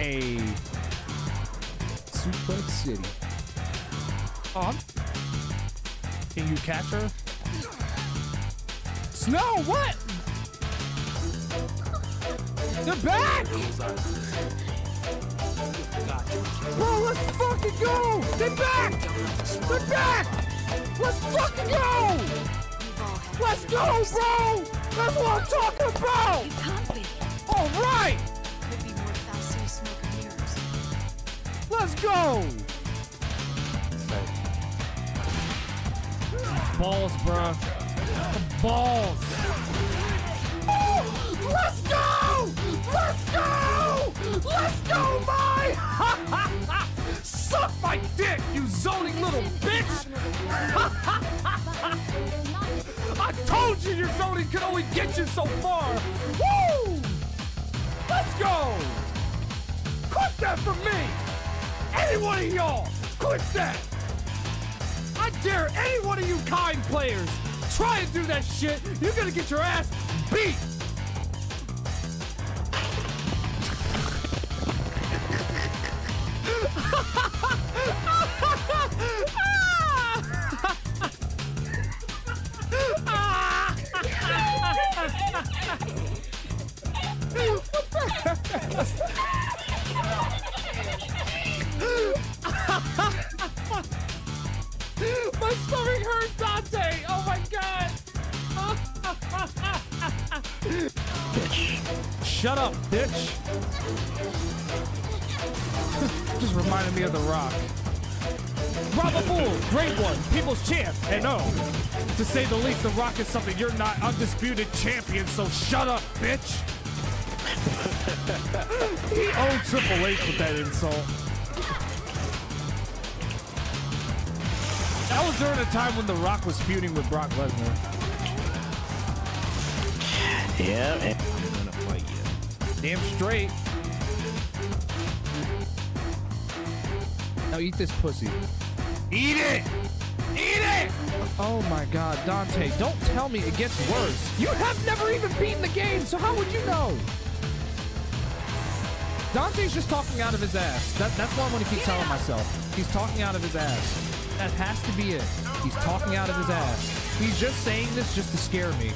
a Suplex City. Oh, can you catch her? Snow, what? They're back! Bro, let's fucking go! They're back! They're back! Let's fucking go! Let's go, bro! That's what I'm talking about! You can't be. All right! Could be more fast smoke and mirrors. Let's go! Balls, bruh. Balls! Let's go! Let's go! Let's go, my! Suck my dick, you zoning little bitch! I told you your zoning could only get you so far! Woo! Let's go! Quit that for me! Any one of y'all, quit that! I dare any one of you kind players try and do that shit, you're gonna get your ass beat! My stomach hurts, Dante! Oh my god! Bitch. Shut up, bitch! Just reminded me of The Rock. Bravo Bull, great one, people's champ. And no, to say the least, The Rock is something you're not, undisputed champion, so shut up, bitch! He owed Triple H with that insult. That was during a time when The Rock was feuding with Brock Lesnar. Yeah, man. I'm gonna fight you. Damn straight. Now eat this pussy. Eat it! Eat it! Oh my god, Dante, don't tell me it gets worse. You have never even beaten the game, so how would you know? Dante's just talking out of his ass. That's what I'm gonna keep telling myself. He's talking out of his ass. That has to be it. He's talking out of his ass. He's just saying this just to scare me.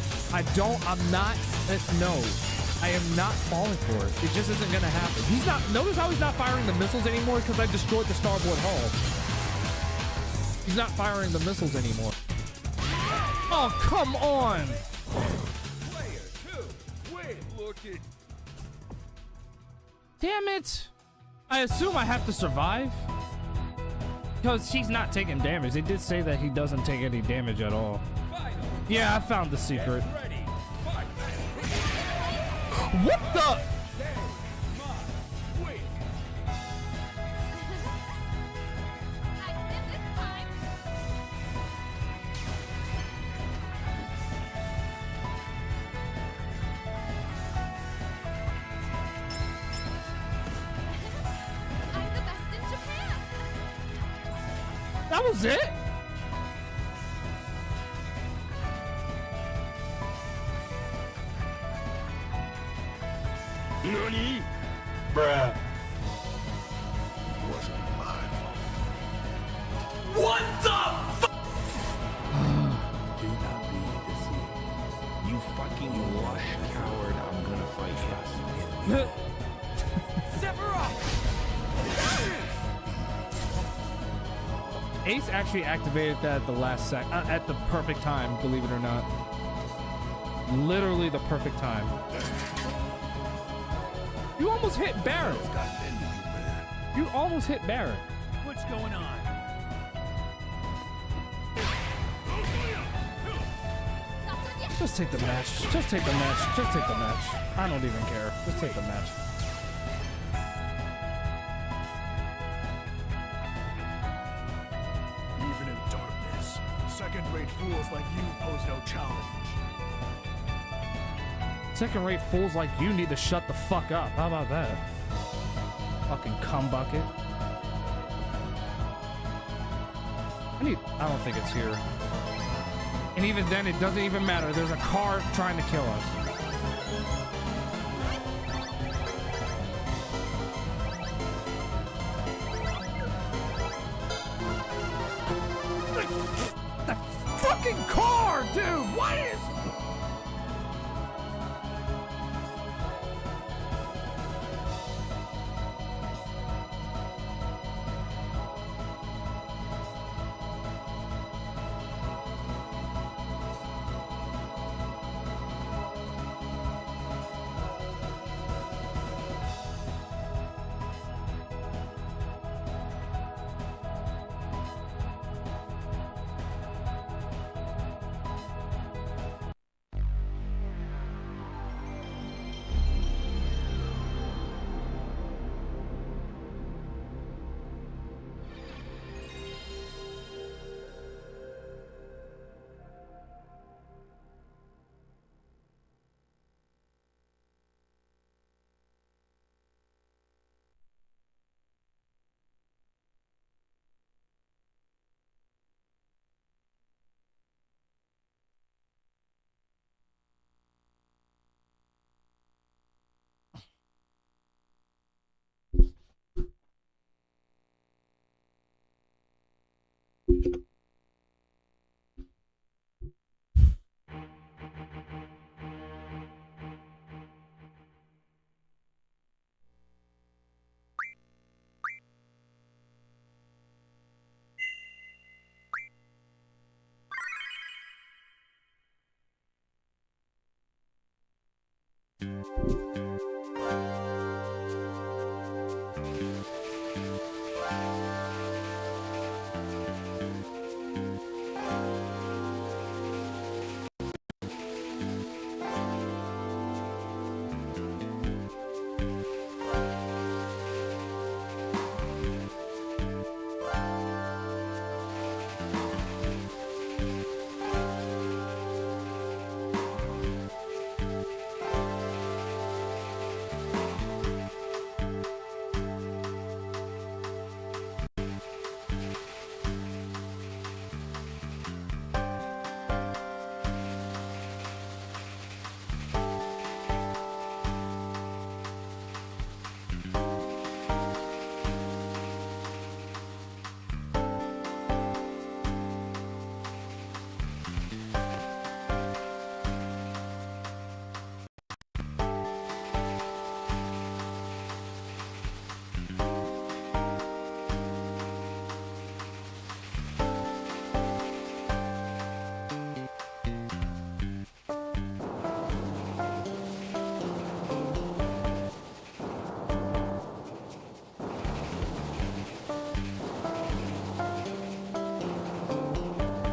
No. I am not falling for it. It just isn't gonna happen. Notice how he's not firing the missiles anymore because I destroyed the starboard hull. He's not firing the missiles anymore. Oh, come on! Player 2, wait, look it. Damn it! I assume I have to survive? Because he's not taking damage. They did say that he doesn't take any damage at all. Yeah, I found the secret. What the? That was it? Nani? Bruh. Wasn't my fault. What the fuck? Do not be deceived. You fucking lush coward. I'm gonna fight you. Sephiroth! Ace actually activated that at the last sec, at the perfect time, believe it or not. Literally the perfect time. You almost hit Barrett. You almost hit Barrett. What's going on? Just take the match. Just take the match. Just take the match. I don't even care. Just take the match. Even in darkness, second-rate fools like you pose no challenge. Second-rate fools like you need to shut the fuck up. How about that? Fucking cum bucket. I don't think it's here. And even then, it doesn't even matter. There's a car trying to kill us. dude. What is...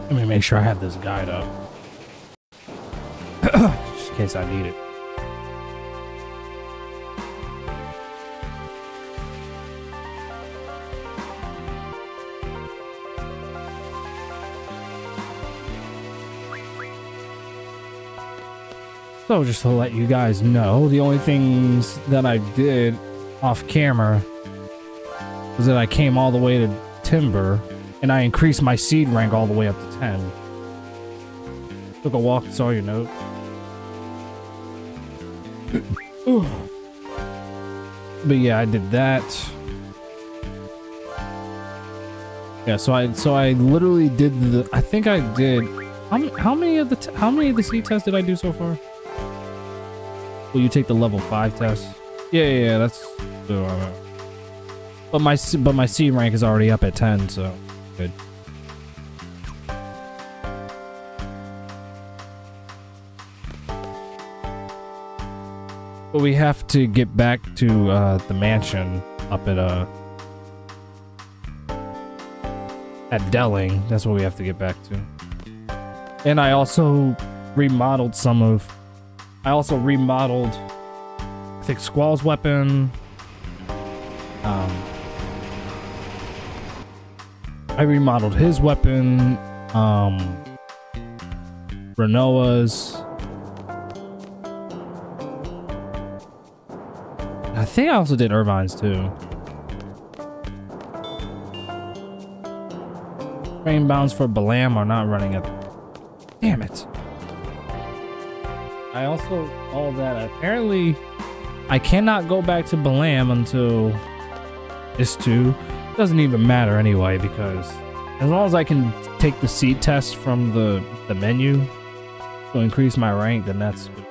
Let me make sure I have this guide up. Just in case I need it. So just to let you guys know, the only things that I did off camera was that I came all the way to Timber and I increased my seed rank all the way up to 10. Took a walk, saw your note. But yeah, I did that. Yeah, so I literally did the. I think I did. How many of the seed tests did I do so far? Will you take the level 5 test? Yeah, that's. But my seed rank is already up at 10, so good. But we have to get back to the mansion up at Delling. That's what we have to get back to. And I also remodeled I think Squall's weapon. I remodeled his weapon. Renoa's. I think I also did Irvine's too. Train bounds for Balam are not running at. Damn it. I also, all that. Apparently, I cannot go back to Balam until this 2. Doesn't even matter anyway, because as long as I can take the seed test from the menu, to increase my rank, then that's good.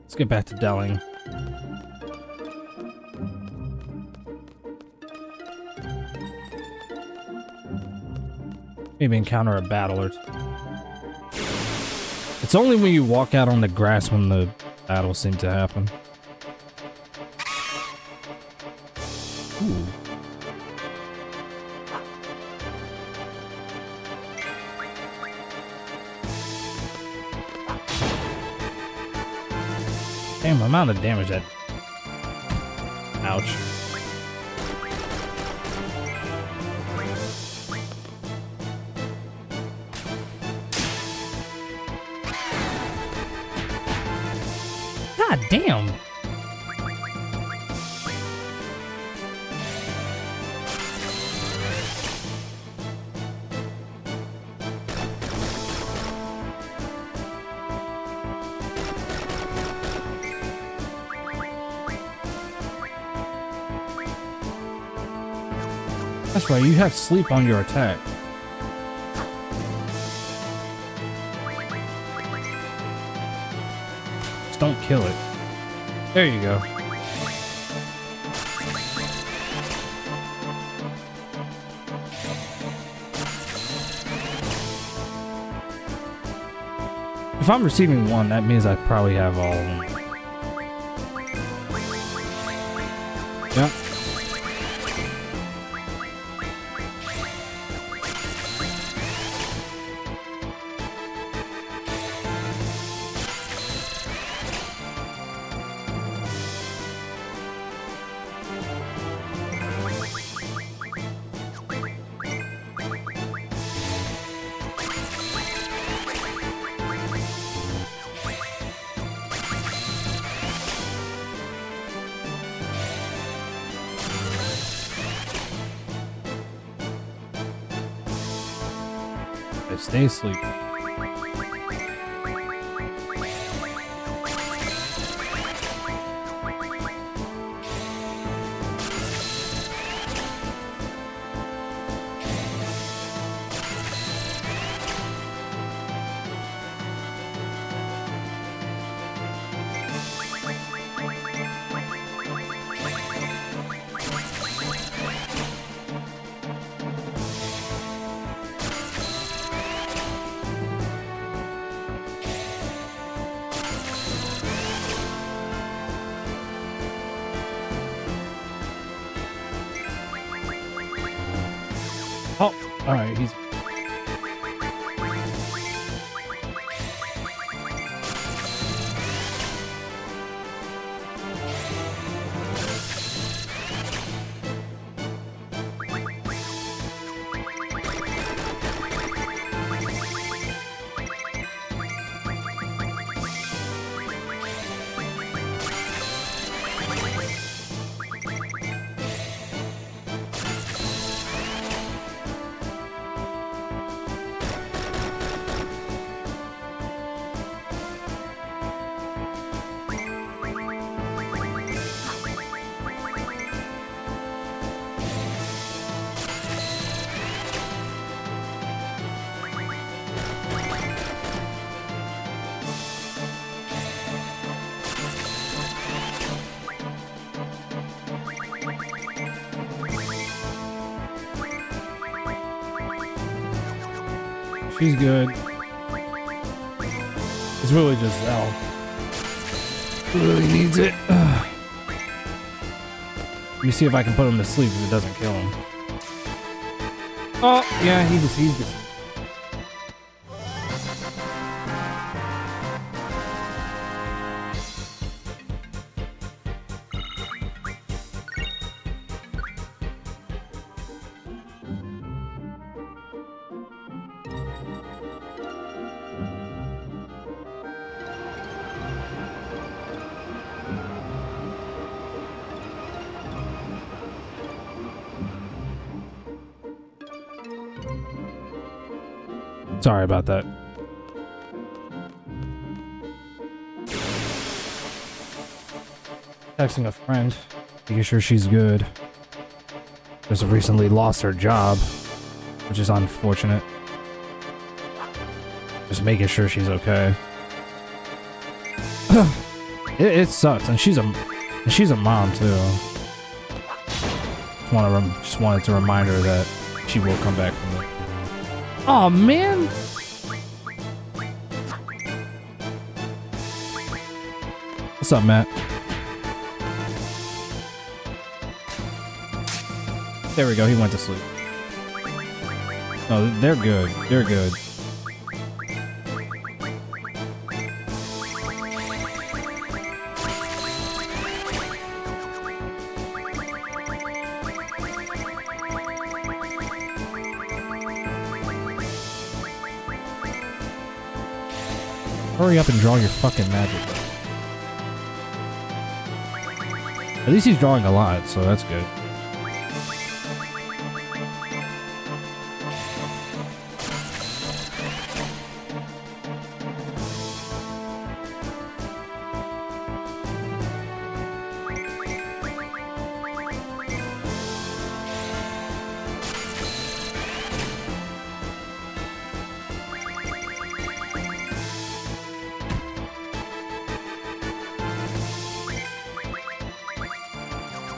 Let's get back to Delling. Maybe encounter a battle or two. It's only when you walk out on the grass when the battles seem to happen. Ooh. Damn amount of damage that. Ouch. God damn. That's right, you have sleep on your attack. Just don't kill it. There you go. If I'm receiving one, that means I probably have all of them. Yep. Stay asleep. Oh, all right, he's. She's good. It's really just Al. Really needs it. Let me see if I can put him to sleep if it doesn't kill him. Oh, yeah, he's just. Sorry about that. Texting a friend, making sure she's good. Just recently lost her job, which is unfortunate. Just making sure she's okay. It sucks, and she's a mom too. Just wanted to remind her that she will come back from it. Oh man! What's up, Matt? There we go. He went to sleep. No, they're good. They're good. Hurry up and draw your fucking magic. At least he's drawing a lot, so that's good.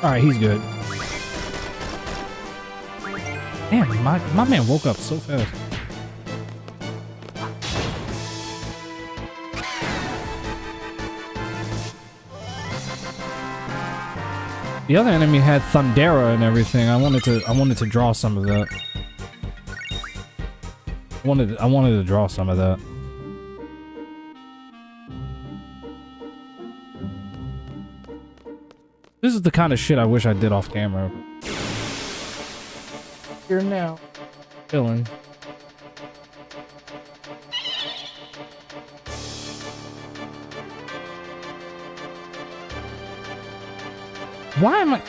Alright, he's good. Damn, my man woke up so fast. The other enemy had Thundera and everything. I wanted to draw some of that. I wanted to draw some of that. This is the kind of shit I wish I did off camera. Here now. Chilling. Why am I...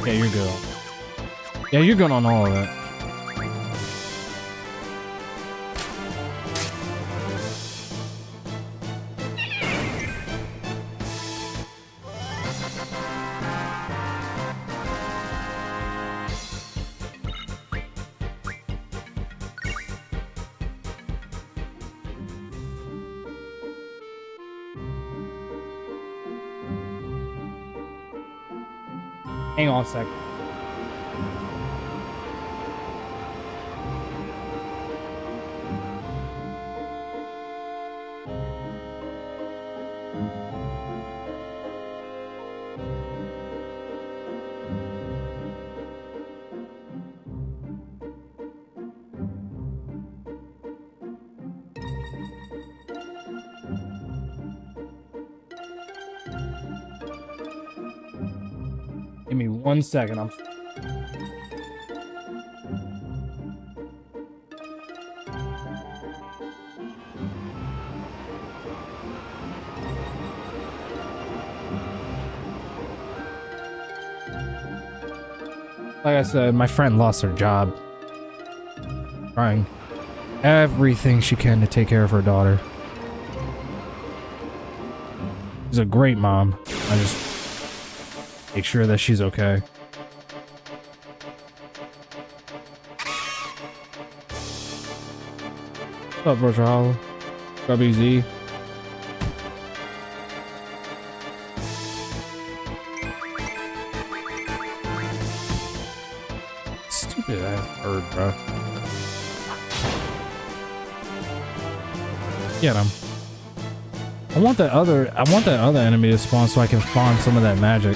Yeah, you're good. Yeah, you're good on all of that. Hang on a second. Give me 1 second. Like I said, my friend lost her job. Trying everything she can to take care of her daughter. She's a great mom. I just make sure that she's okay. What's up, Virtual Hollow? WZ. Stupid ass bird, bro. Get him. I want that other enemy to spawn so I can farm some of that magic.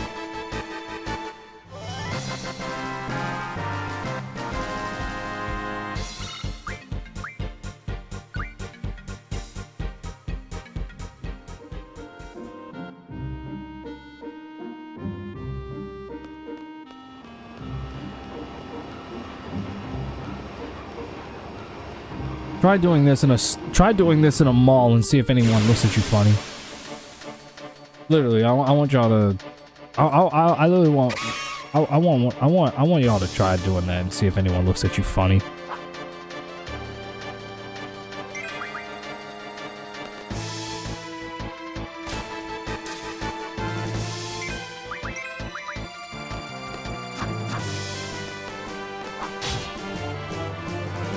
Try doing this in a mall and see if anyone looks at you funny. Literally, I want y'all to. I literally want I want y'all to try doing that and see if anyone looks at you funny.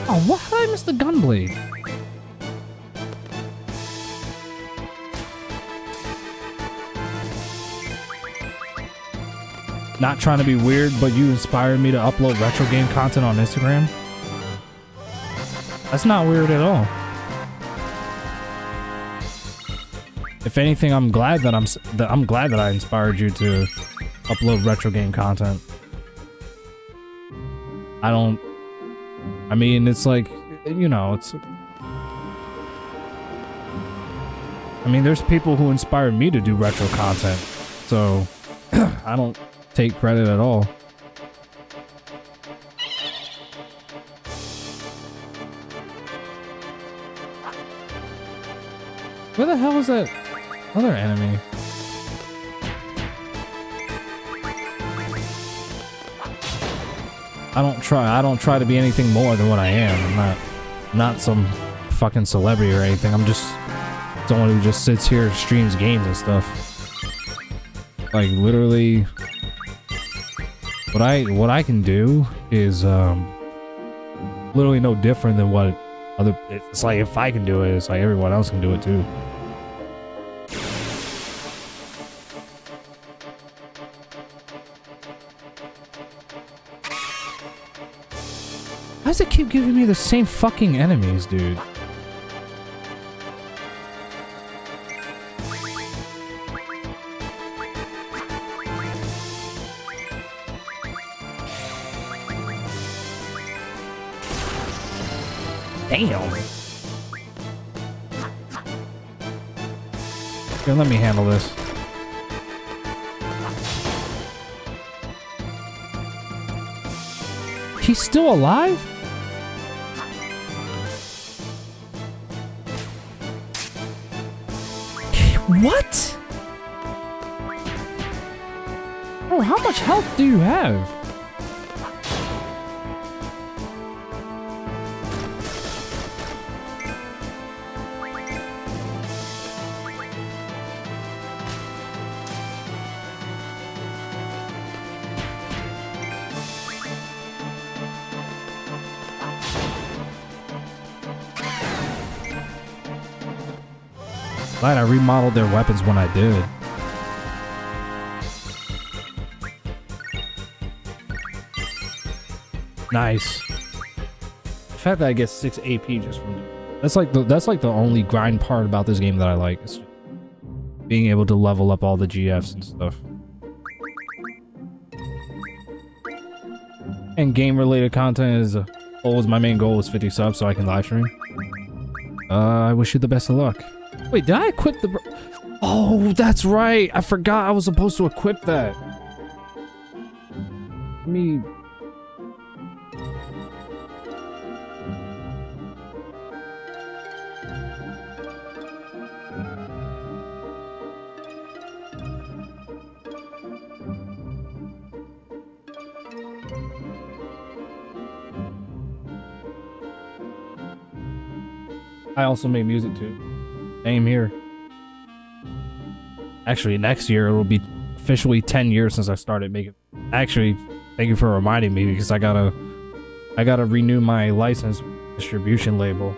Oh, what? How did I miss the gunblade? Not trying to be weird, but you inspired me to upload retro game content on Instagram. That's not weird at all. If anything, I'm glad that I inspired you to upload retro game content. I mean, it's like, you know, I mean, there's people who inspired me to do retro content, so I don't take credit at all. Where the hell is that other enemy? I don't try to be anything more than what I am. I'm not some fucking celebrity or anything. I'm just someone who just sits here and streams games and stuff. Like literally what I can do is literally no different than what other, it's like if I can do it, it's like everyone else can do it too. Why does it keep giving me the same fucking enemies, dude? Damn. Here, let me handle this. He's still alive? What? Oh, how much health do you have? Glad I remodeled their weapons when I did. Nice. The fact that I get 6 AP just from that's like the only grind part about this game that I like, is being able to level up all the GFs and stuff. And game related content is always my main goal is 50 subs so I can live stream. I wish you the best of luck. Wait, did I equip the... Oh, that's right. I forgot I was supposed to equip that. Let me... I also make music too. Same here. Actually, next year it will be officially 10 years since I started making. Actually, thank you for reminding me because I gotta renew my license distribution label.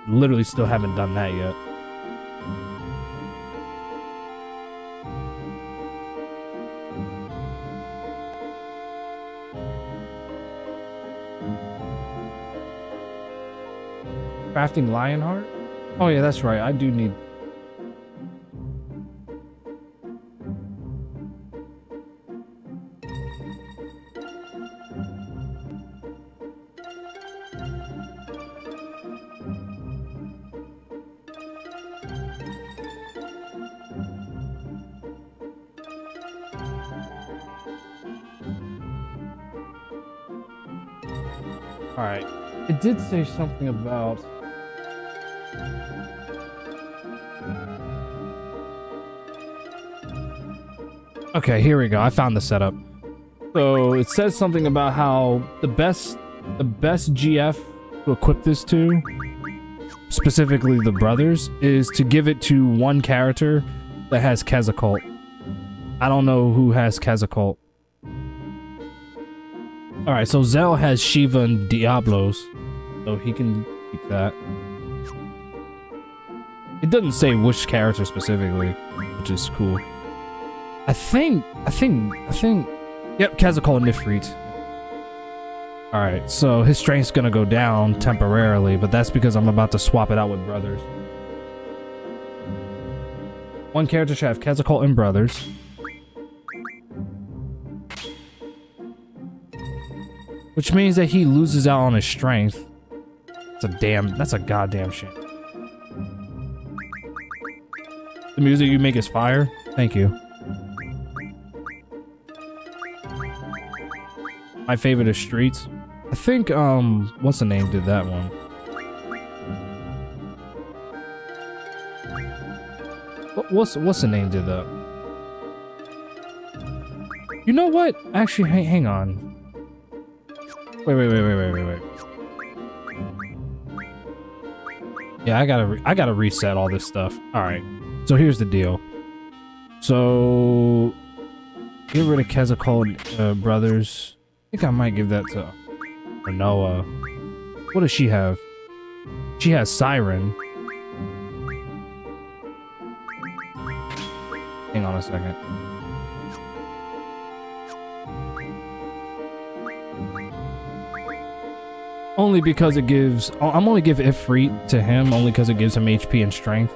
Literally still haven't done that yet. Crafting Lionheart? Oh yeah, that's right. I do need... Alright. It did say something about... Okay, here we go. I found the setup. So it says something about how the best GF to equip this to, specifically the brothers, is to give it to one character that has Kezzacult. I don't know who has Kezzacult. Alright, so Zell has Shiva and Diablos, so he can keep that. It doesn't say which character specifically, which is cool. I think, yep, Kezzacult and Nifrit. Alright, so his strength's gonna go down temporarily, but that's because I'm about to swap it out with brothers. One character should have Kezzacult and brothers. Which means that he loses out on his strength. That's a goddamn shame. The music you make is fire. Thank you. My favorite is Streets. I think, what's the name did that one? What's the name did that? You know what? Actually, hang on. Wait. Yeah, I gotta reset all this stuff. Alright. So here's the deal. So get rid of Kezzacult brothers. I think I might give that to Renoa. What does she have? She has Siren. Hang on a second. Only because it gives... I'm only give Ifrit to him, only because it gives him HP and strength.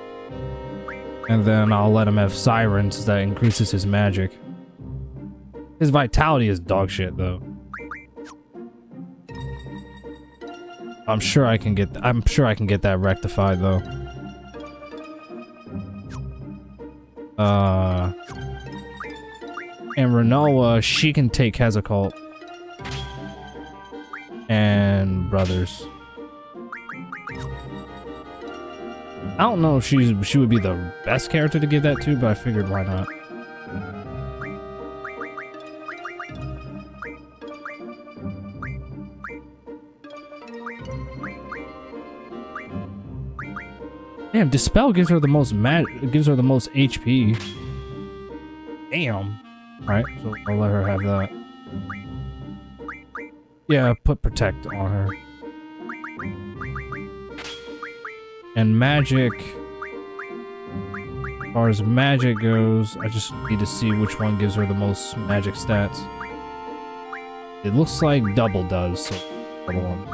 And then I'll let him have Sirens that increases his magic. His vitality is dog shit, though. I'm sure I can get that rectified, though. And Renoa, she can take Kezzacult. And brothers. I don't know if she would be the best character to give that to, but I figured why not. Damn, Dispel gives her the most HP. Damn. Alright, so I'll let her have that. Yeah, put Protect on her. And magic. As far as magic goes, I just need to see which one gives her the most magic stats. It looks like double does, so double one.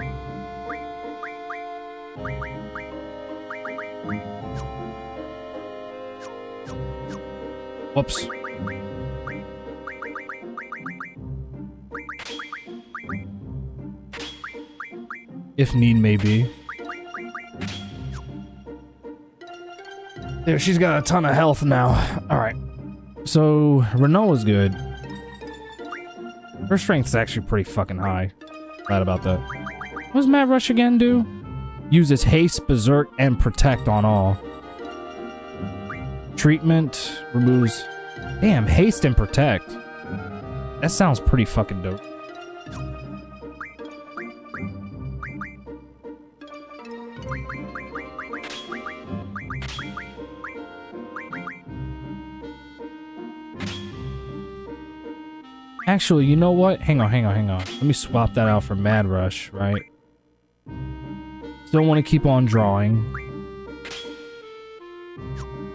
Whoops. If need may be. There, she's got a ton of health now. Alright. So, Renault is good. Her strength's actually pretty fucking high. Glad about that. What does Mad Rush again do? Uses Haste, Berserk, and Protect on all. Treatment removes... Damn, Haste and Protect. That sounds pretty fucking dope. Actually, you know what? Hang on. Let me swap that out for Mad Rush, right? Still want to keep on drawing.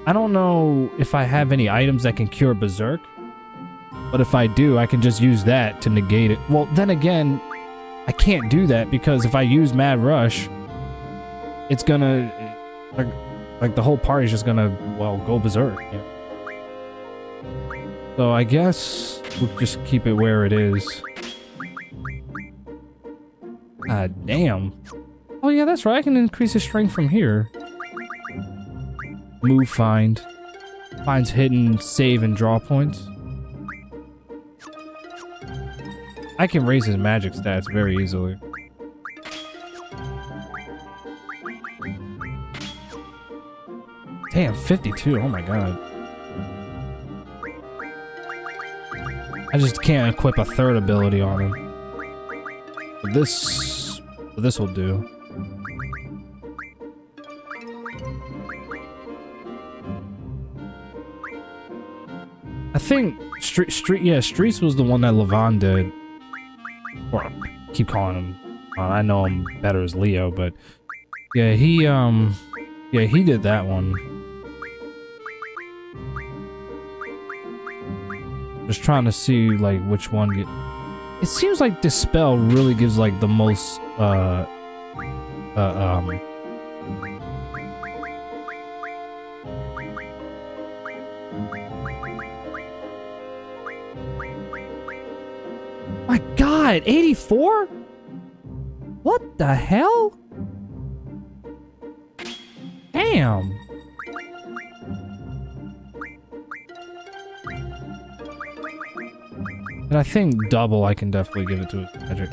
I don't know if I have any items that can cure Berserk. But if I do, I can just use that to negate it. Well, then again, I can't do that because if I use Mad Rush, it's gonna... Like the whole party's just gonna, well, go Berserk. Yeah. So I guess we'll just keep it where it is. God damn. Oh yeah, that's right. I can increase his strength from here. Move find. Finds hidden save and draw points. I can raise his magic stats very easily. Damn, 52. Oh my god. I just can't equip a third ability on him. But this will do. I think Streets was the one that Levon did. Or I keep calling him. I know him better as Leo, but yeah, he did that one. Just trying to see like which one. It seems like Dispel really gives like the most My God, 84? What the hell? Damn. And I think double, I can definitely give it to Magic.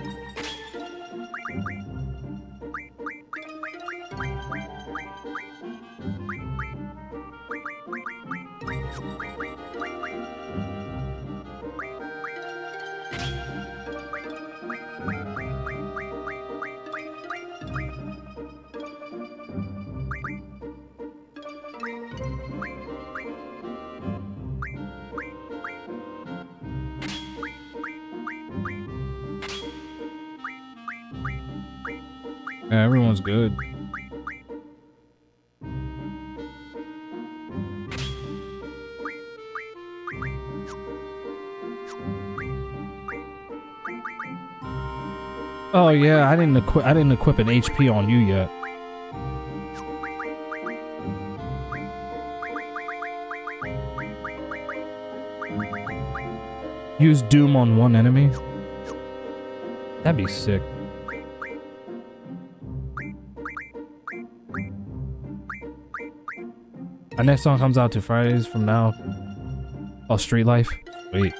Yeah, everyone's good. Oh yeah, I didn't equip an HP on you yet. Use Doom on one enemy. That'd be sick. Our next song comes out 2 Fridays from now. Oh, Street Life. Sweet.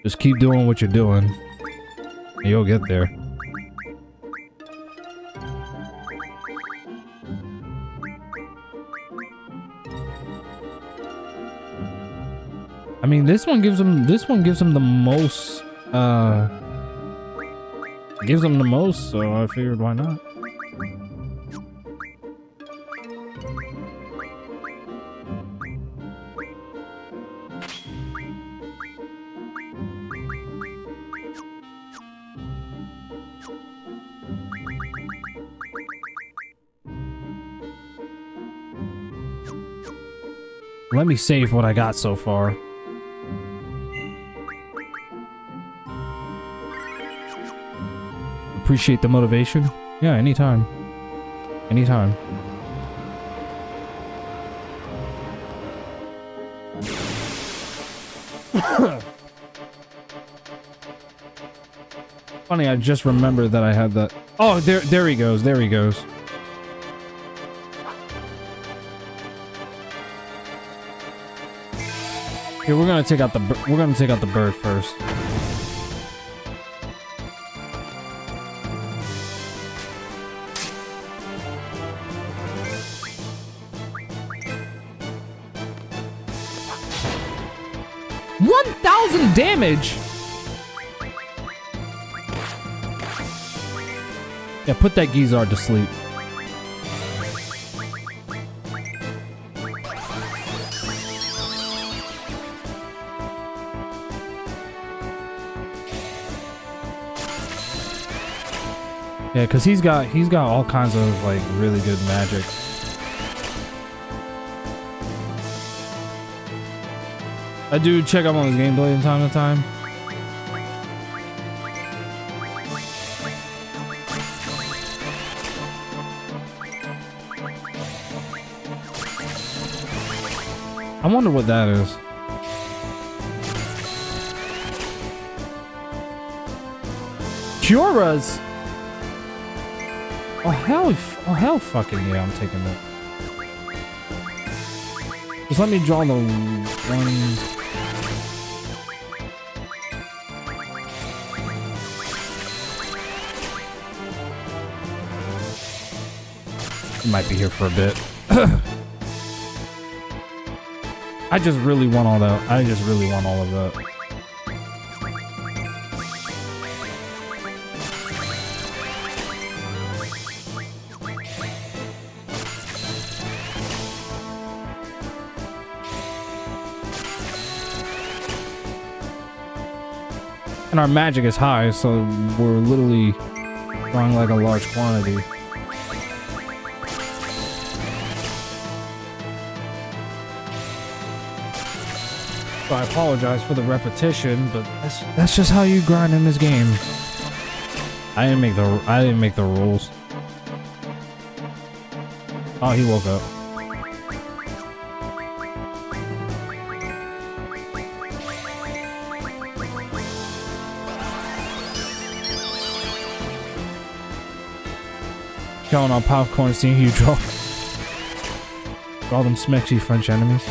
Just keep doing what you're doing, and you'll get there. I mean, this one gives him the most. Gives him the most, so I figured why not. Let me save what I got so far. Appreciate the motivation. Yeah, anytime. Anytime. Funny, I just remembered that I had that. Oh, there he goes. There he goes. Here, we're gonna take out the bird first. Damage. Yeah, put that Gizard to sleep. Yeah, because he's got all kinds of like really good magic. I do check up on his gameplay from time to time. I wonder what that is. Curas. Oh hell fucking yeah, I'm taking that. Just let me draw the ones. He might be here for a bit. I just really want all that. I just really want all of that. And our magic is high, so we're literally drawing like a large quantity. So I apologize for the repetition, but that's just how you grind in this game. I didn't make the rules. Oh, he woke up. Going on popcorn, seeing you draw them smexy French enemies.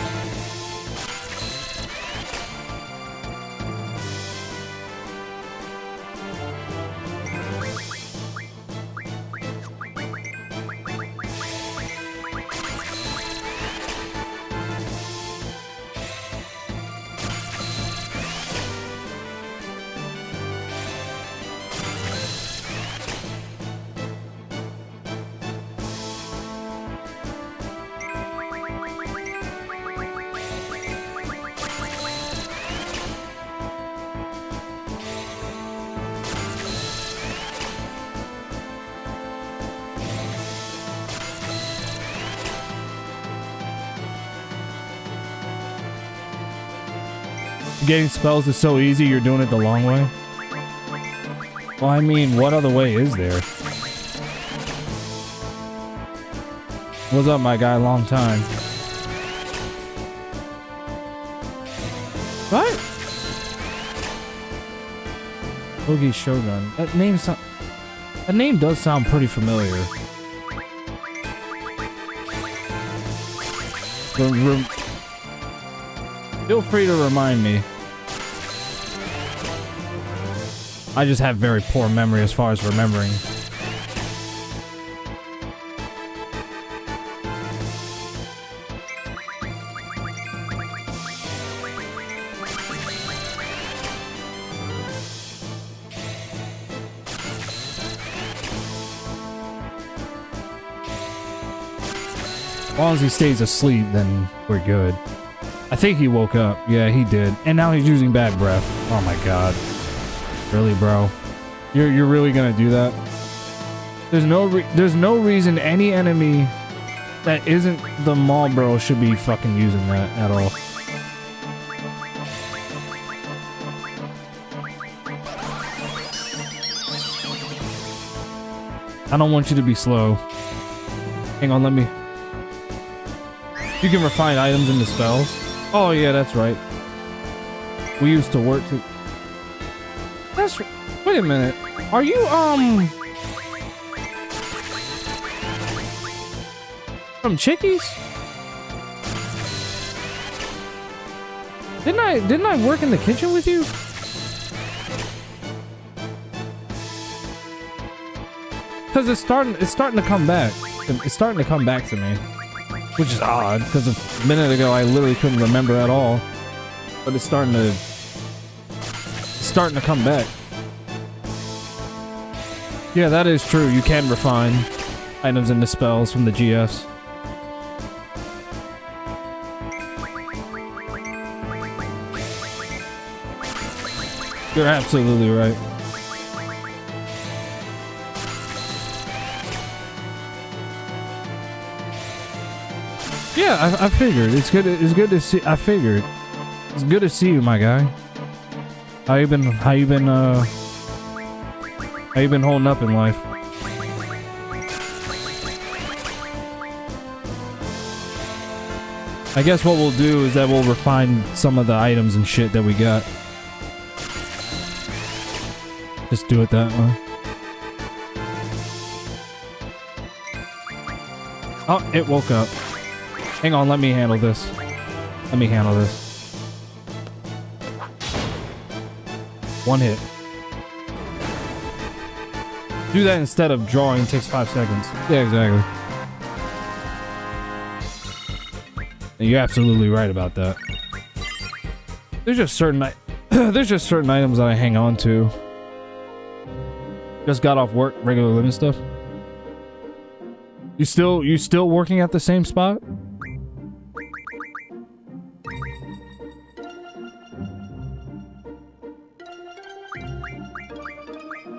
Getting spells is so easy, you're doing it the long way. Well, I mean, what other way is there? What's up, my guy? Long time. What? Boogie Shogun. That name does sound pretty familiar. Feel free to remind me. I just have very poor memory as far as remembering. As long as he stays asleep, then we're good. I think he woke up. Yeah, he did. And now he's using bad breath. Oh my god. Really, bro? You're really gonna do that? There's no reason any enemy that isn't the mall bro should be fucking using that at all. I don't want you to be slow. Hang on, let me... You can refine items into spells. Oh yeah, that's right. We used to work to... That's... Wait a minute. Are you, from Chickies? Didn't I work in the kitchen with you? Because it's starting to come back. It's starting to come back to me. Which is odd, because a minute ago I literally couldn't remember at all. But it's starting to come back. Yeah, that is true. You can refine items into spells from the GS. You're absolutely right. Yeah, I figured. It's good to see. I figured. It's good to see you, my guy. How you been holding up in life? I guess what we'll do is that we'll refine some of the items and shit that we got. Just do it that way. Oh, it woke up. Hang on, let me handle this. Let me handle this. One hit. Do that instead of drawing, takes 5 seconds. Yeah, exactly. And you're absolutely right about that. There's just certain there's just certain items that I hang on to. Just got off work, regular living stuff. You still working at the same spot?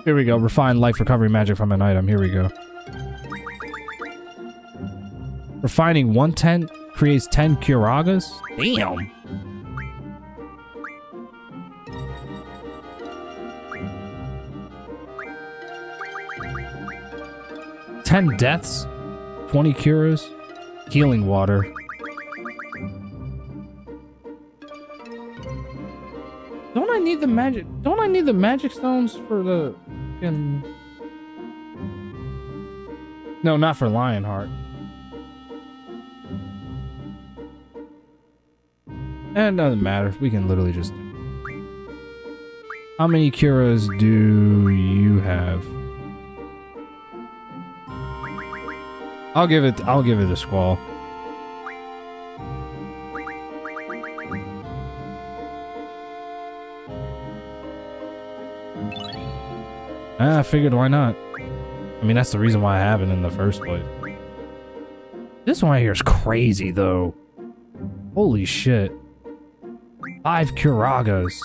Here we go. Refine life recovery magic from an item. Here we go. Refining 110 creates 10 Curagas? Damn. Ten deaths, 20 cures, healing water. Don't I need the magic? Don't I need the magic stones for the fucking... No, not for Lionheart. It doesn't matter. We can literally just... How many curas do you have? I'll give it a squall. I figured why not? I mean, that's the reason why I have it in the first place. This one right here is crazy, though. Holy shit. 5 Curagas.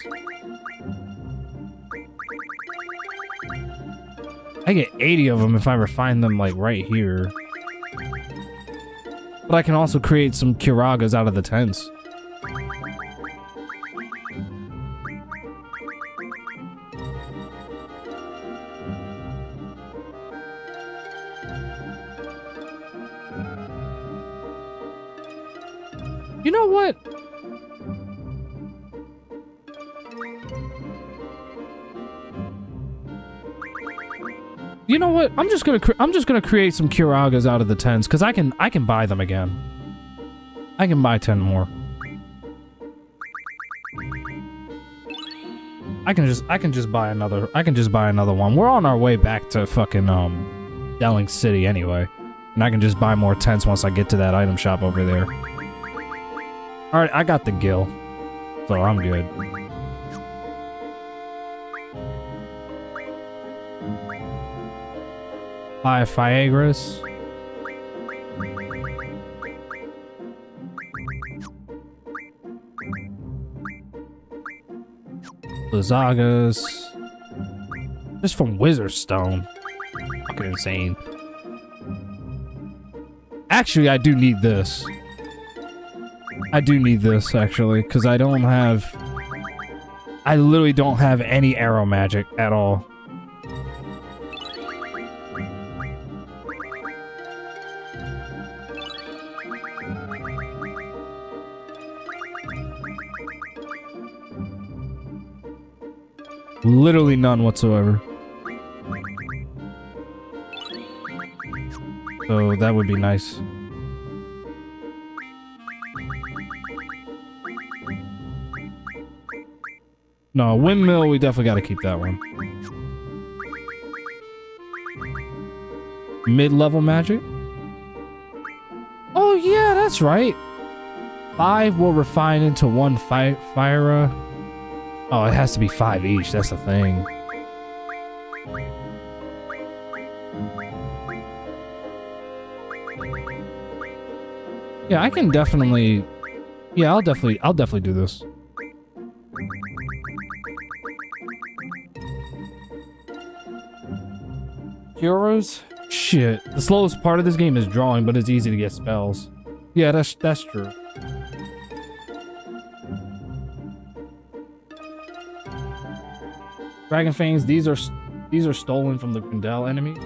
I get 80 of them if I refine them, like, right here. But I can also create some Curagas out of the tents. You know what? You know what? I'm just gonna create some Curagas out of the tents because I can buy them again. I can buy 10 more. I can just buy another. I can just buy another one. We're on our way back to fucking Delling City anyway, and I can just buy more tents once I get to that item shop over there. All right, I got the gill, so I'm good. Five Fiagras. Lazagas. Just from Wizard Stone. Fucking insane. Actually, I do need this. I do need this, actually, because I don't have... I literally don't have any arrow magic at all. Literally none whatsoever. So that would be nice. No, windmill, we definitely gotta keep that one. Mid-level magic? Oh yeah, that's right. 5 will refine into 1 fire. Oh, it has to be 5 each, that's the thing. Yeah, I can definitely... Yeah, I'll definitely do this. Heroes? Shit. The slowest part of this game is drawing, but it's easy to get spells. Yeah, that's true. Dragon Fangs, these are stolen from the Grendel enemy.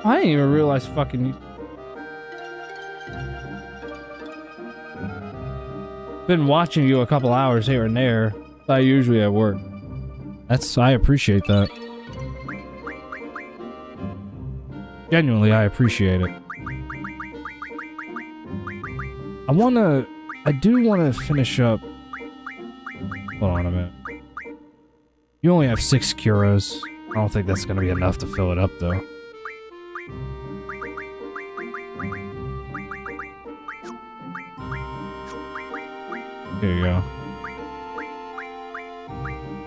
I didn't even realize fucking... Been watching you a couple hours here and there. I usually at work. I appreciate that. Genuinely, I appreciate it. I do wanna finish up... Hold on a minute. You only have 6 Curas. I don't think that's gonna be enough to fill it up, though. Here you go.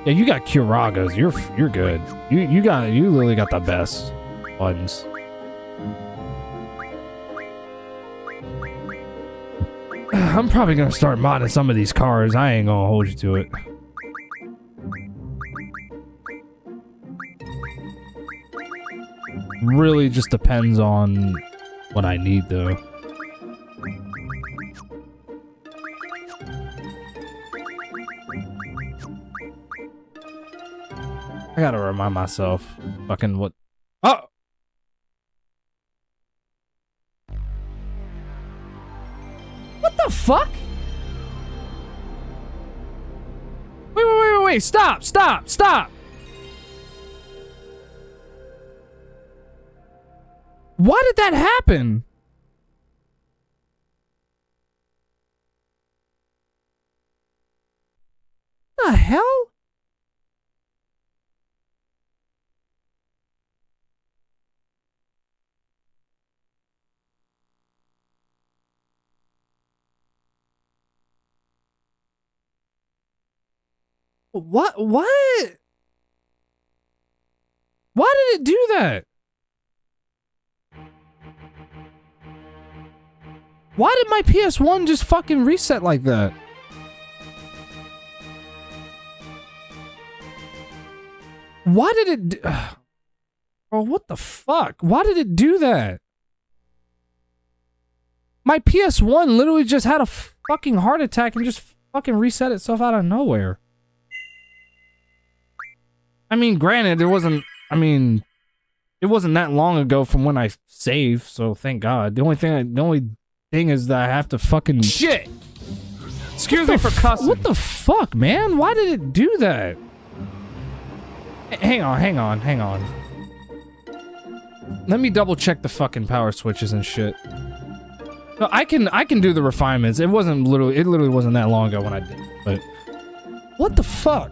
Yeah, you got Curagas. You're good. You literally got the best ones. I'm probably gonna start modding some of these cars. I ain't gonna hold you to it. Really just depends on what I need though. I gotta remind myself fucking what. Oh! What the fuck? Wait, stop! Why did that happen? The hell? What? Why did it do that? Why did my PS1 just fucking reset like that? Why did it Bro, what the fuck? Why did it do that? My PS1 literally just had a fucking heart attack and just fucking reset itself out of nowhere. I mean, granted, it wasn't that long ago from when I saved, so thank God. The only thing is that I have to fucking Shit! Excuse me for cussing. What the fuck, man? Why did it do that? Hang on. Let me double check the fucking power switches and shit. No, I can do the refinements. It literally wasn't that long ago when I did it, but what the fuck?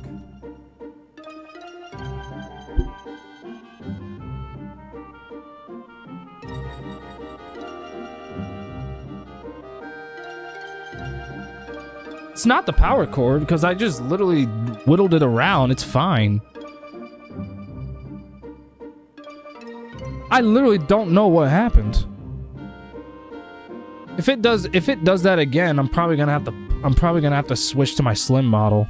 It's not the power cord, because I just literally whittled it around. It's fine. I literally don't know what happened. If it does that again, I'm probably gonna have to switch to my slim model.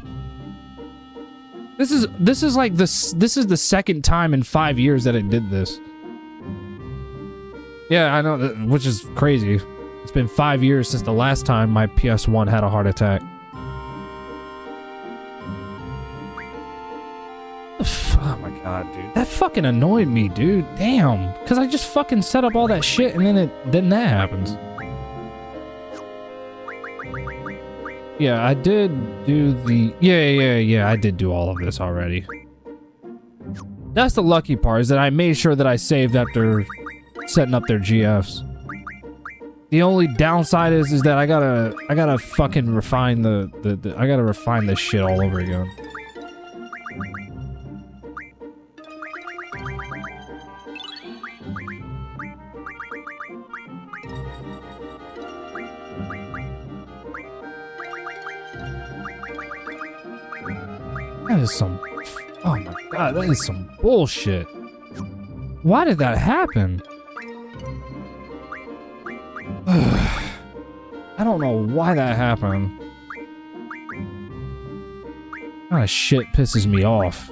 This is the second time in 5 years that it did this. Yeah, I know, which is crazy. It's been 5 years since the last time my PS1 had a heart attack. Oh my god, dude. That fucking annoyed me, dude. Damn. Because I just fucking set up all that shit and then that happens. Yeah, I did do the... Yeah, I did do all of this already. That's the lucky part, is that I made sure that I saved after setting up their GFs. The only downside is that I gotta fucking refine I gotta refine this shit all over again. That is some... Oh my god, that is some bullshit. Why did that happen? I don't know why that happened. That kind of shit pisses me off.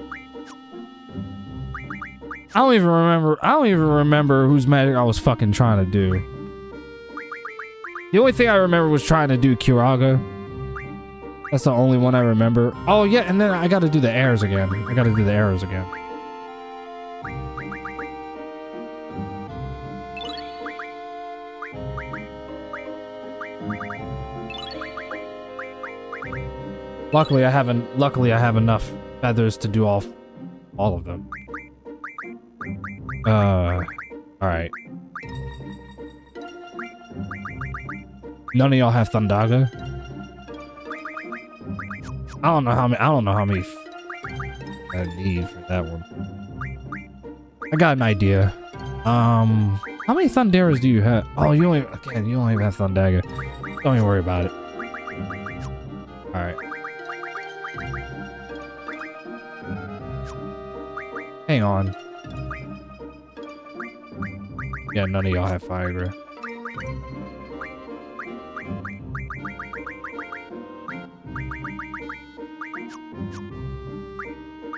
I don't even remember whose magic I was fucking trying to do. The only thing I remember was trying to do Curaga. That's the only one I remember. Oh yeah, and then I gotta do the arrows again. Luckily I have enough feathers to do all of them. Alright. None of y'all have Thundaga? I don't know how many I need for that one. I got an idea. How many Thunderas do you have? Oh, you only have Thundaga. Don't even worry about it. Alright. Hang on. Yeah, none of y'all have Viagra.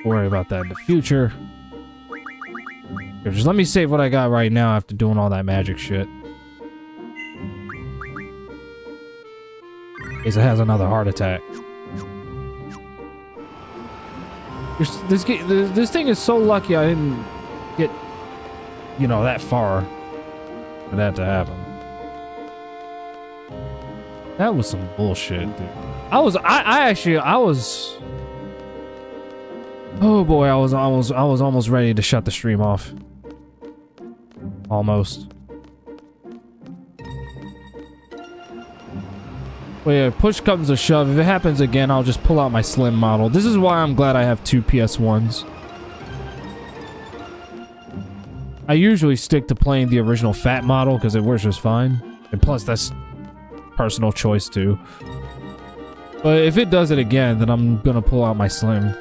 Worry about that in the future. Here, just let me save what I got right now after doing all that magic shit. In case it has another heart attack. This thing is so lucky I didn't get, you know, that far for that to happen. That was some bullshit, dude. I was oh boy, I was almost ready to shut the stream off. Almost. Well, yeah, push comes to shove. If it happens again, I'll just pull out my slim model. This is why I'm glad I have two PS1s. I usually stick to playing the original fat model because it works just fine. And plus, that's personal choice too. But if it does it again, then I'm gonna pull out my slim.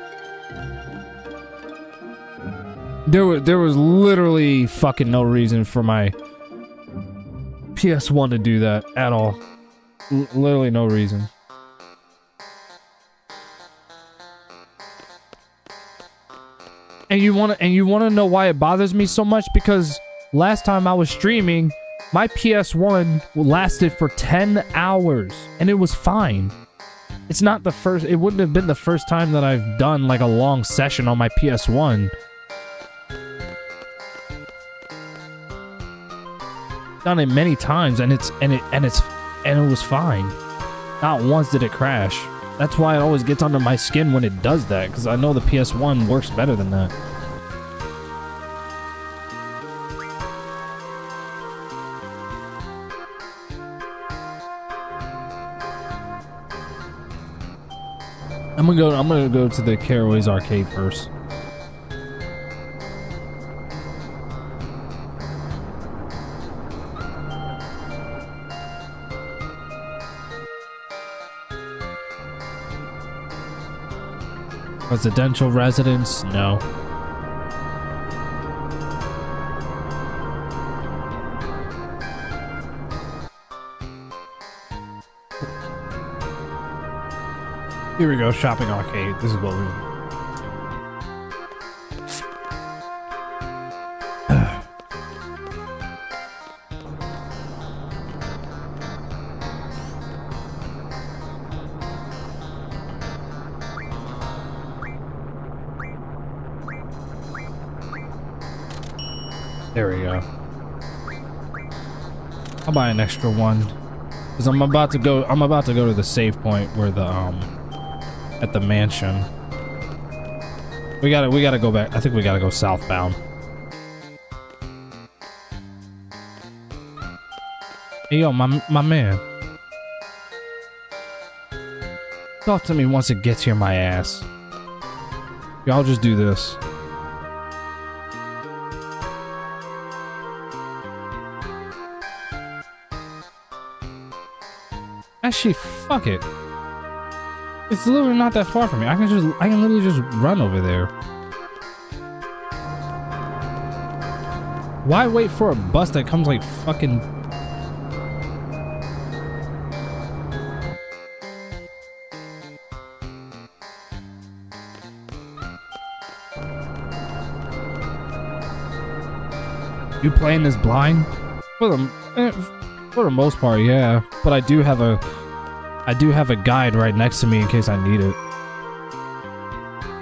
There was literally fucking no reason for my PS1 to do that at all. Literally no reason. And you wanna know why it bothers me so much? Because last time I was streaming, my PS1 lasted for 10 hours and it was fine. It's not the first, it wouldn't have been the first time that I've done like a long session on my PS1. Done it many times and it was fine. Not once did it crash. That's why it always gets under my skin when it does that, because I know the PS1 works better than that. I'm gonna go to the Caraway's arcade first. Residential residence? No. Here we go, shopping arcade. This is what we... There we go. I'll buy an extra one. Cause I'm about to go to the save point where the at the mansion. We gotta go back. I think we gotta go southbound. Hey yo, my man. Talk to me once it gets here my ass. Y'all just do this. Actually, fuck it. It's literally not that far from me. I can literally just run over there. Why wait for a bus that comes like fucking... You playing this blind? For the most part, yeah. But I do have a guide right next to me in case I need it.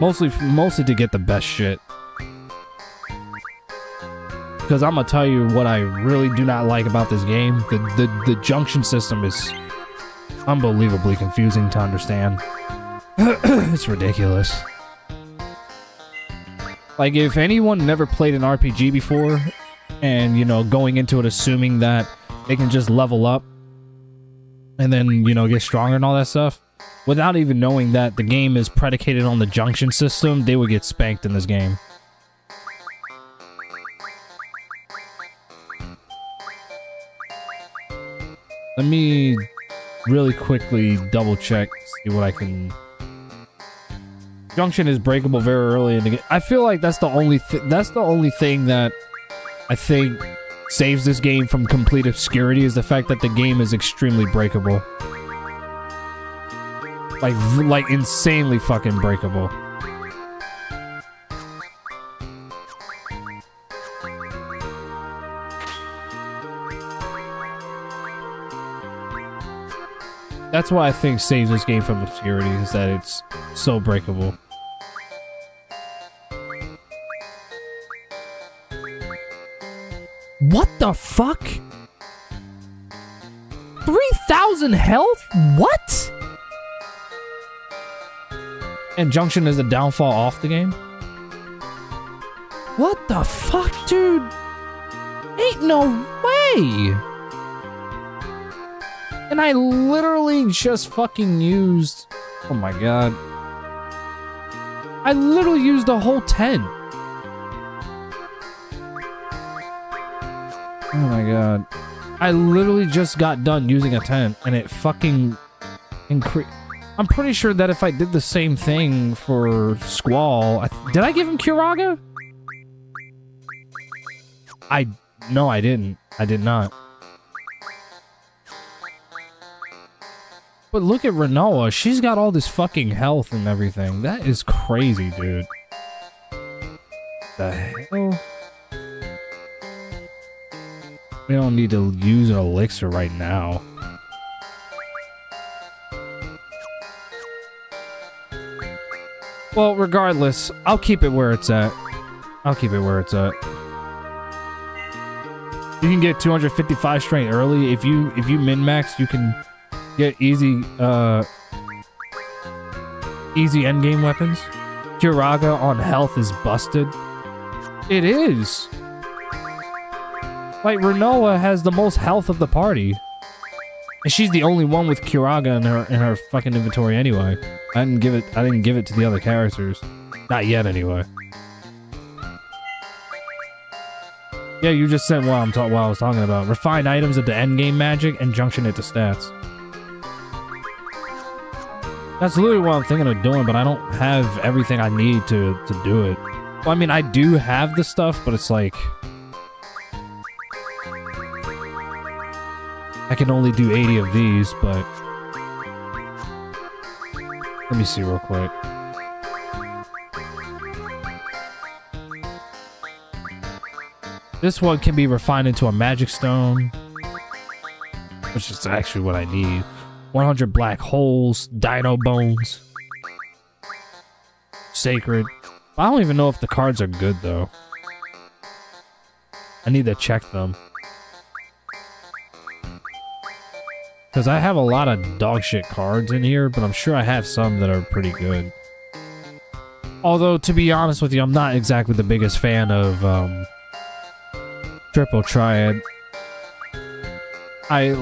Mostly to get the best shit. Because I'm gonna tell you what I really do not like about this game. The junction system is unbelievably confusing to understand. It's ridiculous. Like, if anyone never played an RPG before, and, you know, going into it assuming that they can just level up and then, you know, get stronger and all that stuff, without even knowing that the game is predicated on the junction system, they would get spanked in this game. Let me really quickly double check, see what I can Junction is breakable very early in the game. I feel like that's the only thing that I think saves this game from complete obscurity is the fact that the game is extremely breakable. Like insanely fucking breakable. That's why I think saves this game from obscurity, is that it's so breakable. What the fuck? 3,000 health? What? And Junction is the downfall off the game? What the fuck, dude? Ain't no way! And I literally just fucking used... Oh my god. I literally used a whole 10. Oh my god. I literally just got done using a 10 and it fucking increased. I'm pretty sure that if I did the same thing for Squall... did I give him Curaga? No, I didn't. I did not. But look at Renoa. She's got all this fucking health and everything. That is crazy, dude. The hell? We don't need to use an elixir right now. Well, regardless, I'll keep it where it's at. I'll keep it where it's at. You can get 255 strength early. If you min-max, you can get easy endgame weapons. Curaga on health is busted. It is. Like, Renoa has the most health of the party. And she's the only one with Curaga in her fucking inventory anyway. I didn't give it to the other characters. Not yet anyway. Yeah, you just said what I was talking about. Refine items at the endgame magic and junction it to stats. That's literally what I'm thinking of doing, but I don't have everything I need to do it. Well, I mean, I do have the stuff, but it's like... I can only do 80 of these, but... Let me see real quick. This one can be refined into a magic stone, which is actually what I need. 100 black holes, dino bones, sacred. I don't even know if the cards are good though. I need to check them. Because I have a lot of dog shit cards in here, but I'm sure I have some that are pretty good. Although, to be honest with you, I'm not exactly the biggest fan of Triple Triad. I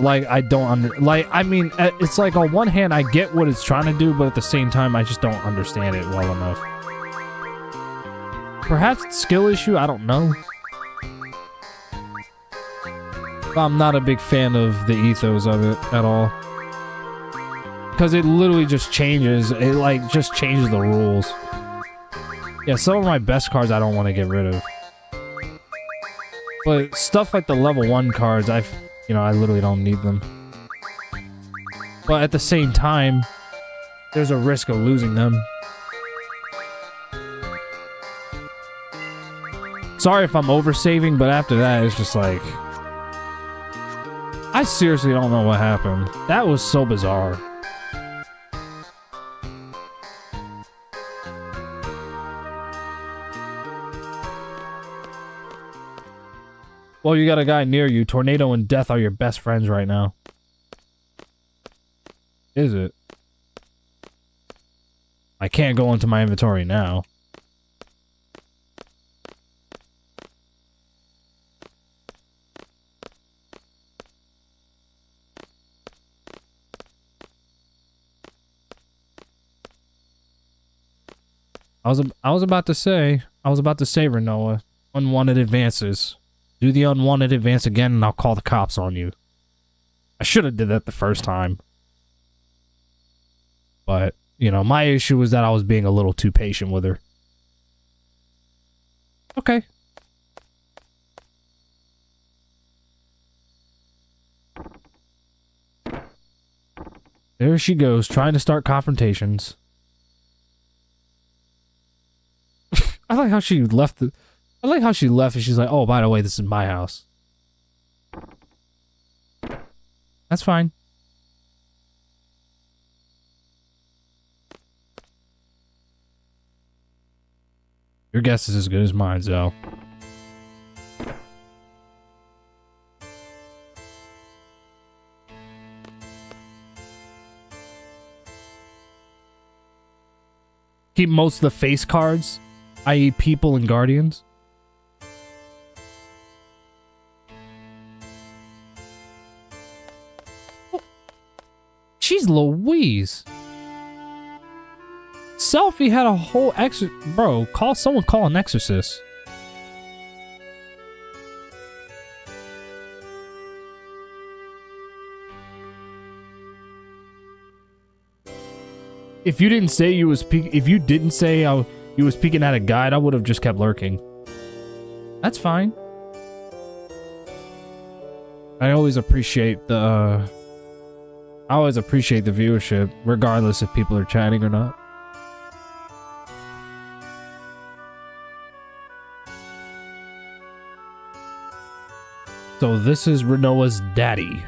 mean, it's like on one hand, I get what it's trying to do, but at the same time, I just don't understand it well enough. Perhaps it's a skill issue, I don't know. I'm not a big fan of the ethos of it at all. Because it literally just changes. It, like, just changes the rules. Yeah, some of my best cards I don't want to get rid of. But stuff like the level 1 cards, I literally don't need them. But at the same time, there's a risk of losing them. Sorry if I'm oversaving, but after that, it's just like... I seriously don't know what happened. That was so bizarre. Well, you got a guy near you. Tornado and Death are your best friends right now. Is it? I can't go into my inventory now. I was about to say, Renoa, unwanted advances. Do the unwanted advance again and I'll call the cops on you. I should have did that the first time. But, You know, my issue was that I was being a little too patient with her. Okay. There she goes, trying to start confrontations. I like how she left and she's like, oh, by the way, this is my house. That's fine. Your guess is as good as mine, Zell. Keep most of the face cards, i.e. people and guardians. Jeez Louise. Selfie had a whole bro, call an exorcist. If you didn't say you was you was peeking at a guide, I would have just kept lurking. That's fine. I always appreciate the viewership, regardless if people are chatting or not. So this is Renoa's daddy.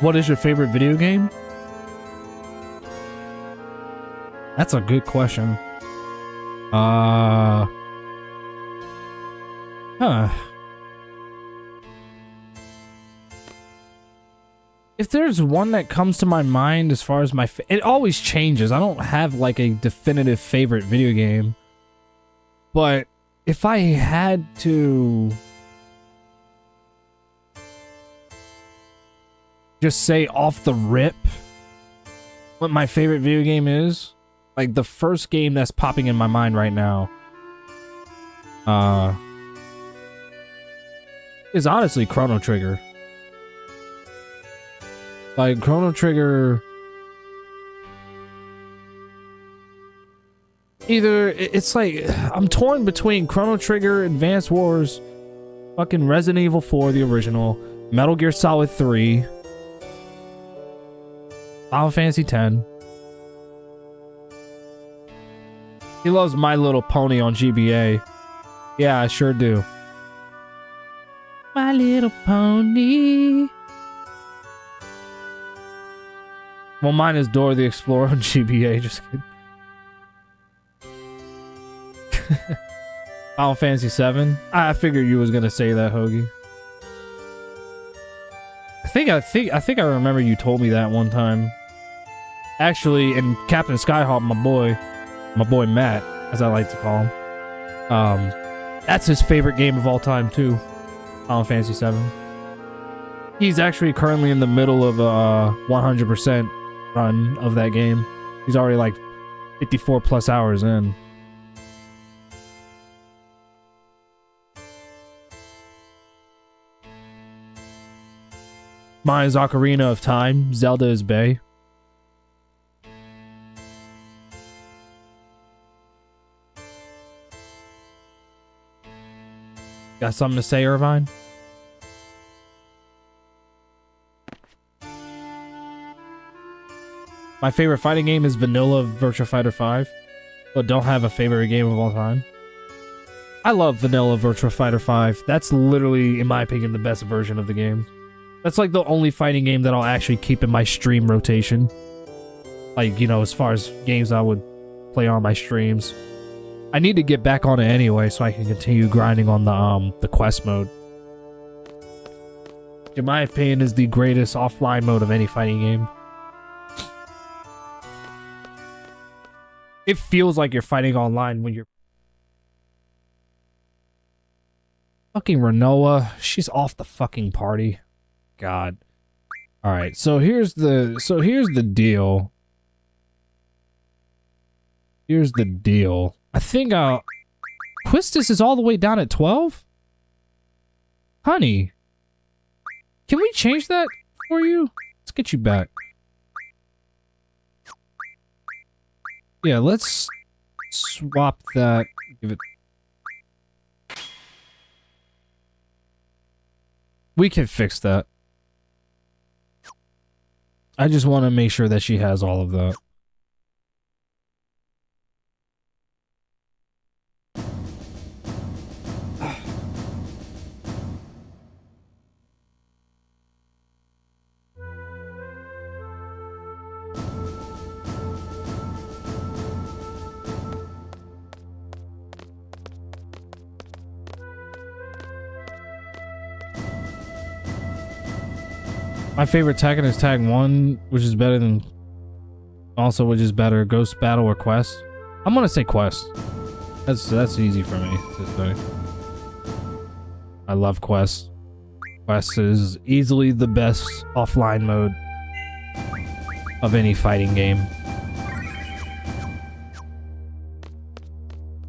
What is your favorite video game? That's a good question. If there's one that comes to my mind as far as it always changes. I don't have like a definitive favorite video game. But if I had to just say off the rip what my favorite video game is, like the first game that's popping in my mind right now is honestly Chrono Trigger. Like Chrono Trigger, it's like I'm torn between Chrono Trigger, Advance Wars, fucking Resident Evil 4, the original, Metal Gear Solid 3, Final Fantasy X. He loves My Little Pony on GBA. Yeah, I sure do. My Little Pony. Well, mine is Dora the Explorer on GBA. Just kidding. Final Fantasy VII. I figured you was gonna say that, Hoagie. I think I remember you told me that one time. Actually, and Captain Skyhawk, my boy Matt, as I like to call him. That's his favorite game of all time too. Final Fantasy VII. He's actually currently in the middle of a 100% run of that game. He's already like 54 plus hours in. Mine is Ocarina of Time. Zelda is Bay. Got something to say, Irvine? My favorite fighting game is Vanilla Virtua Fighter 5, but don't have a favorite game of all time. I love Vanilla Virtua Fighter 5. That's literally, in my opinion, the best version of the game. That's like the only fighting game that I'll actually keep in my stream rotation. Like, you know, as far as games I would play on my streams. I need to get back on it anyway so I can continue grinding on the quest mode. In my opinion, is the greatest offline mode of any fighting game. It feels like you're fighting online when you're... Fucking Renoa, she's off the fucking party. God. All right, so here's the deal. Here's the deal. I think Quistis is all the way down at 12? Honey, can we change that for you? Let's get you back. Yeah, let's swap that. Give it. We can fix that. I just want to make sure that she has all of that. My favorite tag is tag 1, which is better than... Also, which is better, Ghost Battle or Quest? I'm gonna say Quest. That's easy for me to say. I love Quest. Quest is easily the best offline mode of any fighting game.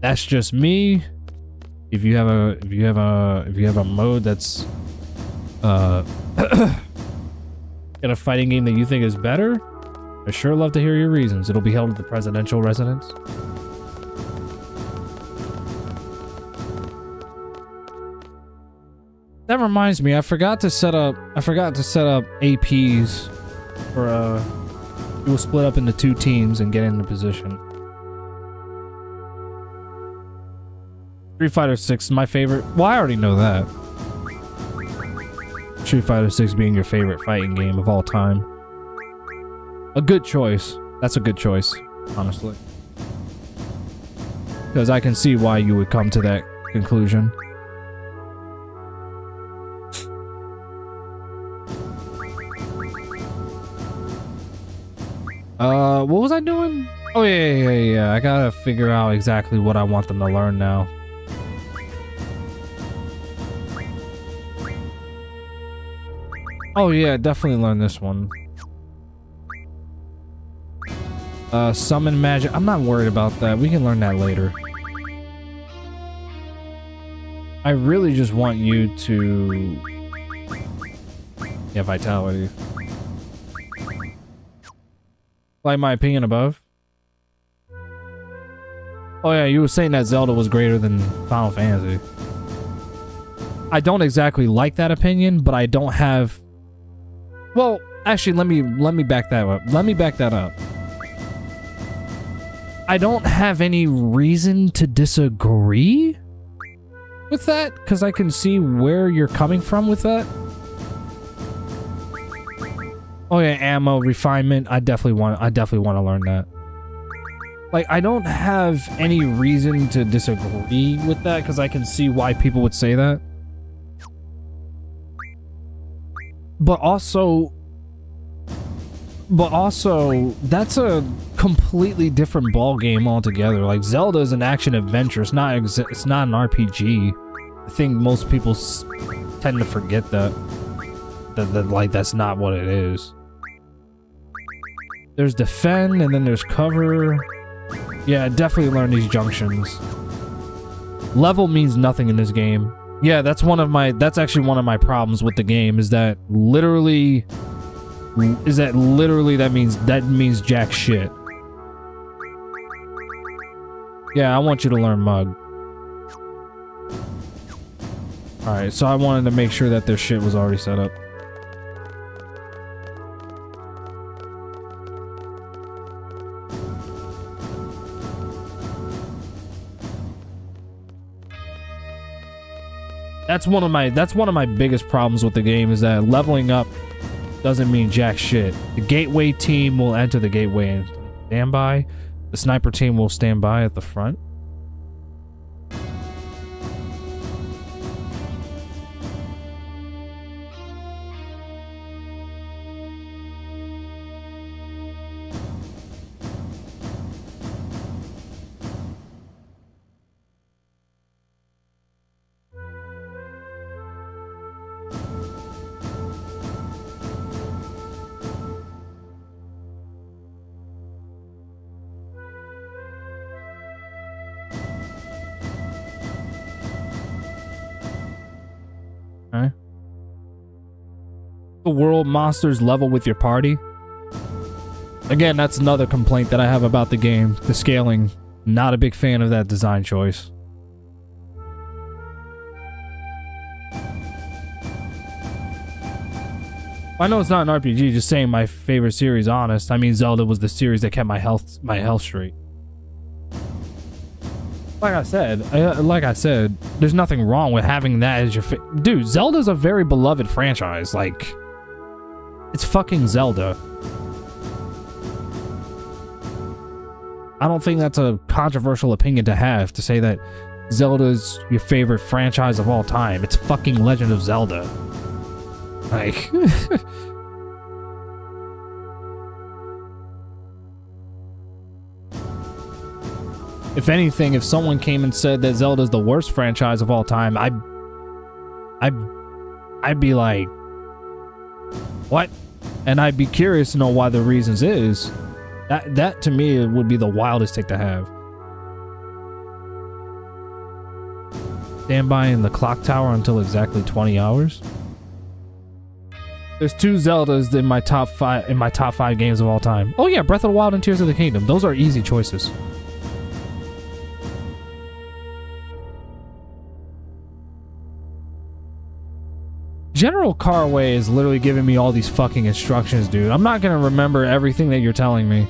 That's just me. If you have a mode that's in a fighting game that you think is better, I sure love to hear your reasons. It'll be held at the presidential residence. That reminds me, I forgot to set up APs for we will split up into 2 teams and get into position. Street Fighter 6 is my favorite. Well, I already know that. Street Fighter 6 being your favorite fighting game of all time. A good choice. That's a good choice, honestly. Because I can see why you would come to that conclusion. What was I doing? Oh, yeah. I gotta figure out exactly what I want them to learn now. Oh, yeah, definitely learn this one. Summon magic. I'm not worried about that. We can learn that later. I really just want you to... Yeah, vitality. Like my opinion above? Oh yeah, you were saying that Zelda was greater than Final Fantasy. I don't exactly like that opinion, but I don't have... Well, actually, let me back that up. Let me back that up. I don't have any reason to disagree with that, because I can see where you're coming from with that. Oh yeah, ammo refinement. I definitely want to learn that. Like, I don't have any reason to disagree with that, because I can see why people would say that. But also, that's a completely different ball game altogether. Like, Zelda is an action adventure. It's not an RPG. I think most people tend to forget that like that's not what it is. There's defend and then there's cover. Yeah, definitely learn these junctions. Level means nothing in this game. Yeah, that's actually one of my problems with the game, is that literally that means jack shit. Yeah, I want you to learn Mug. Alright, so I wanted to make sure that their shit was already set up. That's one of my biggest problems with the game, is that leveling up doesn't mean jack shit. The gateway team will enter the gateway and stand by. The sniper team will stand by at the front. the world monsters level with your party. Again, that's another complaint that I have about the game. The scaling. Not a big fan of that design choice. I know it's not an RPG, just saying my favorite series, honest. I mean, Zelda was the series that kept my health straight. Like I said, there's nothing wrong with having that as your dude, Zelda's a very beloved franchise. Like, it's fucking Zelda. I don't think that's a controversial opinion to have, to say that Zelda's your favorite franchise of all time. It's fucking Legend of Zelda. Like, if anything, if someone came and said that Zelda's the worst franchise of all time, I'd be like, what? And I'd be curious to know why the reasons is. That to me would be the wildest take to have. Stand by in the clock tower until exactly 20 hours. There's 2 Zeldas in my top 5 games of all time. Oh yeah, Breath of the Wild and Tears of the Kingdom. Those are easy choices. General Carway is literally giving me all these fucking instructions, dude. I'm not gonna remember everything that you're telling me.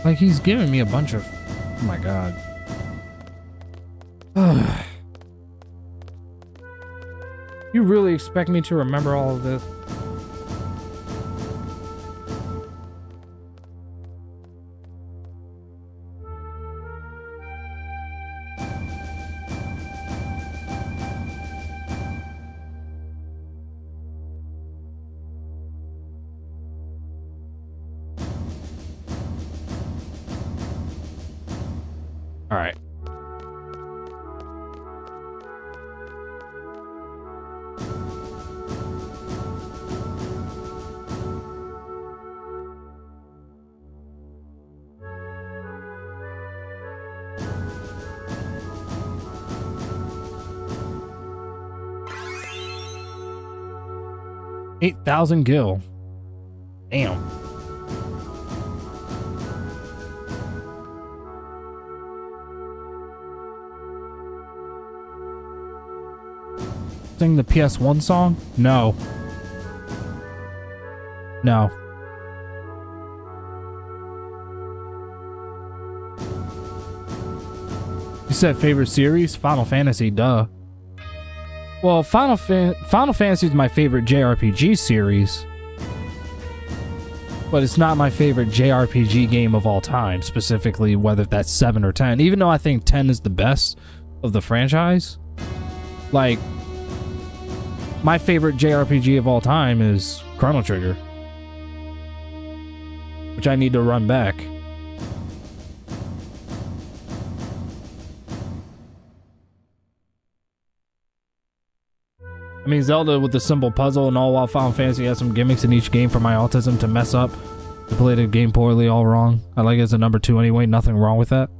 Like, he's giving me a bunch of... Oh my god. You really expect me to remember all of this? All right. $8,000 gil. Damn. Sing the PS1 song? No. No. You said favorite series? Final Fantasy, duh. Well, Final Fantasy is my favorite JRPG series. But it's not my favorite JRPG game of all time, specifically whether that's 7 or 10. Even though I think 10 is the best of the franchise. Like, my favorite JRPG of all time is Chrono Trigger, which I need to run back. I mean, Zelda with the simple puzzle and all, while Final Fantasy has some gimmicks in each game for my autism to mess up. To play the game poorly, all wrong. I like it as a number 2 anyway, nothing wrong with that.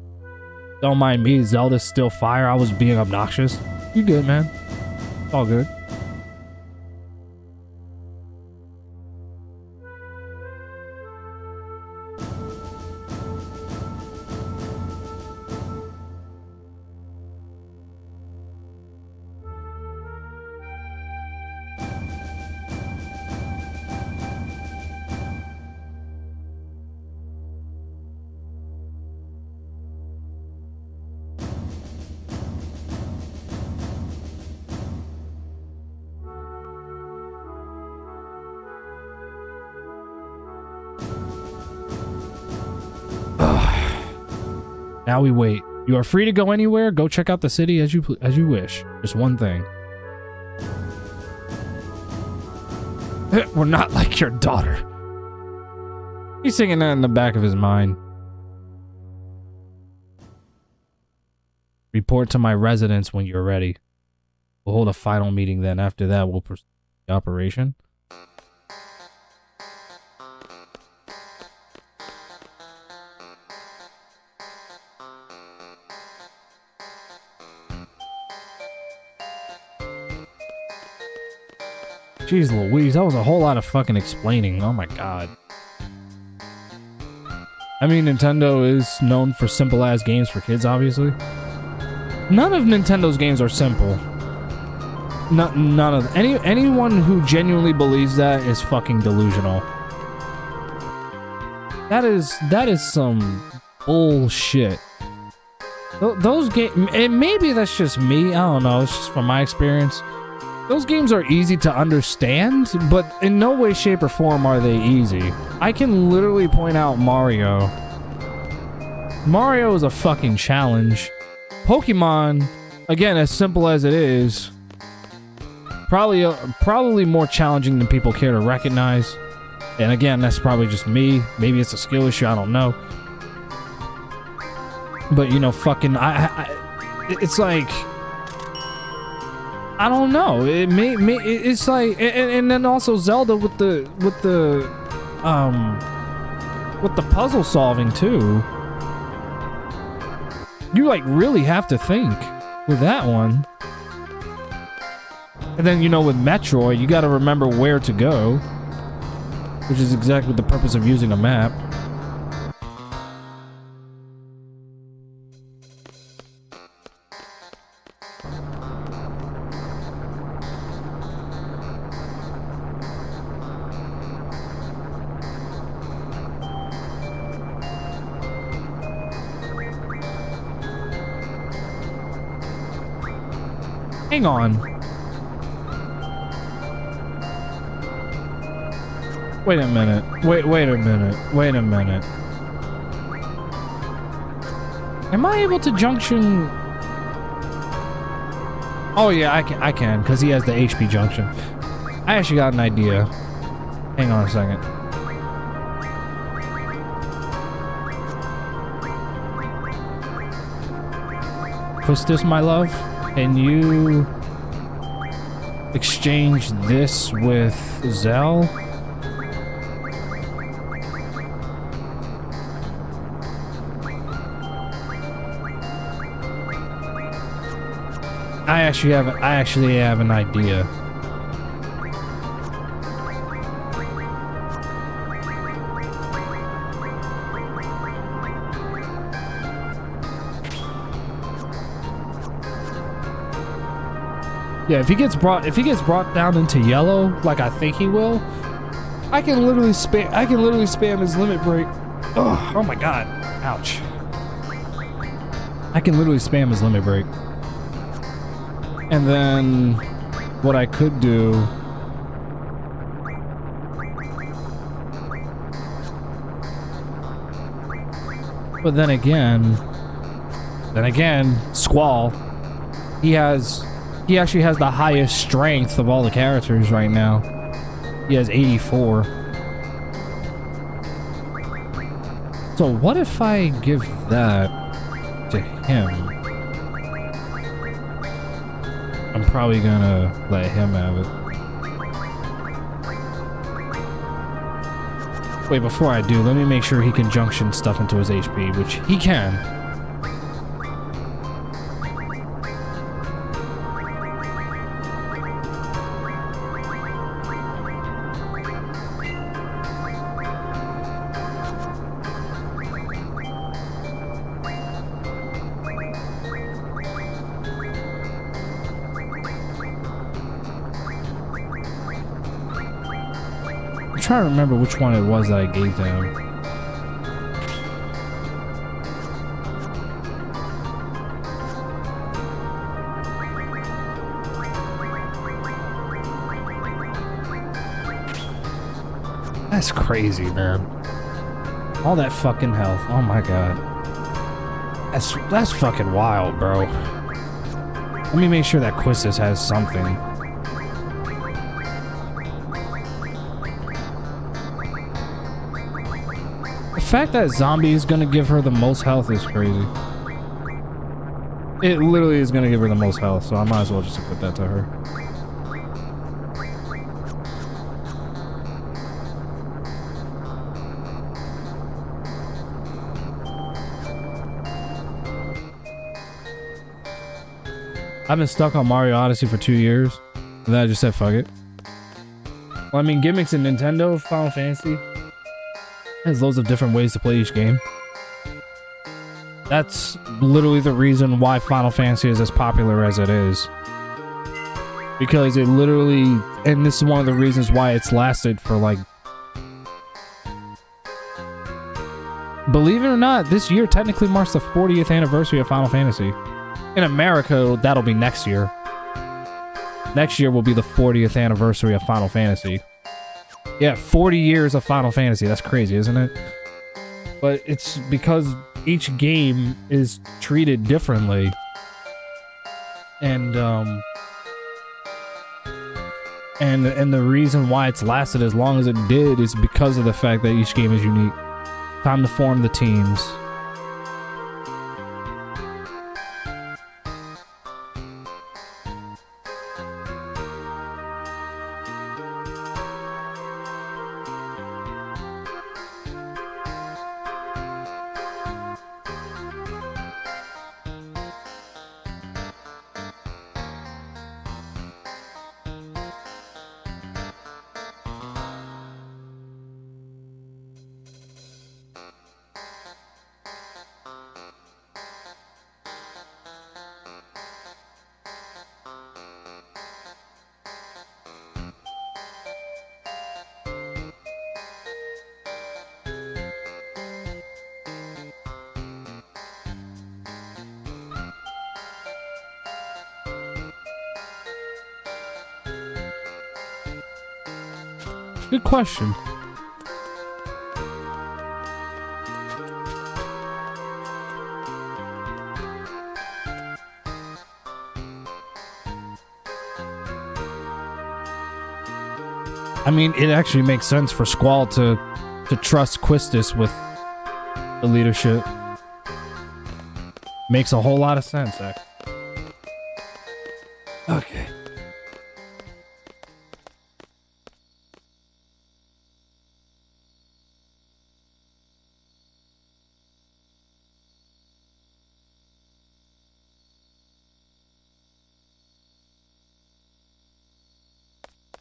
Don't mind me, Zelda's still fire. I was being obnoxious. You good, man. It's all good. Now we wait. You are free to go anywhere. Go check out the city as you wish. Just one thing. We're not like your daughter. He's singing that in the back of his mind. Report to my residence when you're ready. We'll hold a final meeting then. After that, we'll proceed with the operation. Jeez Louise, that was a whole lot of fucking explaining. Oh my god. I mean, Nintendo is known for simple-ass games for kids, obviously. None of Nintendo's games are simple. None of anyone who genuinely believes that is fucking delusional. That is some bullshit. Those games, and maybe that's just me. I don't know. It's just from my experience. Those games are easy to understand, but in no way, shape, or form are they easy. I can literally point out Mario. Mario is a fucking challenge. Pokemon, again, as simple as it is, probably more challenging than people care to recognize. And again, that's probably just me. Maybe it's a skill issue. I don't know. But you know, fucking, it's like, I don't know. It's like, and then also Zelda with the puzzle solving too. You like really have to think with that one. And then, you know, with Metroid, you got to remember where to go, which is exactly the purpose of using a map. Hang on. Wait a minute. Wait a minute. Am I able to junction? Oh yeah, I can, because he has the HP junction. I actually got an idea. Hang on a second. Hostess, my love, and you exchange this with Zell? I actually have an idea. Yeah, if he gets brought down into yellow, like I think he will, I can literally spam his limit break. Ugh, oh my god. Ouch. I can literally spam his limit break. And then what I could do, but then again, Squall, he actually has the highest strength of all the characters right now. He has 84. So what if I give that to him? I'm probably gonna let him have it. Wait, before I do, let me make sure he can junction stuff into his HP, which he can. I'm trying to remember which one it was that I gave to him. That's crazy, man. All that fucking health. Oh my god. That's fucking wild, bro. Let me make sure that Quistis has something. The fact that Zombie is gonna give her the most health is crazy. It literally is gonna give her the most health, so I might as well just equip that to her. I've been stuck on Mario Odyssey for 2 years, and then I just said fuck it. Well, I mean, gimmicks in Nintendo, Final Fantasy has loads of different ways to play each game. That's literally the reason why Final Fantasy is as popular as it is. Because it literally, and this is one of the reasons why it's lasted for like, believe it or not, this year technically marks the 40th anniversary of Final Fantasy. In America, that'll be next year. Next year will be the 40th anniversary of Final Fantasy. Yeah, 40 years of Final Fantasy. That's crazy, isn't it? But it's because each game is treated differently. And the reason why it's lasted as long as it did is because of the fact that each game is unique. Time to form the teams. Good question. I mean, it actually makes sense for Squall to trust Quistis with the leadership. Makes a whole lot of sense, actually. Okay.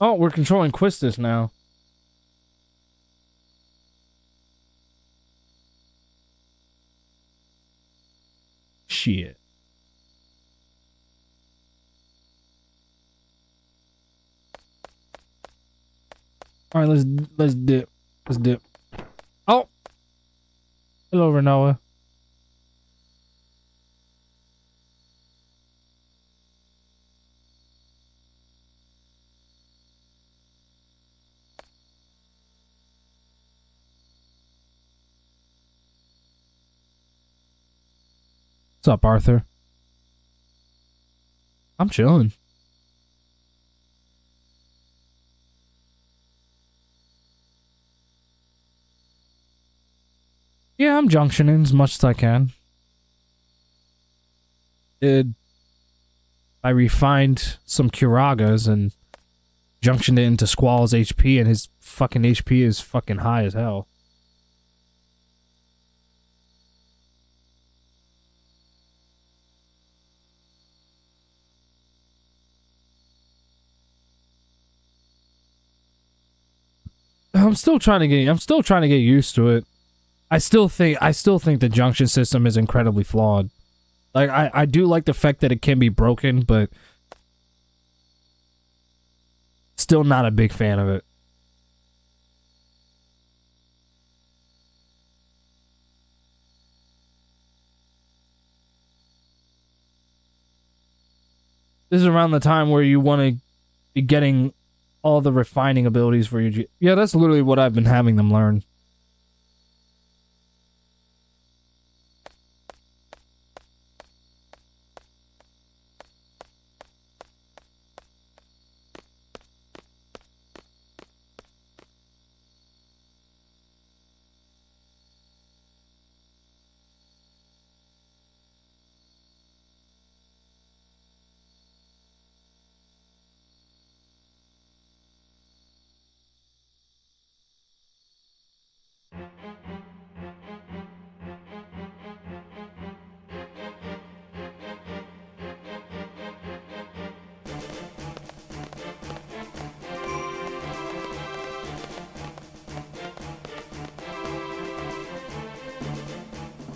Oh, we're controlling Quistis now. Shit. All right, let's dip. Let's dip. Oh. Hello, Renoa. What's up, Arthur? I'm chilling. Yeah, I'm junctioning as much as I can. I refined some Curagas and junctioned it into Squall's HP, and his fucking HP is fucking high as hell. I'm still trying to get used to it. I still think the junction system is incredibly flawed. Like I do like the fact that it can be broken, but still not a big fan of it. This is around the time where you want to be getting all the refining abilities for your yeah, that's literally what I've been having them learn.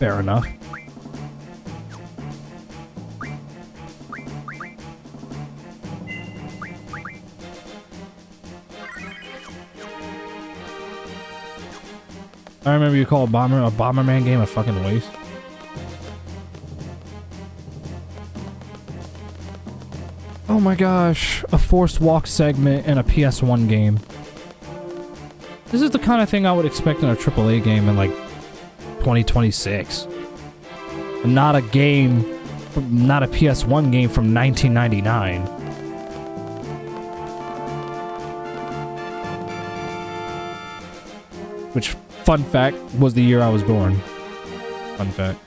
Fair enough. I remember you called a Bomberman game a fucking waste. Oh my gosh, a forced walk segment in a PS1 game. This is the kind of thing I would expect in a AAA game in like 2026. And not a game, not a PS1 game from 1999. Which, fun fact, was the year I was born. Fun fact.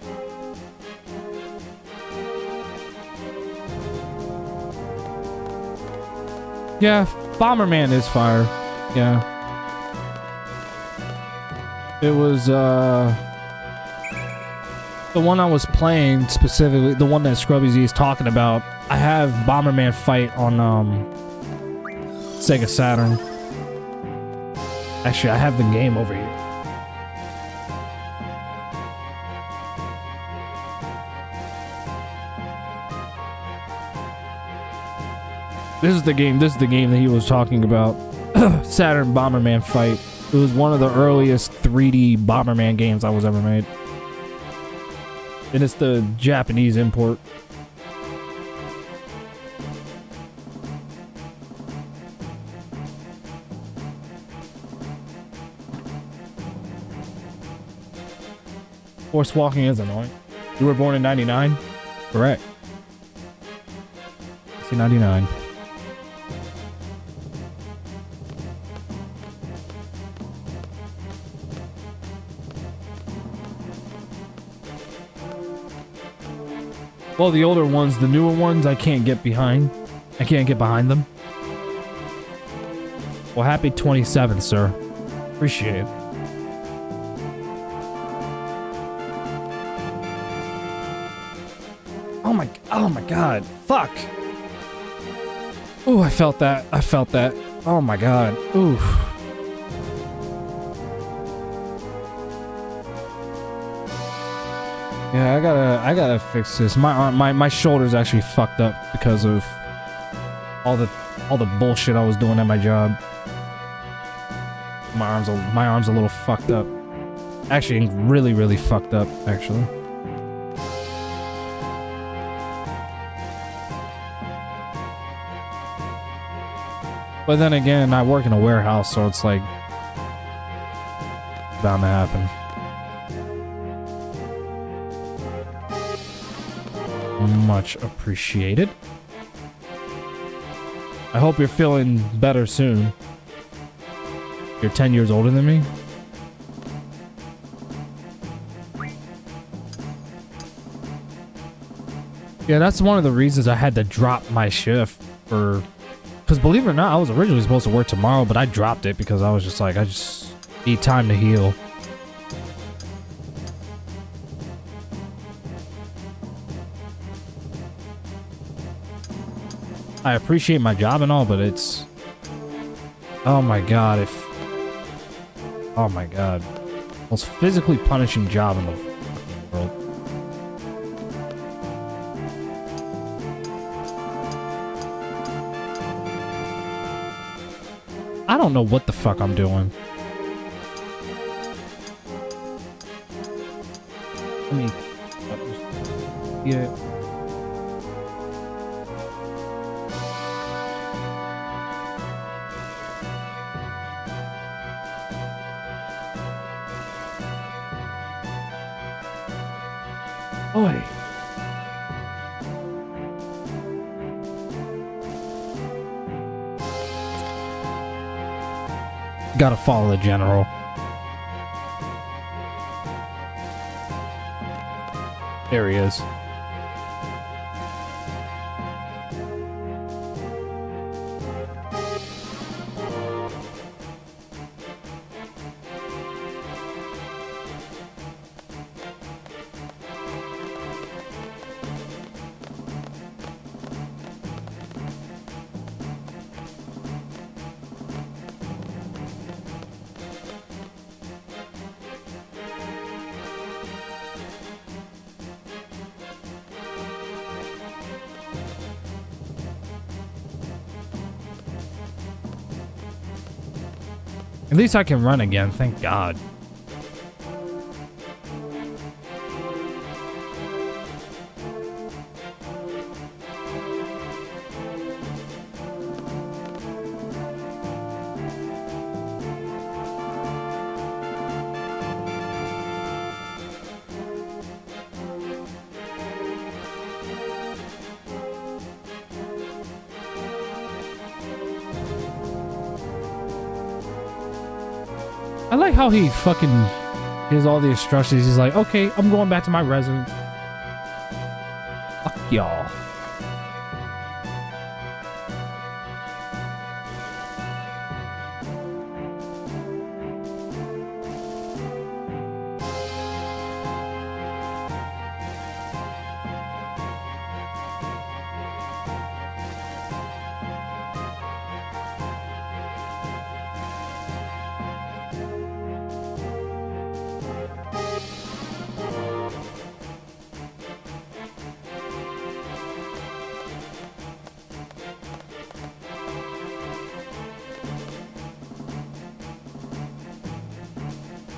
Yeah, Bomberman is fire. Yeah. It was, the one I was playing specifically, the one that Scrubby Z is talking about. I have Bomberman Fight on, Sega Saturn. Actually, I have the game over here. This is the game that he was talking about. Saturn Bomberman Fight. It was one of the earliest 3D Bomberman games I was ever made. And it's the Japanese import. Force walking is annoying. You were born in 99? Correct. See 99. Well, the older ones, the newer ones, I can't get behind. I can't get behind them. Well, happy 27th, sir. Appreciate it. Oh my god. Fuck. Ooh, I felt that. I felt that. Oh my god. Ooh. Yeah, I gotta fix this. My shoulder's actually fucked up because of all the bullshit I was doing at my job. My arm's a little fucked up. Actually, really fucked up, actually. But then again, I work in a warehouse, so it's like bound to happen. Much appreciated. I hope you're feeling better soon. You're 10 years older than me? Yeah, that's one of the reasons I had to drop my shift for... Because believe it or not, I was originally supposed to work tomorrow, but I dropped it because I was just like, I just need time to heal. I appreciate my job and all, but it's... Oh my god, Oh my god. Most physically punishing job in the fucking world. I don't know what the fuck I'm doing. I mean... Yeah... Oi. Gotta follow the general. There he is. At least I can run again, thank God. I like how he fucking gives all the instructions. He's like, okay, I'm going back to my residence. Fuck y'all.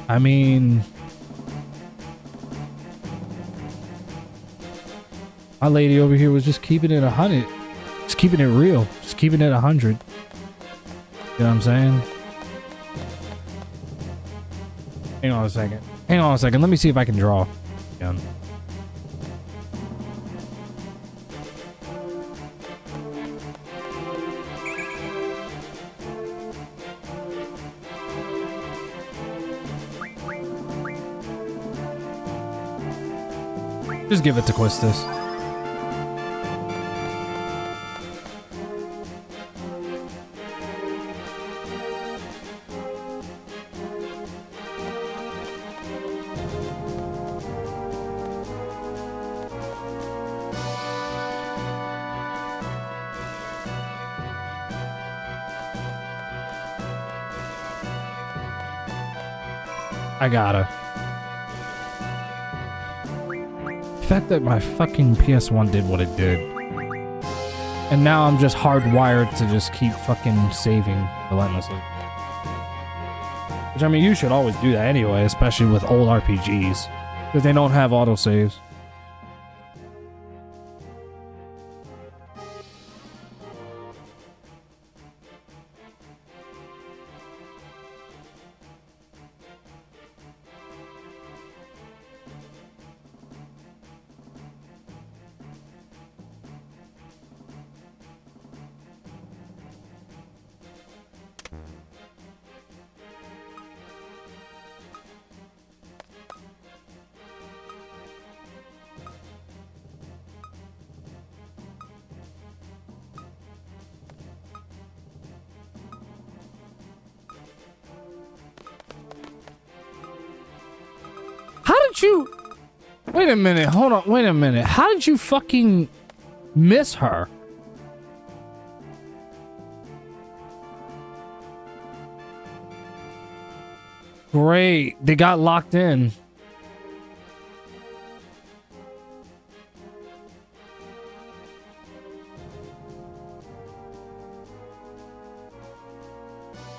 I mean, my lady over here was just keeping it 100, just keeping it real, just keeping it 100. You know what I'm saying? Hang on a second. Hang on a second. Let me see if I can draw again. Just give it to Quistis. I gotta. The fact that my fucking PS1 did what it did. And now I'm just hardwired to just keep fucking saving relentlessly. Which, I mean, you should always do that anyway, especially with old RPGs. Because they don't have autosaves. You wait a minute, hold on, wait a minute. How did you fucking miss her? Great, they got locked in.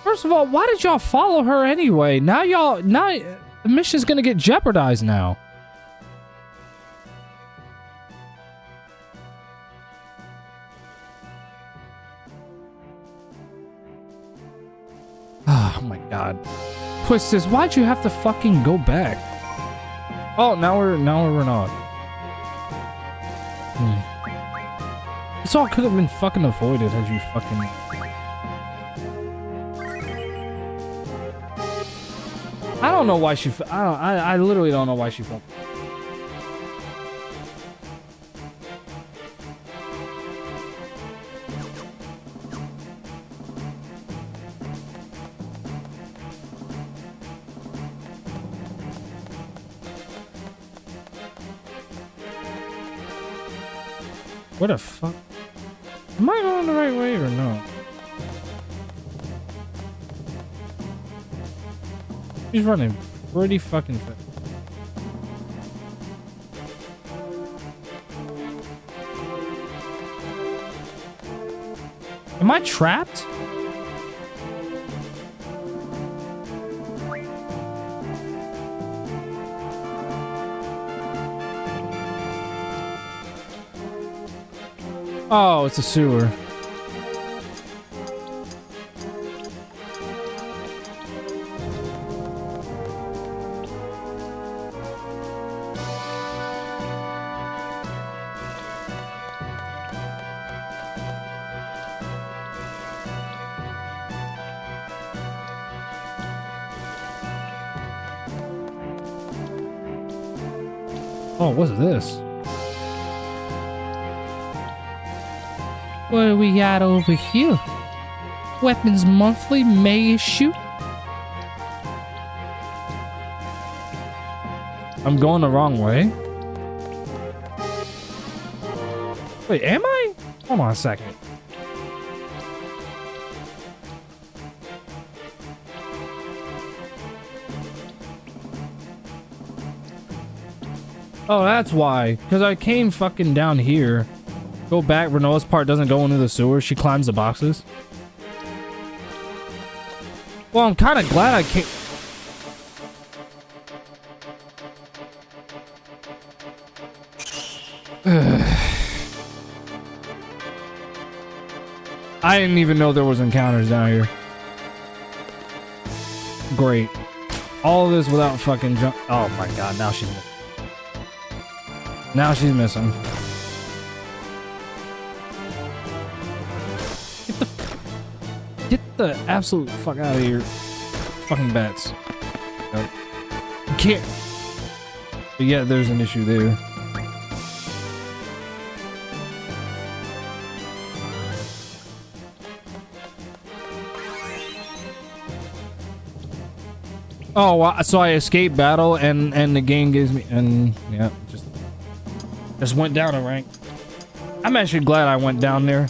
First of all, why did y'all follow her anyway? Now the mission's gonna get jeopardized now. Oh my god. Quistis, why'd you have to fucking go back? Oh, now we're not. This all could have been fucking avoided had you fucking... I don't know why she... I literally don't know why she felt... What the fuck? Am I going the right way or no? He's running pretty fucking fast. Am I trapped? Oh, it's a sewer. Oh, what's this? What do we got over here? Weapons Monthly May issue. I'm going the wrong way. Wait, am I? Hold on a second. Oh, that's why. Because I came fucking down here. Go back. Renoa's part doesn't go into the sewer. She climbs the boxes. Well, I'm kind of glad I came. I didn't even know there was encounters down here. Great. All of this without fucking jump. Oh my god, now she's missing. Now she's missing. Get the absolute fuck out of here. Fucking bats. Nope. You can't. But yeah, there's an issue there. Oh, well, so I escape battle and the game gives me, and yeah, just went down a rank. I'm actually glad I went down there,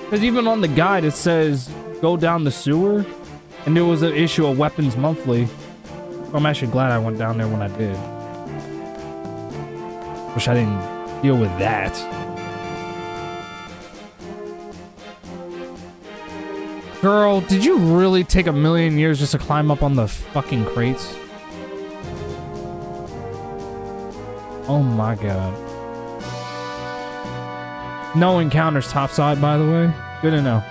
because even on the guide it says go down the sewer, and there was an issue of Weapons Monthly. So I'm actually glad I went down there when I did. Wish I didn't deal with that. Girl, did you really take a million years just to climb up on the fucking crates? Oh my god. No encounters topside, by the way. Good to know.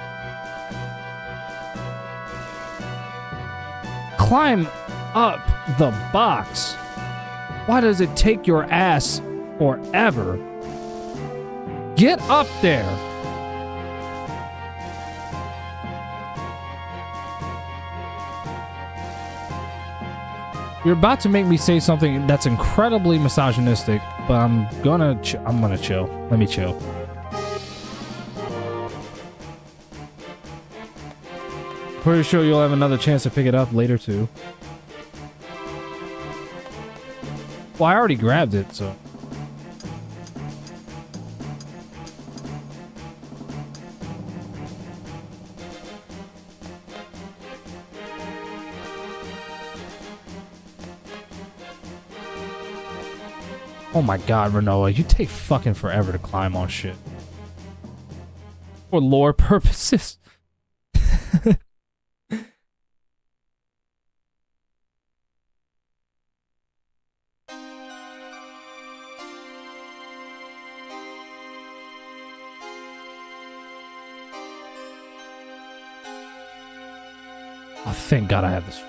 Climb up the box. Why does it take your ass forever? Get up there. You're about to make me say something that's incredibly misogynistic, but I'm gonna chill. Let me chill. Pretty sure you'll have another chance to pick it up later too. Well, I already grabbed it, so. Oh my god, Renoa, you take fucking forever to climb on shit. For lore purposes. Oh, thank god I have this.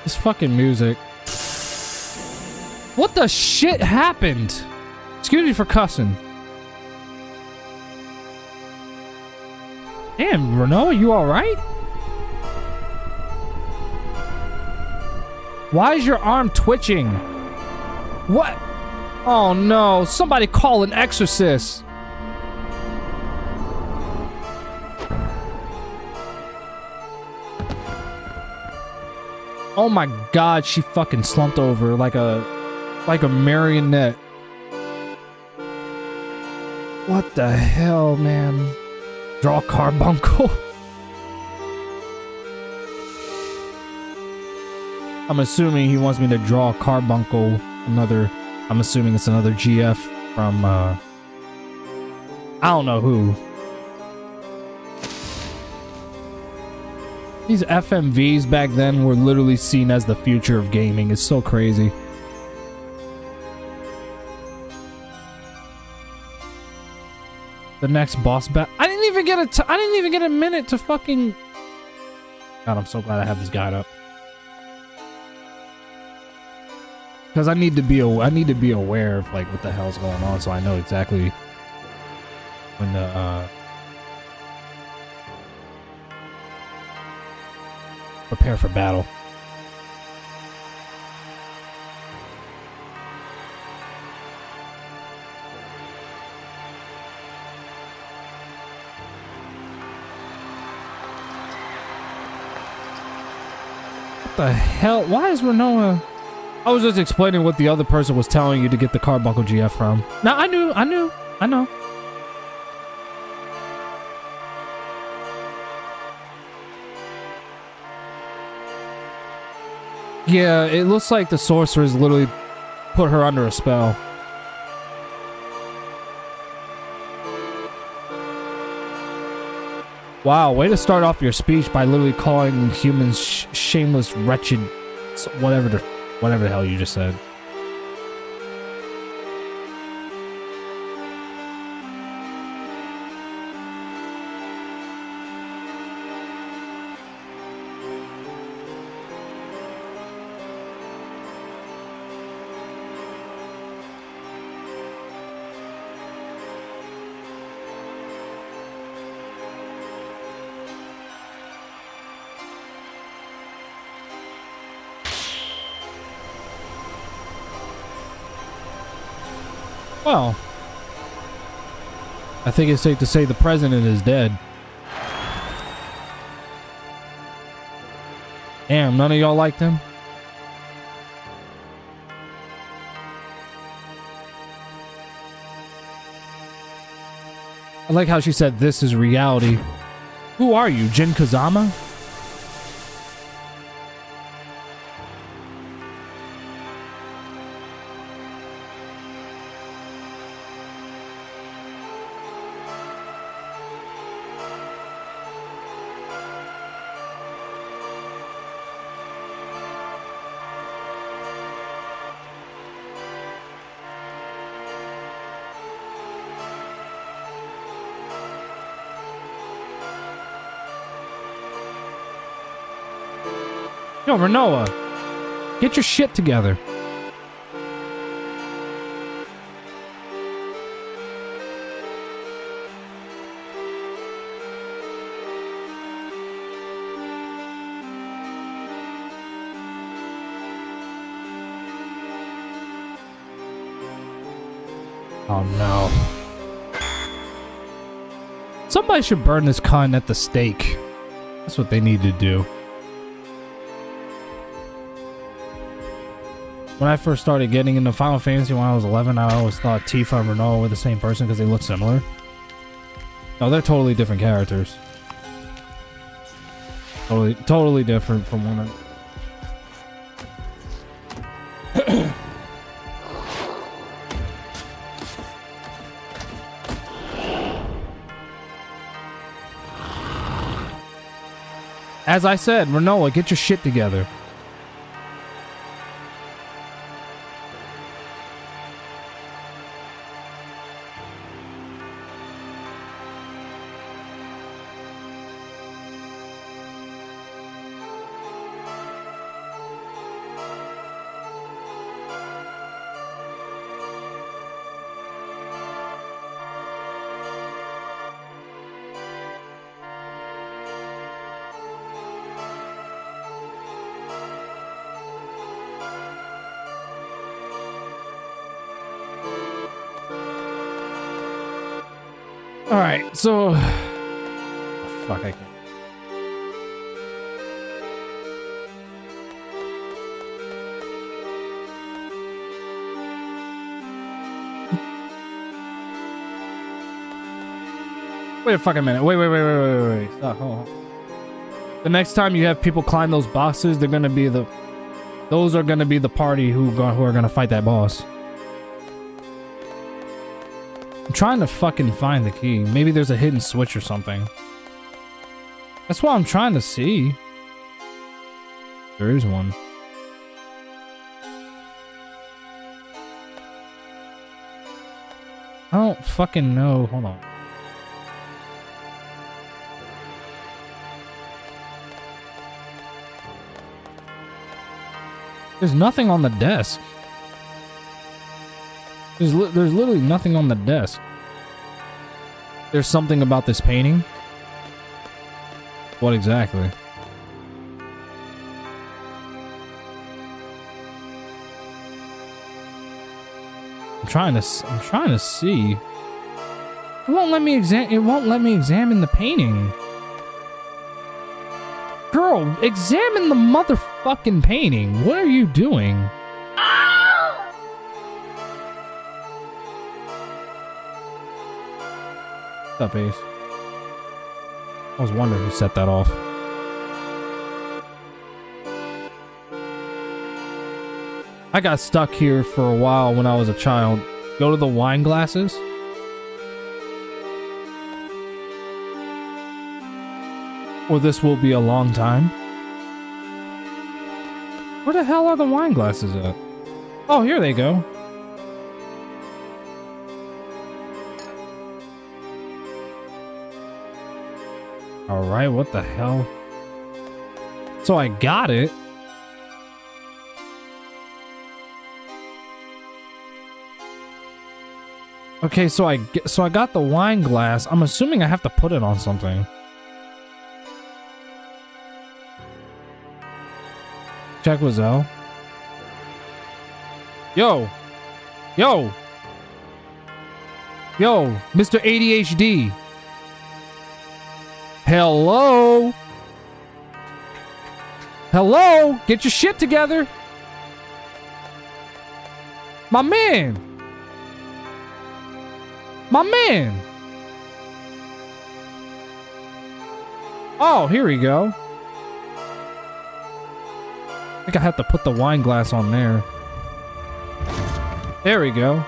This fucking music. What the shit happened? Excuse me for cussing. Damn, Renoa, you alright? Why is your arm twitching? What? Oh no, somebody call an exorcist. Oh my god, she fucking slumped over like a marionette. What the hell, man? Draw carbuncle? I'm assuming he wants me to draw carbuncle, another I'm assuming it's another GF from, I don't know who. These FMVs back then were literally seen as the future of gaming. It's so crazy. The next boss battle. I didn't even get a minute to fucking. God, I'm so glad I have this guide up. Because I need to be aware of like what the hell's going on, so I know exactly when the prepare for battle. What the hell? Why is Renoa? I was just explaining what the other person was telling you to get the Carbuncle GF from. Now I know. Yeah, it looks like the sorceress literally put her under a spell. Wow, way to start off your speech by literally calling humans shameless, wretched, whatever the hell you just said. Well, I think it's safe to say the president is dead. Damn, none of y'all liked him? I like how she said, "This is reality." Who are you, Jin Kazama? Yo, Renoa, get your shit together. Oh no. Somebody should burn this cunt at the stake. That's what they need to do. When I first started getting into Final Fantasy when I was 11, I always thought Tifa and Renoa were the same person because they look similar. No, they're totally different characters. Totally different from one another. As I said, Renoa, get your shit together. Alright, so... Oh, fuck, I can't. Wait a fucking minute. Wait. Stop, hold on. The next time you have people climb those boxes, they're gonna be the... Those are gonna be the party who are gonna fight that boss. I'm trying to fucking find the key. Maybe there's a hidden switch or something. That's what I'm trying to see. There is one. I don't fucking know. Hold on. There's nothing on the desk. There's literally nothing on the desk. There's something about this painting. What exactly? I'm trying to see. It won't let me examine the painting. Girl, examine the motherfucking painting. What are you doing? What's up, Ace? I was wondering who set that off. I got stuck here for a while when I was a child. Go to the wine glasses. Or this will be a long time. Where the hell are the wine glasses at? Oh, here they go. Alright, what the hell? So I got it. Okay, so I got the wine glass. I'm assuming I have to put it on something. Check with Zell. Yo! Yo! Yo! Mr. ADHD! Hello? Hello? Get your shit together! My man! My man! Oh, here we go. I think I have to put the wine glass on there. There we go.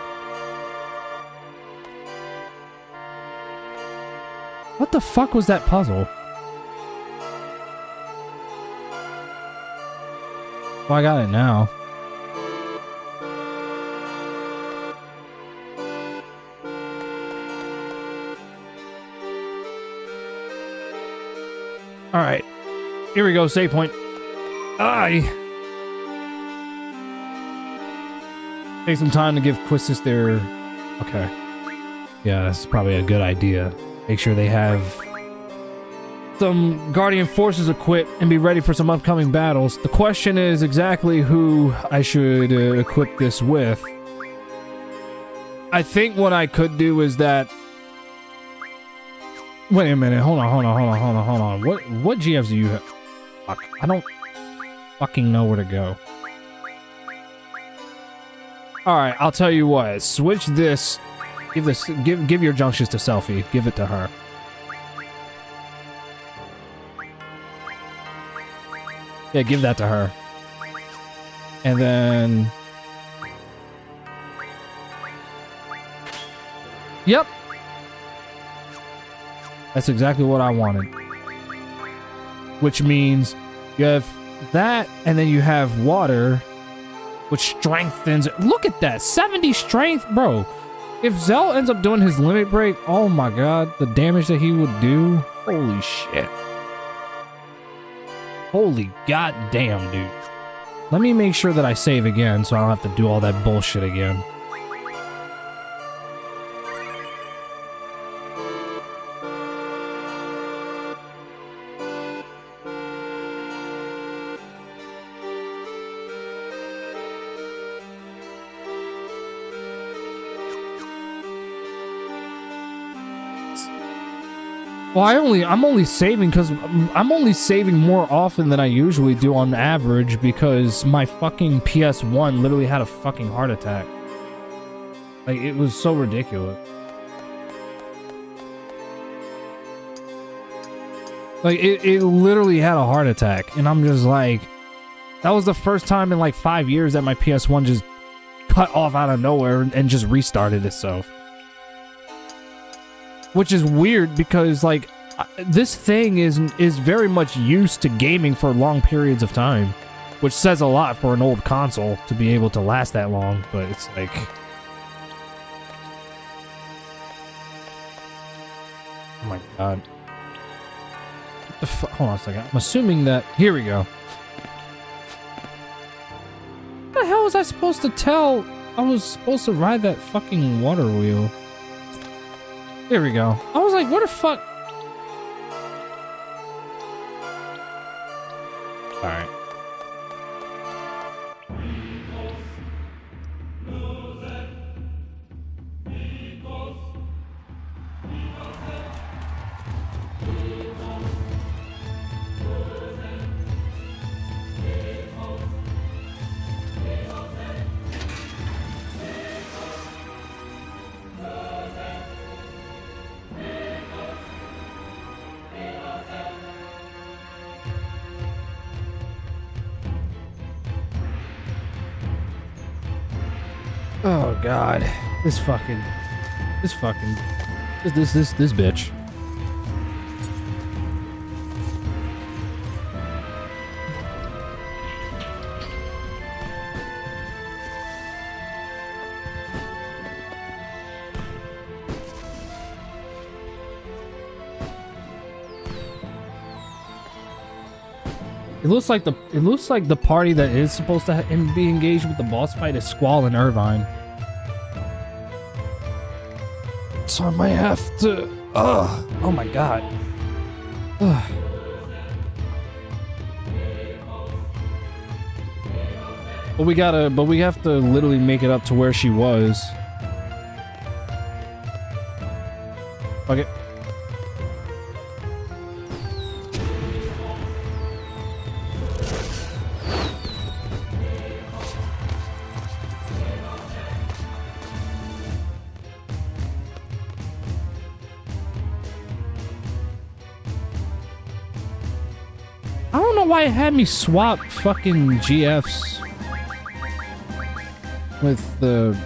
What the fuck was that puzzle? Well, I got it now. Alright. Here we go, save point. Aye. Take some time to give Quistis their... Okay. Yeah, that's probably a good idea. Make sure they have some Guardian Forces equipped and be ready for some upcoming battles. The question is exactly who I should equip this with. I think what I could do is that... Wait a minute, hold on. What GFs do you have? Fuck, I don't fucking know where to go. Alright, I'll tell you what. Switch this. Give your junctions to Selfie. Give it to her. Yeah, give that to her. And then... Yep. That's exactly what I wanted. Which means you have that, and then you have water, which strengthens... Look at that! 70 strength, bro! If Zell ends up doing his limit break, oh my god, the damage that he would do. Holy shit. Holy goddamn, dude. Let me make sure that I save again so I don't have to do all that bullshit again. Well, I'm only saving because I'm only saving more often than I usually do on average because my fucking PS1 literally had a fucking heart attack. Like, it was so ridiculous. Like, it literally had a heart attack, and I'm just like, that was the first time in like 5 years that my PS1 just cut off out of nowhere and just restarted itself. which is weird because like this thing is very much used to gaming for long periods of time, which says a lot for an old console to be able to last that long. But it's like, oh my god, what the fuck? Hold on a second. I'm assuming that here we go. What the hell was I supposed to tell? I was supposed to ride that fucking water wheel. There we go. I was like, what the fuck? Alright. Oh god, this bitch. It looks like the party that is supposed to be engaged with the boss fight is Squall and Irvine. So I might have to. Oh my god. Ugh. But we have to literally make it up to where she was. Okay. I don't know why it had me swap fucking GFs with the.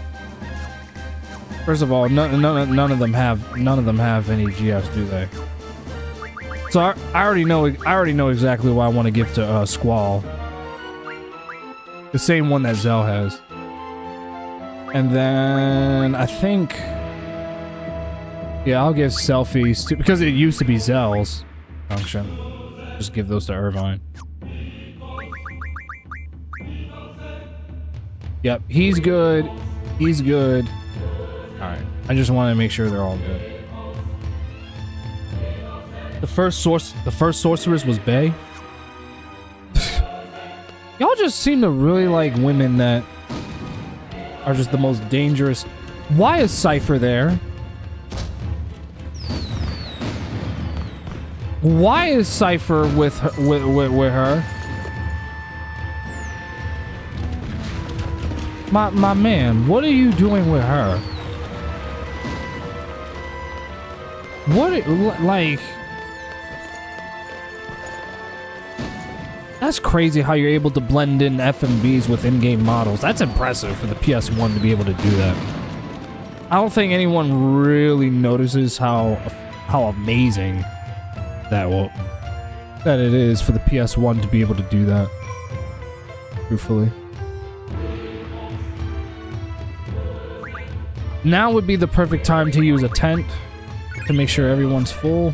First of all, none of them have any GFs, do they? So I already know exactly what I want to give to Squall. The same one that Zell has. And then I think, yeah, I'll give selfies to, because it used to be Zell's function. Just give those to Irvine. Yep, he's good. He's good. Alright, I just want to make sure they're all good. The first sorceress was Bae. Y'all just seem to really like women that are just the most dangerous. Why is Cypher there? Why is Cypher with her, with her? My man, what are you doing with her? What, like... That's crazy how you're able to blend in FMVs with in-game models. That's impressive for the PS1 to be able to do that. I don't think anyone really notices how amazing that it is for the PS1 to be able to do that. Truthfully. Now would be the perfect time to use a tent to make sure everyone's full.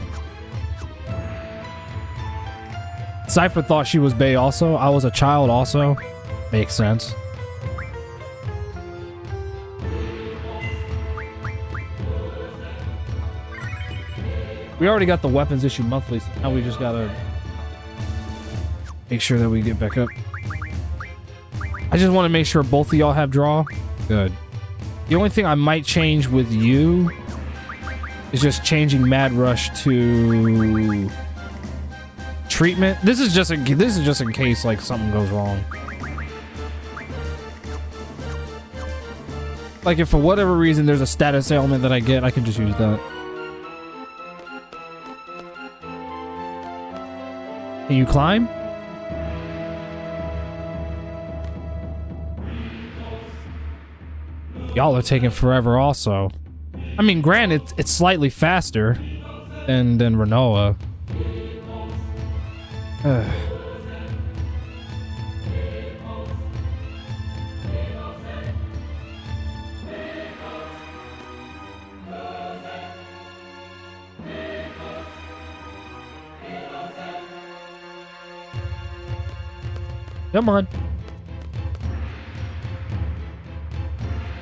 Cypher thought she was Bae also. I was a child also. Makes sense. We already got the weapons issue monthly, so now we just gotta make sure that we get back up. I just want to make sure both of y'all have draw. Good. The only thing I might change with you is just changing Mad Rush to treatment. This is just in case like something goes wrong. Like if for whatever reason there's a status ailment that I get, I can just use that. Can you climb? Y'all are taking forever also. I I mean, granted, it's slightly faster than Renoa. Come on.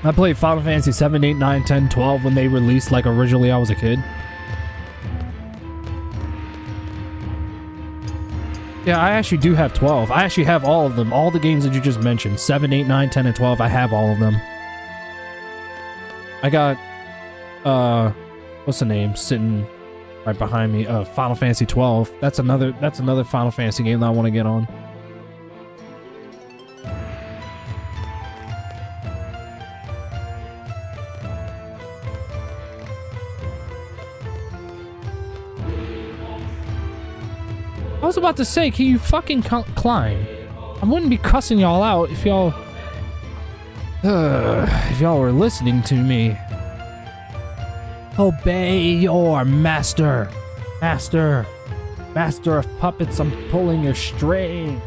I played Final Fantasy 7, 8, 9, 10, 12 when they released, like, originally I was a kid. Yeah, I actually do have 12. I actually have all of them. All the games that you just mentioned. 7, 8, 9, 10, and 12. I have all of them. I got, what's the name? Sitting right behind me. Final Fantasy 12. That's another Final Fantasy game that I want to get on. I was about to say, can you fucking climb? I wouldn't be cussing y'all out if y'all were listening to me. Obey your master. Master of puppets, I'm pulling your string.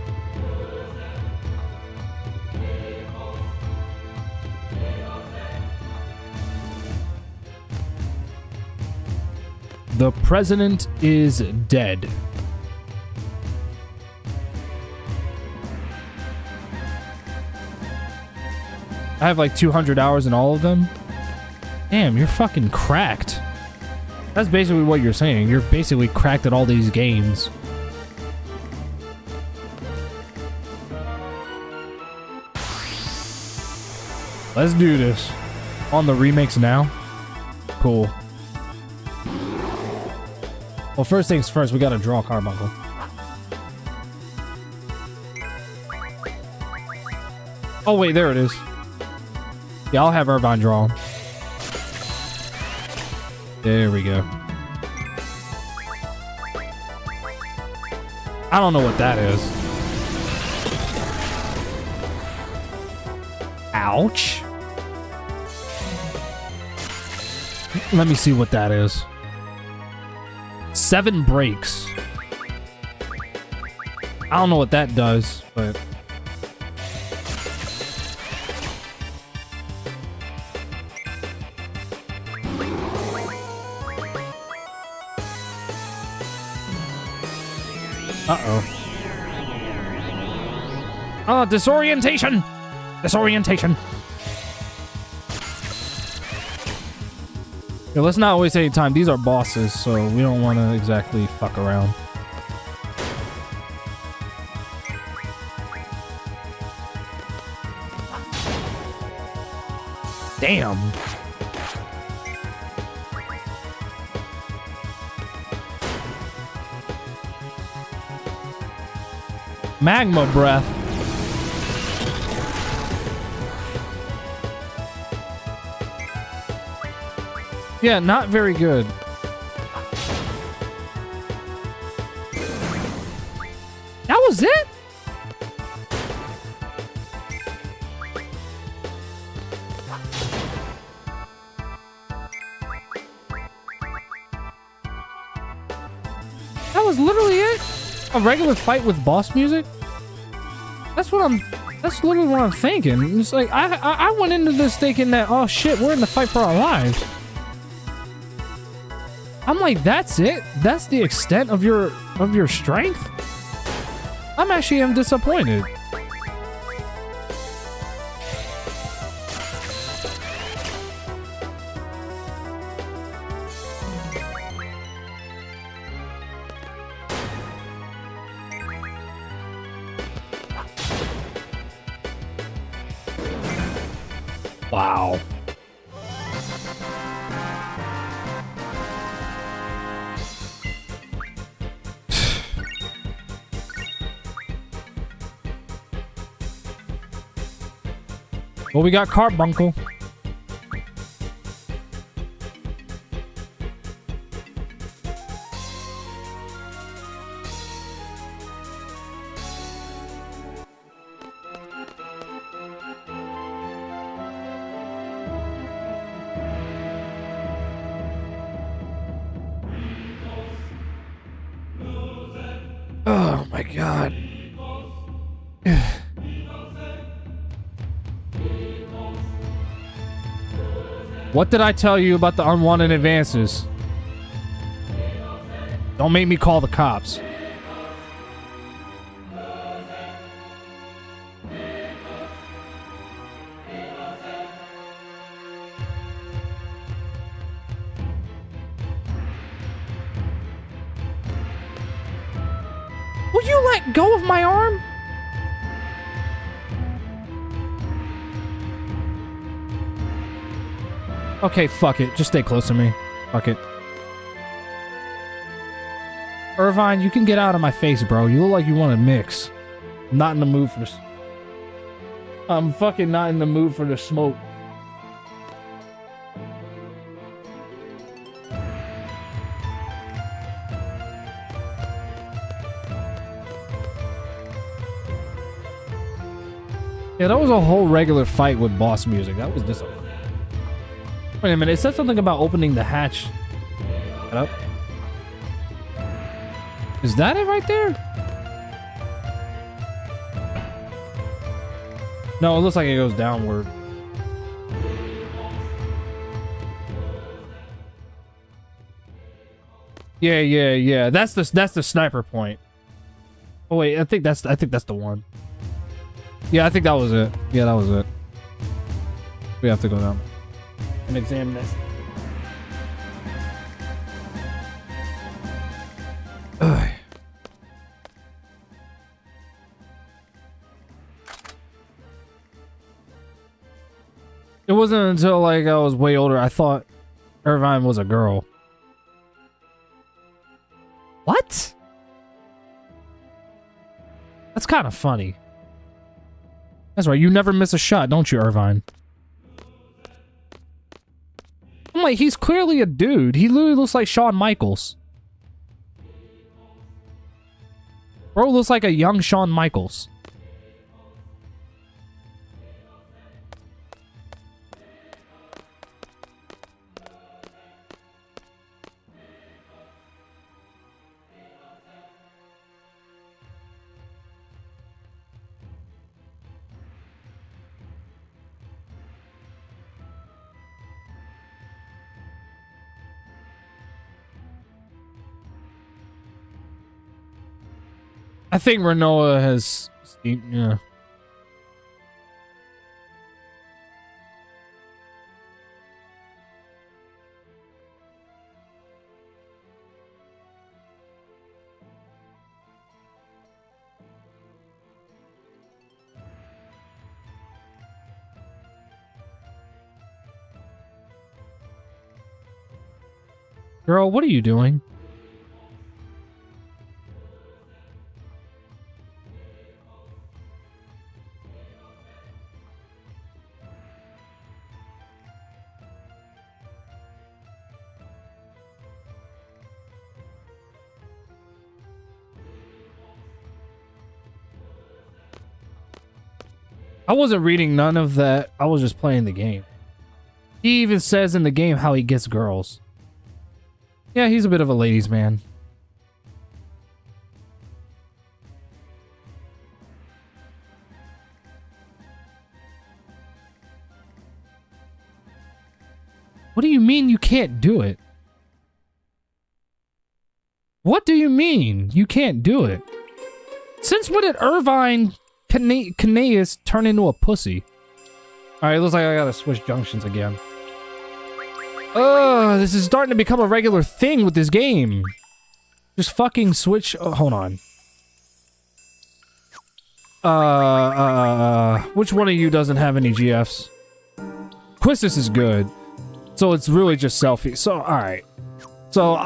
The president is dead. I have like 200 hours in all of them. Damn, you're fucking cracked. That's basically what you're saying. You're basically cracked at all these games. Let's do this. On the remakes now? Cool. Well, first things first, we gotta draw a carbuncle. Oh wait, there it is. Yeah, I'll have Irvine draw. There we go. I don't know what that is. Ouch. Let me see what that is. 7 breaks. I don't know what that does, but... Uh-oh. Oh, disorientation! Disorientation! Yeah, let's not waste any time. These are bosses, so we don't want to exactly fuck around. Damn! Magma breath. Yeah, not very good. That was it? That was literally it? A regular fight with boss music? That's literally what I'm thinking. It's like, I went into this thinking that, oh shit, we're in the fight for our lives. I'm like, that's it? That's the extent of your strength? I'm disappointed. Wow. Well, we got Carbuncle. Oh my god. What did I tell you about the unwanted advances? Don't make me call the cops. Will you let go of my arm? Okay, fuck it. Just stay close to me. Fuck it. Irvine, you can get out of my face, bro. You look like you want to mix. I'm not in the mood for this. I'm fucking not in the mood for the smoke. Yeah, that was a whole regular fight with boss music. That was disappointing. Wait a minute, it said something about opening the hatch. Shut up. Is that it right there? No, it looks like it goes downward. Yeah. That's the sniper point. Oh wait, I think that's the one. Yeah, I think that was it. Yeah, that was it. We have to go down and examine this. Ugh. It wasn't until like I was way older I thought Irvine was a girl. What? That's kind of funny. That's right, you never miss a shot, don't you, Irvine? I'm like, he's clearly a dude. He literally looks like Shawn Michaels. Bro looks like a young Shawn Michaels. I think Renoa has... Yeah. Girl, what are you doing? I wasn't reading none of that. I was just playing the game. He even says in the game how he gets girls. Yeah, he's a bit of a ladies' man. What do you mean you can't do it? What do you mean you can't do it? Since when did Irvine Caneas turn into a pussy? Alright, it looks like I gotta switch junctions again. This is starting to become a regular thing with this game. Just fucking switch. Oh, hold on. Which one of you doesn't have any GFs? Quistis is good. So it's really just selfie. So, alright. So,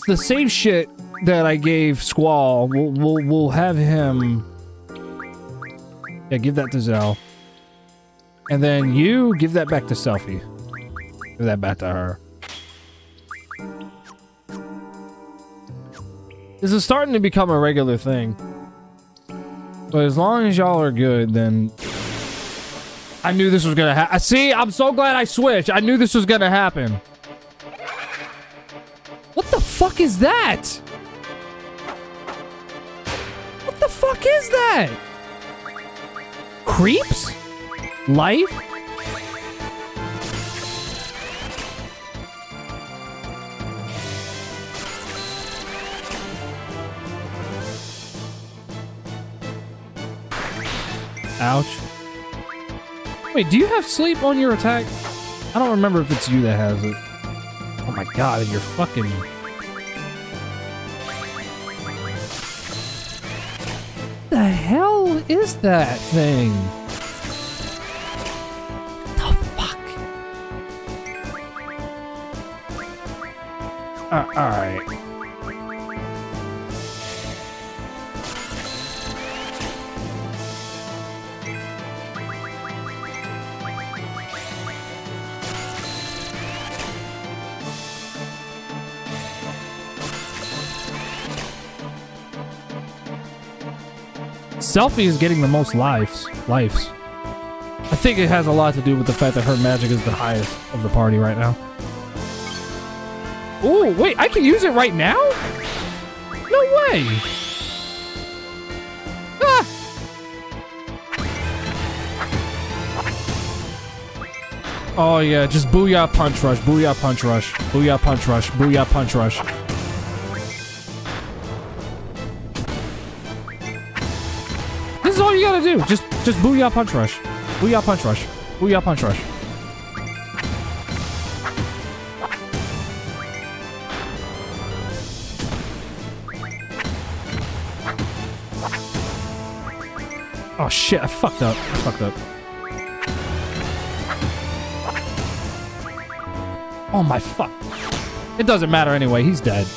the same shit that I gave Squall, we'll have him... Yeah, give that to Zell. And then you give that back to Selfie. Give that back to her. This is starting to become a regular thing. But as long as y'all are good, then... I knew this was gonna happen. See, I'm so glad I switched. I knew this was gonna happen. What the fuck is that? fuck is that? Creeps? Life? Ouch. Wait, do you have sleep on your attack? I don't remember if it's you that has it. Oh my god, and you're fucking... The hell is that thing? The fuck? Alright. Selfie is getting the most lives. I think it has a lot to do with the fact that her magic is the highest of the party right now. Oh, wait, I can use it right now? No way. Ah! Oh yeah, just booyah punch rush, booyah punch rush, booyah punch rush, booyah punch rush. This is all you gotta do. Just booyah punch rush. Booyah punch rush. Booyah punch rush. Oh shit, I fucked up. Oh my fuck. It doesn't matter anyway, he's dead.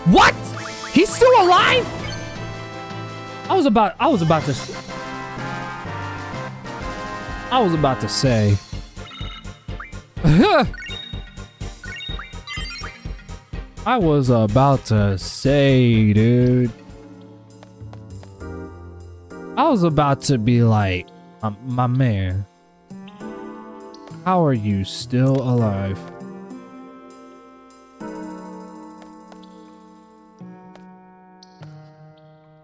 What? He's still alive? I was about to say. I was about to say, dude. I was about to be like, my man, how are you still alive?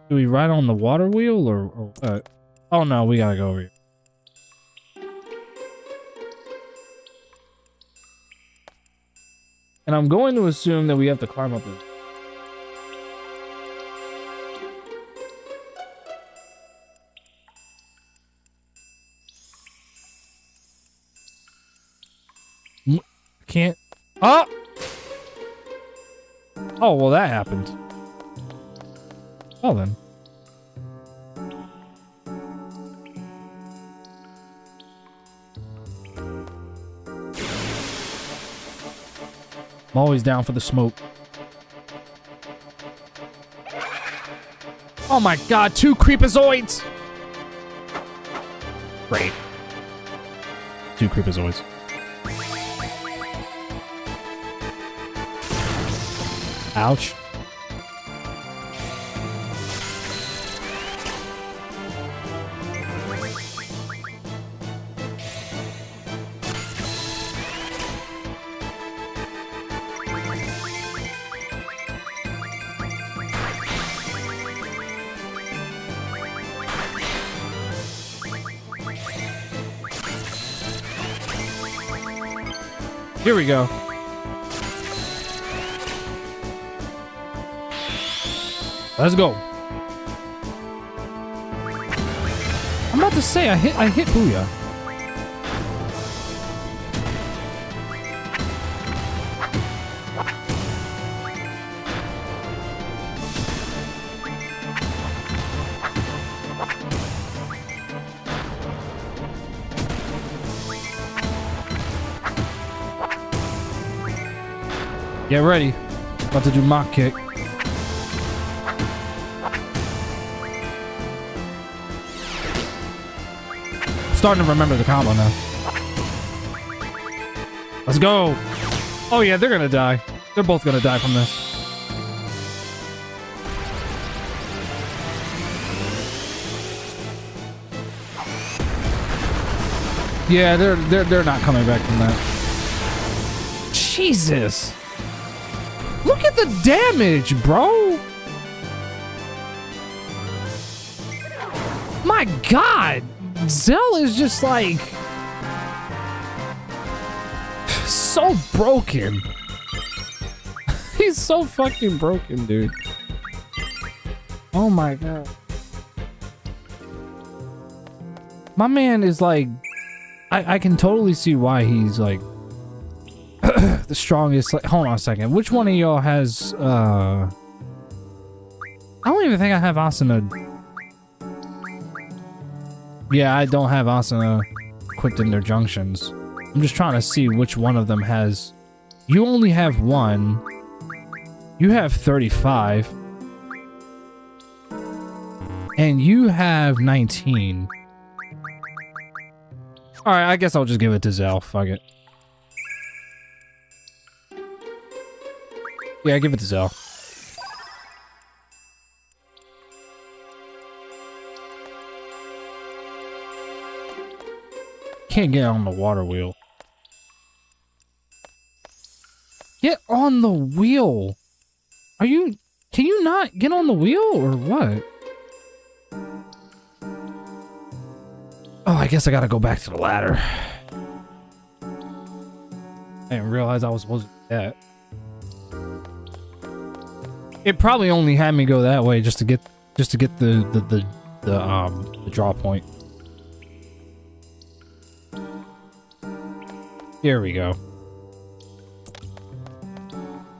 Do we ride on the water wheel or what? Oh no, we gotta go over here. And I'm going to assume that we have to climb up this. Can't. Oh! Oh, well that happened. Well then. I'm always down for the smoke. Oh my god, 2 creepazoids! Great. 2 creepazoids. Ouch. Here we go. Let's go. I'm about to say I hit Booyah. Get ready. About to do mock kick. Starting to remember the combo now. Let's go. Oh yeah, they're gonna die. They're both gonna die from this. Yeah, they're not coming back from that. Jesus. Look at the damage, bro. My God! Zell is just like... so broken. He's so fucking broken, dude. Oh my God. My man is like... I can totally see why he's like... the strongest... Like, hold on a second. Which one of y'all has... I don't even think I have Asuna. Yeah, I don't have Asuna equipped in their junctions. I'm just trying to see which one of them has... You only have one. You have 35. And you have 19. Alright, I guess I'll just give it to Zell. Fuck it. Yeah, give it to Zell. Can't get on the water wheel. Get on the wheel! Are you... Can you not get on the wheel, or what? Oh, I guess I gotta go back to the ladder. I didn't realize I was supposed to do that. It probably only had me go that way just to get the draw point. Here we go.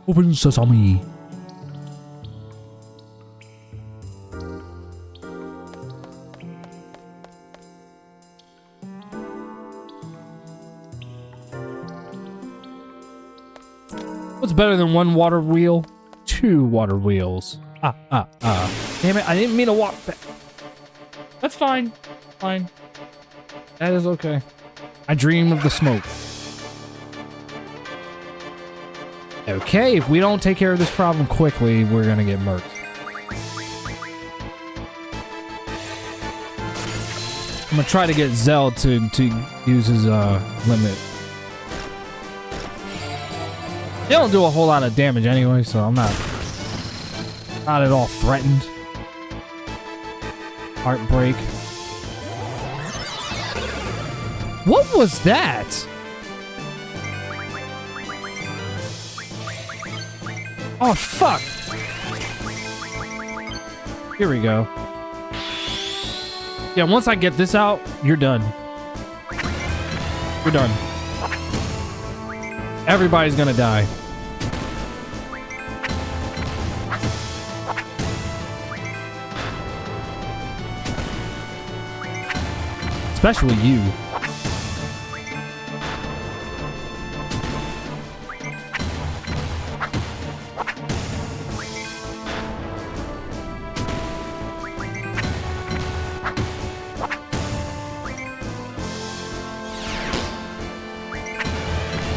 Open sesame. What's better than one water wheel? Two water wheels. Damn it, I didn't mean to walk back. That's fine. Fine. That is okay. I dream of the smoke. Okay, if we don't take care of this problem quickly, we're gonna get murked. I'm gonna try to get Zell to use his limit. They don't do a whole lot of damage anyway, so I'm not at all threatened. Heartbreak. What was that? Oh, fuck. Here we go. Yeah, once I get this out, you're done. You're done. Everybody's gonna die. Especially you.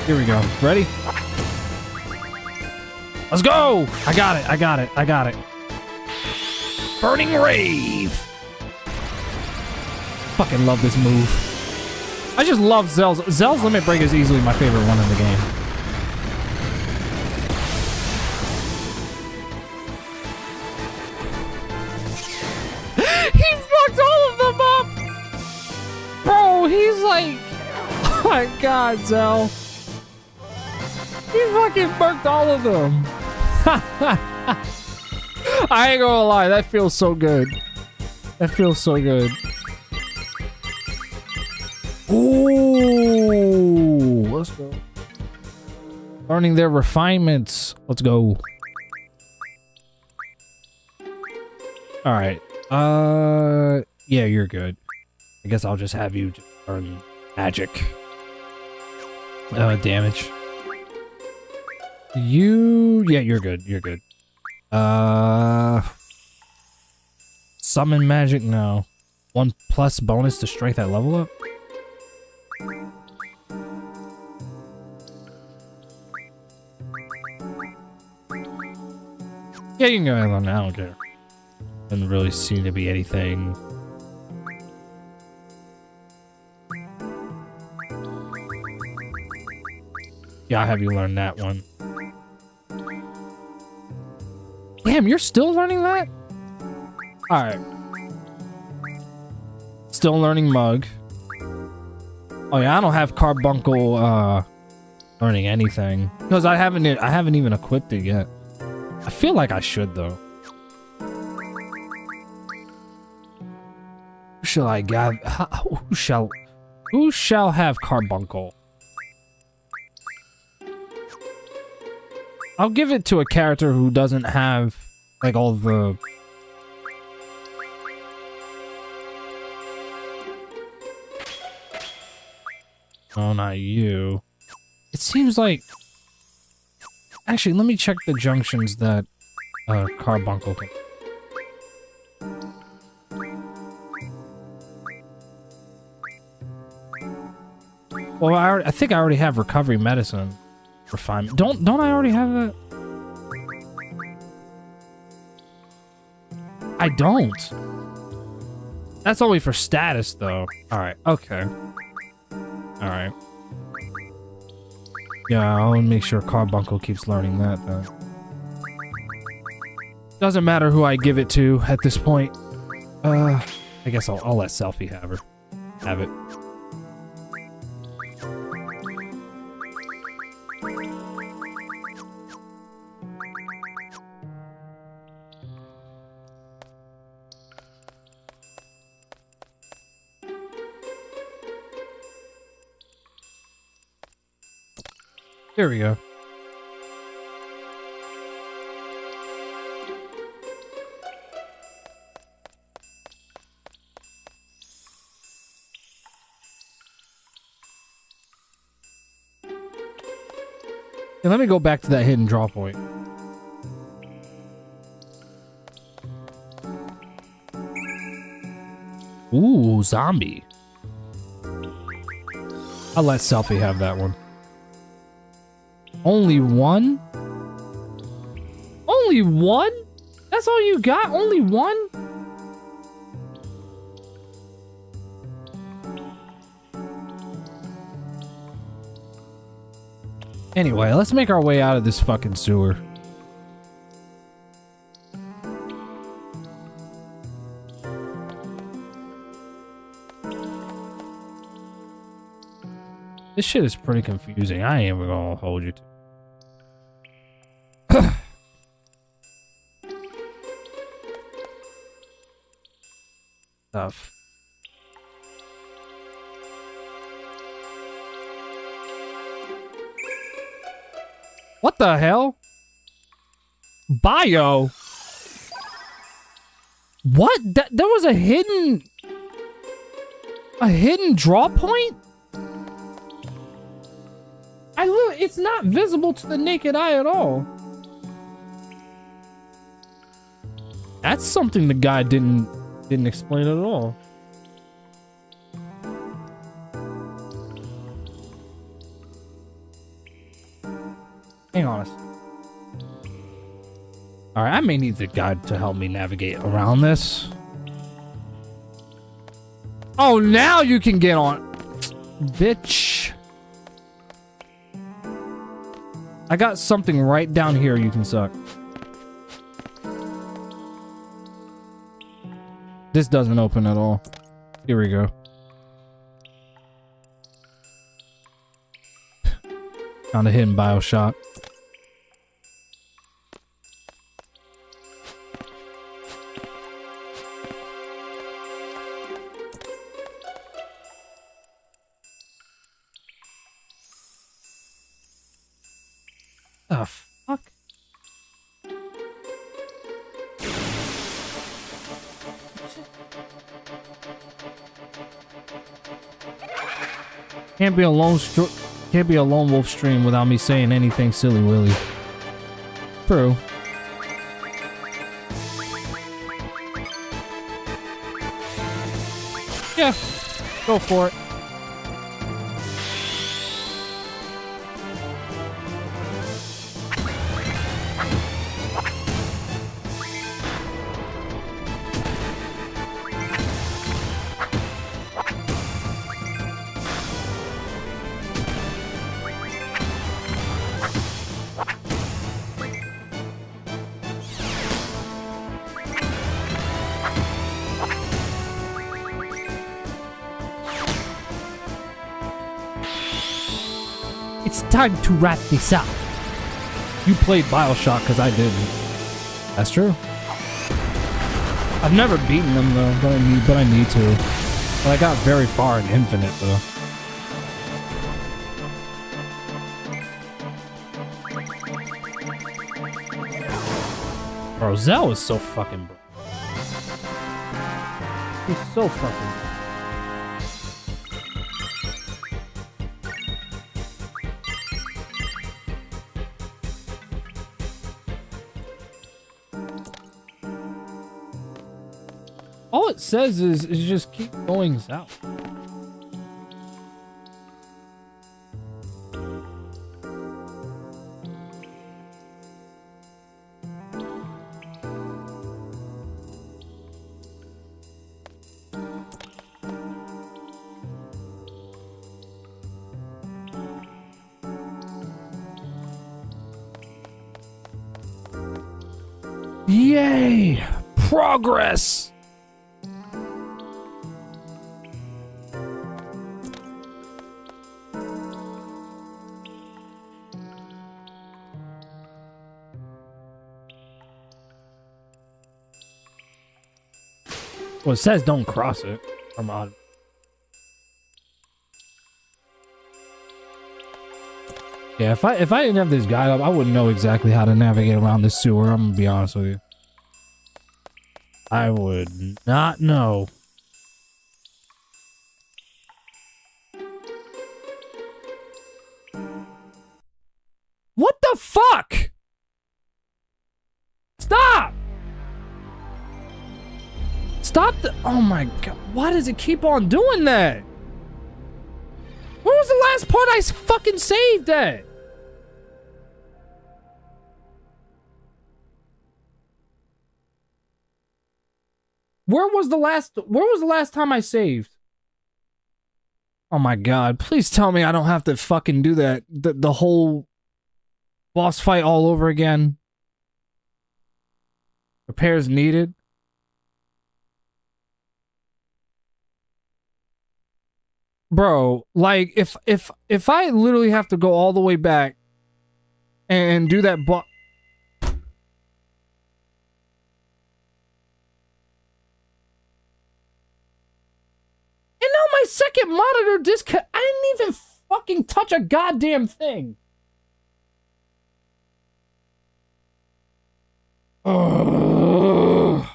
Here we go. Ready? Let's go! I got it. I got it. I got it. Burning Rave! Fucking love this move. I just love Zell's. Zell's Limit Break is easily my favorite one in the game. He fucked all of them up! Bro, he's like... Oh my god, Zell. He fucking burnt all of them. I ain't gonna lie, that feels so good. That feels so good. Ooh, let's go. Learning their refinements. Let's go. All right. Yeah, you're good. I guess I'll just have you just learn magic. Damage. Yeah, you're good. You're good. Summon magic? No. 1+ bonus to strength at level up? Yeah, you can go ahead on that. I don't care. Doesn't really seem to be anything. Yeah, I'll have you learn that one. Damn, you're still learning that? Alright. Still learning Mug. Oh yeah, I don't have Carbuncle learning anything because I haven't even equipped it yet. I feel like I should though. Who shall I gather? Who shall have Carbuncle? I'll give it to a character who doesn't have like all the. Oh, not you. It seems like... Actually, let me check the junctions that Carbuncle can... Well, I think I already have Recovery Medicine. Refinement. Don't I already have that? I don't. That's only for status, though. Alright, okay. Alright. Yeah, I'll make sure Carbuncle keeps learning that, then. Doesn't matter who I give it to at this point. I guess I'll let Selfie have her. Have it. There we go. And let me go back to that hidden draw point. Ooh, zombie. I'll let Selfie have that one. Only one? Only one? That's all you got? Only one? Anyway, let's make our way out of this fucking sewer. This shit is pretty confusing. I ain't even gonna hold you to. Stuff. What the hell? Bio? What? There was a hidden draw point? It's not visible to the naked eye at all. That's something the guy didn't explain at all. Hang on a second. Alright, I may need the guide to help me navigate around this. Oh, now you can get on. Bitch. I got something right down here you can suck. This doesn't open at all. Here we go. Found a hidden bio shot. The fuck? Can't be a lone wolf stream without me saying anything silly willy. True. Yeah, go for it. time to wrap this up. You played Bioshock because I didn't. That's true. I've never beaten them though, but I need to. But I got very far in Infinite though. Bro, Zell is so fucking bro. He's so fucking. All it says is just keep going south. Yay! Progress! Well, it says don't cross it. I'm on. Yeah, if I didn't have this guide up, I wouldn't know exactly how to navigate around this sewer. I'm gonna be honest with you. I would not know. What the fuck? Stop! Stop the— oh my god, why does it keep on doing that? Where was the last part I fucking saved at? Where was the last time I saved? Oh my god, please tell me I don't have to fucking do that. The whole boss fight all over again. Repairs needed. Bro, like if I literally have to go all the way back and do that boss— and now my second monitor I didn't even fucking touch a goddamn thing. Ugh.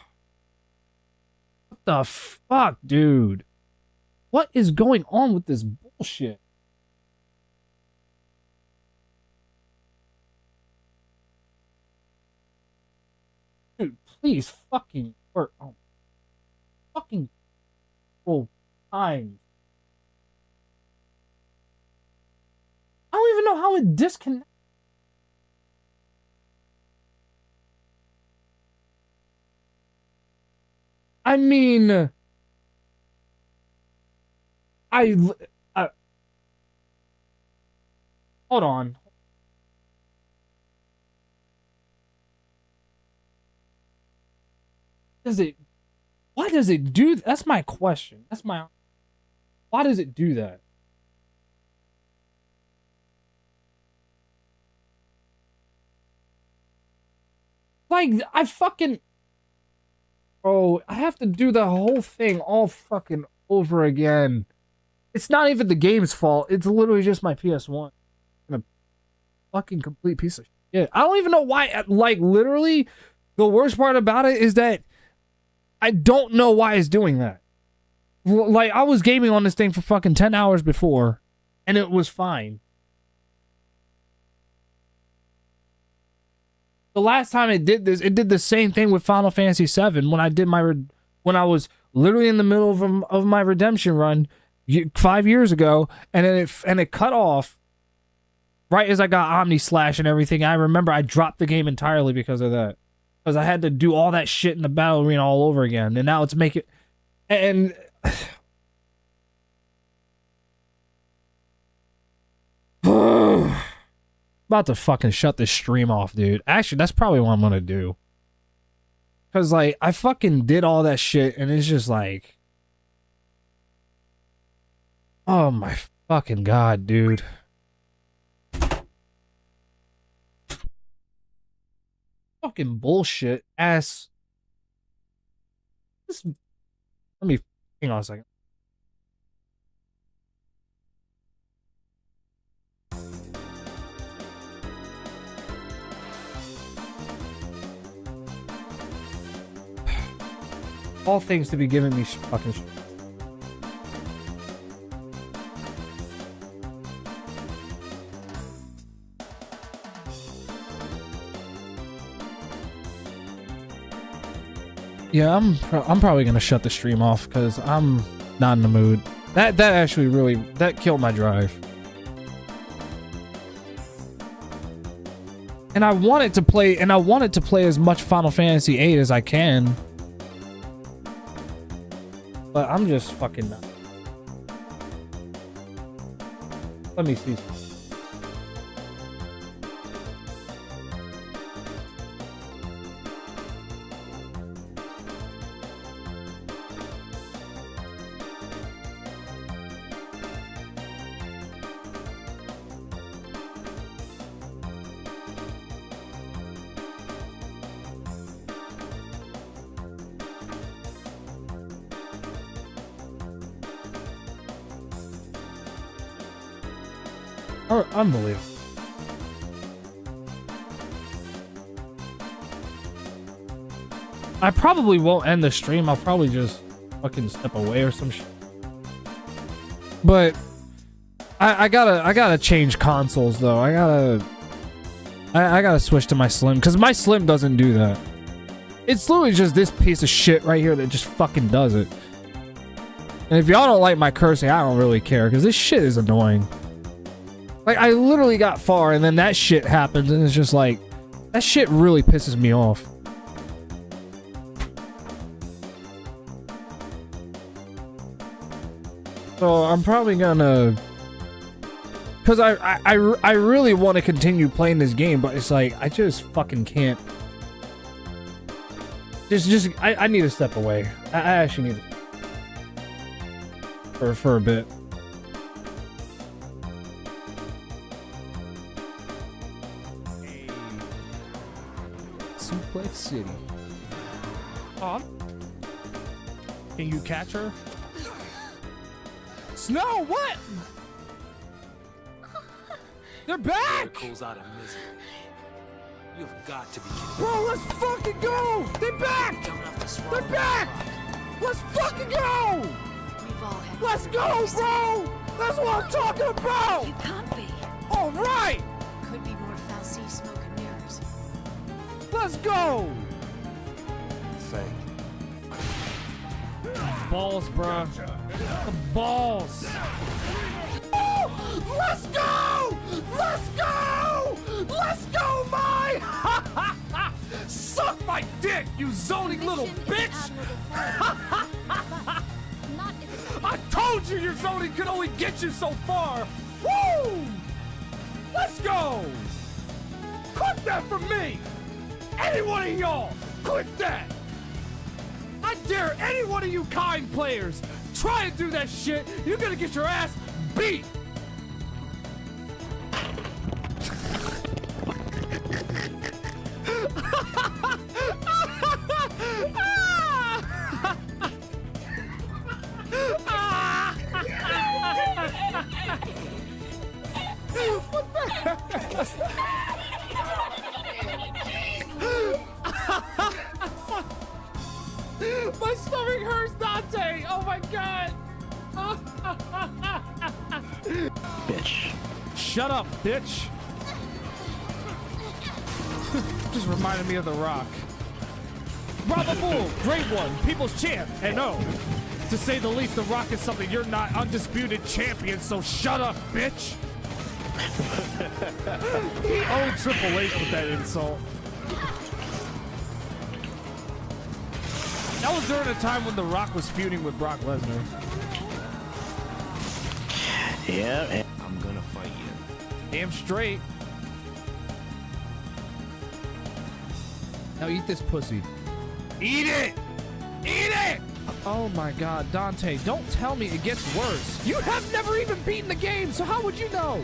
What the fuck, dude? What is going on with this bullshit? Dude, please fucking work on fucking full time. I don't even know how it disconnects. I mean, hold on. Why does it do— that's my question. Why does it do that? Like, I fucking— oh, I have to do the whole thing all fucking over again. It's not even the game's fault. It's literally just my PS1. And a fucking complete piece of shit. I don't even know why. Like, literally, the worst part about it is that I don't know why it's doing that. Like, I was gaming on this thing for fucking 10 hours before, and it was fine. The last time it did this, it did the same thing with Final Fantasy VII when I did when I was literally in the middle of my redemption run 5 years ago, and then it cut off right as I got Omni Slash and everything. I remember I dropped the game entirely because of that, because I had to do all that shit in the battle arena all over again, and now it's making— and about to fucking shut this stream off, dude. Actually, that's probably what I'm gonna do. Cause like, I fucking did all that shit and it's just like, oh my fucking god, dude. Fucking bullshit ass. Let me hang on a second. All things to be giving me fucking shit. Yeah, I'm probably gonna shut the stream off because I'm not in the mood. That actually really killed my drive. And I wanted to play as much Final Fantasy VIII as I can. But I'm just fucking not. Let me see. Oh, unbelievable. I probably won't end the stream. I'll probably just fucking step away or some shit. But I gotta change consoles though. I gotta switch to my Slim because my Slim doesn't do that. It's literally just this piece of shit right here that just fucking does it. And if y'all don't like my cursing, I don't really care because this shit is annoying. Like, I literally got far, and then that shit happens, and it's just like, that shit really pisses me off. So, I'm probably gonna... Because I really want to continue playing this game, but it's like, I just fucking can't. I need to step away. I actually need to... For a bit. Suplex City. On. Can you catch her? Snow, what? They're back! Miracles out of misery. You've got to be kidding me. Bro, let's fucking go! They're back! They're back! Let's fucking go! We've all had Let's go, bro! That's what I'm talking about! You can't be. All right! Could be more foul smoke and mirrors. Let's go! Fake. Balls, bruh. The balls. Oh, let's go! Let's go! Let's go, my! Suck my dick, you zoning little bitch! I told you your zoning could only get you so far! Woo! Let's go! Quit that for me! Any one of y'all, quit that! I dare any one of you kind players try to do that shit, you're gonna get your ass beat! What the heck? My stomach hurts, Dante! Oh my god! Bitch. Shut up, bitch! Just reminded me of The Rock. Bravo Bull, great one, people's champ, and no, to say the least, The Rock is something you're not, undisputed champion, so shut up, bitch! He owed Triple H with that insult. That was during a time when The Rock was feuding with Brock Lesnar. Yeah, and I'm gonna fight you. Damn straight. Now eat this pussy. Eat it! Eat it! Oh my god, Dante, don't tell me it gets worse. You have never even beaten the game, so how would you know?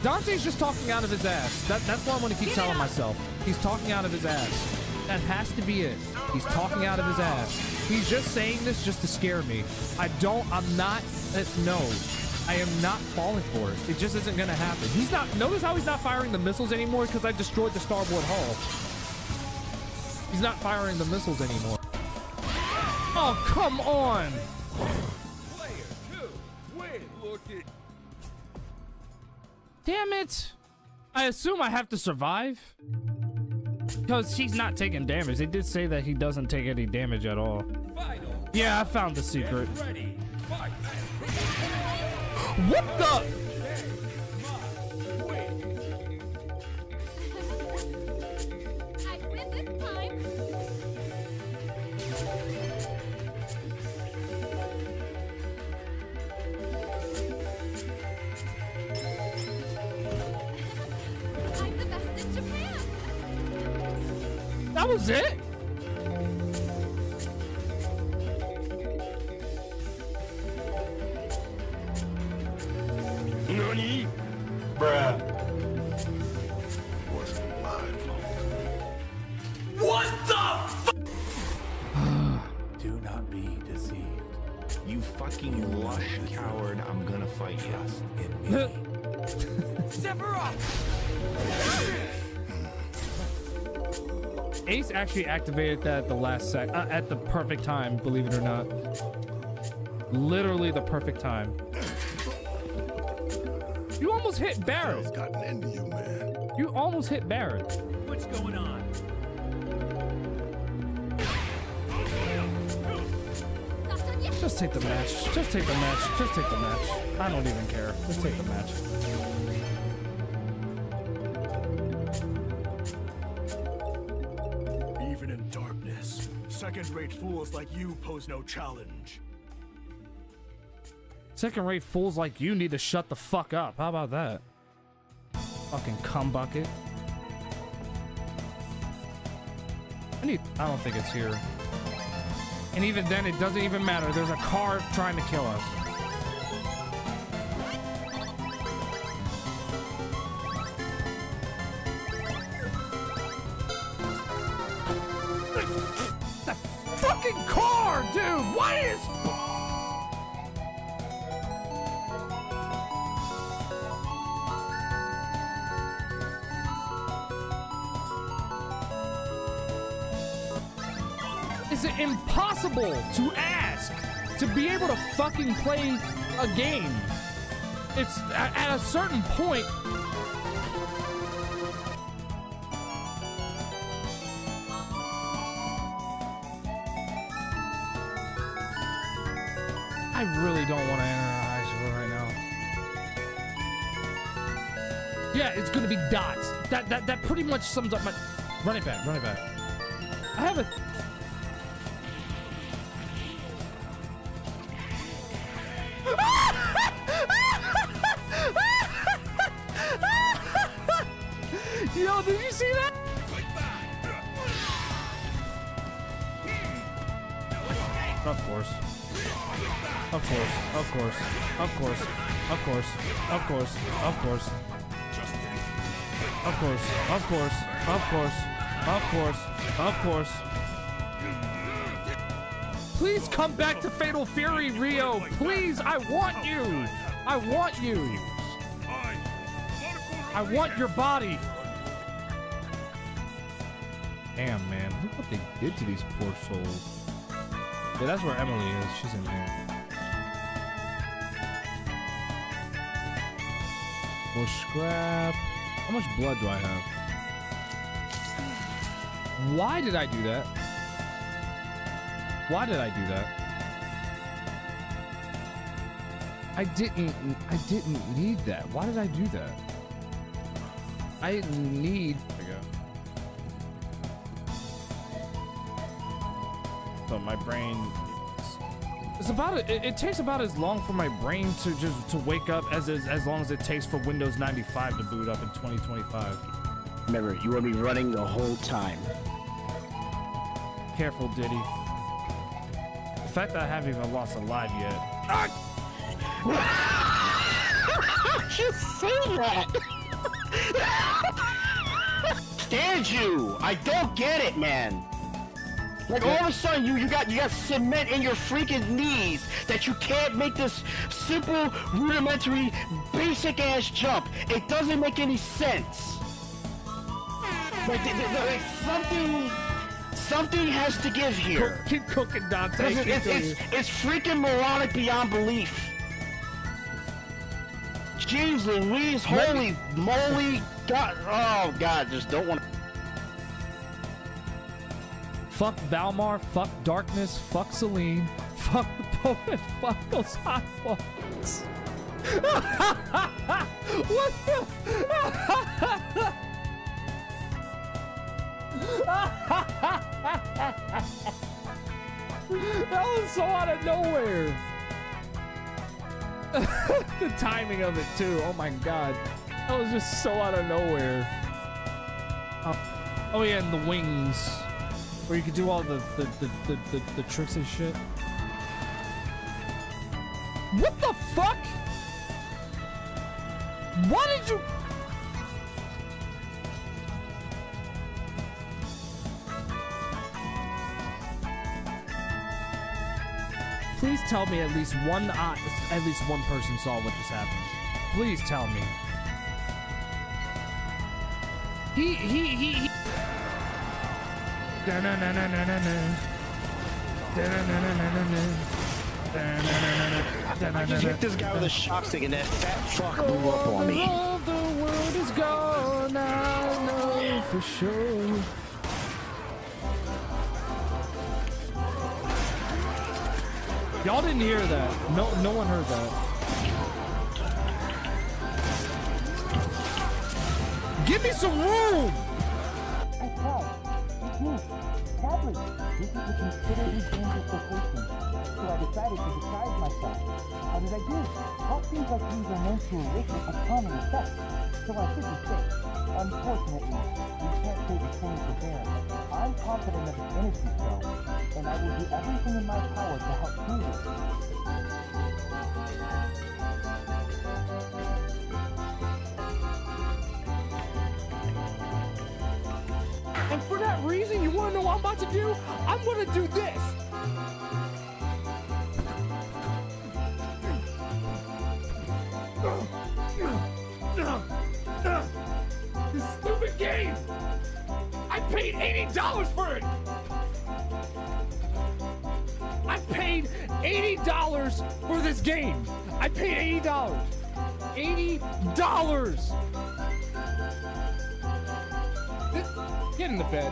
Dante's just talking out of his ass. That's what I'm gonna keep telling myself. He's talking out of his ass. That has to be it. He's talking out of his ass. He's just saying this just to scare me. I'm not, no. I am not falling for it. It just isn't gonna happen. He's not, notice how he's not firing the missiles anymore? Because I destroyed the starboard hull. He's not firing the missiles anymore. Oh, come on! Player 2, win. Look at. Damn it! I assume I have to survive? Because he's not taking damage. They did say that he doesn't take any damage at all. Final. Yeah, I found the secret. Ready. Fight. What the? I win this time. I'm the best in Japan. That was it? Nani? Bruh. Wasn't my fault. What the Do not be deceived. You fucking lush coward, I'm gonna fight you. In me. Step her up! Ace actually activated that at the last sec, at the perfect time, believe it or not. Literally the perfect time. You almost hit Barrett. It's gotten into you, man. You almost hit Barrett. What's going on? Not done yet. Just take the match. Just take the match. Just take the match. I don't even care. Just take the match. Even in darkness, second-rate fools like you pose no challenge. Second-rate fools like you need to shut the fuck up. How about that? Fucking cum bucket. I don't think it's here. And even then, it doesn't even matter. There's a car trying to kill us. The fucking car, dude! Why is... Is it impossible to ask to be able to fucking play a game? It's at a certain point. I really don't want to enter an ice right now. Yeah, it's gonna be dots. That pretty much sums up my. Run it back. Run it back. I have a. Yo, did you see that? Of course. Of course. Of course. Of course. Of course. Of course. Of course. Of course. Of course. Of course. Of course. Of course. Please come back to Fatal Fury, Rio. Please, I want you. I want you. I want your body. Damn, man. Look what they did to these poor souls. Yeah, that's where Emily is. She's in there. More scrap. How much blood do I have? Why did I do that? Why did I do that? I didn't need that. Why did I do that? I didn't need. There we go. So my brain. It's about it takes about as long for my brain to wake up as long as it takes for Windows 95 to boot up in 2025. Remember, you will be running the whole time. Careful, Diddy. The fact that I haven't even lost a live yet. just say that? Stand you! I don't get it, man. Like all of a sudden you got cement in your freaking knees that you can't make this simple, rudimentary, basic ass jump. It doesn't make any sense. Like, like something has to give here. Keep cooking, Dante. It's freaking moronic beyond belief. Jeez Louise, holy moly, God, oh God, just don't want to. Fuck Valmar, fuck Darkness, fuck Celine, fuck the Pope, and fuck those hot balls. What the? That was so out of nowhere. The timing of it too. Oh my god, that was just so out of nowhere. Oh yeah, and the wings, where you could do all the tricks and shit. What the fuck? Why did you? Please tell me at least one person saw what just happened. Please tell me. He. I just hit this guy with a shock stick and that fat fuck blew up on me. All the world is gone, I know for sure. Y'all didn't hear that. No one heard that. Give me some room! Hey, Carl. It's me. Tablet. This is a considerably dangerous location, so I decided to disguise myself. How did I do? Health seems like these are known to elicit a common effect, so I should be safe. Unfortunately, we can't say the same for Baron. I'm confident of his innocence, though, and I will do everything in my power to help prove it. And for that reason, you want to know what I'm about to do? I'm going to do this. This stupid game. I paid $80 for it. I paid $80 for this game. I paid $80. $80. Get in the bed.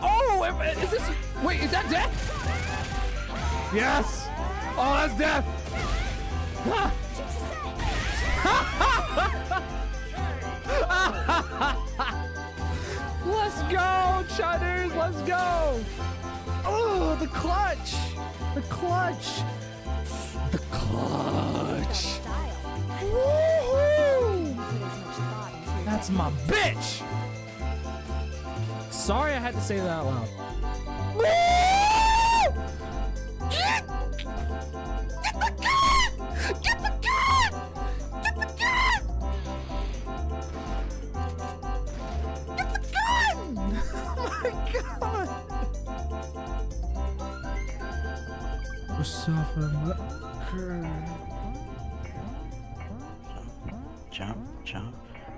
Oh, is this? Wait, is that death? Yes. Oh, that's death. Let's go, Chudders. Let's go. Oh, the clutch. The clutch. The clutch. Woohoo! That's my bitch. Sorry I had to say that out loud. Get the gun! Get the gun! Get the gun! Get the gun! Oh my god! We're suffering. Jump.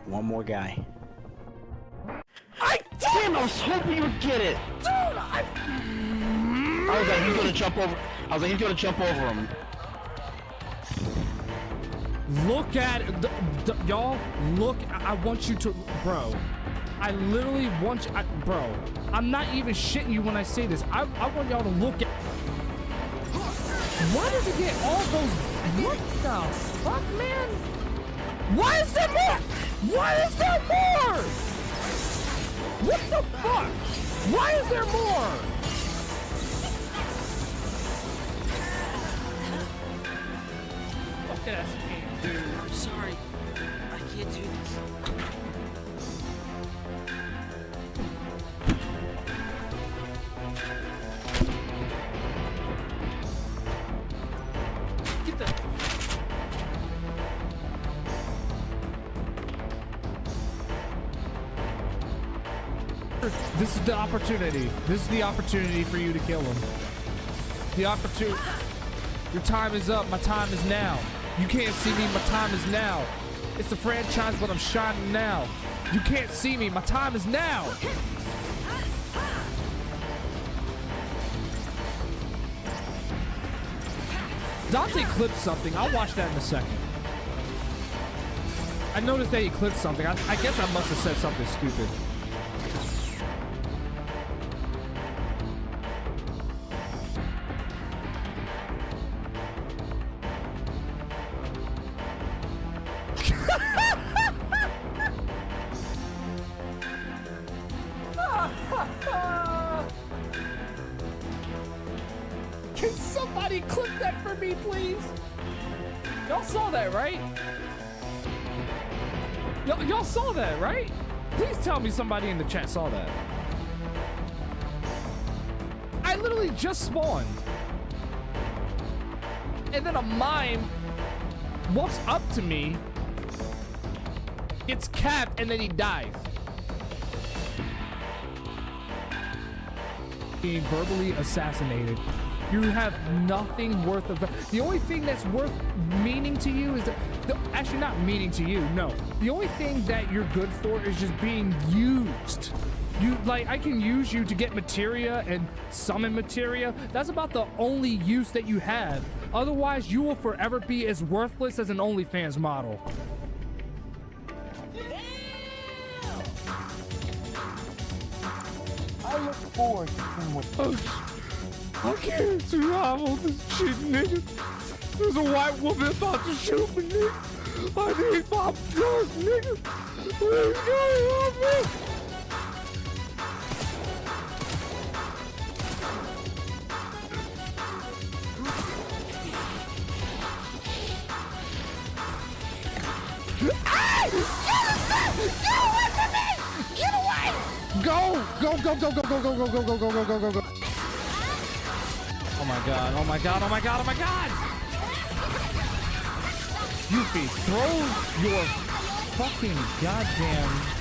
One more guy. Damn, I was hoping you would get it! Dude, I was like, he's gonna jump over. I was like, he's gonna jump over him. Look at it. Y'all, look. I want you to. Bro. I literally want you. Bro. I'm not even shitting you when I say this. I want y'all to look at. Why does it get all those? What the fuck, man? Why is there more? Why is there more? What the fuck? Why is there more? Fuck ass game, dude. I'm sorry. I can't do this. This is the opportunity. This is the opportunity for you to kill him. The opportunity. Your time is up. My time is now. You can't see me. My time is now. It's the franchise, but I'm shining now. You can't see me. My time is now. Dante clipped something. I'll watch that in a second. I noticed that he clipped something. I guess I must have said something stupid. Can somebody clip that for me, please? Y'all saw that, right? Y'all saw that, right? Please tell me somebody in the chat saw that. I literally just spawned. And then a mime walks up to me, gets capped, and then he dies. Being verbally assassinated. You have nothing worth of... The only thing that's worth meaning to you is that... Actually, not meaning to you, no. The only thing that you're good for is just being used. I can use you to get materia and summon materia. That's about the only use that you have. Otherwise, you will forever be as worthless as an OnlyFans model. I look forward to seeing what... I can't survive all this shit, nigga. There's a white woman about to shoot me, nigga. I need my blood, nigga. Please help me. Get away from me! Get away! Go! Go, go, go, go, go, go, go, go, go, go, go, go, go, go. Oh my god, oh my god, oh my god, oh my god! Yuffie, throw your fucking goddamn...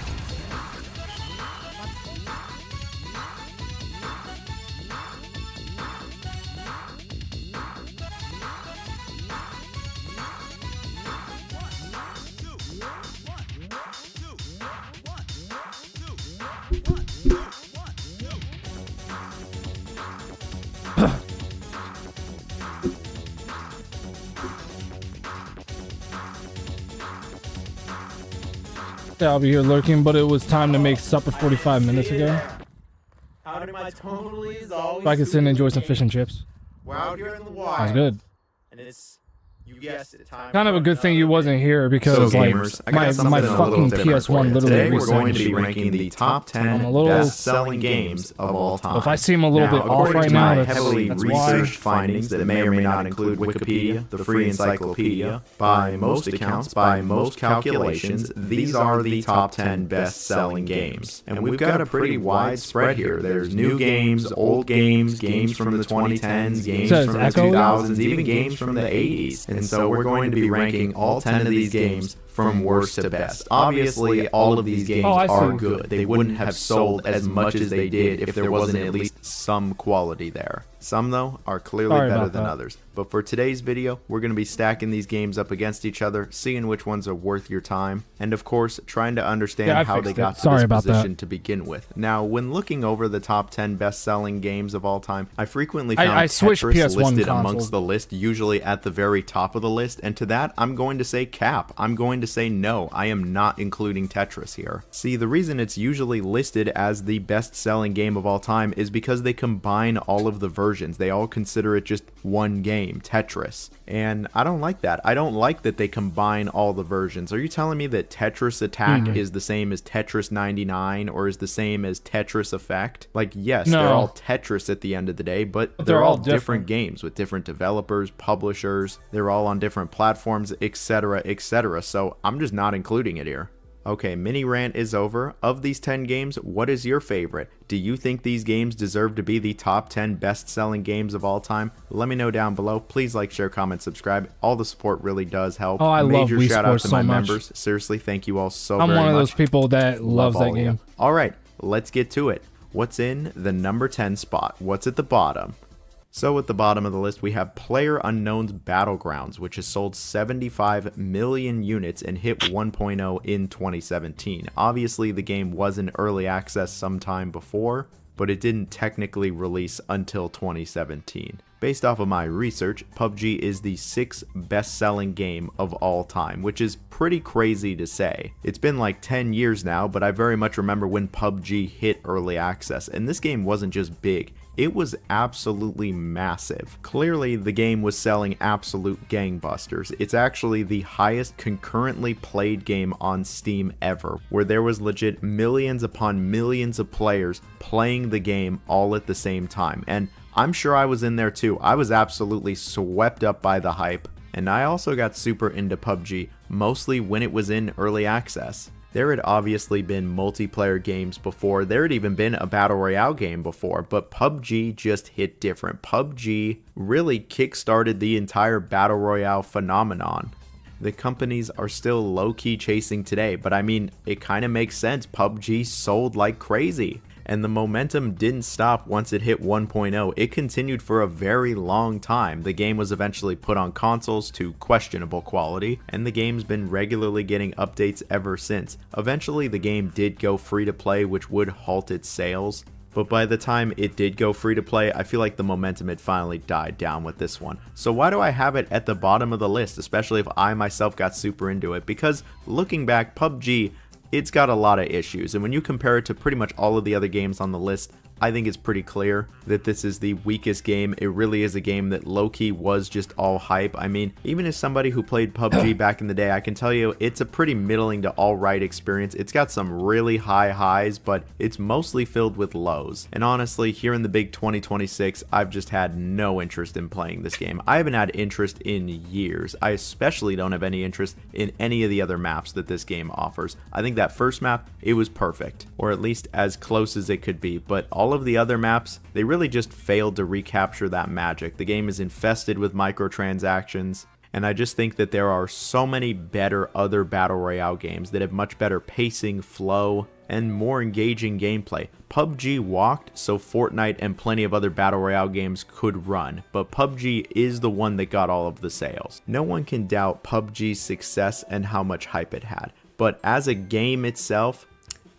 Yeah, I'll be here lurking, but it was time to make supper 45 minutes ago. How do my tonalies always... If I could sit and enjoy some fish and chips. We're out here in the wild. Sounds good. And it's, you guessed it, time Kind of a good thing you wasn't here because gamers, I got my something a fucking little different for PS1 you. literally Today we're reset. going to be ranking the top 10 best-selling games of all time. If I seem a little bit off according right to now, my that's heavily why. researched findings that may or may not include Wikipedia, the free encyclopedia, by most accounts, by most calculations, these are the top 10 best-selling games. And we've got a pretty wide spread here. There's new games, old games, games from the 2010s, games from the 2000s, even games from the 80s. And so we're going to be ranking all 10 of these games from worst to best. Obviously, all of these games are good. They wouldn't have sold as much as they did if there wasn't at least some quality there. Some, though, are clearly better than others. But for today's video, we're going to be stacking these games up against each other, seeing which ones are worth your time, and of course, trying to understand how they got to this position to begin with. Now, when looking over the top 10 best-selling games of all time, I frequently found Tetris listed amongst the list, usually at the very top of the list, and to that, I'm going to say cap. I'm going to say no, I am not including Tetris here. See, the reason it's usually listed as the best-selling game of all time is because they combine all of the versions. They all consider it just one game, Tetris. And I don't like that. I don't like that they combine all the versions. Are you telling me that Tetris Attack is the same as Tetris 99 or is the same as Tetris Effect? Like, yes, they're all Tetris at the end of the day, but they're all different games with different developers, publishers. They're all on different platforms, etc., etc. So I'm just not including it here. Okay, mini rant is over. Of these 10 games, what is your favorite? Do you think these games deserve to be the top 10 best-selling games of all time? Let me know down below. Please like, share, comment, subscribe. All the support really does help. Oh, I love Wii shout out Sports to so my much. members. Seriously, thank you all so very I'm much. one of those people that loves that game. All right, let's get to it. what's in the number 10 spot? What's at the bottom? So at the bottom of the list, we have PlayerUnknown's Battlegrounds, which has sold 75 million units and hit 1.0 in 2017. Obviously, the game was in early access sometime before, but it didn't technically release until 2017. Based off of my research, PUBG is the 6th best-selling game of all time, which is pretty crazy to say. It's been like 10 years now, but I very much remember when PUBG hit early access, and this game wasn't just big, it was absolutely massive. Clearly, the game was selling absolute gangbusters. It's actually the highest concurrently played game on Steam ever, where there was legit millions upon millions of players playing the game all at the same time, and I'm sure I was in there too. I was absolutely swept up by the hype, and I also got super into PUBG, mostly when it was in early access. There had obviously been multiplayer games before, there had even been a Battle Royale game before, but PUBG just hit different. PUBG really kickstarted the entire Battle Royale phenomenon. The companies are still low-key chasing today, but I mean, it kind of makes sense. PUBG sold like crazy. And the momentum didn't stop once it hit 1.0, it continued for a very long time. The game was eventually put on consoles to questionable quality, and the game's been regularly getting updates ever since. Eventually the game did go free to play, which would halt its sales, but by the time it did go free to play, I feel like the momentum had finally died down with this one. So why do I have it at the bottom of the list, especially if I myself got super into it? Because looking back, PUBG, it's got a lot of issues, and when you compare it to pretty much all of the other games on the list, I think it's pretty clear that this is the weakest game. It really is a game that low-key was just all hype. I mean, even as somebody who played PUBG back in the day, I can tell you it's a pretty middling to alright experience. It's got some really high highs, but it's mostly filled with lows. And honestly, here in the big 2026, I've just had no interest in playing this game. I haven't had interest in years. I especially don't have any interest in any of the other maps that this game offers. I think that first map, it was perfect, or at least as close as it could be, but all of the other maps, they really just failed to recapture that magic. The game is infested with microtransactions, and I just think that there are so many better other Battle Royale games that have much better pacing, flow, and more engaging gameplay. PUBG walked so Fortnite and plenty of other Battle Royale games could run, but PUBG is the one that got all of the sales. No one can doubt PUBG's success and how much hype it had, but as a game itself,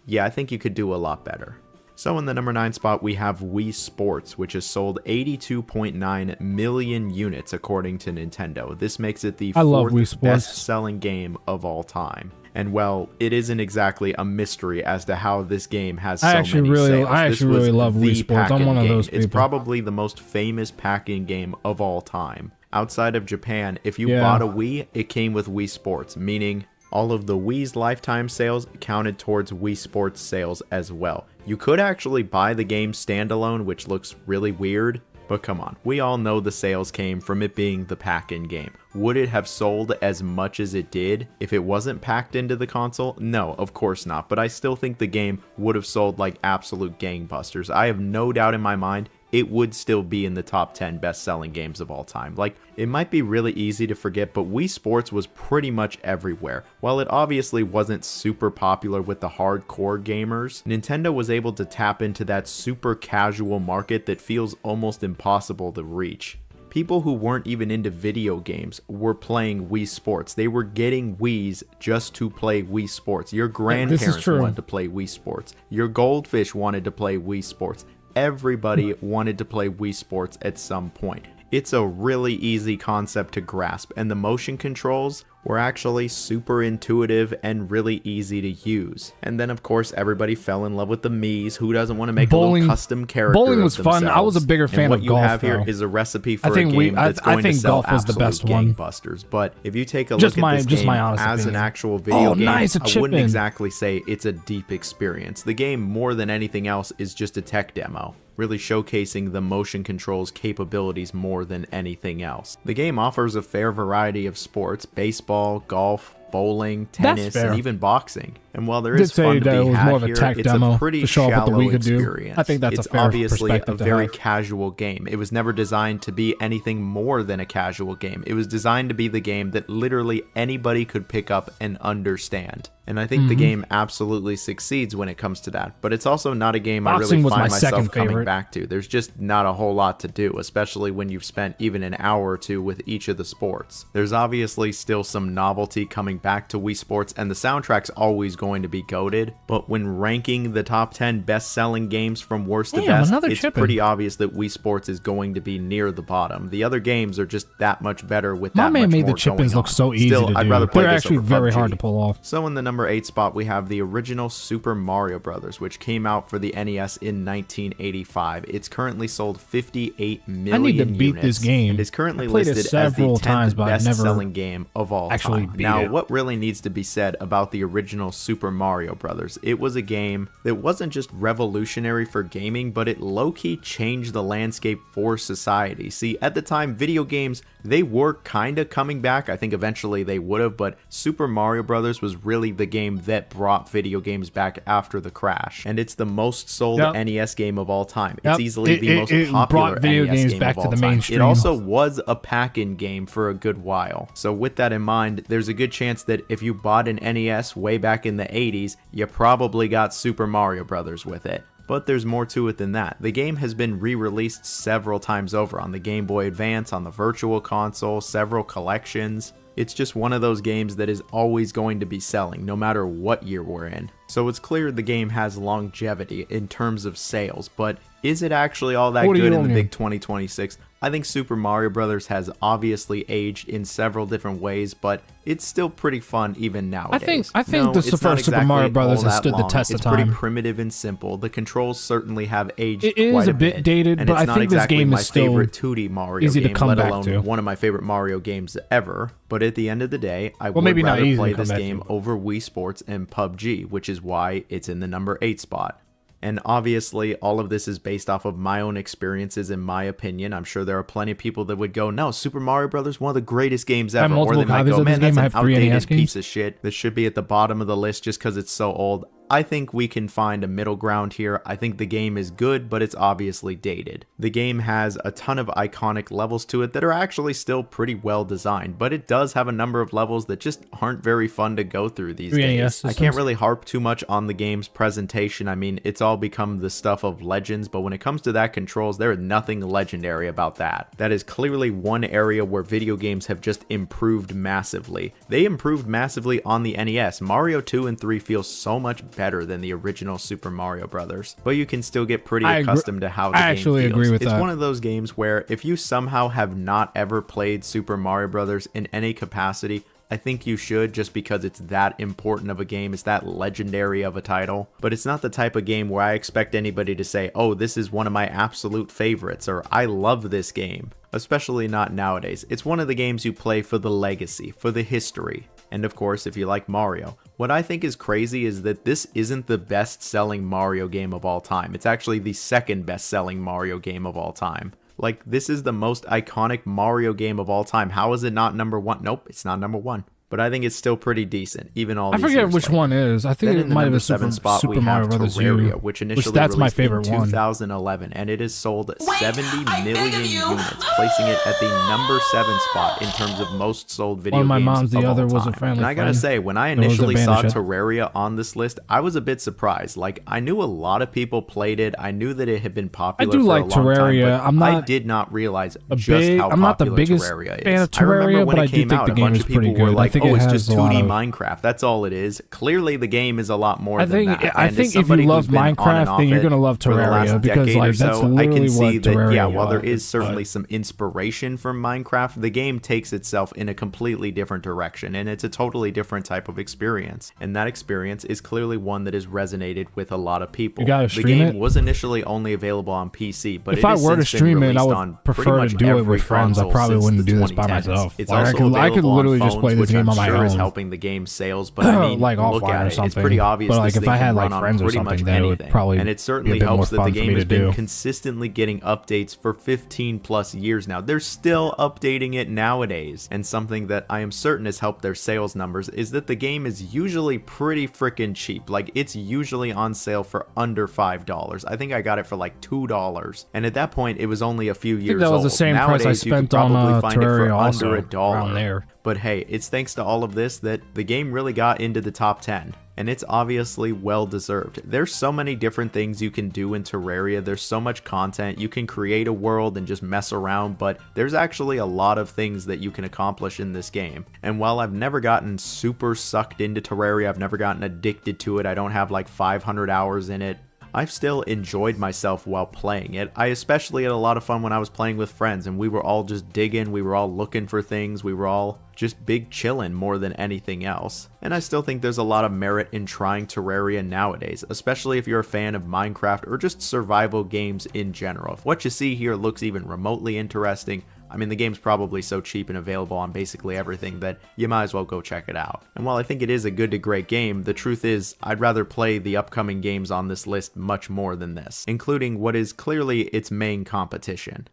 yeah, I think you could do a lot better. So in the number 9 spot, we have Wii Sports, which has sold 82.9 million units according to Nintendo. This makes it the 4th best-selling game of all time. And well, it isn't exactly a mystery as to how this game has so many sales. I actually really love Wii Sports. I'm one of those people. It's probably the most famous pack-in game of all time. Outside of Japan, if you bought a Wii, it came with Wii Sports, meaning all of the Wii's lifetime sales counted towards Wii Sports sales as well. You could actually buy the game standalone, which looks really weird, but come on, we all know the sales came from it being the pack-in game. Would it have sold as much as it did if it wasn't packed into the console? No, of course not, but I still think the game would have sold like absolute gangbusters. I have no doubt in my mind it would still be in the top 10 best-selling games of all time. Like, it might be really easy to forget, but Wii Sports was pretty much everywhere. While it obviously wasn't super popular with the hardcore gamers, Nintendo was able to tap into that super casual market that feels almost impossible to reach. People who weren't even into video games were playing Wii Sports. They were getting Wiis just to play Wii Sports. Your grandparents wanted to play Wii Sports. Your goldfish wanted to play Wii Sports. Everybody wanted to play Wii Sports at some point. It's a really easy concept to grasp, and the motion controls were actually super intuitive and really easy to use. And then of course everybody fell in love with the Miis. Who doesn't want to make a little custom character? Bowling was fun. I was a bigger fan of golf. What you have here is a recipe for a game that's going to sell absolute gangbusters. But if you take a look at this game as an actual video game, I wouldn't exactly say it's a deep experience. The game, more than anything else, is just a tech demo, really showcasing the motion controls capabilities more than anything else. The game offers a fair variety of sports: baseball, golf, bowling, That's tennis, fair. and even boxing. And while there Did is say fun to that be it was had more of a here, tech it's demo a pretty to show off what the shallow Wii could do. experience. I think that's a it's fair obviously a perspective to very have. casual game. It was never designed to be anything more than a casual game. It was designed to be the game that literally anybody could pick up and understand. And I think the game absolutely succeeds when it comes to that. But it's also not a game I Boxing really was my find myself second coming favorite. back to. There's just not a whole lot to do, especially when you've spent even an hour or two with each of the sports. There's obviously still some novelty coming back to Wii Sports, and the soundtrack's always going to be goated. But when ranking the top 10 best-selling games from worst to best, another it's chipping. pretty obvious that Wii Sports is going to be near the bottom. The other games are just that much better with My that man much made the more chip-ins going look on. so easy Still, to I'd do. rather play They're this actually over very PUBG. hard to pull off. So in the number 8 spot, we have the original Super Mario Bros., which came out for the NES in 1985. It's currently sold 58 million I need to beat units, this game. and is currently I played it listed as the several 10th times, but I've never best-selling game of all actually time. beat Now, it. what really needs to be said about the original Super Mario Bros.? It was a game that wasn't just revolutionary for gaming, but it low-key changed the landscape for society. See, at the time, video games, they were kinda coming back. I think eventually they would have, but Super Mario Bros. Was really the game that brought video games back after the crash. And it's the most sold NES game of all time. It's easily the most popular brought video NES games game back of to all the time. mainstream. It also was a pack-in game for a good while. So with that in mind, there's a good chance that if you bought an NES way back in the 80s, you probably got Super Mario Bros. With it. But there's more to it than that. The game has been re-released several times over on the Game Boy Advance, on the Virtual Console, several collections. It's just one of those games that is always going to be selling, no matter what year we're in. So it's clear the game has longevity in terms of sales, but is it actually all that good in the big 2026? I think Super Mario Bros. Has obviously aged in several different ways, but it's still pretty fun even nowadays. I think the first Super Mario Bros. Has stood the test of time. It's pretty primitive and simple. The controls certainly have aged It is quite a bit dated, and but it's I not think this exactly game my is still favorite 2D Mario easy to game, come let back alone to. one of my favorite Mario games ever. But at the end of the day, I would maybe not rather easy to play come this back game to. over Wii Sports and PUBG, which is why it's in the number 8 spot. And obviously, all of this is based off of my own experiences and my opinion. I'm sure there are plenty of people that would go, no, Super Mario Bros. One of the greatest games I have ever. Or multiple they might copies go, of this man, that's game. I an have 3 NES outdated games. piece of shit that should be at the bottom of the list just because it's so old. I think we can find a middle ground here. I think the game is good, but it's obviously dated. The game has a ton of iconic levels to it that are actually still pretty well designed, but it does have a number of levels that just aren't very fun to go through these days. I can't really harp too much on the game's presentation. I mean, it's all become the stuff of legends, but when it comes to that controls, there is nothing legendary about that. That is clearly one area where video games have just improved massively. They improved massively on the NES. Mario 2 and 3 feel so much better than the original Super Mario Bros. But you can still get pretty accustomed to how the game feels. I actually agree with that. It's one of those games where if you somehow have not ever played Super Mario Bros. In any capacity, I think you should, just because it's that important of a game, it's that legendary of a title. But it's not the type of game where I expect anybody to say, oh, this is one of my absolute favorites, or I love this game. Especially not nowadays. It's one of the games you play for the legacy, for the history. And of course, if you like Mario. What I think is crazy is that this isn't the best-selling Mario game of all time. It's actually the second best-selling Mario game of all time. Like, this is the most iconic Mario game of all time. How is it not number 1? Nope, it's not number 1. But I think it's still pretty decent, even all these I forget years which later. one is. I think Then it in the might have number been 7 spot, Super we Mario have Bros. Terraria, U, which initially that's my released favorite in one. 2011, and it has sold 70 million units, placing it at the number 7 spot in terms of most sold video One of my games mom's, the of other all was a time. family And I gotta friend. say, when I It was initially saw Advantage. Terraria on this list, I was a bit surprised. Like, I knew a lot of people played it. I knew that it had been popular do for like a long Terraria. time, but I'm I not did not realize a just big- how I'm not the popular biggest Terraria fan is. of I remember Terraria, when but it I do came think out, the a game bunch is of people pretty were good. I like, think oh, it it's has just a lot 2D of- Minecraft. That's all it is. Clearly, the game is a lot more I than think that. I And as think if somebody you who's love been on and Minecraft, off then you're it gonna love for the last Terraria because decade or like that's so, I literally can see what that, Terraria yeah, while there was, is certainly but- some inspiration from Minecraft, the game takes itself in a completely different direction, and it's a totally different type of experience. And that experience is clearly one that has resonated with a lot of people. You gotta The stream game it? was initially only available on PC, but If it I has were to since been stream it, I released would on prefer pretty to much do it every with friends. I console probably since wouldn't the do this by 2010s. myself. It's Like, also I could available on literally just phones, play this which game I'm on my sure is own. helping the game's sales, but I mean, Like look offline at or it. It's something. pretty obvious But, like, this if thing I had, can like, run on friends or pretty much something, then it would anything. probably And it be a certainly bit more helps that the fun for game me has to been do. consistently getting updates for 15 plus years now. They're still updating it nowadays. And something that I am certain has helped their sales numbers is that the game is usually pretty freaking cheap. Like, it's usually on sale for under $5. I think I got it for like $2. And at that point, it was only a few years old. that was the same price I Nowadays, you could spent on, probably find it for Terraria also, under $1. around there. But hey, it's thanks to all of this that the game really got into the top 10. And it's obviously well deserved. There's so many different things you can do in Terraria. There's so much content. You can create a world and just mess around, but there's actually a lot of things that you can accomplish in this game. And while I've never gotten super sucked into Terraria, I've never gotten addicted to it, I don't have like 500 hours in it, I've still enjoyed myself while playing it. I especially had a lot of fun when I was playing with friends and we were all just digging, we were all looking for things, we were all just big chillin' more than anything else. And I still think there's a lot of merit in trying Terraria nowadays, especially if you're a fan of Minecraft or just survival games in general. If what you see here looks even remotely interesting, I mean, the game's probably so cheap and available on basically everything that you might as well go check it out. And while I think it is a good to great game, the truth is I'd rather play the upcoming games on this list much more than this, including what is clearly its main competition.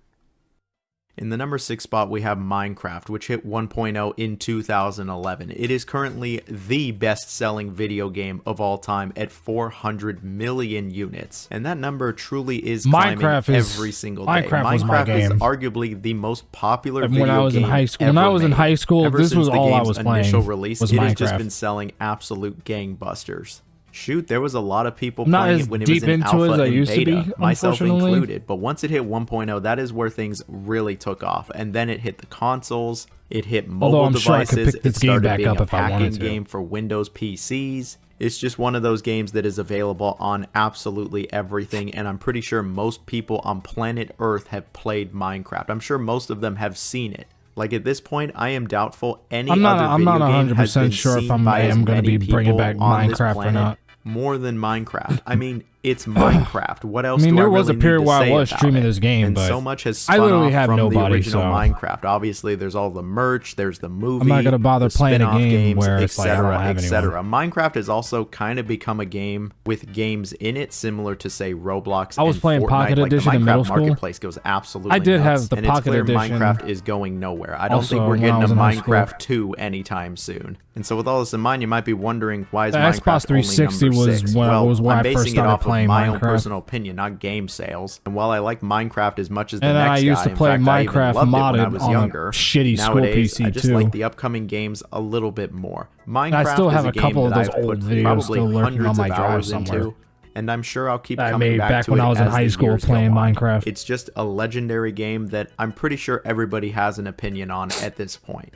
In the number 6 spot, we have Minecraft, which hit 1.0 in 2011. It is currently the best-selling video game of all time at 400 million units. And that number truly is climbing every single day. Minecraft was my is game. arguably the most popular And video when I was in game high school, ever when I was in made. high school, Ever this since was the all I game's was playing. initial release, Was it has just Minecraft. been selling absolute gangbusters. Shoot, there was a lot of people Not playing as it when it was deep in into alpha it as I and used to beta, be, myself unfortunately. included. But once it hit 1.0, that is where things really took off. And then it hit the consoles, it hit mobile Although I'm sure I could devices, pick this it game started back being up a if I wanted packing to. game for Windows PCs. It's just one of those games that is available on absolutely everything, and I'm pretty sure most people on planet Earth have played Minecraft. I'm sure most of them have seen it. Like, at this point, I am doubtful any I'm not other video game has 100% been sure if seen I'm by as going to many be bringing people back on this Minecraft or planet not. more than Minecraft. I mean, it's Minecraft. What else I mean, do I there was really a period need to where I say was about streaming it? this game, And but so much has I spun literally off have from nobody, the original so- Minecraft. Obviously, there's all the merch, there's the movie, I'm not gonna bother the playing a spin-off game games, where it's like I don't have etc. Minecraft has also kind of become a game with games in it, similar to, say, Roblox I was and playing Fortnite. Pocket Like, Edition the in Minecraft middle school. marketplace goes absolutely I did nuts, have the and it's Pocket clear Edition Minecraft is going nowhere. I don't also think we're when I getting a was in high school. Minecraft 2 anytime soon. And so with all this in mind, you might be wondering, why is The Minecraft Xbox 360 only number was 6? when- Well, was where I'm I basing first it started off of playing my own Minecraft. personal opinion, not game sales. And while I like Minecraft as much as the And then next I used guy, to in play fact, I even Minecraft loved it when I modded was on a younger. shitty school Nowadays, PC I just too. like the upcoming games a little bit more. Minecraft I still have is a a game couple of that those I've old put videos probably still lurking hundreds on my of drive hours somewhere. into. And I'm sure I'll keep That I coming made back back to when it I was in as high the school years go playing on. Minecraft. It's just a legendary game that I'm pretty sure everybody has an opinion on at this point.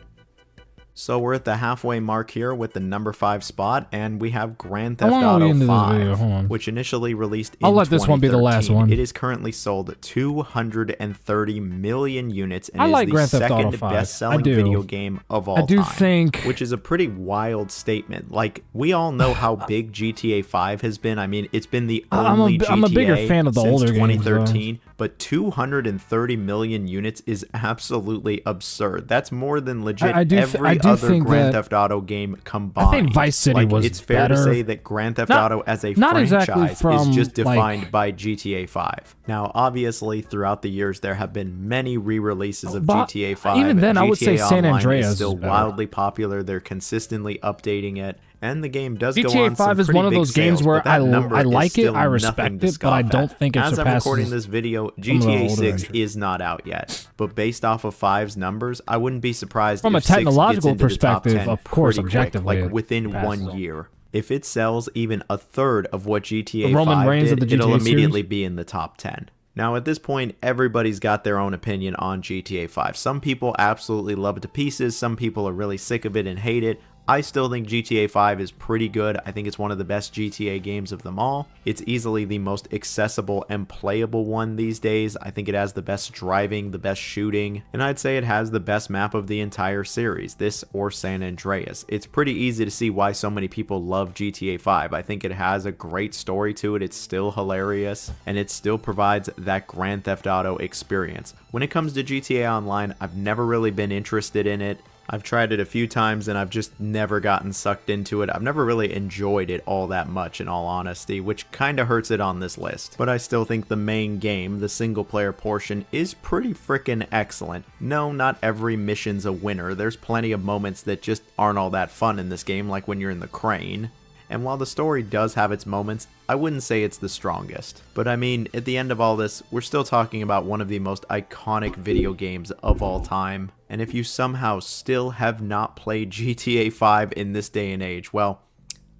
So we're at the halfway mark here with the number 5 spot, and we have Grand How Theft long are we Auto into this 5, video? Hold on. which initially released in I'll let this one be the last 2013. one. It is currently sold 230 million units and I is like the Grand Theft Auto second 5. best-selling I do. video game of all I do time. think- Which is a pretty wild statement. Like, we all know how big GTA 5 has been. I mean, it's been the only GTA I'm a bigger fan of the since older games, 2013. But 230 million units is absolutely absurd. That's more than legit I do every do other think Grand that- Theft Auto game combined. I think Vice City Like, was it's fair to better. say that Grand Theft Not- Auto as a not exactly franchise from, is just like- defined by GTA 5. Now, obviously, throughout the years, there have been many re-releases of But GTA 5. even then, I would say GTA San Online Andreas is is still better. wildly popular. They're consistently updating it. And the game does go GTA on some 5 is pretty one of big those games sales, where but that number I is like it, still I nothing respect to it, but I scoff don't at. think it As I'm surpasses recording this video, some of the GTA older 6 entries. is not out yet. But based off of 5's numbers, I wouldn't be surprised From if a 6 technological gets into the top perspective, 10 of course, pretty quick, objectively, like it within passes 1 them. year. If it sells even a third of what GTA The Roman 5 Reigns did, of the it'll GTA immediately series? be in the top 10. Now, at this point, everybody's got their own opinion on GTA 5. Some people absolutely love it to pieces. Some people are really sick of it and hate it. I still think GTA 5 is pretty good. I think it's one of the best GTA games of them all. It's easily the most accessible and playable one these days. I think it has the best driving, the best shooting, and I'd say it has the best map of the entire series, this or San Andreas. It's pretty easy to see why so many people love GTA 5. I think it has a great story to it, it's still hilarious, and it still provides that Grand Theft Auto experience. When it comes to GTA Online, I've never really been interested in it. I've tried it a few times and I've just never gotten sucked into it. I've never really enjoyed it all that much in all honesty, which kinda hurts it on this list. But I still think the main game, the single player portion, is pretty frickin' excellent. No, not every mission's a winner. There's plenty of moments that just aren't all that fun in this game, like when you're in the crane. And while the story does have its moments, I wouldn't say it's the strongest. But I mean, at the end of all this, we're still talking about one of the most iconic video games of all time. And if you somehow still have not played GTA 5 in this day and age, well,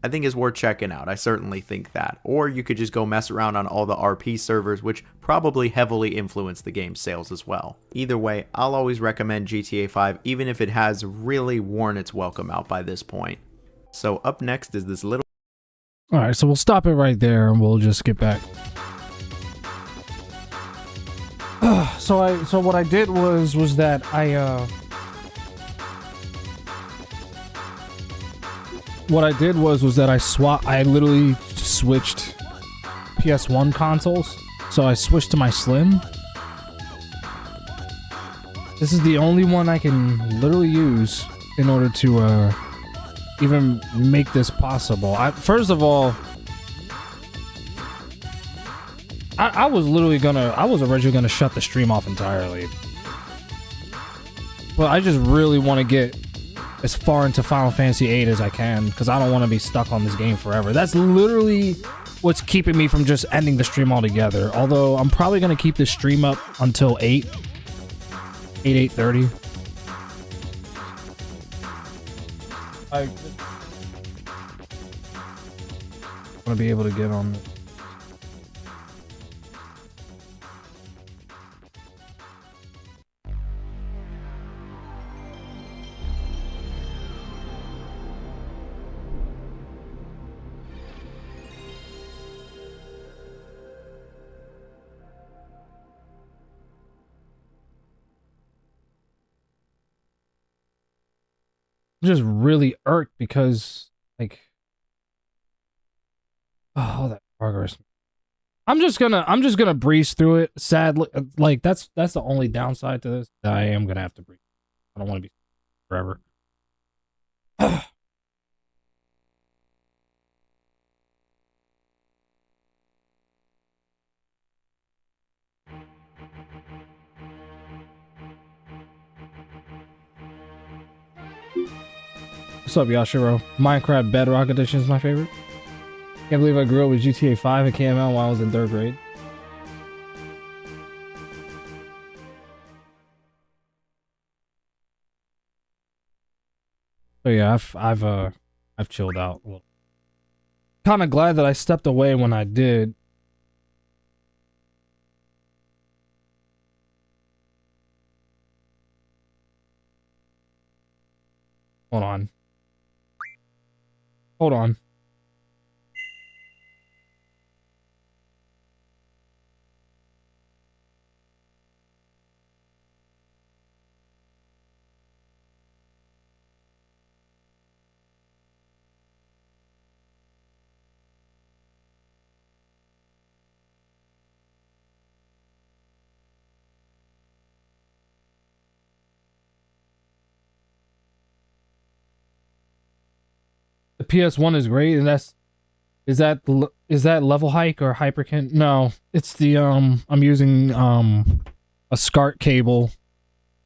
I think it's worth checking out. I certainly think that. Or you could just go mess around on all the RP servers, which probably heavily influence the game's sales as well. Either way, I'll always recommend GTA 5, even if it has really worn its welcome out by this point. So up next is this little... Alright, so we'll stop it right there and we'll just get back. So what I did was that I literally switched PS1 consoles. So I switched to my Slim. This is the only one I can literally use in order to even make this possible. First of all, I was originally gonna shut the stream off entirely, but I just really want to get as far into Final Fantasy VIII as I can because I don't want to be stuck on this game forever. That's literally what's keeping me from just ending the stream altogether. Although I'm probably gonna keep this stream up until 8:30. I want to be able to get on. Just really irked because like that progress. I'm just gonna breeze through it. Sadly, like that's the only downside to this. I am gonna have to breeze. I don't want to be forever. What's up, Yashiro? Minecraft Bedrock Edition is my favorite. Can't believe I grew up with GTA 5. It came out while I was in 3rd grade. So yeah, I've chilled out a little. Kind of glad that I stepped away when I did. Hold on. Hold on. The PS1 is great, and is that level hike or hyperkin? No, it's the I'm using a SCART cable,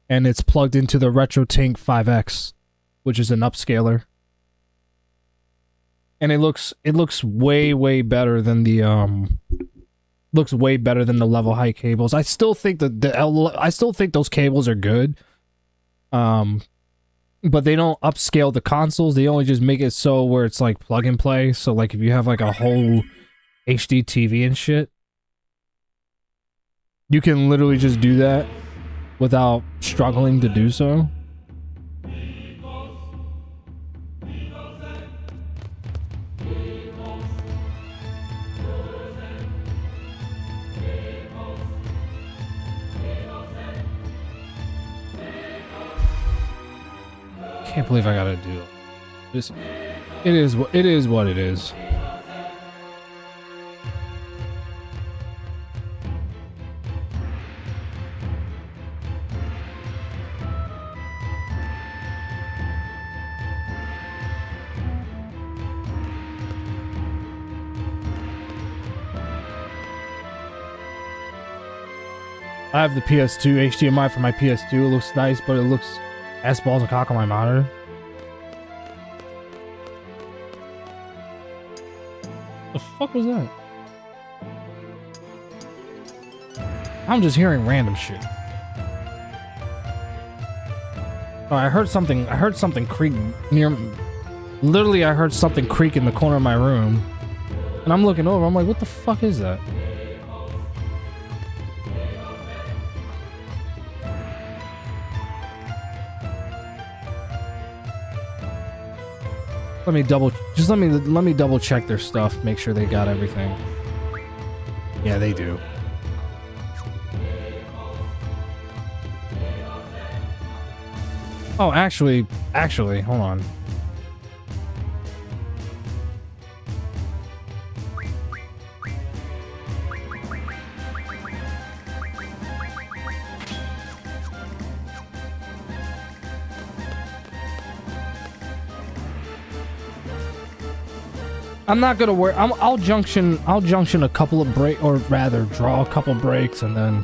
and it's plugged into the RetroTink 5X, which is an upscaler, and it looks way better than the level hike cables. I still think I still think those cables are good. But they don't upscale the consoles. They only just make it so where it's like plug and play. So like if you have like a whole HD TV and shit, you can literally just do that without struggling to do so. I can't believe I gotta do this. It is what it is. I have the PS2 HDMI for my PS2. It looks nice, but it looks ass balls and cock on my monitor. The fuck was that? I'm just hearing random shit. Oh, I heard something creak near. Literally, I heard something creak in the corner of my room, and I'm looking over. I'm like, what the fuck is that? Let me double check their stuff, make sure they got everything. Yeah, they do. Oh, actually, hold on. I'm not gonna worry. I'll junction a couple of break, or rather, draw a couple breaks, and then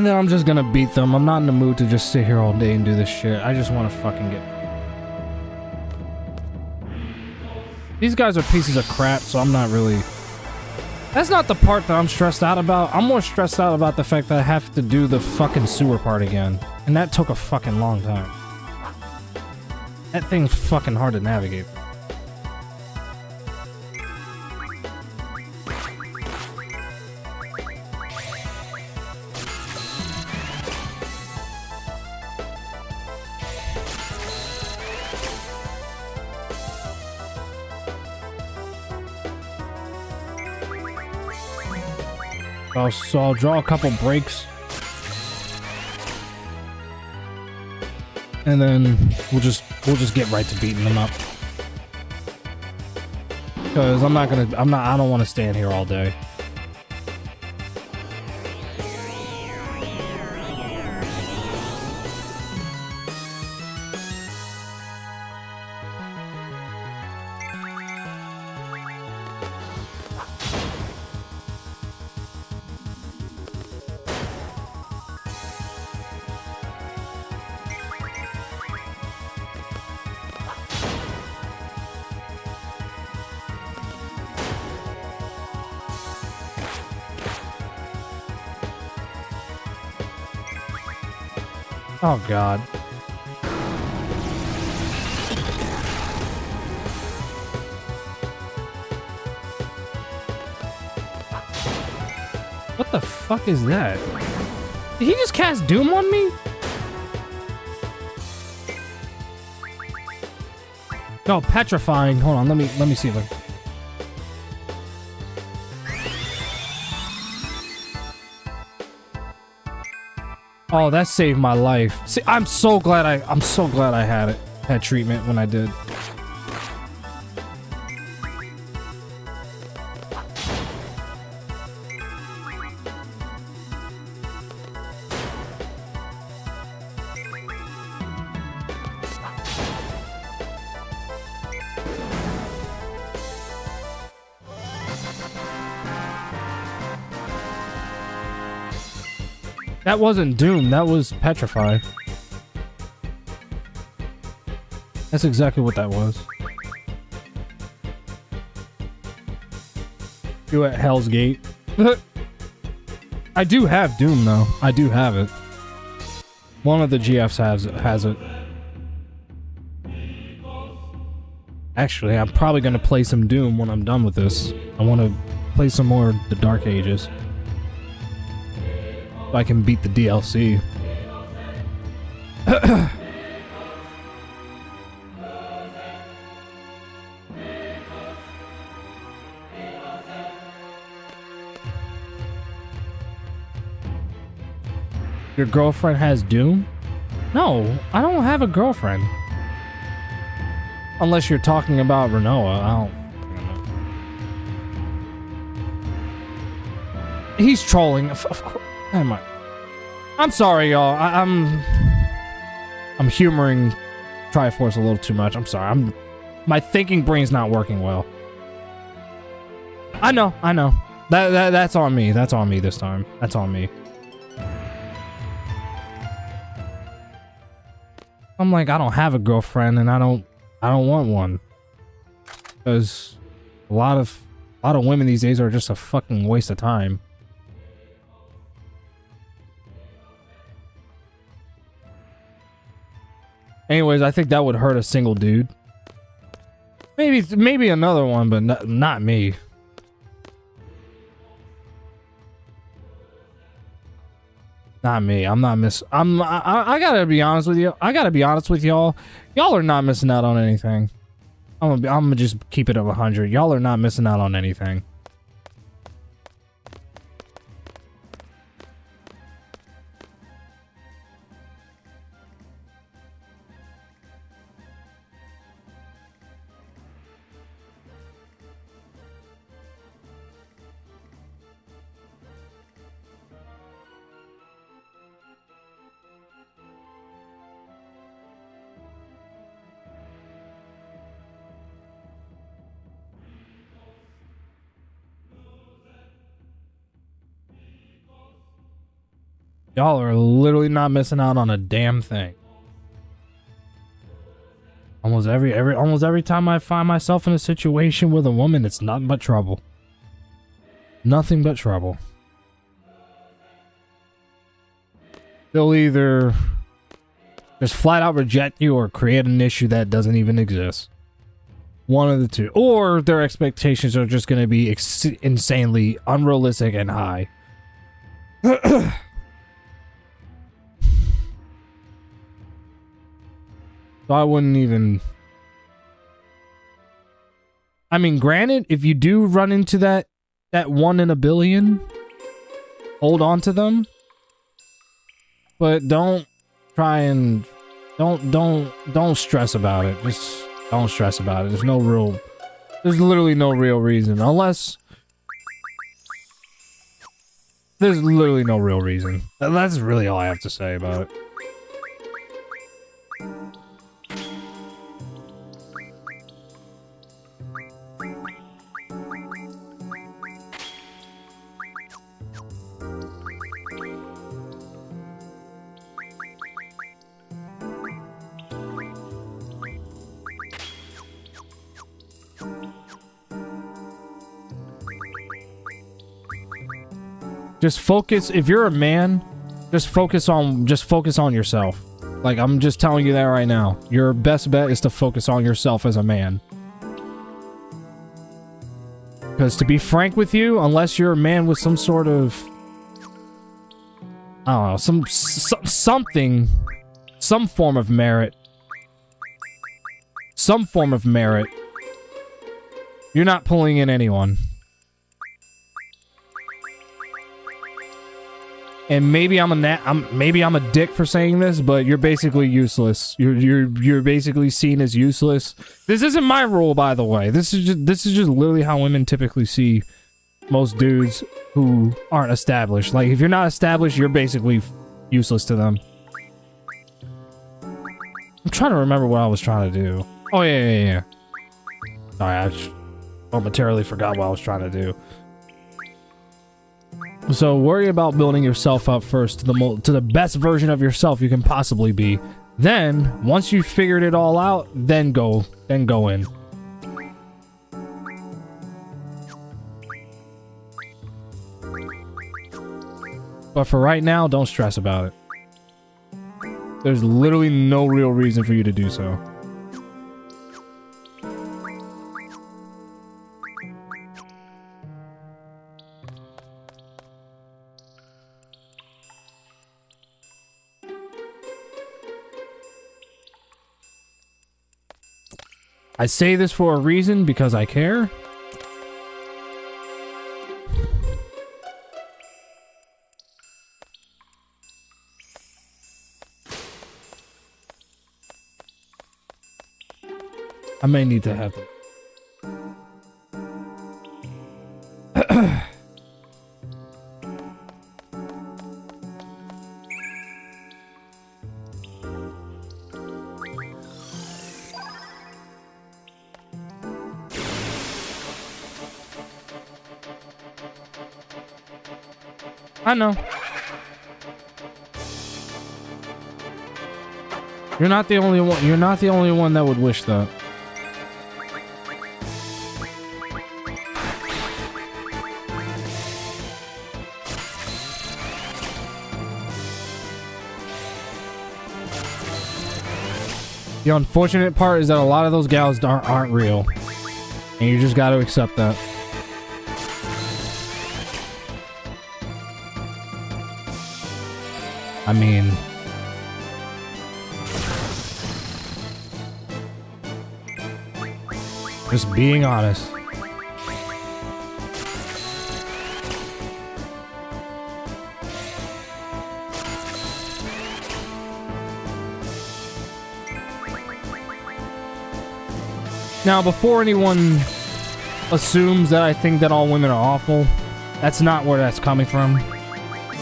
I'm just gonna beat them. I'm not in the mood to just sit here all day and do this shit. I just want to fucking get. These guys are pieces of crap, so I'm not really. That's not the part that I'm stressed out about. I'm more stressed out about the fact that I have to do the fucking sewer part again, and that took a fucking long time. That thing's fucking hard to navigate. So I'll draw a couple breaks, and then we'll just get right to beating them up. Because I don't want to stand here all day. Oh god. What the fuck is that? Did he just cast Doom on me? No, petrifying. Hold on, let me see if I. Oh, that saved my life. See, I'm so glad I had treatment when I did. That wasn't Doom, that was Petrify. That's exactly what that was. You at Hell's Gate. I do have Doom though. I do have it. One of the GFs has it. Actually, I'm probably gonna play some Doom when I'm done with this. I want to play some more The Dark Ages. So I can beat the DLC. Your girlfriend has Doom? No, I don't have a girlfriend. Unless you're talking about Renoa, I don't. He's trolling, of course. I'm sorry, y'all. I'm humoring Triforce a little too much. I'm sorry. My thinking brain's not working well. I know. That's on me. That's on me this time. That's on me. I'm like, I don't have a girlfriend and I don't want one. Because a lot of women these days are just a fucking waste of time. Anyways, I think that would hurt a single dude. Maybe another one, but not me. Not me. I'm not I gotta be honest with you. I gotta be honest with y'all. Y'all are not missing out on anything. I'm gonna just keep it at 100. Y'all are not missing out on anything. Y'all are literally not missing out on a damn thing. Almost every time I find myself in a situation with a woman, it's nothing but trouble. Nothing but trouble. They'll either just flat out reject you or create an issue that doesn't even exist. One of the two. Or their expectations are just going to be insanely unrealistic and high. So I wouldn't even... I mean, granted, if you do run into that 1 in a billion, hold on to them. But don't try and... Don't stress about it. Just don't stress about it. There's literally no real reason. Unless... There's literally no real reason. That's really all I have to say about it. Just focus. If you're a man, just focus on yourself. Like, I'm just telling you that right now. Your best bet is to focus on yourself as a man. Because to be frank with you, unless you're a man with some sort of, I don't know, some form of merit, you're not pulling in anyone. And maybe I'm a dick for saying this, but you're basically useless. You're basically seen as useless. This isn't my rule, by the way. This is just literally how women typically see most dudes who aren't established. Like, if you're not established, you're basically useless to them. I'm trying to remember what I was trying to do. Oh yeah. Sorry, I just momentarily forgot what I was trying to do. So worry about building yourself up first to the best version of yourself you can possibly be. Then, once you've figured it all out, then go in. But for right now, don't stress about it. There's literally no real reason for you to do so. I say this for a reason, because I care. I may need to have them. I know. You're not the only one. You're not the only one that would wish that. The unfortunate part is that a lot of those gals aren't real. And you just got to accept that. I mean... just being honest. Now, before anyone assumes that I think that all women are awful, that's not where that's coming from.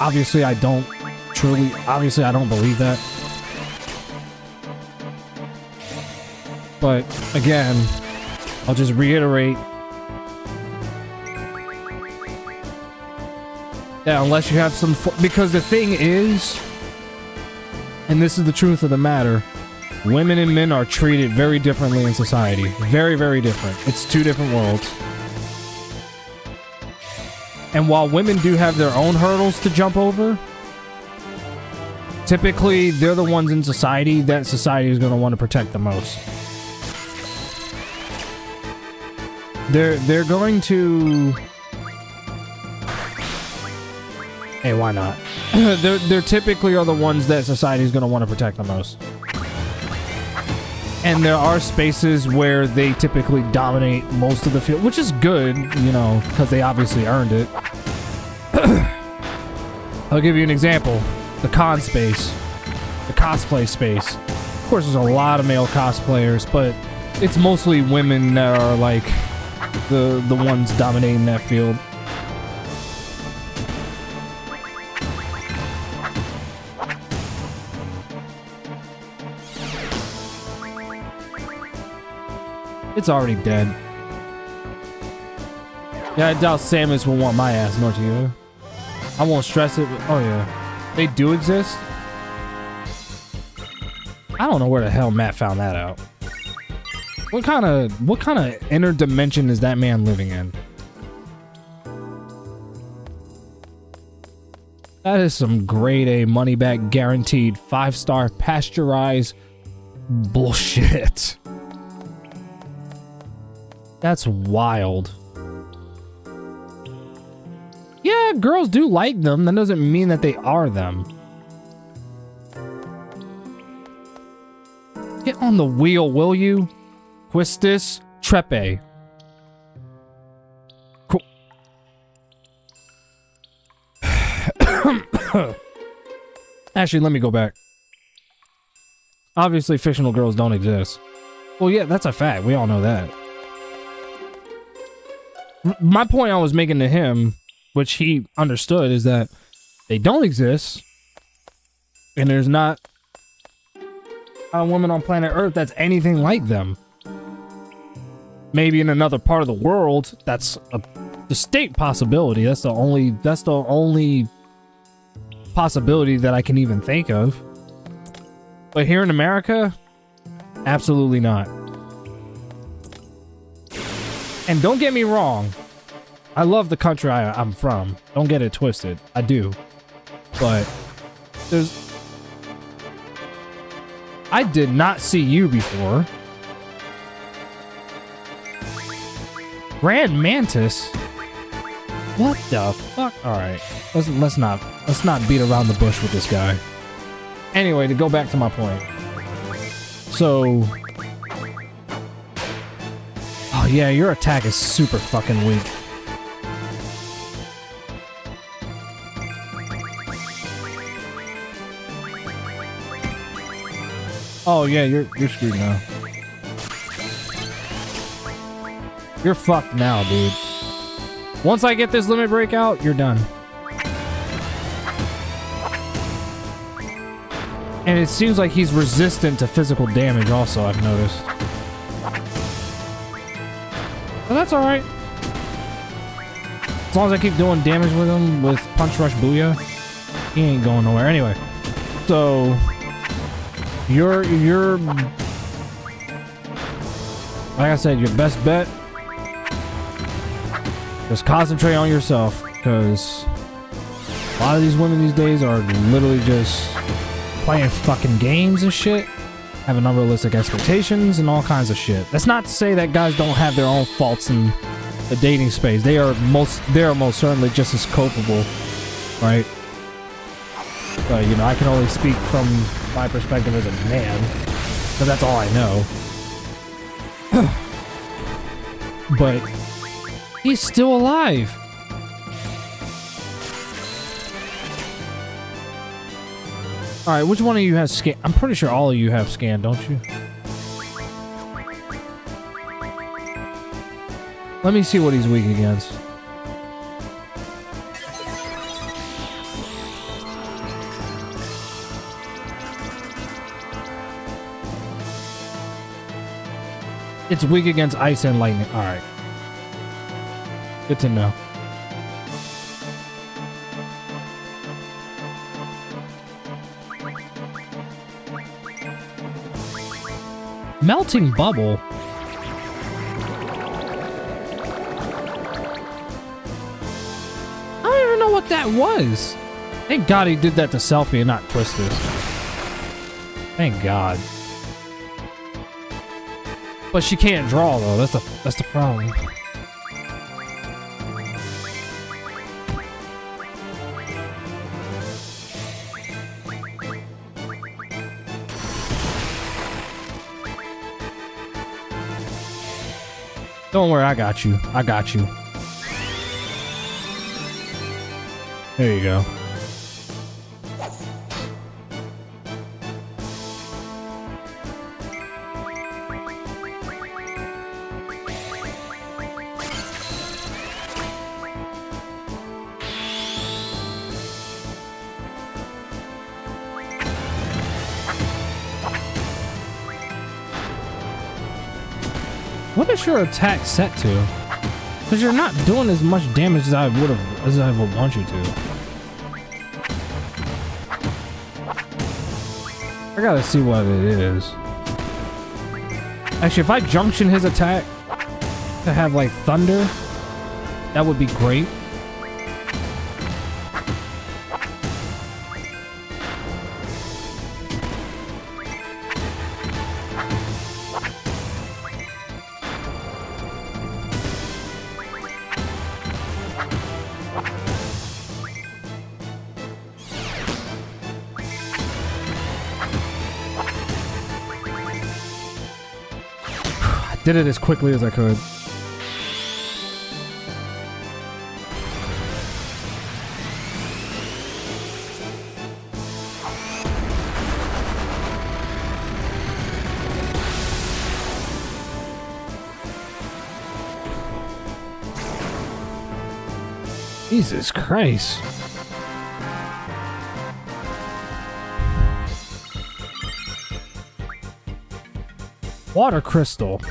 Obviously, I don't obviously, I don't believe that. But, again, I'll just reiterate that unless you have some... because the thing is, and this is the truth of the matter, women and men are treated very differently in society. Very, very different. It's two different worlds. And while women do have their own hurdles to jump over, typically they're the ones in society that society is going to want to protect the most. They're going to... hey, why not? They're typically are the ones that society is going to want to protect the most. And there are spaces where they typically dominate most of the field, which is good, you know, because they obviously earned it. I'll give you an example. The con space. The cosplay space. Of course, there's a lot of male cosplayers, but it's mostly women that are, like, the ones dominating that field. It's already dead. Yeah, I doubt Samus will want my ass, nor to you. I won't stress it, but oh yeah. They do exist? I don't know where the hell Matt found that out. What kind of inner dimension is that man living in? That is some grade A money back guaranteed 5-star pasteurized bullshit. That's wild. Yeah, girls do like them. That doesn't mean that they are them. Get on the wheel, will you? Quistis Trepe. Cool. Actually, let me go back. Obviously, fictional girls don't exist. Well, yeah, that's a fact. We all know that. My point I was making to him, which he understood, is that they don't exist, and there's not a woman on planet Earth that's anything like them. Maybe in another part of the world, that's a distinct possibility. That's the only possibility that I can even think of. But here in America, absolutely not. And don't get me wrong, I love the country I'm from. Don't get it twisted. I do. But I did not see you before. Grand Mantis? What the fuck? Alright. Let's not beat around the bush with this guy. Anyway, to go back to my point. So... oh yeah, your attack is super fucking weak. Oh yeah, you're screwed now. You're fucked now, dude. Once I get this limit break out, you're done. And it seems like he's resistant to physical damage also, I've noticed. But that's alright. As long as I keep doing damage with him with Punch Rush Booyah, he ain't going nowhere. Anyway, so... You're like I said, your best bet, just concentrate on yourself, because a lot of these women these days are literally just playing fucking games and shit, having unrealistic expectations and all kinds of shit. That's not to say that guys don't have their own faults in the dating space. They are most certainly just as culpable, right? But you know, I can only speak from my perspective as a man, because that's all I know. But he's still alive. Alright, which one of you has scan? I'm pretty sure all of you have scan, don't you? Let me see what he's weak against. It's weak against ice and lightning. Alright. Good to know. Melting bubble? I don't even know what that was. Thank God he did that to Selfie and not Quistis. Thank God. But she can't draw though. That's the problem. Don't worry, I got you. I got you. There you go. What is your attack set to? Because you're not doing as much damage as I would want you to. I gotta see what it is. Actually, if I junction his attack to have like thunder, that would be great. Did it as quickly as I could. Jesus Christ. Water crystal.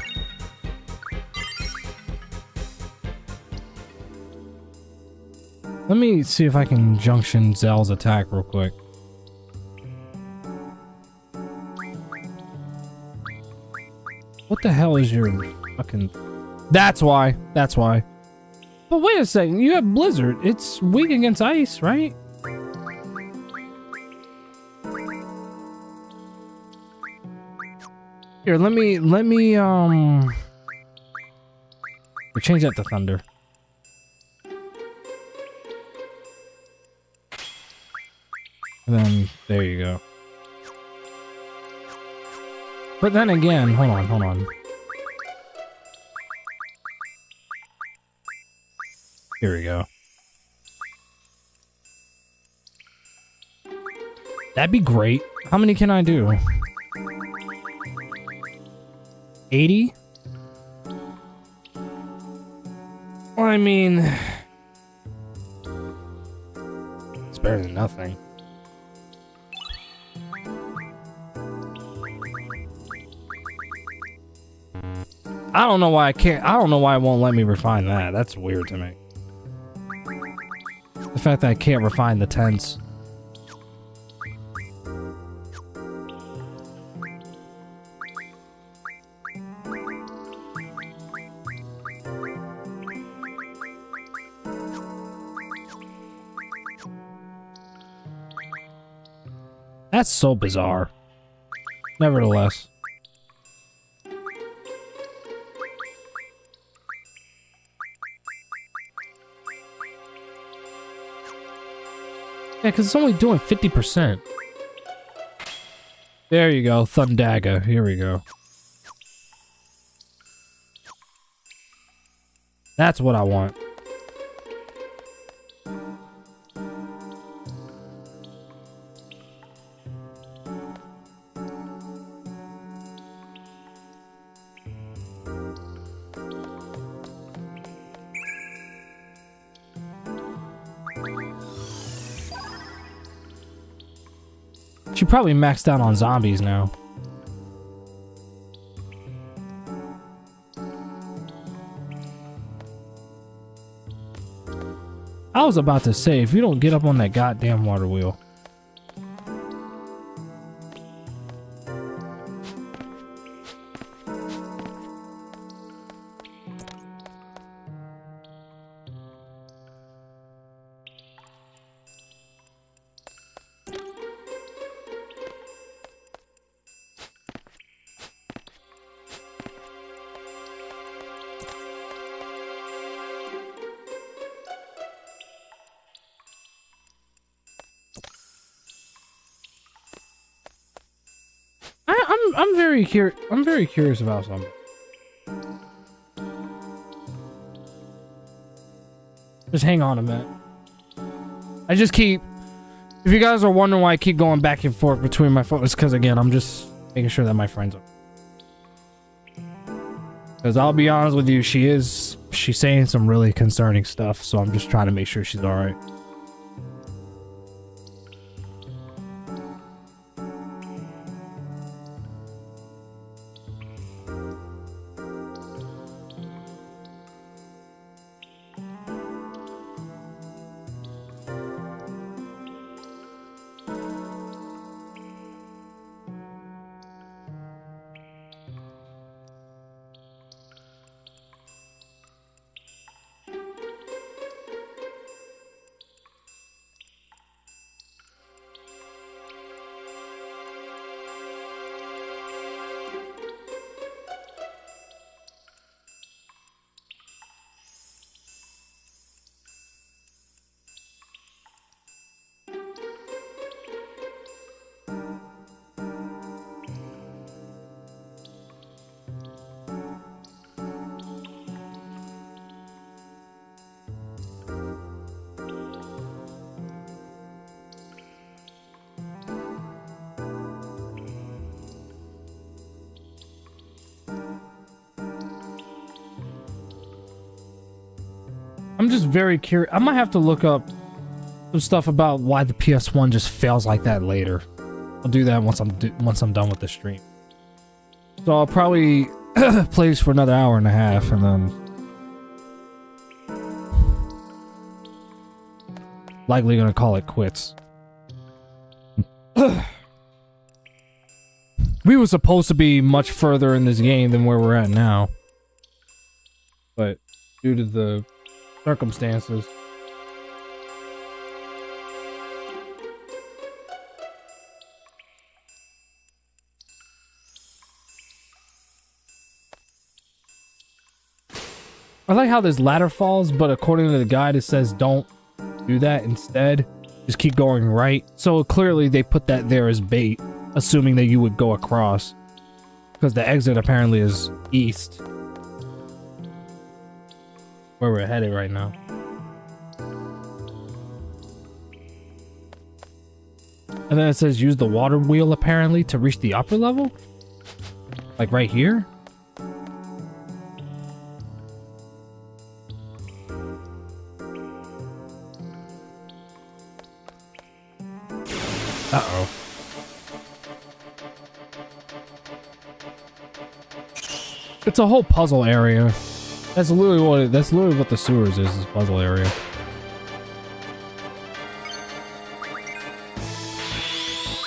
Let me see if I can junction Zell's attack real quick. What the hell is your fucking... That's why. That's why. But wait a second. You have Blizzard. It's weak against ice, right? Here, let me we'll change that to Thunder. And then, there you go. But then again, hold on. Here we go. That'd be great. How many can I do? 80? Well, I mean... It's better than nothing. I don't know why I can't. I don't know why it won't let me refine that. That's weird to me. The fact that I can't refine the tense. That's so bizarre. Nevertheless. Yeah, because it's only doing 50%. There you go, Thundaga. Here we go. That's what I want. She probably maxed out on zombies now. I was about to say, if you don't get up on that goddamn water wheel. I'm very curious about something. Just hang on a minute. I just keep... If you guys are wondering why I keep going back and forth between my phones, it's because, again, I'm just making sure that my friend's up. Because I'll be honest with you, she's saying some really concerning stuff, so I'm just trying to make sure she's alright. I'm just very curious. I might have to look up some stuff about why the PS1 just fails like that later. I'll do that once I'm done with the stream. So I'll probably play this for another hour and a half, and then likely gonna call it quits. We were supposed to be much further in this game than where we're at now, but due to the circumstances. I like how this ladder falls, but according to the guide, it says don't do that. Instead, just keep going right. So clearly they put that there as bait, assuming that you would go across, because the exit apparently is east, where we're headed right now. And then it says use the water wheel apparently to reach the upper level, like right here. Uh-oh. It's a whole puzzle area. That's literally what the sewers is a puzzle area.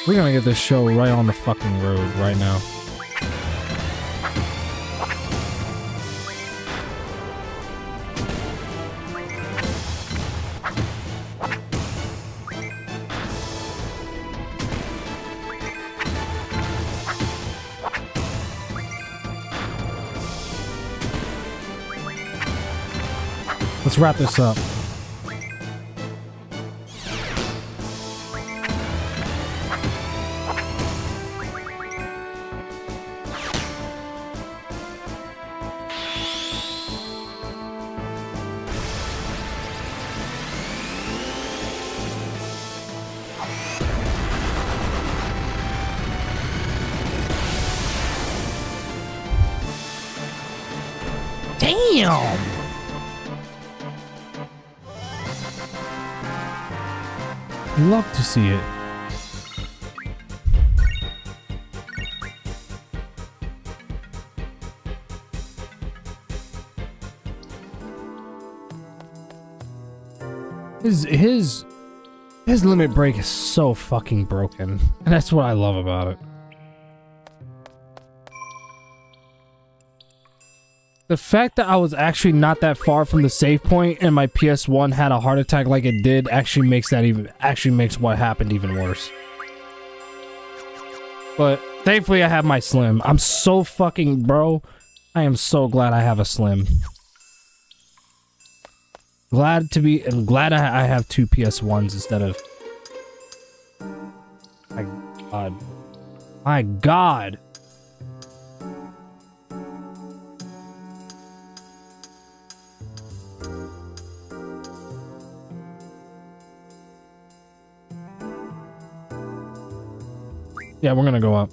We're gonna get this show right on the fucking road right now. Let's wrap this up. Damn! Love to see it. His limit break is so fucking broken. And that's what I love about it. The fact that I was actually not that far from the save point and my PS1 had a heart attack like it did actually makes what happened even worse. But thankfully I have my Slim. I'm so fucking bro. I am so glad I have a Slim. I'm glad I have two PS1s instead of. My God. My God. Yeah, we're gonna go up.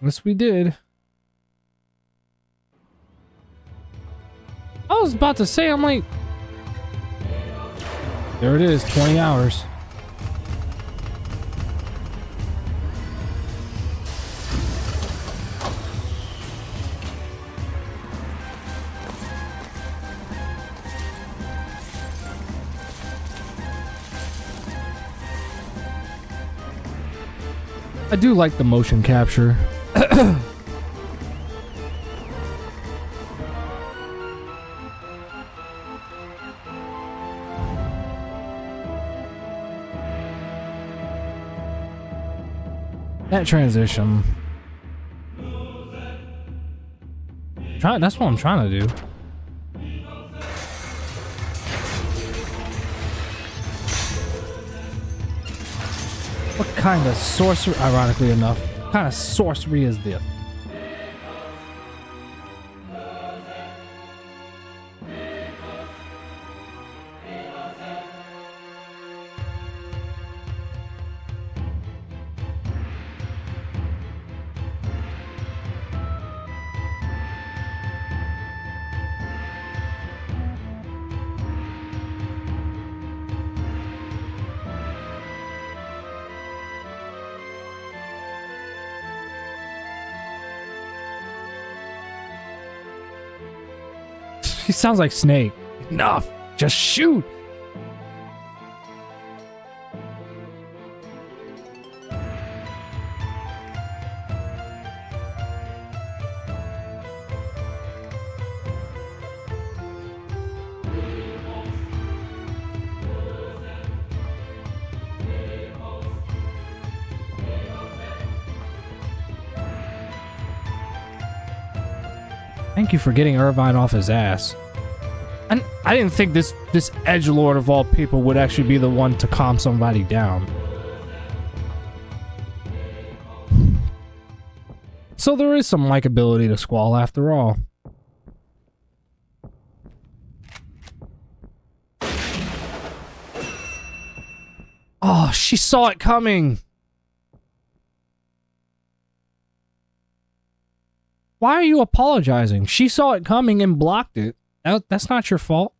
Yes, we did. I was about to say, I'm like... There it is, 20 hours. I do like the motion capture. That transition. That's what I'm trying to do. What kind of sorcery, ironically enough, what kind of sorcery is this? He sounds like Snake. Enough. Just shoot. Thank you for getting Irvine off his ass. And I didn't think this edgelord of all people would actually be the one to calm somebody down. So there is some likability to Squall after all. Oh, she saw it coming. Why are you apologizing? She saw it coming and blocked it. That's not your fault.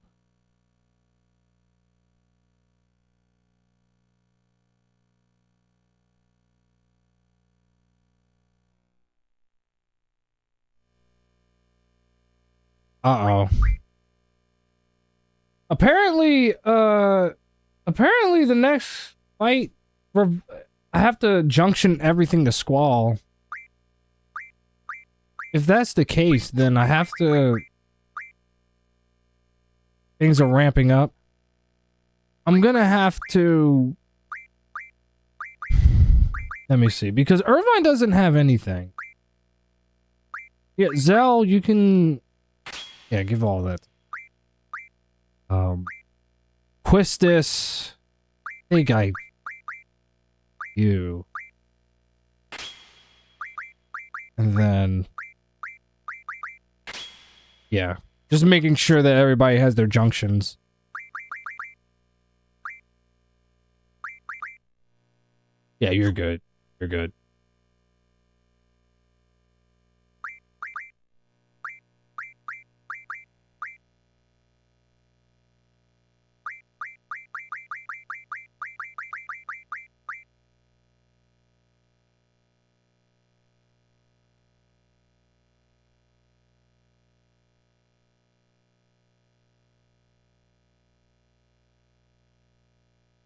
Uh-oh. Apparently the next fight, I have to junction everything to Squall. If that's the case, then I have to... Things are ramping up. I'm gonna have to... Let me see, because Irvine doesn't have anything. Yeah, Zell, you can... Yeah, give all that. Quistis... I think you. And then... Yeah. Just making sure that everybody has their junctions. Yeah, you're good. You're good.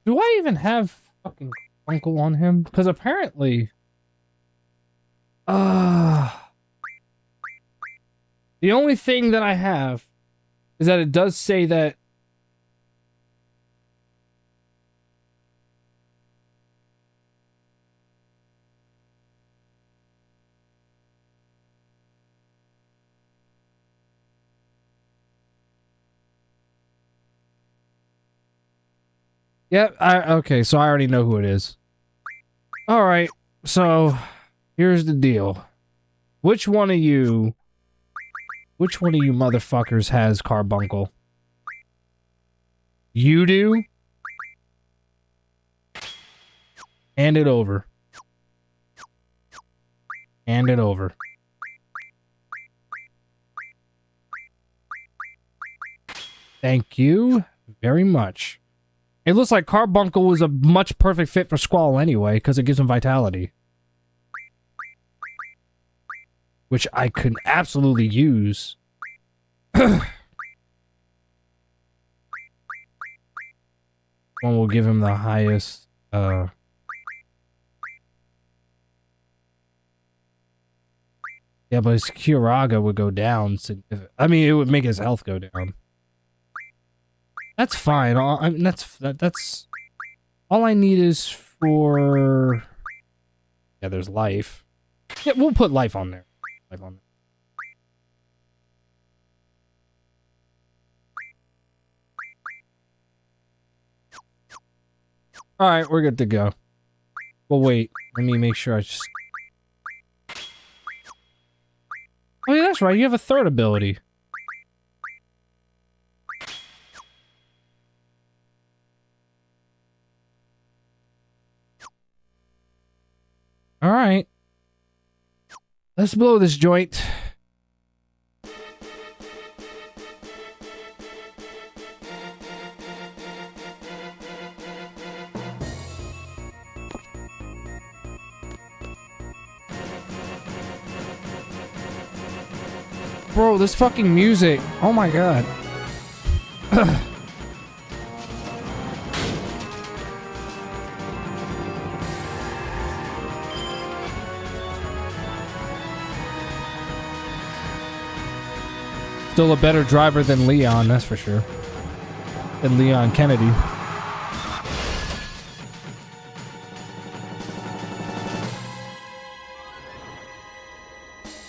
Do I even have fucking Uncle on him? Because apparently... the only thing that I have is that it does say that... Yep, okay, so I already know who it is. Alright, so here's the deal. Which one of you motherfuckers has Carbuncle? You do? Hand it over. Hand it over. Thank you very much. It looks like Carbuncle was a much perfect fit for Squall anyway, because it gives him vitality. Which I could absolutely use. One will give him the highest, Yeah, but his Curaga would go down. I mean, it would make his health go down. That's fine. I mean, that's all I need is for... Yeah, there's life. Yeah, we'll put life on there. Life on there. Alright, we're good to go. Well, wait. Let me make sure I just... Oh, yeah, that's right. You have a third ability. Alright. Let's blow this joint. Bro, this fucking music. Oh my god. Still a better driver than Leon, that's for sure. Than Leon Kennedy.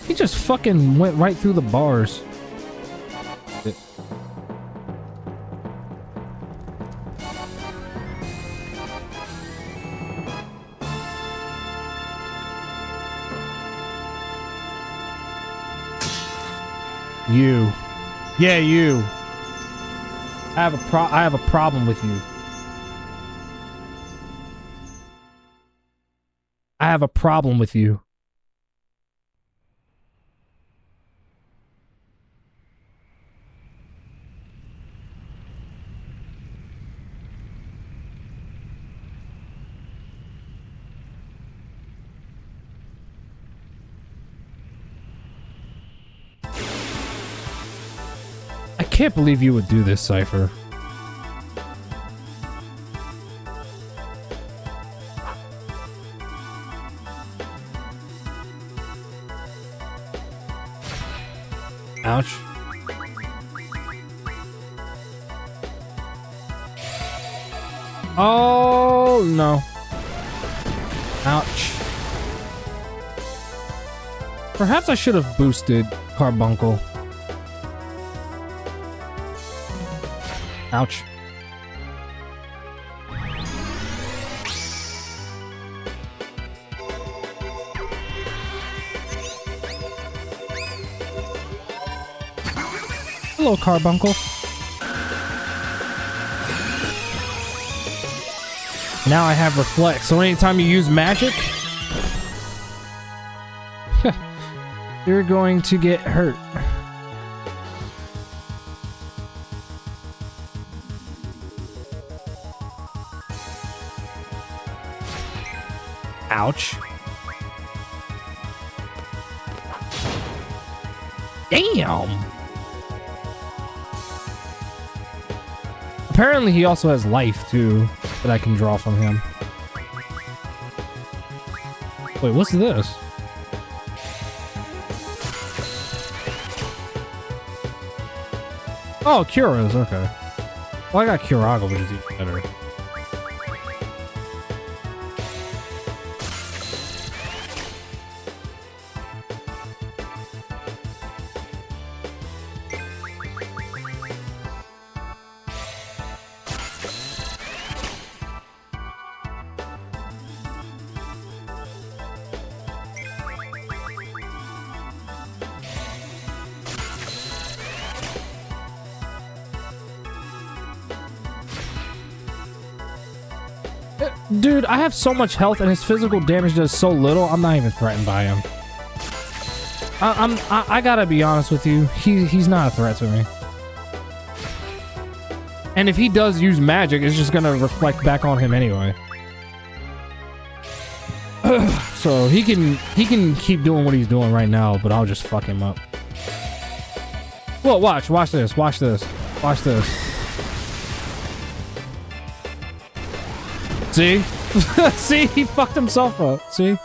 He just fucking went right through the bars. You. Yeah, you. I have a problem with you. I have a problem with you. can't believe you would do this, Cypher. Ouch. Oh, no. Ouch. Perhaps I should have boosted Carbuncle. Ouch. Hello, Carbuncle. Now I have Reflect, so anytime you use magic, you're going to get hurt. Ouch. Damn! Apparently he also has life, too, that I can draw from him. Wait, what's this? Oh, Cura's, okay. Well, I got Curaga, which is even better. Dude, I have so much health and his physical damage does so little, I'm not even threatened by him. I gotta be honest with you, he's not a threat to me. And if he does use magic, it's just gonna reflect back on him anyway. So he can keep doing what he's doing right now, but I'll just fuck him up. Well, watch this, watch this, watch this. See? See? He fucked himself up. See?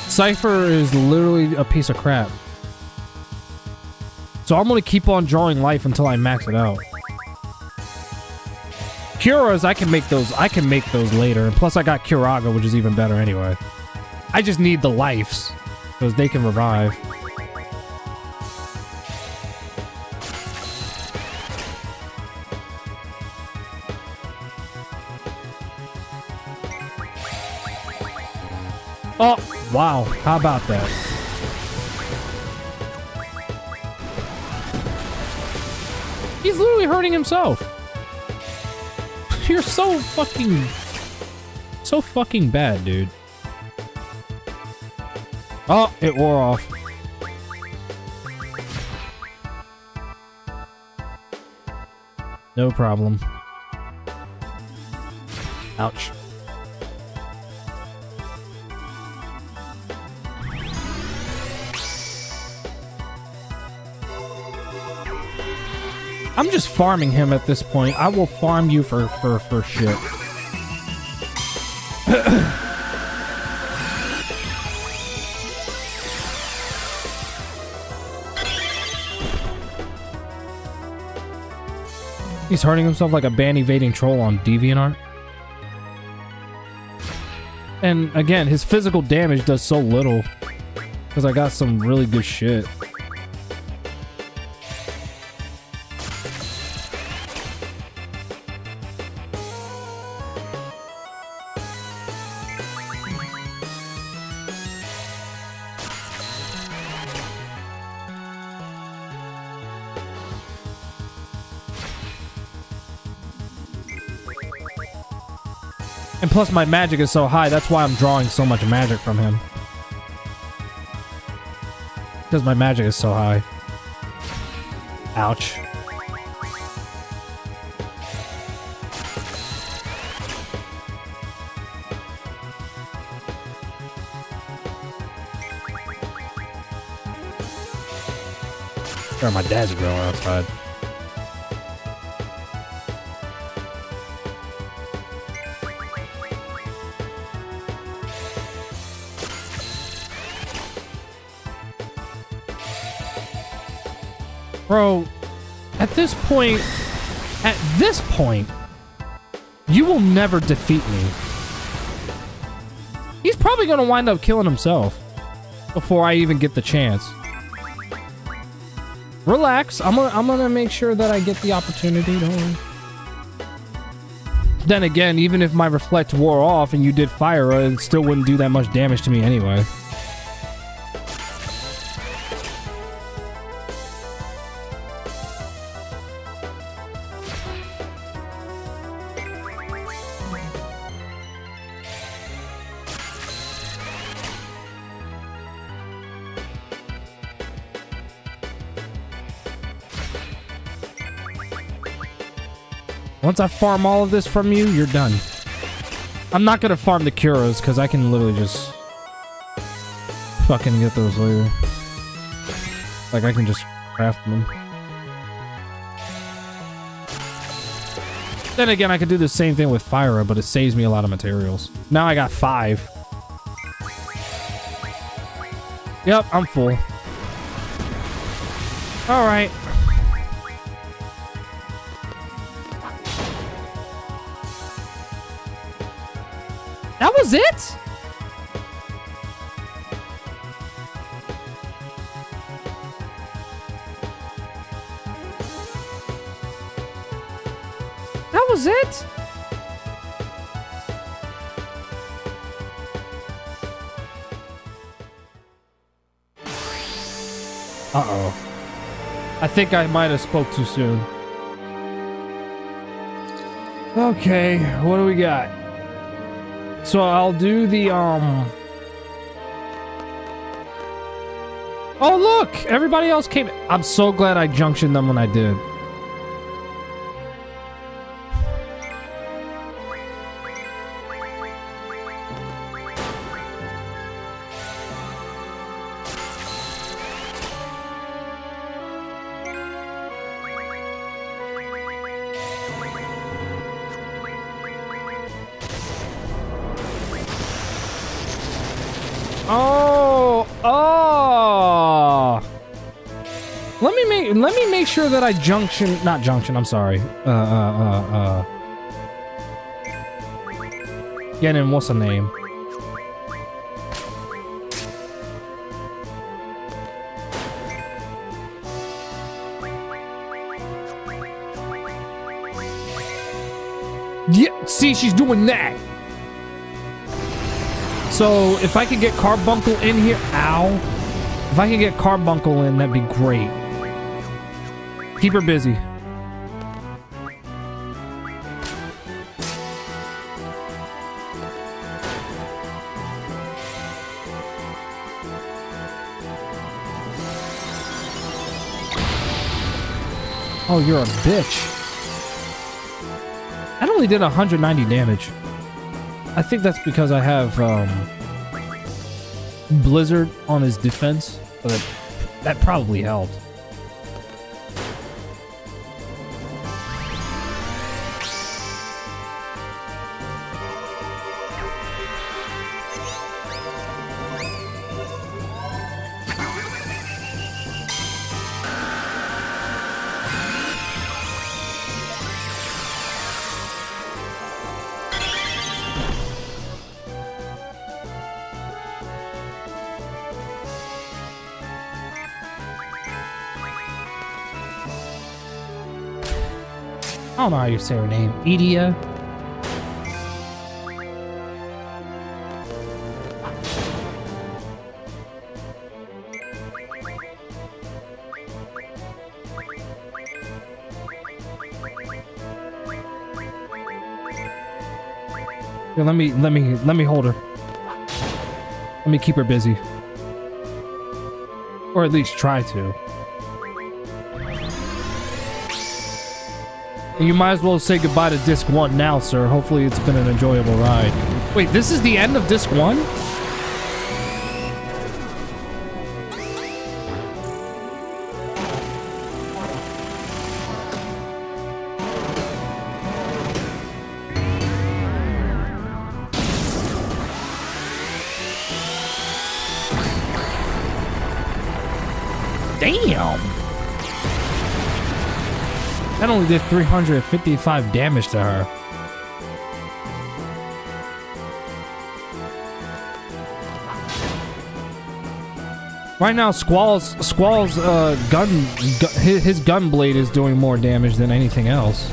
Cypher is literally a piece of crap. So I'm gonna keep on drawing life until I max it out. Curas, I can make those later. And plus I got Curaga, which is even better anyway. I just need the lives, because they can revive. Oh, wow. How about that? He's literally hurting himself. You're so fucking bad, dude. Oh, it wore off. No problem. Ouch. I'm just farming him at this point. I will farm you for shit. He's hurting himself like a ban evading troll on DeviantArt. And again, his physical damage does so little because I got some really good shit. And plus my magic is so high, that's why I'm drawing so much magic from him. Because my magic is so high. Ouch. Or my dad's grill outside. Bro, at this point, you will never defeat me. He's probably gonna wind up killing himself before I even get the chance. Relax, I'm gonna make sure that I get the opportunity, don't worry. Then again, even if my reflect wore off and you did fire, it still wouldn't do that much damage to me anyway. Once I farm all of this from you, you're done. I'm not gonna farm the Curas, because I can literally just fucking get those later. Like, I can just craft them. Then again, I could do the same thing with Fyra, but it saves me a lot of materials. Now I got 5. Yep, I'm full. Alright. That was it? That was it? Uh-oh. I think I might have spoke too soon. Okay, what do we got? So I'll do the, Oh, look! Everybody else came... I'm so glad I junctioned them when I did. Let me make sure that I not junction, I'm sorry. Get in, what's the name? Yeah, see, she's doing that. So if I could get Carbuncle in here, ow. If I could get Carbuncle in, that'd be great. Keep her busy. Oh, you're a bitch. That only did 190 damage. I think that's because I have Blizzard on his defense. So that probably helped. I don't know how you say her name. Edia? Here, let me hold her. Let me keep her busy. Or at least try to. And you might as well say goodbye to Disc 1 now, sir. Hopefully it's been an enjoyable ride. Wait, this is the end of Disc 1? Damn! That only did 355 damage to her. Right now, Squall's his gun blade is doing more damage than anything else.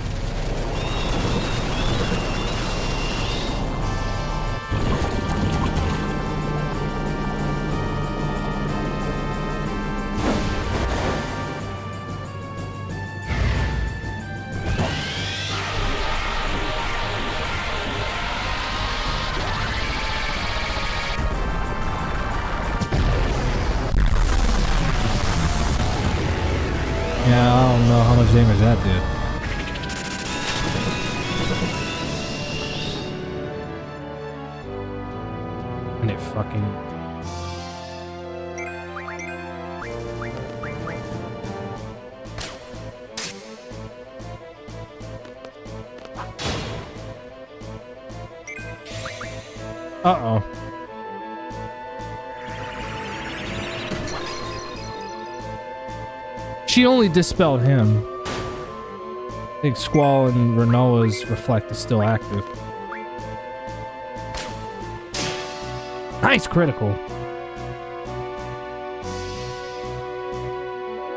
Yeah, I don't know how much damage that did. And it fucking... Uh-oh. She only dispelled him. I think Squall and Renoa's reflect is still active. Nice critical.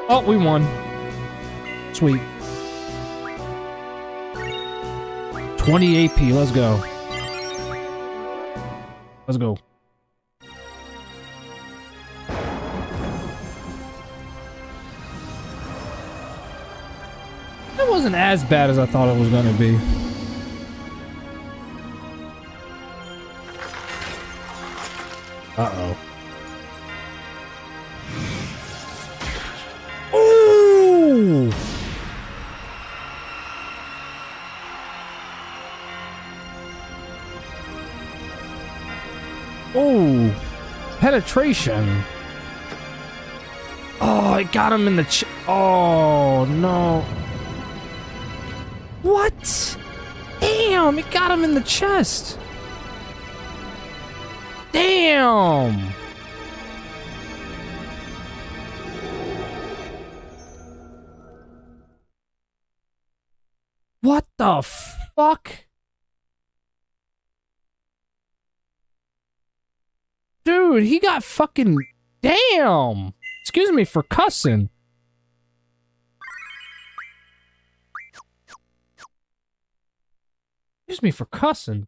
Oh, we won. Sweet. 20 AP, let's go. Let's go. That wasn't as bad as I thought it was going to be. Uh-oh. Ooh! Ooh. Penetration. Oh, it got him in the oh, no. What? Damn, it got him in the chest. Damn. What the fuck? Dude, he got fucking... Damn. Excuse me for cussing. Excuse me for cussing.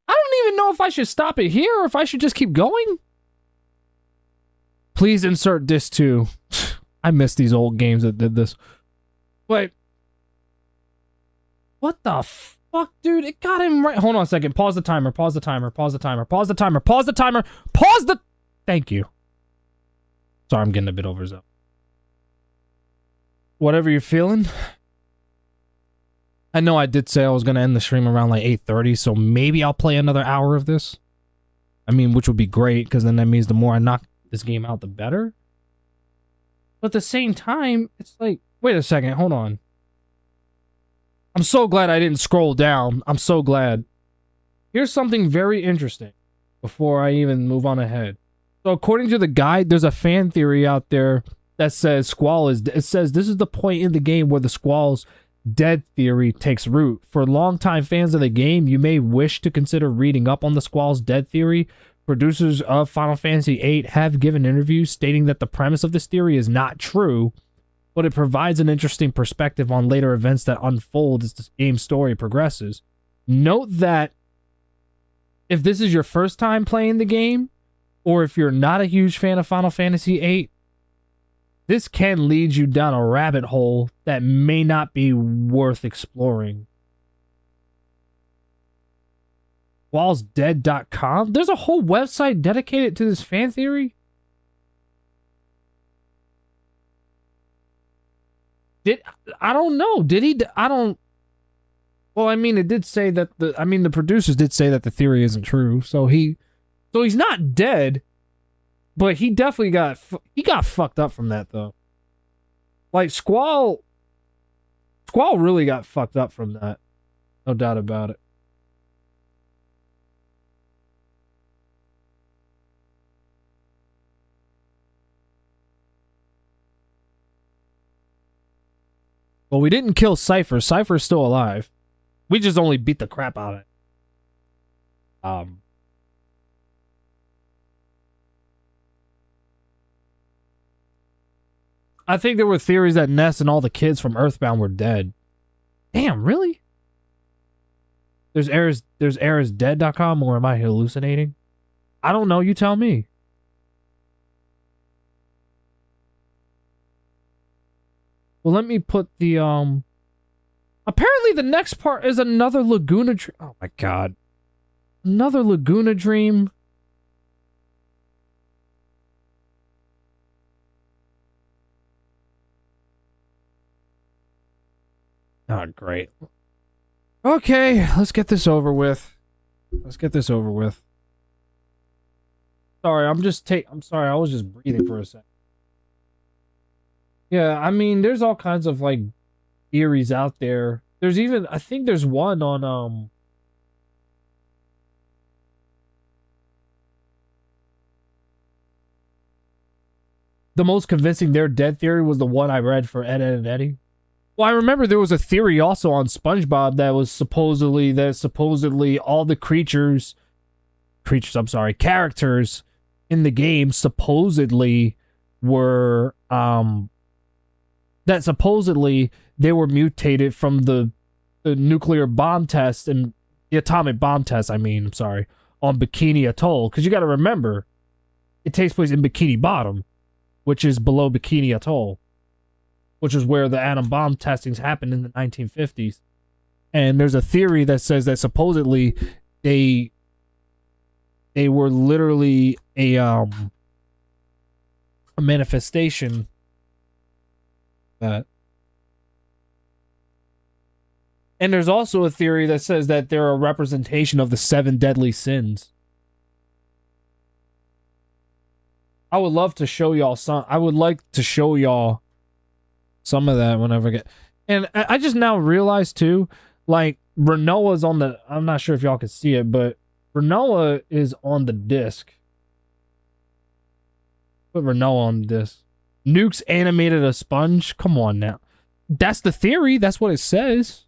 I don't even know if I should stop it here or if I should just keep going. Please insert disc 2. I miss these old games that did this. Wait. What the fuck, dude? It got him right. Hold on a second. Pause the timer. Pause the timer. Pause the timer. Pause the timer. Pause the timer. Pause the... Thank you. Sorry, I'm getting a bit overzealous. Whatever you're feeling. I know I did say I was going to end the stream around like 8:30, so maybe I'll play another hour of this. I mean, which would be great, because then that means the more I knock this game out, the better. But at the same time, it's like, wait a second, hold on. I'm so glad I didn't scroll down. I'm so glad. Here's something very interesting before I even move on ahead. So according to the guide, there's a fan theory out there that says Squall is... It says this is the point in the game where the Squall's dead theory takes root. For longtime fans of the game, you may wish to consider reading up on the Squall's dead theory. Producers of Final Fantasy VIII have given interviews stating that the premise of this theory is not true, but it provides an interesting perspective on later events that unfold as the game's story progresses. Note that if this is your first time playing the game, or if you're not a huge fan of Final Fantasy VIII, this can lead you down a rabbit hole that may not be worth exploring. Wallsdead.com? There's a whole website dedicated to this fan theory? I don't know. Did he? I don't... Well, I mean, it did say that the producers did say that the theory isn't true. So he's not dead, but he definitely got fucked up from that though. Like Squall really got fucked up from that. No doubt about it. Well, we didn't kill Cypher. Cypher's still alive. We just only beat the crap out of it. I think there were theories that Ness and all the kids from Earthbound were dead. Damn, really? There's errorsdead.com, or am I hallucinating? I don't know, you tell me. Well, let me put the, apparently the next part is another Laguna Dream. Oh my god. Another Laguna Dream. Oh, great. Okay, let's get this over with. Let's get this over with. Sorry, I'm sorry, I was just breathing for a second. Yeah, I mean, there's all kinds of, like, theories out there. There's even, I think there's one on, the most convincing they're dead theory was the one I read for Ed, Ed, and Eddie. Well, I remember there was a theory also on SpongeBob that was supposedly all the characters in the game supposedly were, that supposedly they were mutated from the nuclear bomb test and the atomic bomb test, on Bikini Atoll. Because you got to remember, it takes place in Bikini Bottom, which is below Bikini Atoll, which is where the atom bomb testings happened in the 1950s. And there's a theory that says that supposedly they were literally a manifestation that. And there's also a theory that says that they're a representation of the 7 deadly sins. I would love to show y'all some. I would like to show y'all some of that whenever I get. And I just now realized too, like, Renoa's on the. I'm not sure if y'all can see it, but Renoa is on the disc. Put Renoa on the disc. Nukes animated a sponge. Come on now. That's the theory. That's what it says.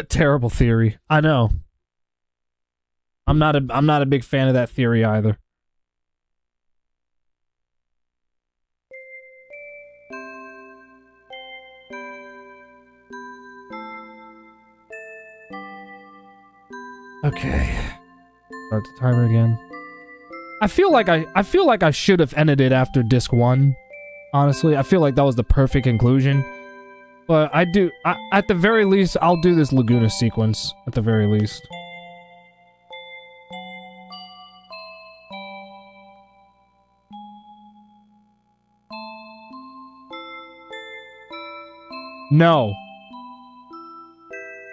Terrible theory. I know. I'm not a big fan of that theory either. Okay. Start the timer again. I feel like I should have ended it after disc 1. Honestly, I feel like that was the perfect conclusion. But at the very least, I'll do this Laguna sequence, at the very least. No.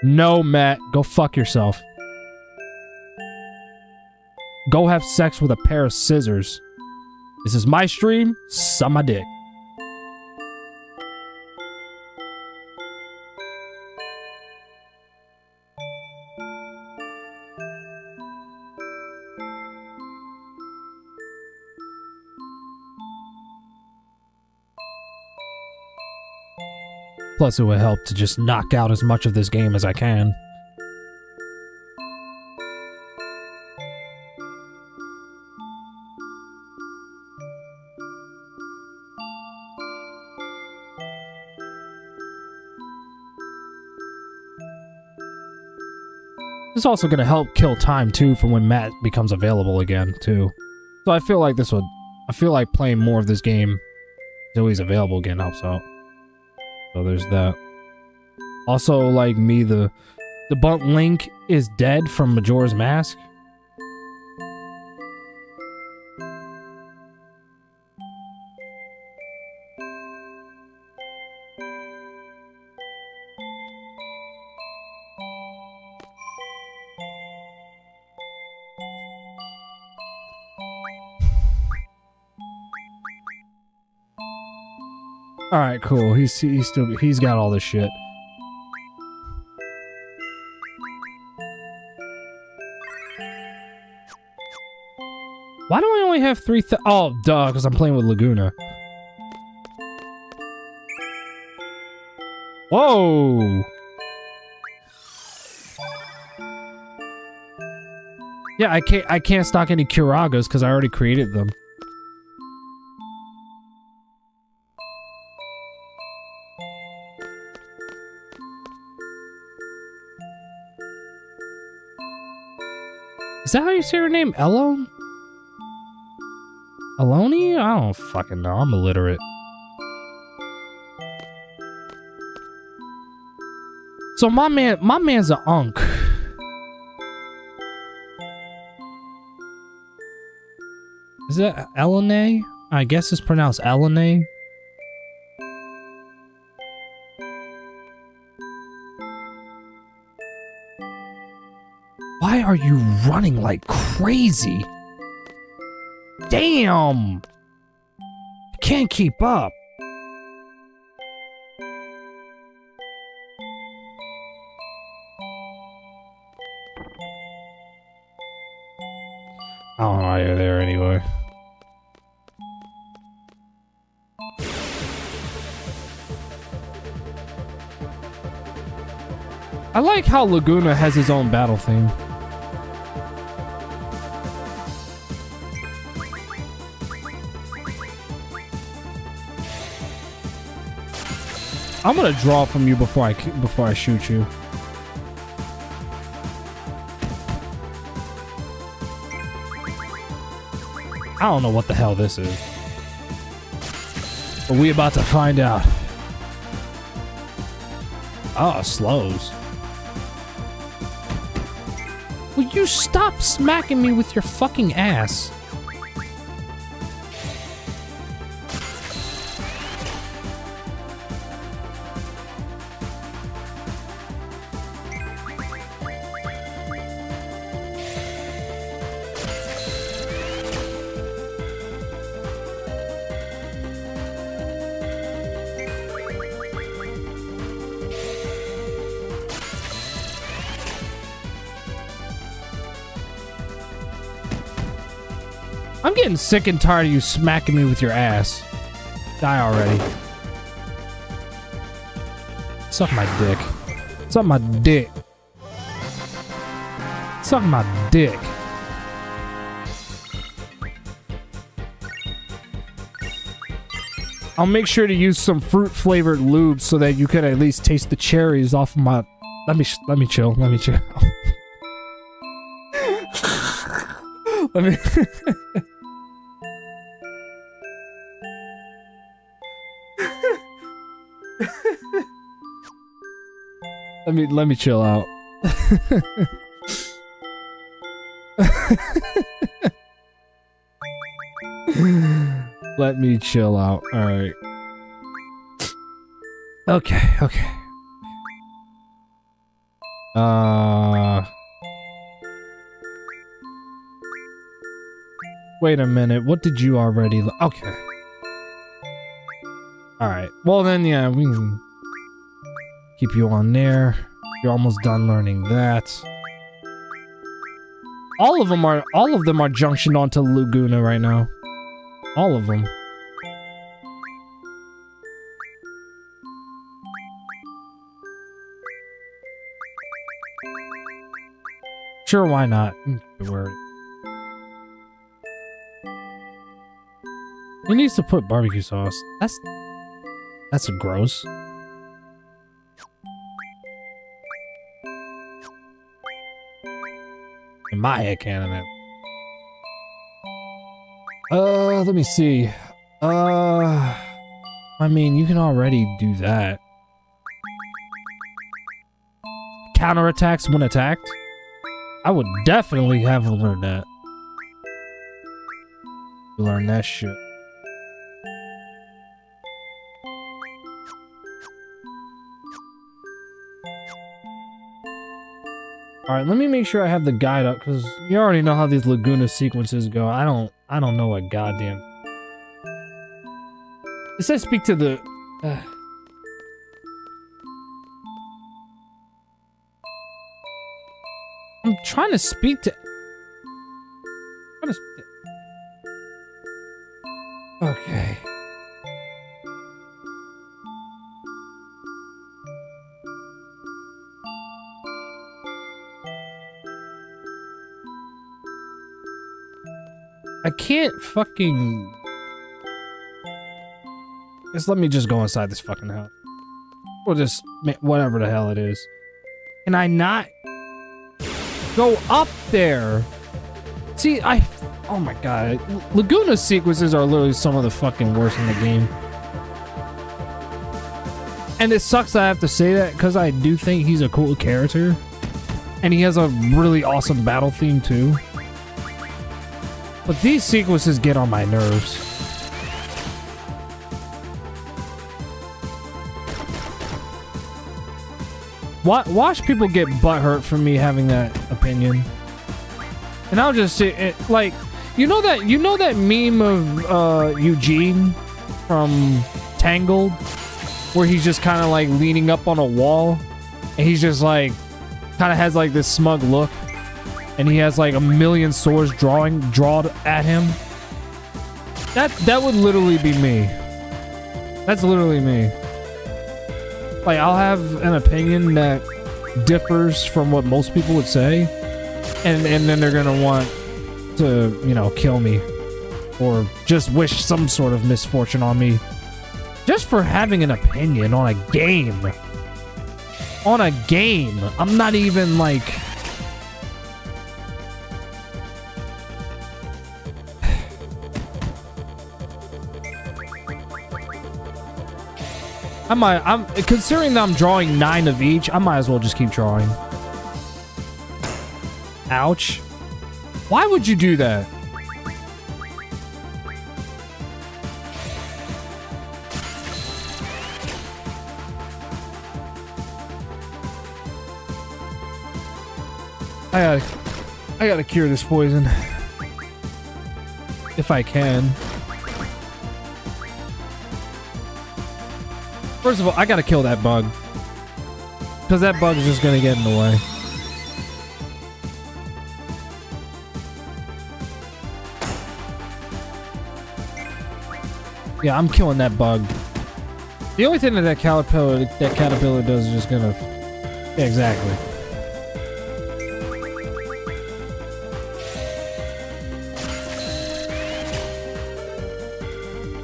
No, Matt. Go fuck yourself. Go have sex with a pair of scissors. This is my stream. Suck my dick. Plus, it would help to just knock out as much of this game as I can. It's also going to help kill time, too, for when Matt becomes available again, too. So I feel like playing more of this game until he's available again helps out. So there's that. Also, like me, the debunked Link is dead from Majora's Mask. All right, cool. He's got all this shit. only have 3,000? Oh, duh, because I'm playing with Laguna. Whoa! Yeah, I can't stock any Curagas because I already created them. Is that how you say her name? Elone? Eloni? I don't fucking know. I'm illiterate. So my man's a unk. Is that Elene? I guess it's pronounced Elene. Why are you running like crazy? Damn! I can't keep up. I don't know why you're there anyway. I like how Laguna has his own battle theme. I'm gonna draw from you before I shoot you. I don't know what the hell this is, but we about to find out. Oh, slows. Will you stop smacking me with your fucking ass? I'm getting sick and tired of you smacking me with your ass. Die already. Suck my dick. Suck my dick. Suck my dick. I'll make sure to use some fruit flavored lube so that you can at least taste the cherries off of my... Let me chill. Let me chill. Let me... Let me chill out. Let me chill out. All right. Okay. Wait a minute. What did you already... Okay. All right. Well then, yeah, we can keep you on there. You're almost done learning that. All of them are junctioned onto Laguna right now. All of them. Sure, why not? Word. He needs to put barbecue sauce. That's gross. In my headcanon. Let me see. I mean, you can already do that. Counterattacks when attacked? I would definitely have to learn that. Learn that shit. Alright, let me make sure I have the guide up, because you already know how these Laguna sequences go. I don't know a goddamn... It says speak to the... I'm trying to speak to... I can't fucking... Just let me just go inside this fucking house. Or just whatever the hell it is. Can I not go up there? See, oh my god. Laguna sequences are literally some of the fucking worst in the game. And it sucks that I have to say that because I do think he's a cool character. And he has a really awesome battle theme too. But these sequences get on my nerves. Watch people get butthurt for me having that opinion. And I'll just say it, like, you know that meme of Eugene from Tangled, where he's just kind of like leaning up on a wall, and he's just like, kind of has like this smug look, and he has like a million swords drawn at him. That would literally be me. That's literally me. Like, I'll have an opinion that differs from what most people would say, and then they're gonna want to, you know, kill me or just wish some sort of misfortune on me just for having an opinion on a game. On a game. I'm not even like... I'm considering that I'm drawing 9 of each, I might as well just keep drawing. Ouch. Why would you do that? I gotta cure this poison. If I can. First of all, I gotta kill that bug. Because that bug is just gonna get in the way. Yeah, I'm killing that bug. The only thing that caterpillar does is just gonna... Yeah, exactly.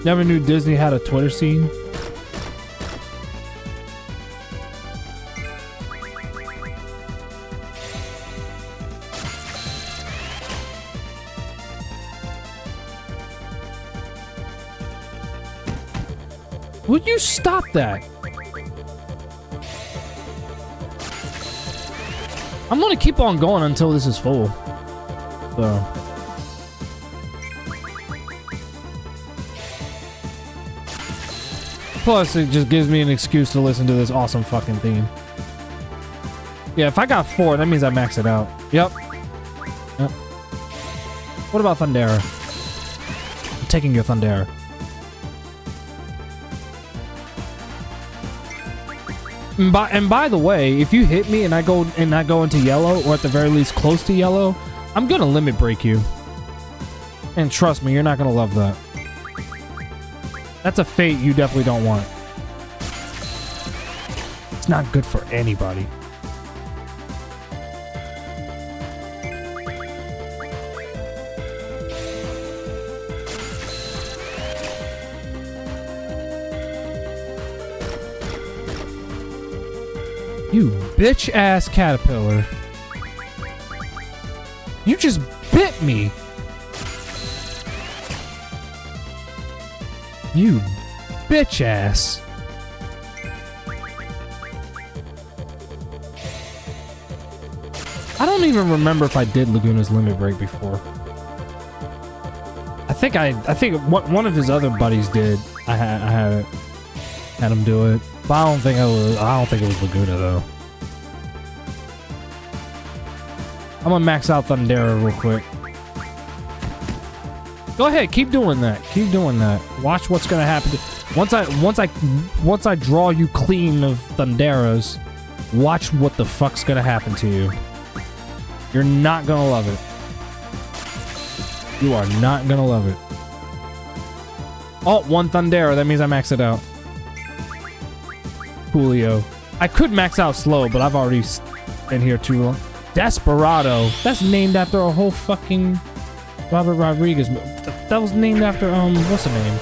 Never knew Disney had a Twitter scene. Would you stop that? I'm gonna keep on going until this is full. So. Plus, it just gives me an excuse to listen to this awesome fucking theme. Yeah, if I got 4, that means I maxed it out. Yep. What about Thundera? I'm taking your Thundera. And by the way, if you hit me and I go into yellow, or at the very least close to yellow, I'm gonna limit break you. And trust me, you're not gonna love that. That's a fate you definitely don't want. It's not good for anybody. You bitch-ass caterpillar. You just bit me. You bitch-ass. I don't even remember if I did Laguna's Limit Break before. I think one of his other buddies did. I had him do it. But I don't think it was Laguna though. I'm gonna max out Thundera real quick. Go ahead, keep doing that. Keep doing that. Watch what's gonna happen. Once I draw you clean of Thunderas, watch what the fuck's gonna happen to you. You're not gonna love it. You are not gonna love it. Oh, 1 Thundera. That means I maxed it out. Julio. I could max out slow, but I've already been here too long. Desperado. That's named after a whole fucking Robert Rodriguez. That was named after, what's the name?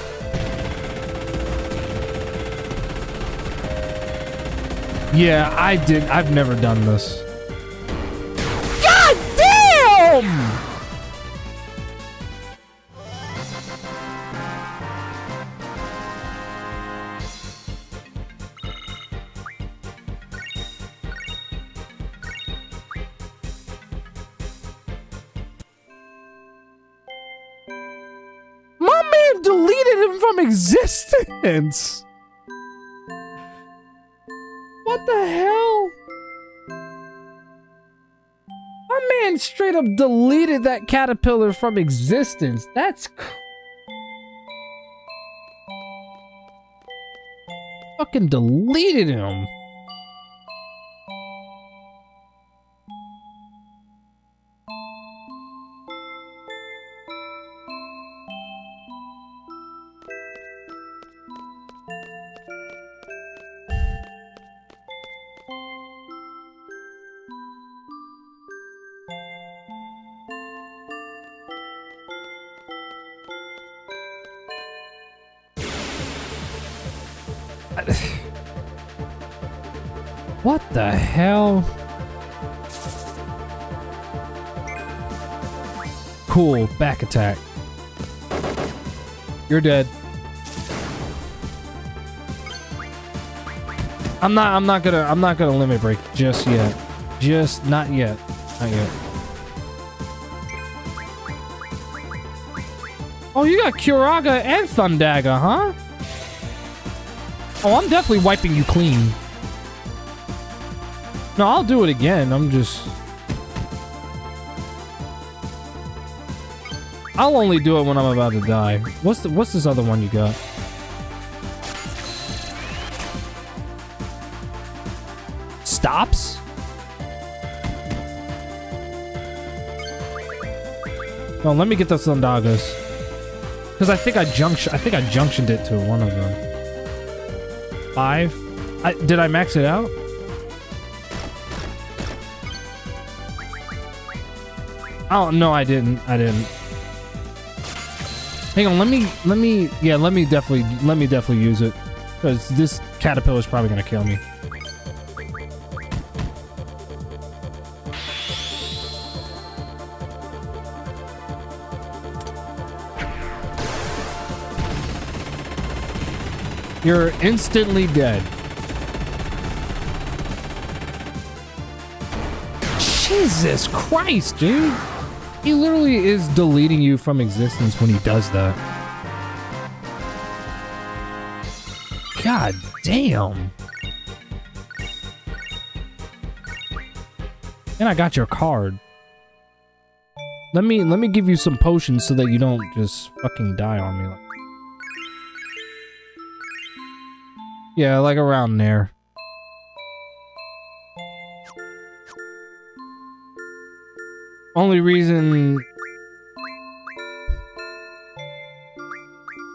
Yeah, I did. I've never done this. God damn! My man deleted him from existence. What the hell? My man straight up deleted that caterpillar from existence. That's fucking deleted him. What the hell? Cool, back attack. You're dead. I'm not gonna limit break just yet. Just not yet. Not yet. Oh, you got Curaga and Thundaga, huh? Oh, I'm definitely wiping you clean. No, I'll do it again. I'll only do it when I'm about to die. What's this other one you got? Stops? No, let me get the Thundagas. Because I think I junctioned it to one of them. 5? Did I max it out? Oh no, I didn't. Hang on, let me definitely use it. Because this caterpillar is probably gonna kill me. You're instantly dead. Jesus Christ, dude. He literally is deleting you from existence when he does that. God damn. And I got your card. Let me give you some potions so that you don't just fucking die on me. Yeah, like around there. Only reason...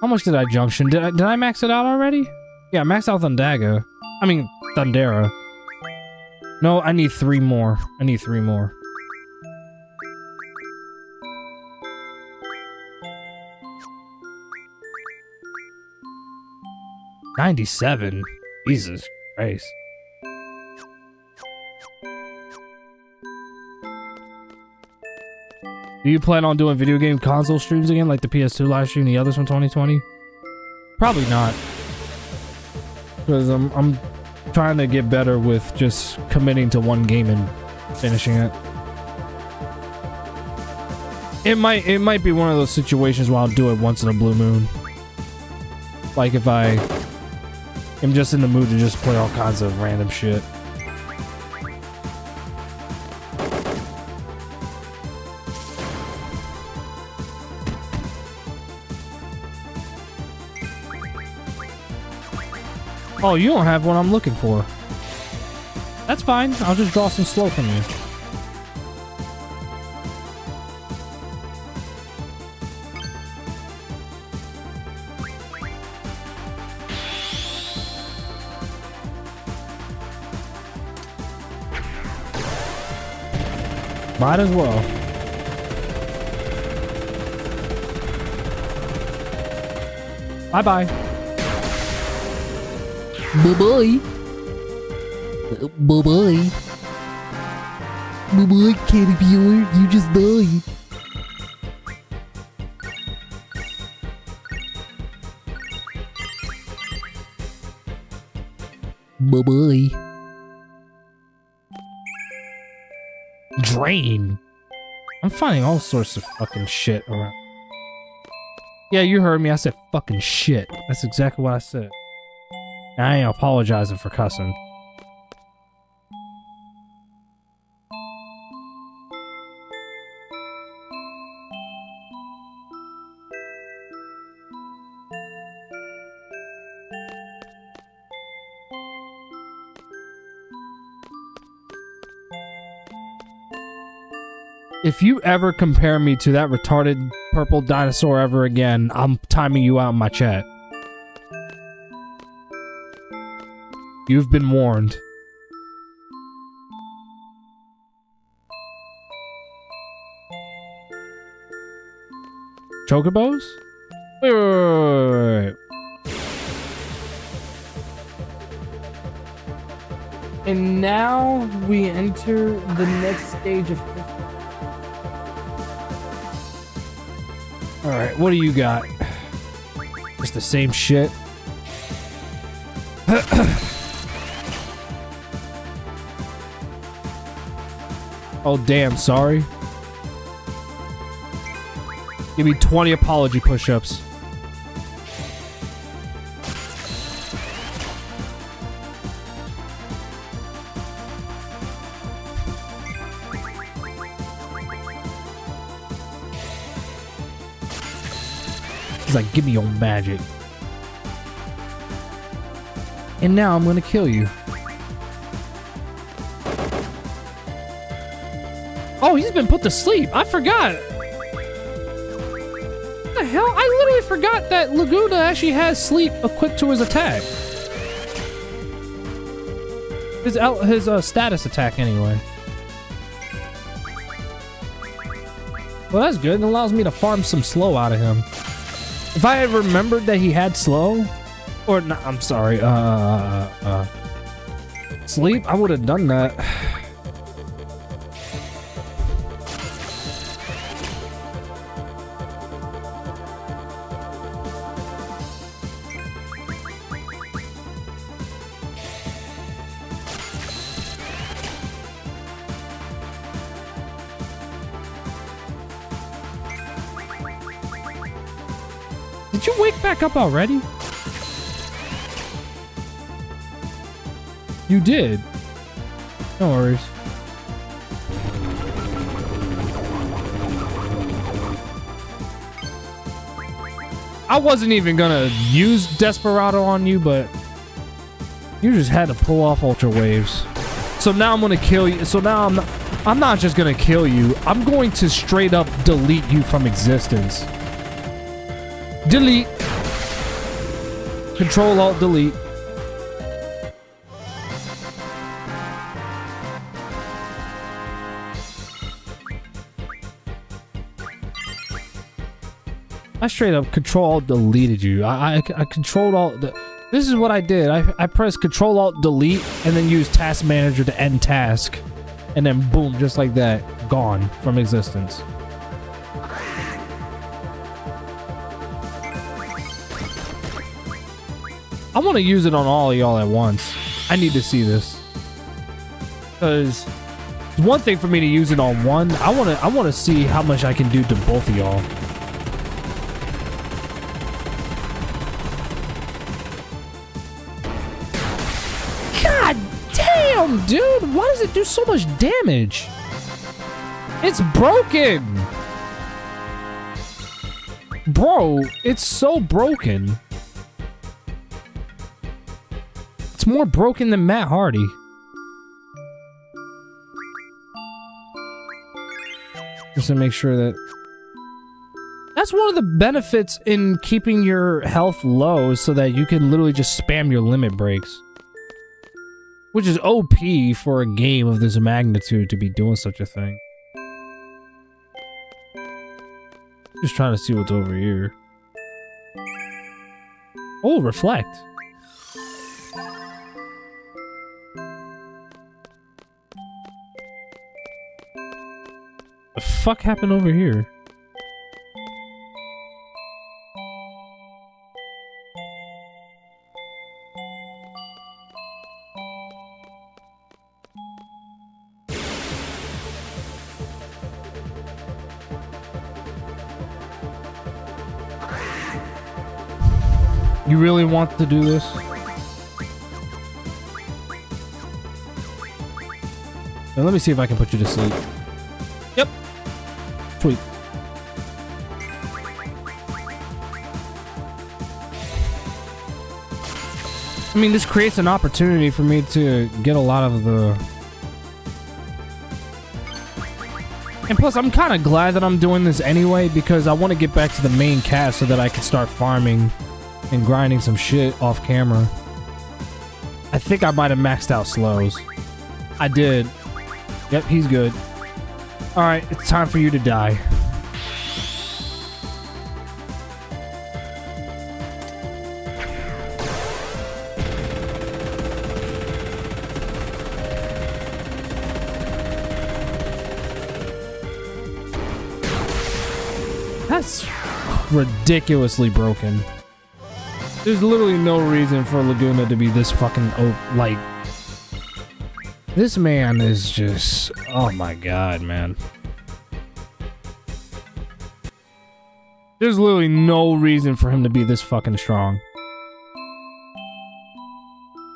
How much did I junction? Did I max it out already? Yeah, max out Thundaga. I mean, Thundera. No, I need 3 more. I need 3 more. $97? Jesus Christ. Do you plan on doing video game console streams again, like the PS2 live stream and the others from 2020? Probably not. Because I'm trying to get better with just committing to one game and finishing it. It might be one of those situations where I'll do it once in a blue moon. Like if I am just in the mood to just play all kinds of random shit. Oh, you don't have what I'm looking for. That's fine. I'll just draw some slow from you. Might as well. Bye-bye. Bye-bye. Bye-bye. Bye-bye, caterpillar. You just died. Bye-bye. Drain. I'm finding all sorts of fucking shit around. Yeah, you heard me. I said fucking shit. That's exactly what I said. And I ain't apologizing for cussing. If you ever compare me to that retarded purple dinosaur ever again, I'm timing you out in my chat. You've been warned. Chocobos? Wait. And now we enter the next stage of history. Alright, what do you got? Just the same shit? Oh damn, sorry. Give me 20 apology push-ups. He's like, give me your magic. And now I'm gonna kill you. Oh, he's been put to sleep. I forgot. What the hell? I literally forgot that Laguna actually has sleep equipped to his attack. His status attack, anyway. Well, that's good. It allows me to farm some slow out of him. If I had remembered that he had slow, or no, I'm sorry, sleep, I would have done that. Did you wake back up already? You did. No worries. I wasn't even gonna use Desperado on you, but you just had to pull off Ultra Waves. So now I'm gonna kill you. So now I'm not just gonna kill you. I'm going to straight up delete you from existence. Delete. Control Alt Delete. I straight up Control Alt Deleted you. I controlled Alt. This is what I did. I pressed Control Alt Delete and then used Task Manager to end task, and then boom, just like that, gone from existence. I want to use it on all of y'all at once. I need to see this. Because it's one thing for me to use it on one. I want to see how much I can do to both of y'all. God damn, dude. Why does it do so much damage? It's broken. Bro, it's so broken. It's more broken than Matt Hardy. Just to make sure that... That's one of the benefits in keeping your health low so that you can literally just spam your limit breaks. Which is OP for a game of this magnitude to be doing such a thing. Just trying to see what's over here. Oh, reflect. The fuck happened over here? You really want to do this? Now let me see if I can put you to sleep. Yep. Sweet. I mean, this creates an opportunity for me to get a lot of the... And plus, I'm kind of glad that I'm doing this anyway, because I want to get back to the main cast so that I can start farming and grinding some shit off camera. I think I might have maxed out slows. I did. Yep, he's good. Alright, it's time for you to die. That's ridiculously broken. There's literally no reason for Laguna to be this fucking like. This man is just, oh my god, man. There's literally no reason for him to be this fucking strong.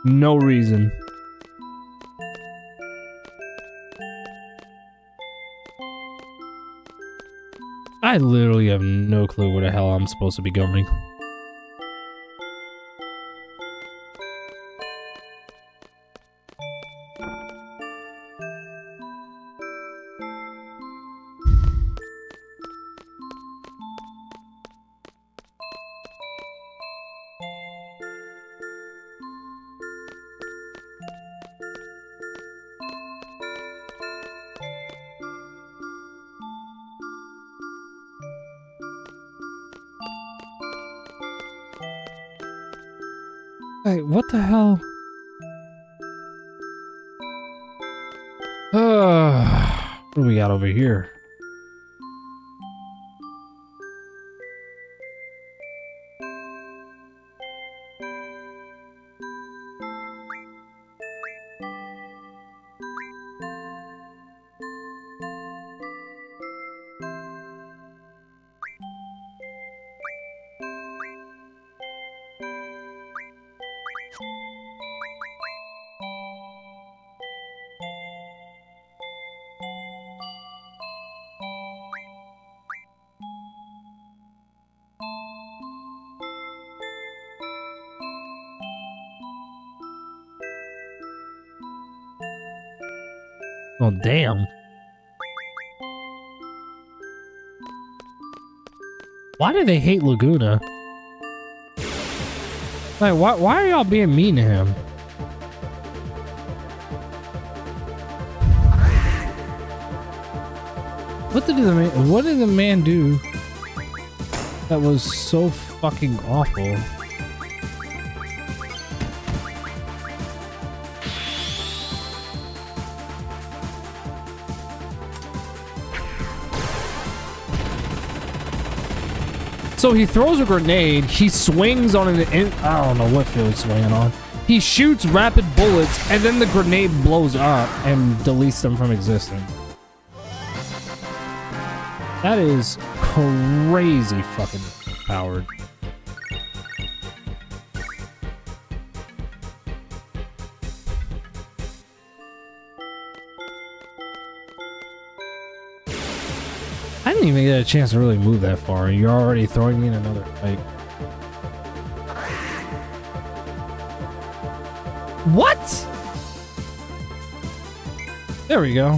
No reason. I literally have no clue where the hell I'm supposed to be going. Hey, what the hell? What do we got over here? Oh, damn. Why do they hate Laguna? Like, why are y'all being mean to him? What did the man do that was so fucking awful? So he throws a grenade, he swings on I don't know what field he's swinging on. He shoots rapid bullets, and then the grenade blows up and deletes them from existence. That is crazy fucking powered. I didn't even get a chance to really move that far. You're already throwing me in another fight. What? There we go.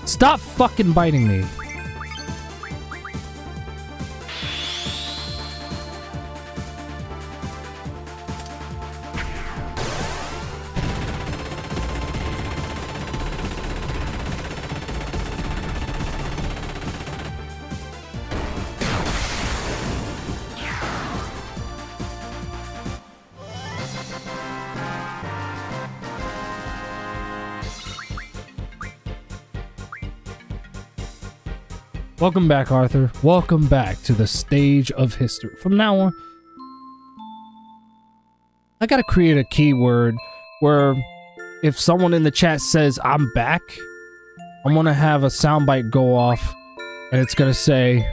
Stop fucking biting me. Welcome back, Arthur. Welcome back to the stage of history. From now on, I gotta create a keyword where if someone in the chat says, I'm back, I'm gonna have a soundbite go off and it's gonna say,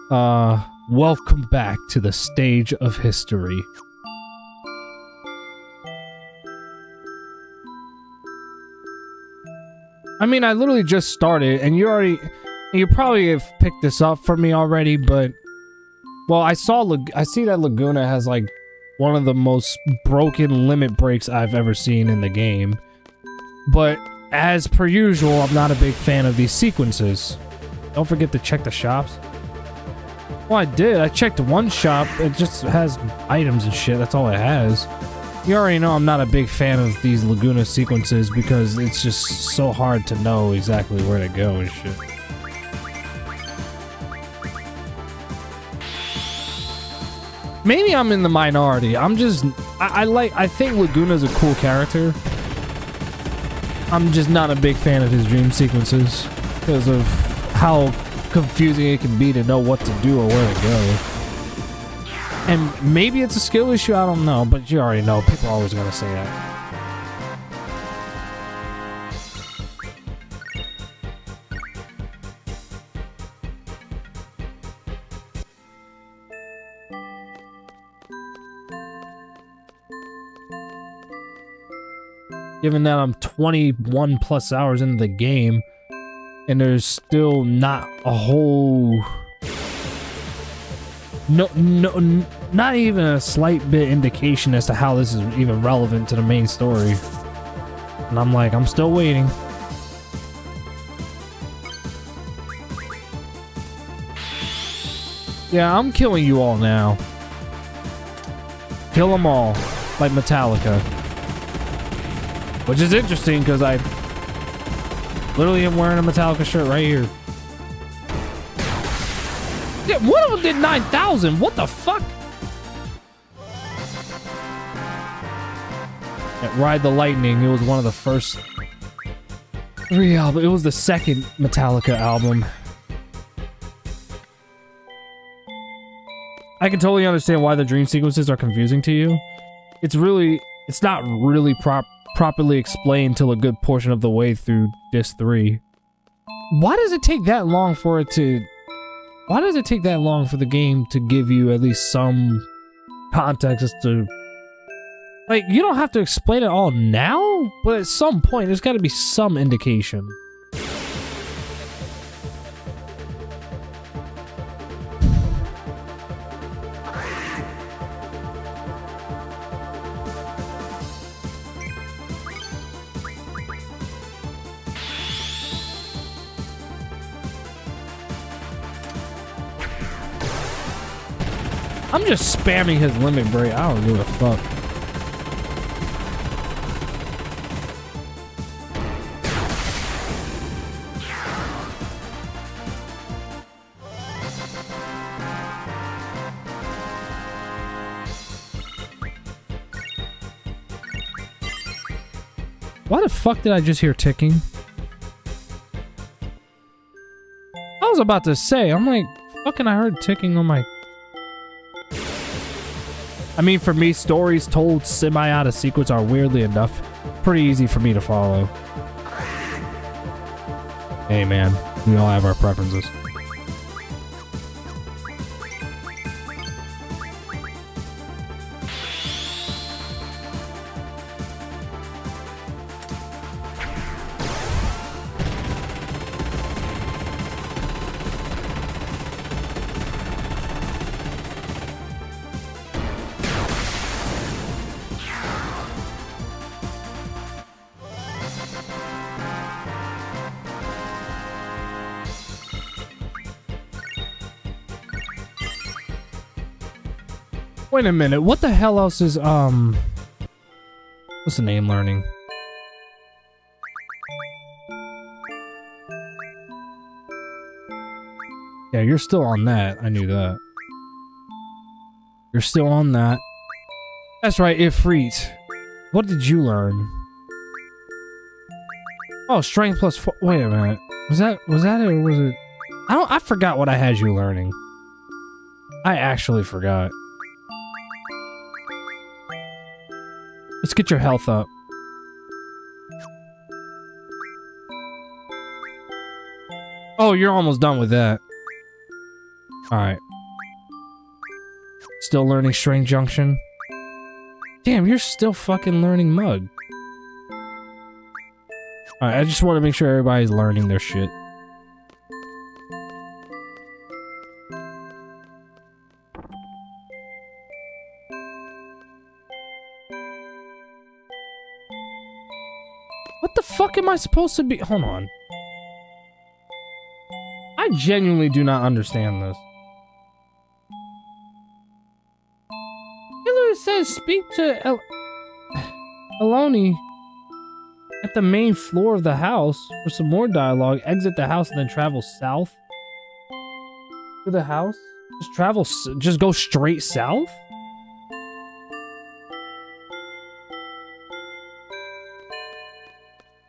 welcome back to the stage of history. I mean, I literally just started and you probably have picked this up for me already, but well, I see that Laguna has like one of the most broken limit breaks I've ever seen in the game. But as per usual, I'm not a big fan of these sequences. Don't forget to check the shops. Well, I did. I checked one shop. It just has items and shit. That's all it has. You already know I'm not a big fan of these Laguna sequences because it's just so hard to know exactly where to go and shit. Maybe I'm in the minority. I think Laguna's a cool character. I'm just not a big fan of his dream sequences because of how confusing it can be to know what to do or where to go. And maybe it's a skill issue, I don't know, but you already know. People are always gonna say that. Given that I'm 21 plus hours into the game, and there's still not a whole... not even a slight bit indication as to how this is even relevant to the main story. And I'm like, I'm still waiting. Yeah, I'm killing you all now. Kill them all, like Metallica. Which is interesting, because I literally am wearing a Metallica shirt right here. Yeah, one of them did 9,000. What the fuck? At Ride the Lightning, it was one of the first 3 albums. It was the second Metallica album. I can totally understand why the dream sequences are confusing to you. It's not really properly explained till a good portion of the way through Disc 3. Why does it take that long for the game to give you at least some context as to... Like, you don't have to explain it all now, but at some point, there's gotta be some indication. I'm just spamming his limit break. I don't give a fuck. Why the fuck did I just hear ticking? I was about to say, I'm like, fucking I heard ticking on my... I mean, for me, stories told semi-out of sequence are weirdly enough pretty easy for me to follow. Hey man, we all have our preferences. Wait a minute. What the hell else is what's the name learning? Yeah, you're still on that. I knew that. You're still on that. That's right, Ifrit. What did you learn? Oh, strength plus 4. Wait a minute. Was that it or was it? I forgot what I had you learning. I actually forgot. Let's get your health up. Oh, you're almost done with that. Alright. Still learning string junction? Damn, you're still fucking learning mug. Alright, I just want to make sure everybody's learning their shit. What the fuck am I supposed to be? Hold on. I genuinely do not understand this. It says speak to Eloni at the main floor of the house for some more dialogue. Exit the house and then travel south to the house. Just go straight south.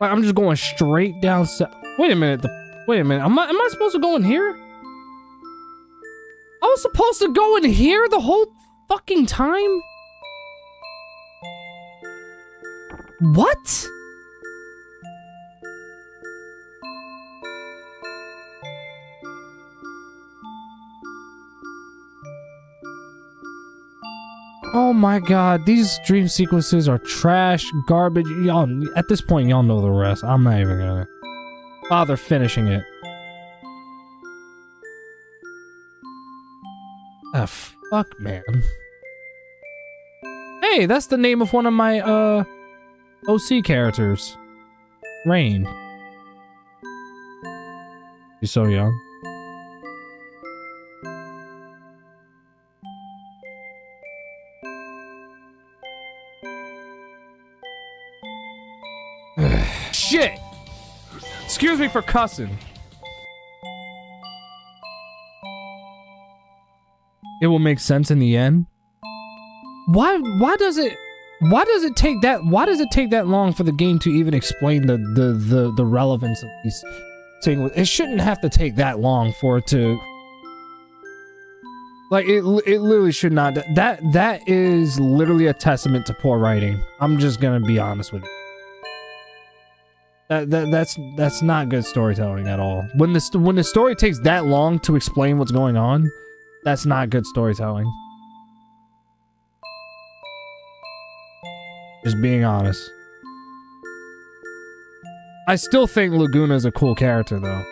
Like, I'm just going straight down south. Wait a minute. Wait a minute. Am I supposed to go in here? I was supposed to go in here the whole fucking time? What? Oh my god, these dream sequences are trash, garbage. Y'all, at this point, y'all know the rest. I'm not even gonna bother finishing it. Ah, fuck, man. Hey, that's the name of one of my, OC characters. Rain. She's so young. Shit! Excuse me for cussing. It will make sense in the end. Why does it take that long for the game to even explain the relevance of these things? It shouldn't have to take that long for it to, like, it literally should not. That is literally a testament to poor writing. I'm just gonna be honest with you. That's not good storytelling at all. When the story takes that long to explain what's going on, that's not good storytelling. Just being honest. I still think Laguna is a cool character, though.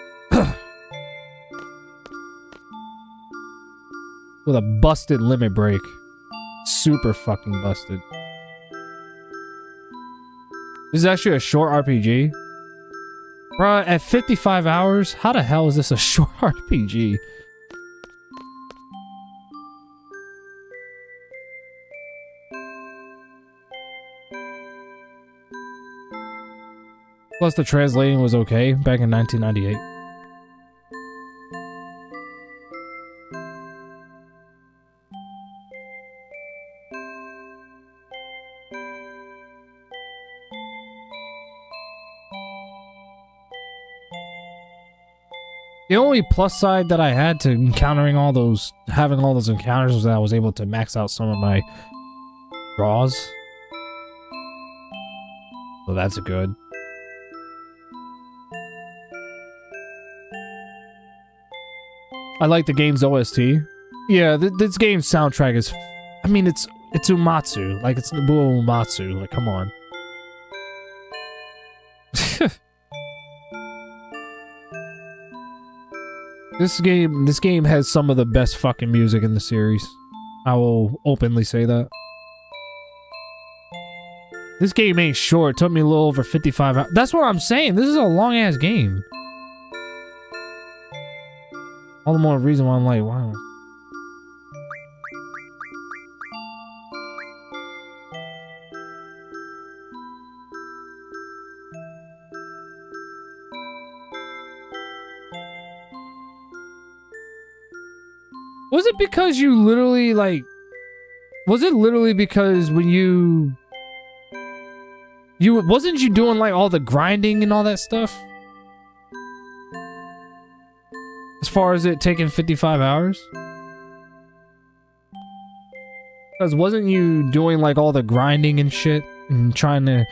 With a busted limit break. Super fucking busted. This is actually a short RPG. Bruh, at 55 hours? How the hell is this a short RPG? Plus the translating was okay back in 1998. The only plus side that I had to having all those encounters was that I was able to max out some of my draws. So that's good. I like the game's OST. Yeah, this game's soundtrack is, I mean, it's Umatsu. Like, it's Nobuo Umatsu. Like, come on. This game has some of the best fucking music in the series. I will openly say that. This game ain't short. It took me a little over 55 hours. That's what I'm saying. This is a long-ass game. All the more reason why I'm like, wow. Was it because you literally, like... Was it literally because when you... Wasn't you doing, like, all the grinding and all that stuff? As far as it taking 55 hours? Because wasn't you doing, like, all the grinding and shit? And trying to...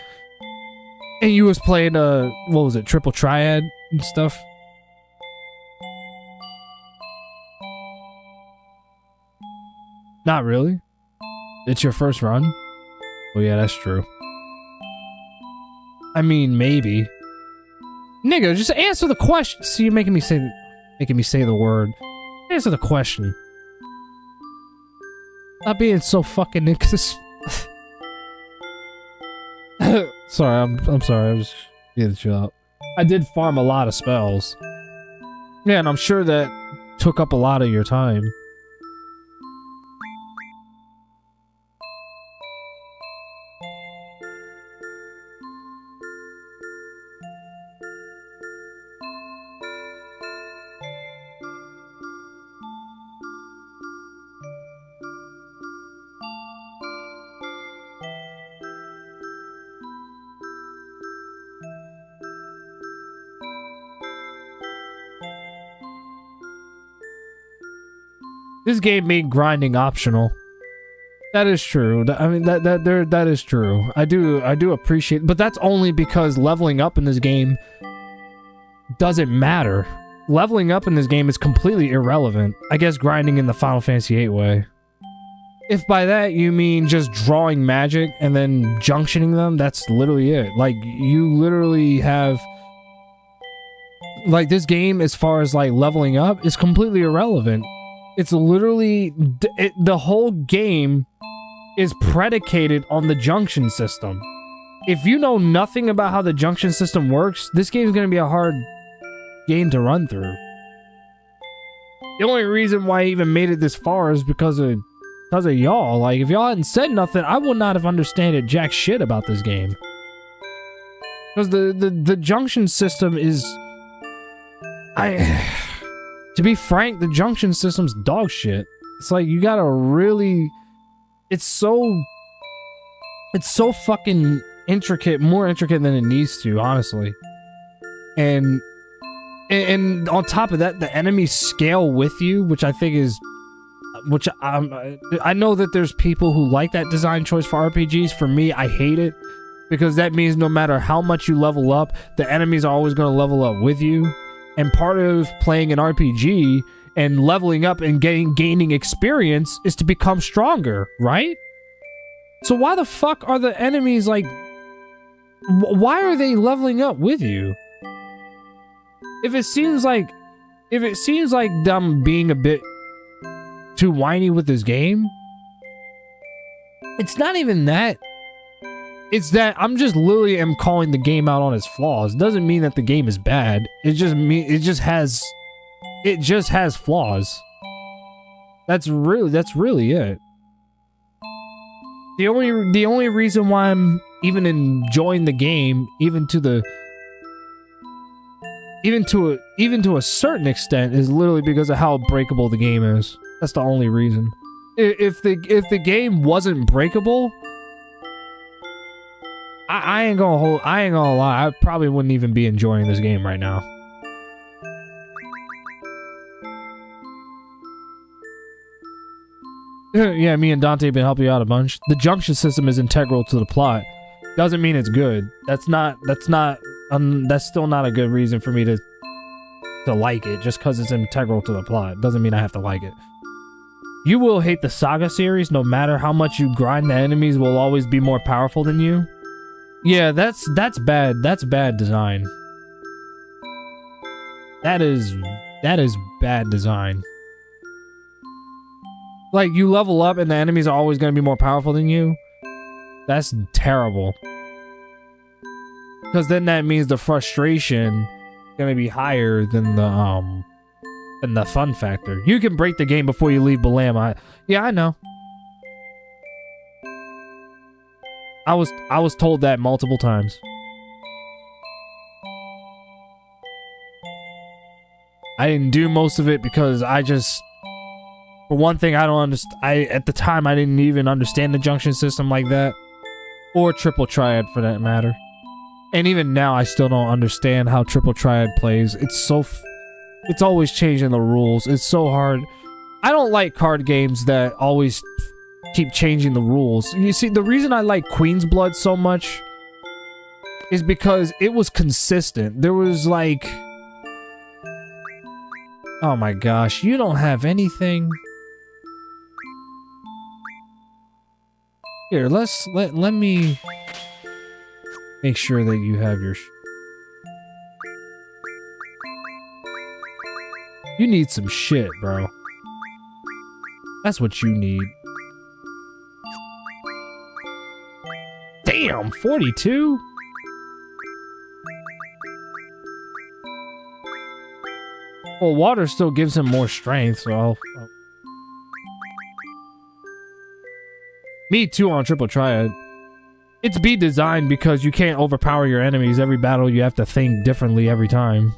And you was playing, what was it, Triple Triad and stuff? Not really. It's your first run? Oh yeah, that's true. I mean, maybe. Nigga, just answer the question. See, you're making me say the word. Answer the question. Not being so fucking Sorry, I'm sorry. I was getting chill out. I did farm a lot of spells. Yeah, and I'm sure that took up a lot of your time. This game made grinding optional. That is true. I mean, that is true. I do appreciate, but that's only because leveling up in this game doesn't matter. Leveling up in this game is completely irrelevant. I guess grinding in the Final Fantasy VIII way. If by that you mean just drawing magic and then junctioning them, that's literally it. Like, you literally have... Like, this game, as far as, like, leveling up, is completely irrelevant. It's literally... the whole game is predicated on the junction system. If you know nothing about how the junction system works, this game is going to be a hard game to run through. The only reason why I even made it this far is because of y'all. Like, if y'all hadn't said nothing, I would not have understood jack shit about this game. Because the junction system is... To be frank, the junction system's dog shit. It's like, you gotta really... It's so fucking intricate, more intricate than it needs to, honestly. And on top of that, the enemies scale with you, which I think is... Which, I know that there's people who like that design choice for RPGs. For me, I hate it. Because that means no matter how much you level up, the enemies are always going to level up with you. And part of playing an RPG and leveling up and gaining experience is to become stronger, right? So why the fuck are the enemies like... Why are they leveling up with you? If it seems like I'm being a bit too whiny with this game, it's not even that. It's that I'm just literally am calling the game out on its flaws. Doesn't mean that the game is bad. It just has flaws. That's really it. The only reason why I'm even enjoying the game, even to a certain extent, is literally because of how breakable the game is. That's the only reason. If the game wasn't breakable, I ain't gonna lie, I probably wouldn't even be enjoying this game right now. Yeah, me and Dante been helping you out a bunch. The junction system is integral to the plot. Doesn't mean it's good. That's still not a good reason for me to like it, just because it's integral to the plot. Doesn't mean I have to like it. You will hate the Saga series. No matter how much you grind, the enemies will always be more powerful than you. Yeah, that's bad. That's bad design. That is bad design. Like, you level up and the enemies are always going to be more powerful than you. That's terrible. Because then that means the frustration is going to be higher than the fun factor. You can break the game before you leave Balam. Yeah, I know. I was told that multiple times. I didn't do most of it because I For one thing, I don't understand. At the time, I didn't even understand the junction system like that. Or triple triad, for that matter. And even now, I still don't understand how triple triad plays. It's it's always changing the rules. It's so hard. I don't like card games that always keep changing the rules. You see, the reason I like Queen's Blood so much is because it was consistent. There was like... Oh my gosh, you don't have anything? Here, let me make sure that you have your... You need some shit, bro. That's what you need. Damn, 42? Well, water still gives him more strength, so I'll... Me too on triple triad. It's be designed because you can't overpower your enemies. Every battle you have to think differently every time.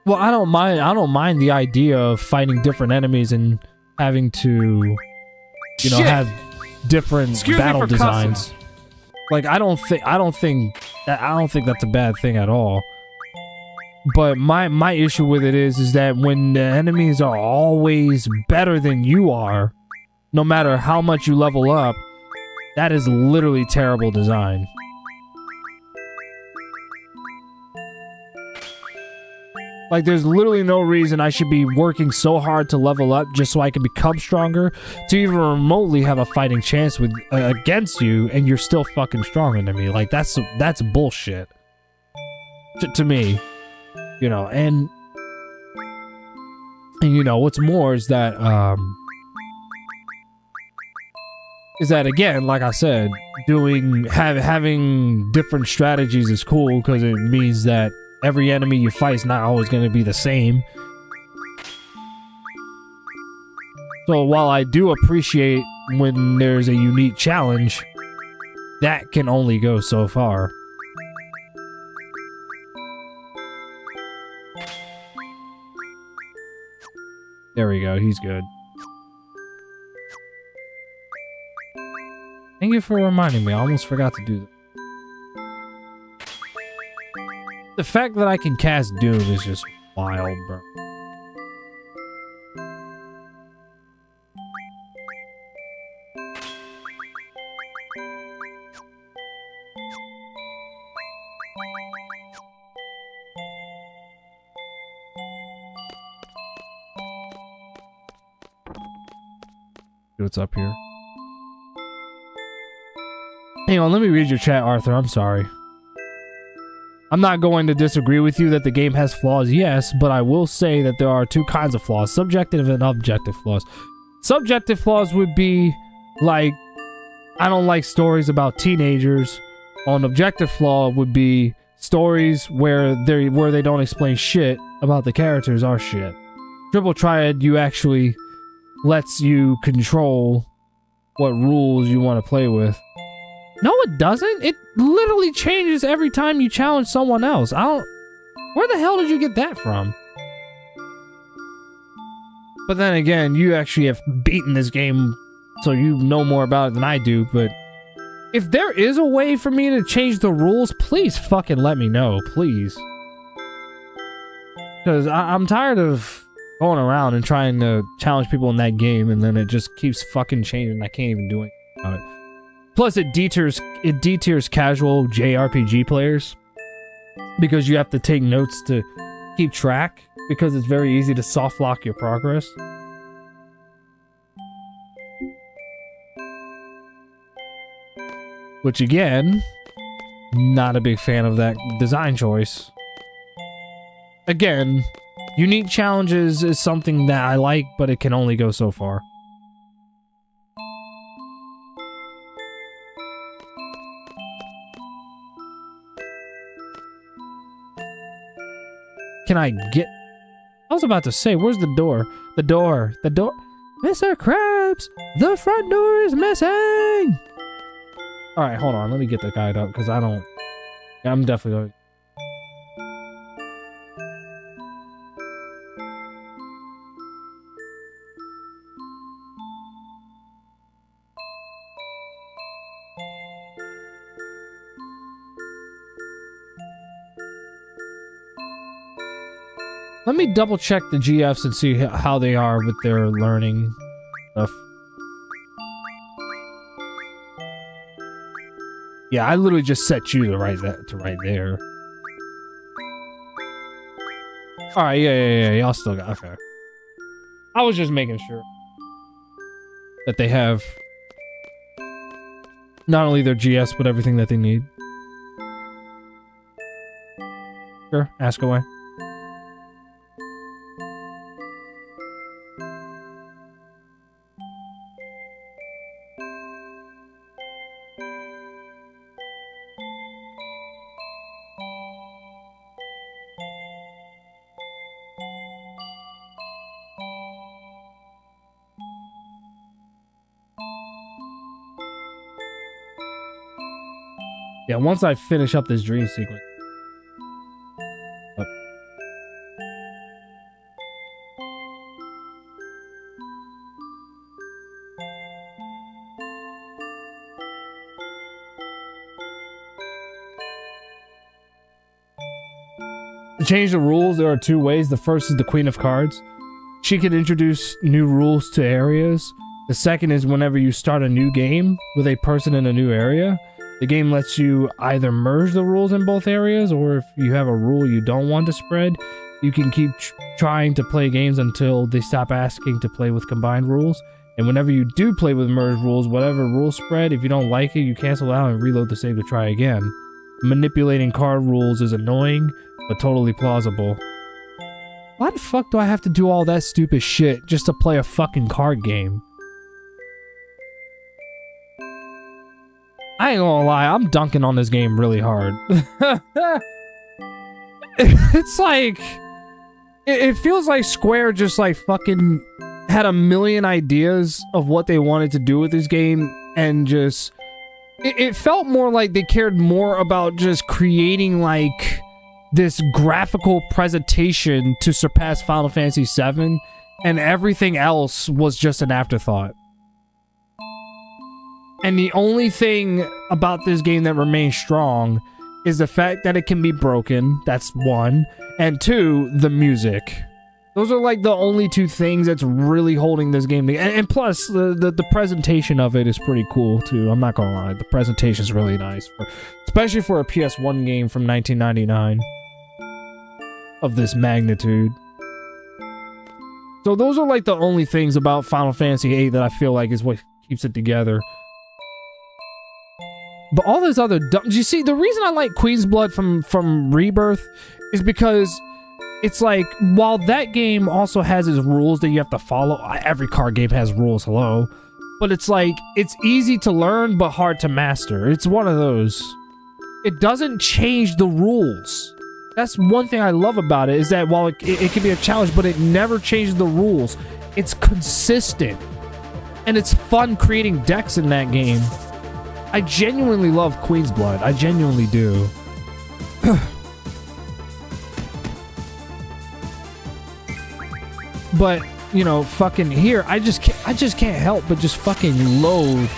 Well, I don't mind the idea of fighting different enemies and having to, you know, have different battle designs. Like I don't think that's a bad thing at all. But my issue with it is that when the enemies are always better than you are, no matter how much you level up, that is literally terrible design. Like, there's literally no reason I should be working so hard to level up just so I can become stronger, to even remotely have a fighting chance with against you, and you're still fucking stronger than me. Like, that's bullshit. To me. You know, and you know, what's more is that, again, like I said, having different strategies is cool because it means that every enemy you fight is not always going to be the same. So while I do appreciate when there's a unique challenge, that can only go so far. There we go, he's good. Thank you for reminding me, I almost forgot to do that. The fact that I can cast Doom is just wild, bro. See what's up here? Hang on, let me read your chat, Arthur. I'm sorry. I'm not going to disagree with you that the game has flaws, yes, but I will say that there are two kinds of flaws, subjective and objective flaws. Subjective flaws would be like, I don't like stories about teenagers. An objective flaw would be stories where they don't explain shit about the characters are shit. Triple Triad, you actually lets you control what rules you want to play with. No, it doesn't. It literally changes every time you challenge someone else. Where the hell did you get that from? But then again, you actually have beaten this game, so you know more about it than I do, but if there is a way for me to change the rules, please fucking let me know, please. Because I'm tired of going around and trying to challenge people in that game, and then it just keeps fucking changing. I can't even do anything about it. Plus, it deters casual JRPG players because you have to take notes to keep track because it's very easy to soft lock your progress. Which again, not a big fan of that design choice. Again, unique challenges is something that I like, but it can only go so far. Can I get... I was about to say, where's the door? The door. Mr. Krabs, the front door is missing! Alright, hold on. Let me get the guide up, because I'm definitely... Let me double check the GFs and see how they are with their learning stuff. Yeah, I literally just set you to right there. All right, yeah. Y'all still got okay. I was just making sure that they have not only their GS but everything that they need. Sure, ask away. Yeah, once I finish up this dream sequence. Oh. To change the rules, there are two ways. The first is the Queen of Cards. She can introduce new rules to areas. The second is whenever you start a new game with a person in a new area, the game lets you either merge the rules in both areas, or if you have a rule you don't want to spread, you can keep trying to play games until they stop asking to play with combined rules. And whenever you do play with merged rules, whatever rule spread, if you don't like it, you cancel out and reload the save to try again. Manipulating card rules is annoying, but totally plausible. Why the fuck do I have to do all that stupid shit just to play a fucking card game? I ain't gonna lie, I'm dunking on this game really hard. It's like... It feels like Square just like fucking had a million ideas of what they wanted to do with this game and just... It felt more like they cared more about just creating like this graphical presentation to surpass Final Fantasy VII, and everything else was just an afterthought. And the only thing about this game that remains strong is the fact that it can be broken. That's one. And two, the music. Those are like the only two things that's really holding this game together. And plus, the presentation of it is pretty cool too. I'm not gonna lie. The presentation's really nice. Especially for a PS1 game from 1999. Of this magnitude. So those are like the only things about Final Fantasy VIII that I feel like is what keeps it together. But all this other dumb... You see, the reason I like Queen's Blood from Rebirth is because it's like, while that game also has its rules that you have to follow... Every card game has rules, hello. But it's like, it's easy to learn, but hard to master. It's one of those. It doesn't change the rules. That's one thing I love about it, is that while it can be a challenge, but it never changes the rules. It's consistent. And it's fun creating decks in that game. I genuinely love Queen's Blood. I genuinely do. But, you know, fucking here, I just can't help but just fucking loathe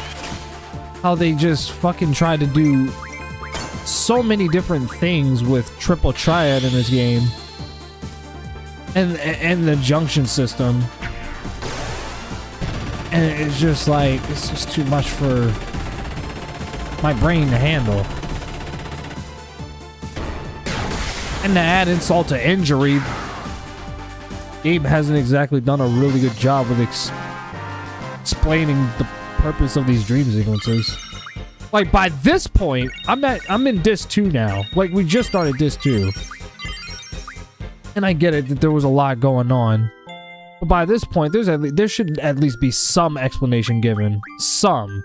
how they just fucking try to do so many different things with Triple Triad in this game. And the junction system. And it's just like, it's just too much for my brain to handle. And to add insult to injury, Gabe hasn't exactly done a really good job with explaining the purpose of these dream sequences. Like, by this point, I'm in Disc 2 now. Like, we just started Disc 2. And I get it that there was a lot going on. But by this point, there should at least be some explanation given. Some.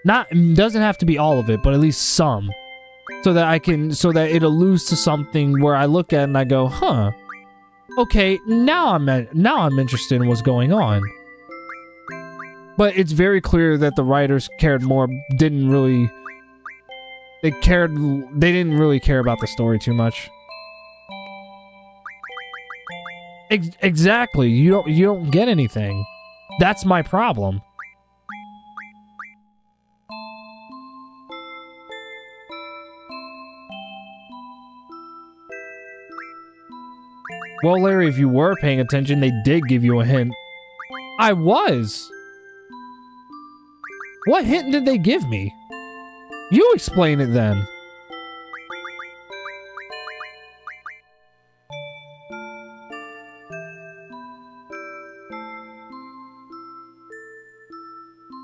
Doesn't have to be all of it, but at least some. So that it alludes to something where I look at it and I go, huh. Okay, now I'm interested in what's going on. But it's very clear that the writers cared more, they didn't really care about the story too much. Exactly, you don't get anything. That's my problem. Well, Larry, if you were paying attention, they did give you a hint. I was. What hint did they give me? You explain it then.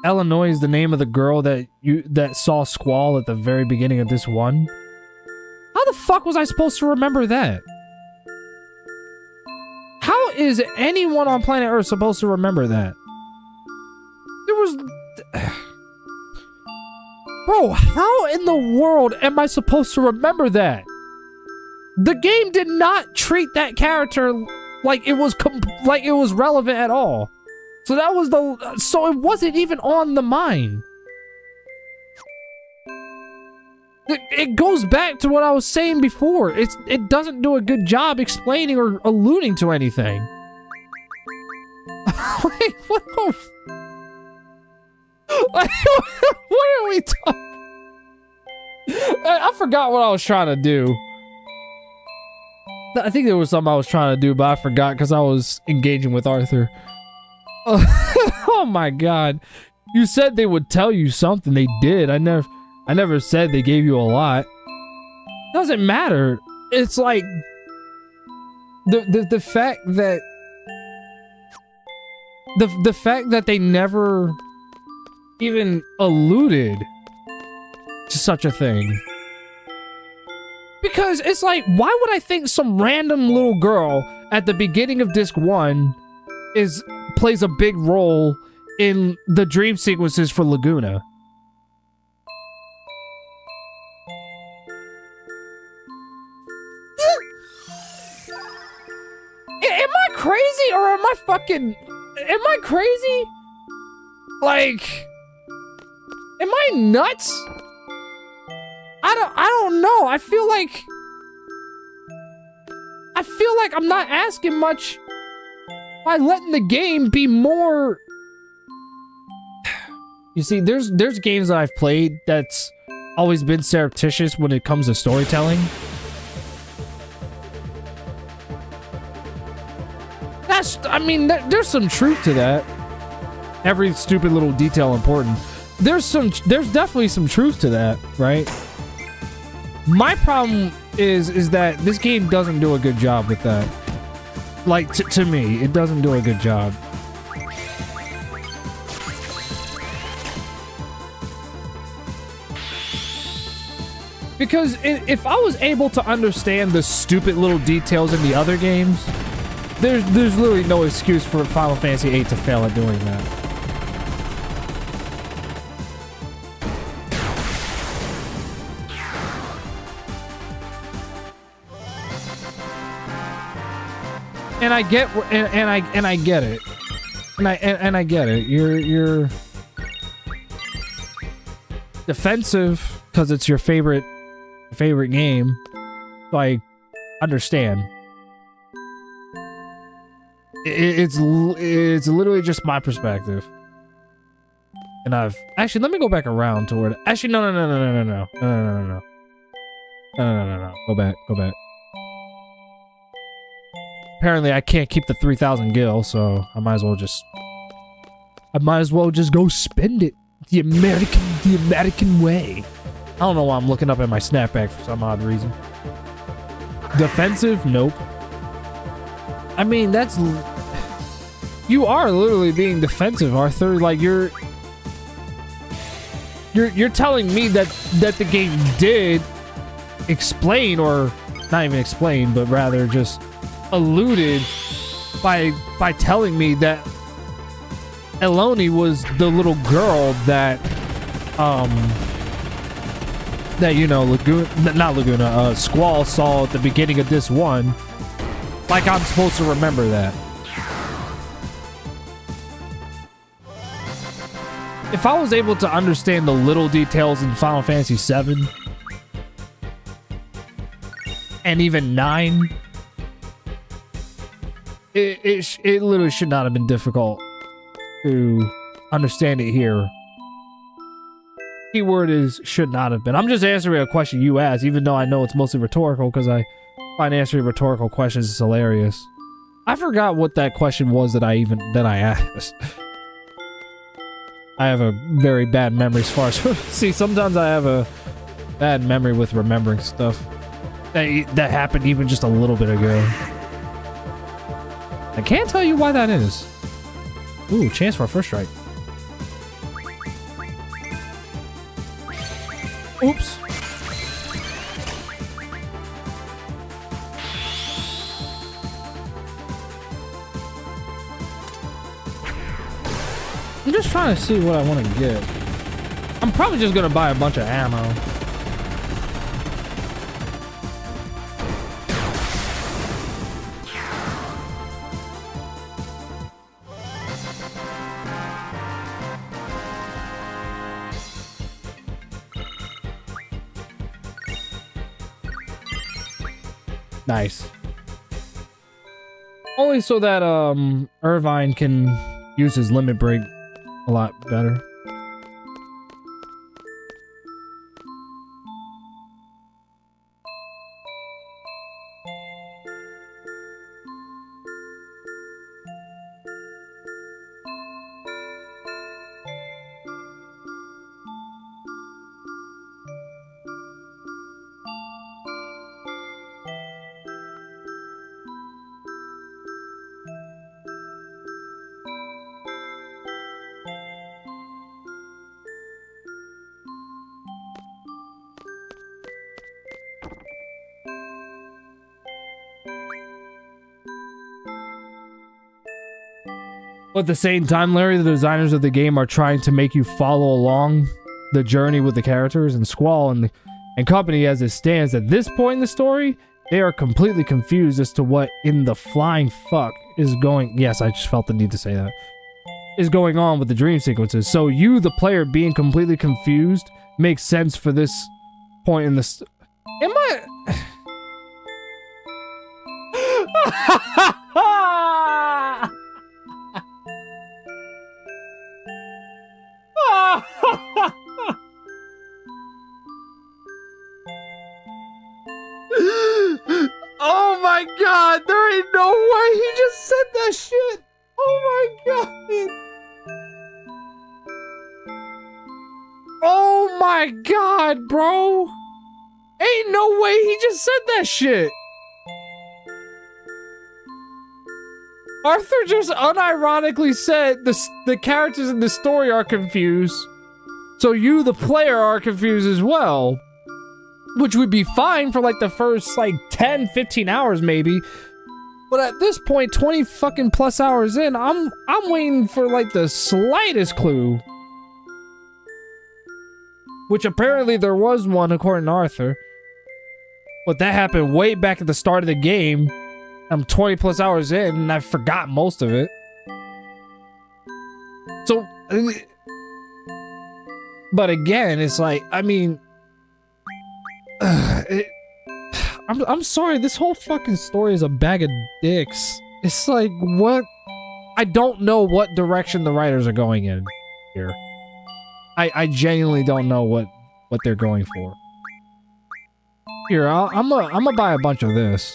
Illinois is the name of the girl that saw Squall at the very beginning of this one. How the fuck was I supposed to remember that? How is anyone on planet Earth supposed to remember that? There was... Bro, how in the world am I supposed to remember that? The game did not treat that character like it was relevant at all. So that was so it wasn't even on the mind. It goes back to what I was saying before. It doesn't do a good job explaining or alluding to anything. Like, what are we talking? I forgot what I was trying to do. I think there was something I was trying to do, but I forgot because I was engaging with Arthur. Oh my god. You said they would tell you something. They did. I never said they gave you a lot. Doesn't matter. It's like the fact that the fact that they never even alluded to such a thing. Because it's like, why would I think some random little girl at the beginning of disc 1 plays a big role in the dream sequences for Laguna? Am I crazy or am I crazy? Like, am I nuts? I don't know. I feel like I'm not asking much by letting the game be more. You see, there's games that I've played that's always been surreptitious when it comes to storytelling. There's some truth to that. Every stupid little detail important. There's definitely some truth to that, right? My problem is that this game doesn't do a good job with that. Like, to me, it doesn't do a good job. Because if I was able to understand the stupid little details in the other games, there's literally no excuse for Final Fantasy VIII to fail at doing that. And I get it. And I get it. You're defensive because it's your favorite game. So I understand. It's literally just my perspective. And actually, let me go back around toward. Actually, no. Go back. Apparently, I can't keep the 3,000 gil, so I might as well just go spend it the American way. I don't know why I'm looking up at my snapback for some odd reason. Defensive? Nope. I mean, you are literally being defensive, Arthur. Like, you're telling me that the game did explain, or not even explain, but rather just alluded by telling me that Eloni was the little girl that Squall saw at the beginning of this one. Like I'm supposed to remember that. If I was able to understand the little details in Final Fantasy VII and even 9, it literally should not have been difficult to understand it here. Keyword is should not have been. I'm just answering a question you asked, even though I know it's mostly rhetorical because I Find answering rhetorical questions is hilarious. I forgot what that question was that I asked. I have a very bad memory as far as... See, sometimes I have a bad memory with remembering stuff. That happened even just a little bit ago. I can't tell you why that is. Ooh, chance for a first strike. Oops. I'm just trying to see what I want to get. I'm probably just gonna buy a bunch of ammo. Nice. Only so that Irvine can use his limit break a lot better. But at the same time, Larry, the designers of the game are trying to make you follow along the journey with the characters, and Squall and company, as it stands at this point in the story, they are completely confused as to what in the flying fuck is going... Yes, I just felt the need to say that. Is going on with the dream sequences. So you, the player, being completely confused makes sense for this point in the... Am I... Oh my god, there ain't no way he just said that shit. Oh my god. Oh my god, bro. Ain't no way he just said that shit. Arthur just unironically said the characters in the story are confused. So you, the player, are confused as well. Which would be fine for like the first like 10, 15 hours maybe. But at this point, 20 fucking plus hours in, I'm waiting for like the slightest clue. Which apparently there was one according to Arthur. But that happened way back at the start of the game. I'm 20 plus hours in and I forgot most of it. So... But again, it's like, I mean... I'm sorry, this whole fucking story is a bag of dicks. It's like, what? I don't know what direction the writers are going in here. I genuinely don't know what they're going for. Here, I'm gonna buy a bunch of this.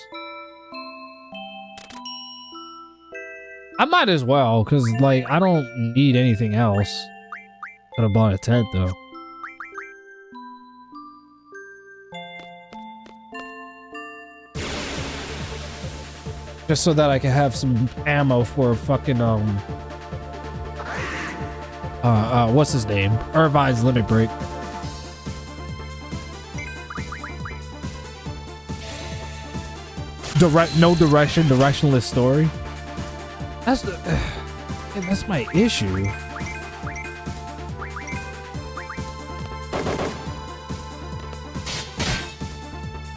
I might as well, because, like, I don't need anything else. Could have bought a tent, though. Just so that I can have some ammo for fucking, what's his name? Irvine's limit break. No direction, directionless story. That's my issue.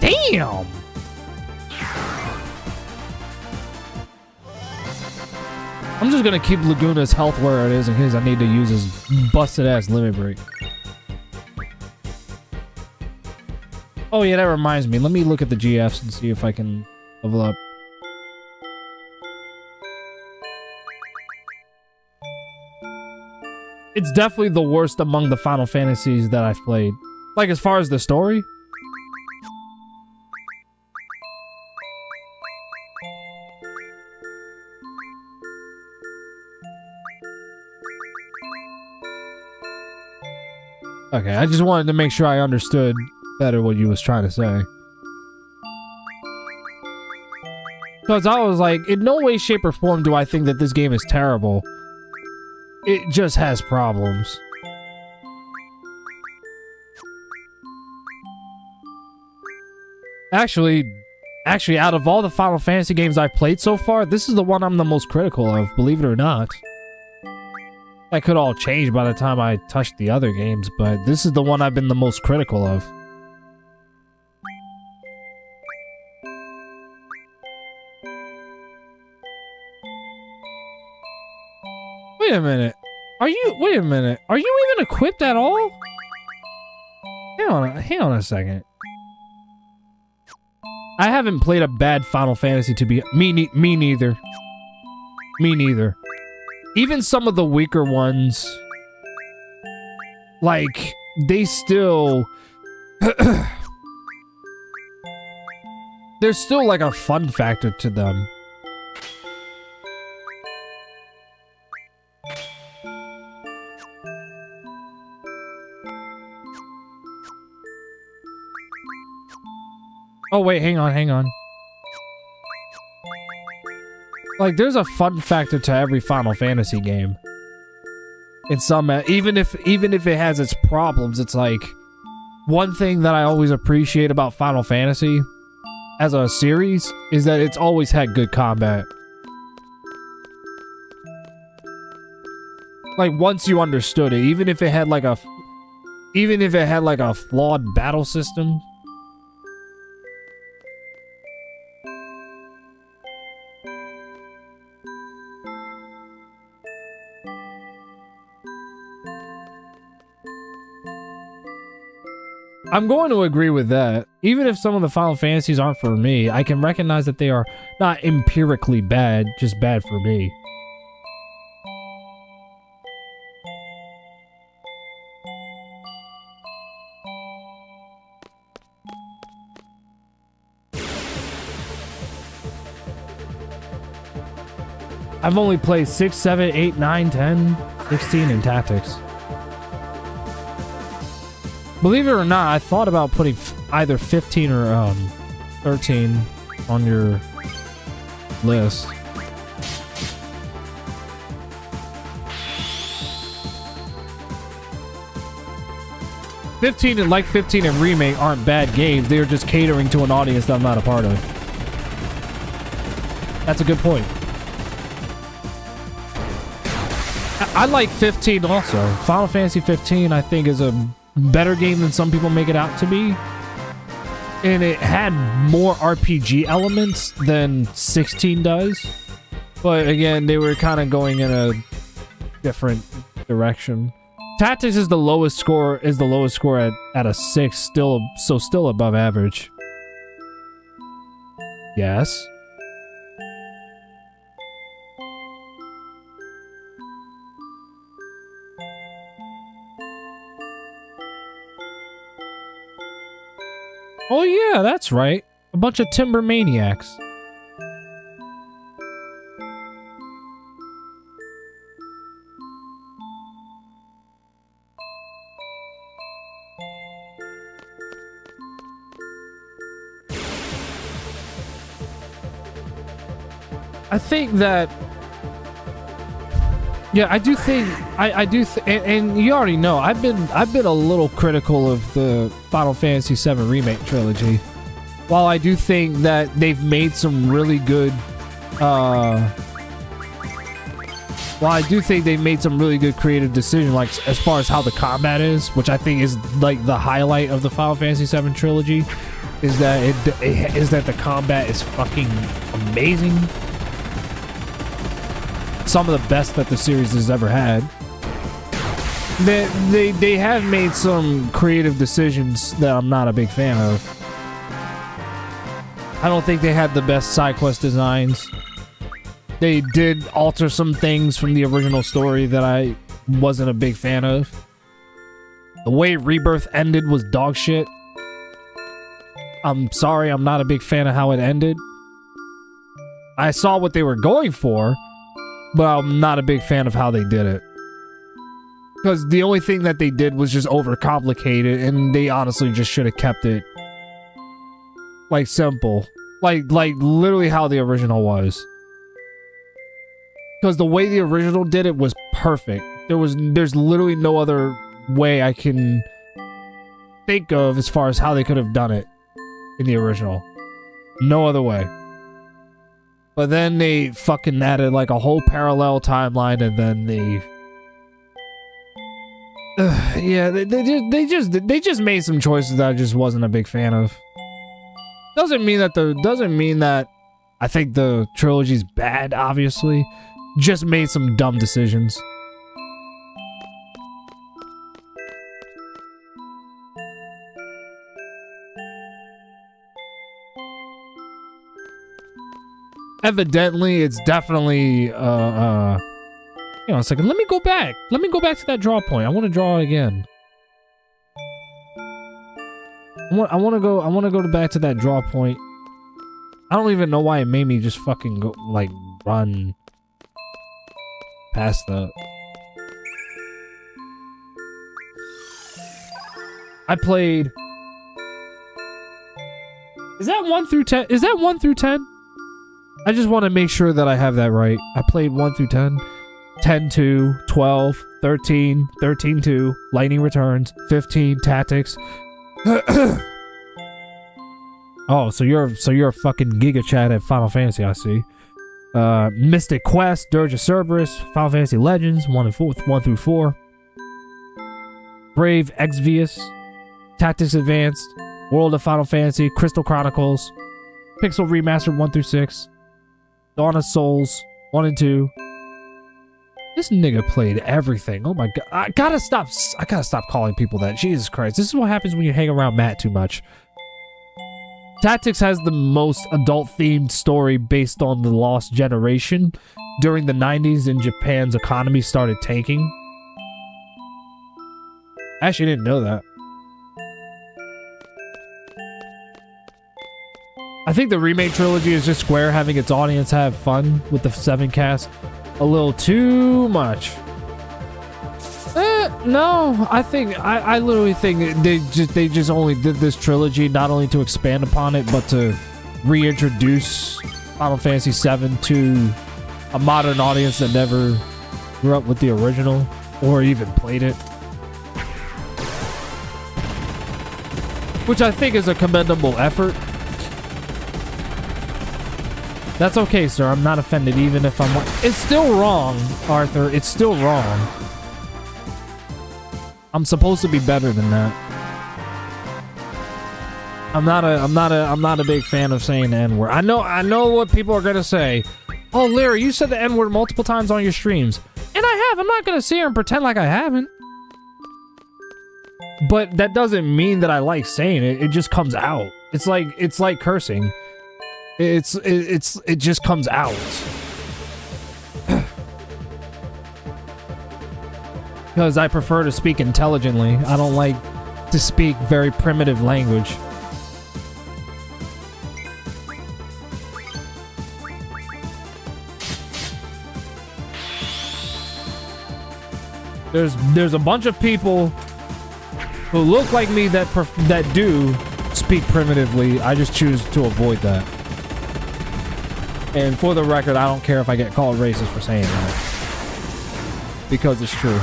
Damn! I'm just gonna keep Laguna's health where it is in case I need to use his busted ass limit break. Oh yeah, that reminds me. Let me look at the GFs and see if I can level up. It's definitely the worst among the Final Fantasies that I've played. Like, as far as the story. Okay, I just wanted to make sure I understood better what you was trying to say. Because I was like, in no way, shape, or form do I think that this game is terrible. It just has problems. Actually, out of all the Final Fantasy games I've played so far, this is the one I'm the most critical of, believe it or not. That could all change by the time I touch the other games, but this is the one I've been the most critical of. Wait a minute. Wait a minute. Are you even equipped at all? Hang on a second. I haven't played a bad Final Fantasy to be... Me neither. Me neither. Even some of the weaker ones... Like, they still... There's still, like, a fun factor to them. Oh, wait, hang on. Like, there's a fun factor to every Final Fantasy game. In some, even if it has its problems, it's like, one thing that I always appreciate about Final Fantasy as a series is that it's always had good combat. Like, once you understood it, even if it had like a flawed battle system, I'm going to agree with that. Even if some of the Final Fantasies aren't for me, I can recognize that they are not empirically bad, just bad for me. I've only played 6, 7, 8, 9, 10, 16 in Tactics. Believe it or not, I thought about putting either 15 or 13 on your list. '15 and Remake aren't bad games. They are just catering to an audience that I'm not a part of. That's a good point. I like 15 also. Final Fantasy 15, I think, is a better game than some people make it out to be. And it had more RPG elements than 16 does. But again, they were kind of going in a different direction. Tactics is the lowest score at a 6, still above average. Yes. Oh yeah, that's right. A bunch of timber maniacs. I think that... Yeah, I do think... and you already know, I've been a little critical of the Final Fantasy VII Remake trilogy. While I do think that they've made some really good... while I do think they made some really good creative decisions, like as far as how the combat is, which I think is like the highlight of the Final Fantasy VII trilogy, is that the combat is fucking amazing. Some of the best that the series has ever had. They have made some creative decisions that I'm not a big fan of. I don't think they had the best side quest designs. They did alter some things from the original story that I wasn't a big fan of. The way Rebirth ended was dog shit. I'm sorry, I'm not a big fan of how it ended. I saw what they were going for, but I'm not a big fan of how they did it. Because the only thing that they did was just overcomplicate it, and they honestly just should have kept it like simple, like literally how the original was. Because the way the original did it was perfect. There's literally no other way I can think of as far as how they could have done it in the original. No other way. But then they fucking added like a whole parallel timeline, and then they yeah, they just made some choices that I just wasn't a big fan of. Doesn't mean that I think the trilogy's bad, obviously. Just made some dumb decisions. Evidently, it's definitely hang on a second. Let me go back to that draw point. I want to draw again. I want to go back to that draw point. I don't even know why it made me just fucking go like run past that. I played. Is that 1 through 10? Is that 1 through 10? I just want to make sure that I have that right. I played 1 through 10. 10-2, 12, 13, 13-2, Lightning Returns, 15, Tactics. Oh, so you're a fucking Giga Chat at Final Fantasy, I see. Mystic Quest, Dirge of Cerberus, Final Fantasy Legends, 1 through 4. Brave Exvius, Tactics Advanced, World of Final Fantasy, Crystal Chronicles, Pixel Remastered 1 through 6, Dawn of Souls 1 and 2. This nigga played everything. Oh my god. I gotta stop calling people that. Jesus Christ. This is what happens when you hang around Matt too much. Tactics has the most adult-themed story based on the lost generation. During the 90s in Japan's economy started tanking. I actually didn't know that. I think the remake trilogy is just Square having its audience have fun with the 7 cast a little too much. No, I literally think they just only did this trilogy not only to expand upon it, but to reintroduce Final Fantasy VII to a modern audience that never grew up with the original or even played it. Which I think is a commendable effort. That's okay, sir. I'm not offended even if I'm... It's still wrong, Arthur. It's still wrong. I'm supposed to be better than that. I'm not a big fan of saying the N-word. I know what people are gonna say. Oh, Larry, you said the N-word multiple times on your streams. And I have. I'm not gonna sit here and pretend like I haven't. But that doesn't mean that I like saying it. It just comes out. It's like cursing. It just comes out. Because I prefer to speak intelligently. I don't like to speak very primitive language. There's a bunch of people who look like me that do speak primitively. I just choose to avoid that. And for the record, I don't care if I get called racist for saying that. Because it's true.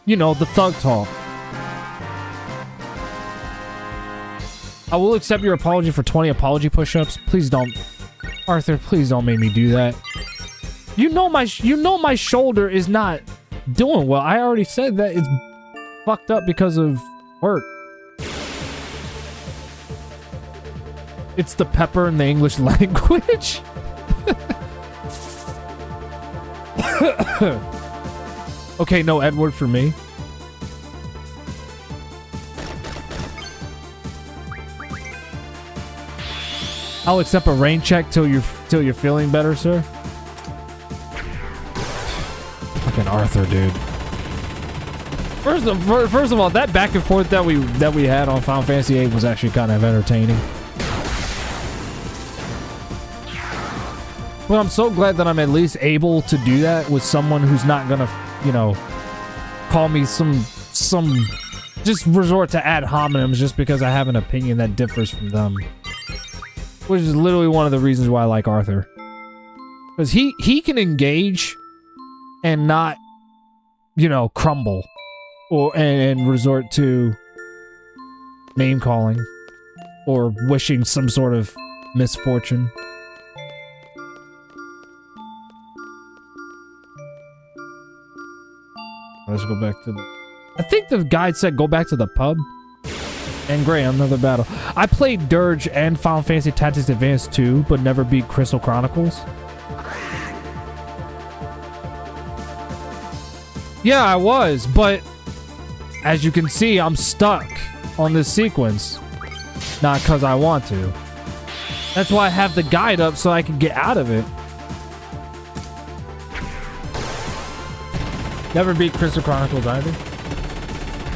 You know, the thug talk. I will accept your apology for 20 apology push-ups. Please don't. Arthur, please don't make me do that. You know my shoulder is not doing well. I already said that it's fucked up because of work. It's the pepper in the English language. Okay, no Edward for me. I'll accept a rain check till you're feeling better, sir. Fucking Arthur, dude. First of all, that back and forth that we had on Final Fantasy VIII was actually kind of entertaining. But I'm so glad that I'm at least able to do that with someone who's not gonna you know, call me some just resort to ad hominems just because I have an opinion that differs from them. Which is literally one of the reasons why I like Arthur. Because he can engage and not, you know, crumble or and resort to name calling or wishing some sort of misfortune. Let's go back to the... I think the guide said go back to the pub. And Graham, another battle. I played Dirge and Final Fantasy Tactics Advance 2, but never beat Crystal Chronicles. Yeah, I was, but as you can see, I'm stuck on this sequence. Not because I want to. That's why I have the guide up so I can get out of it. Never beat Crystal Chronicles either.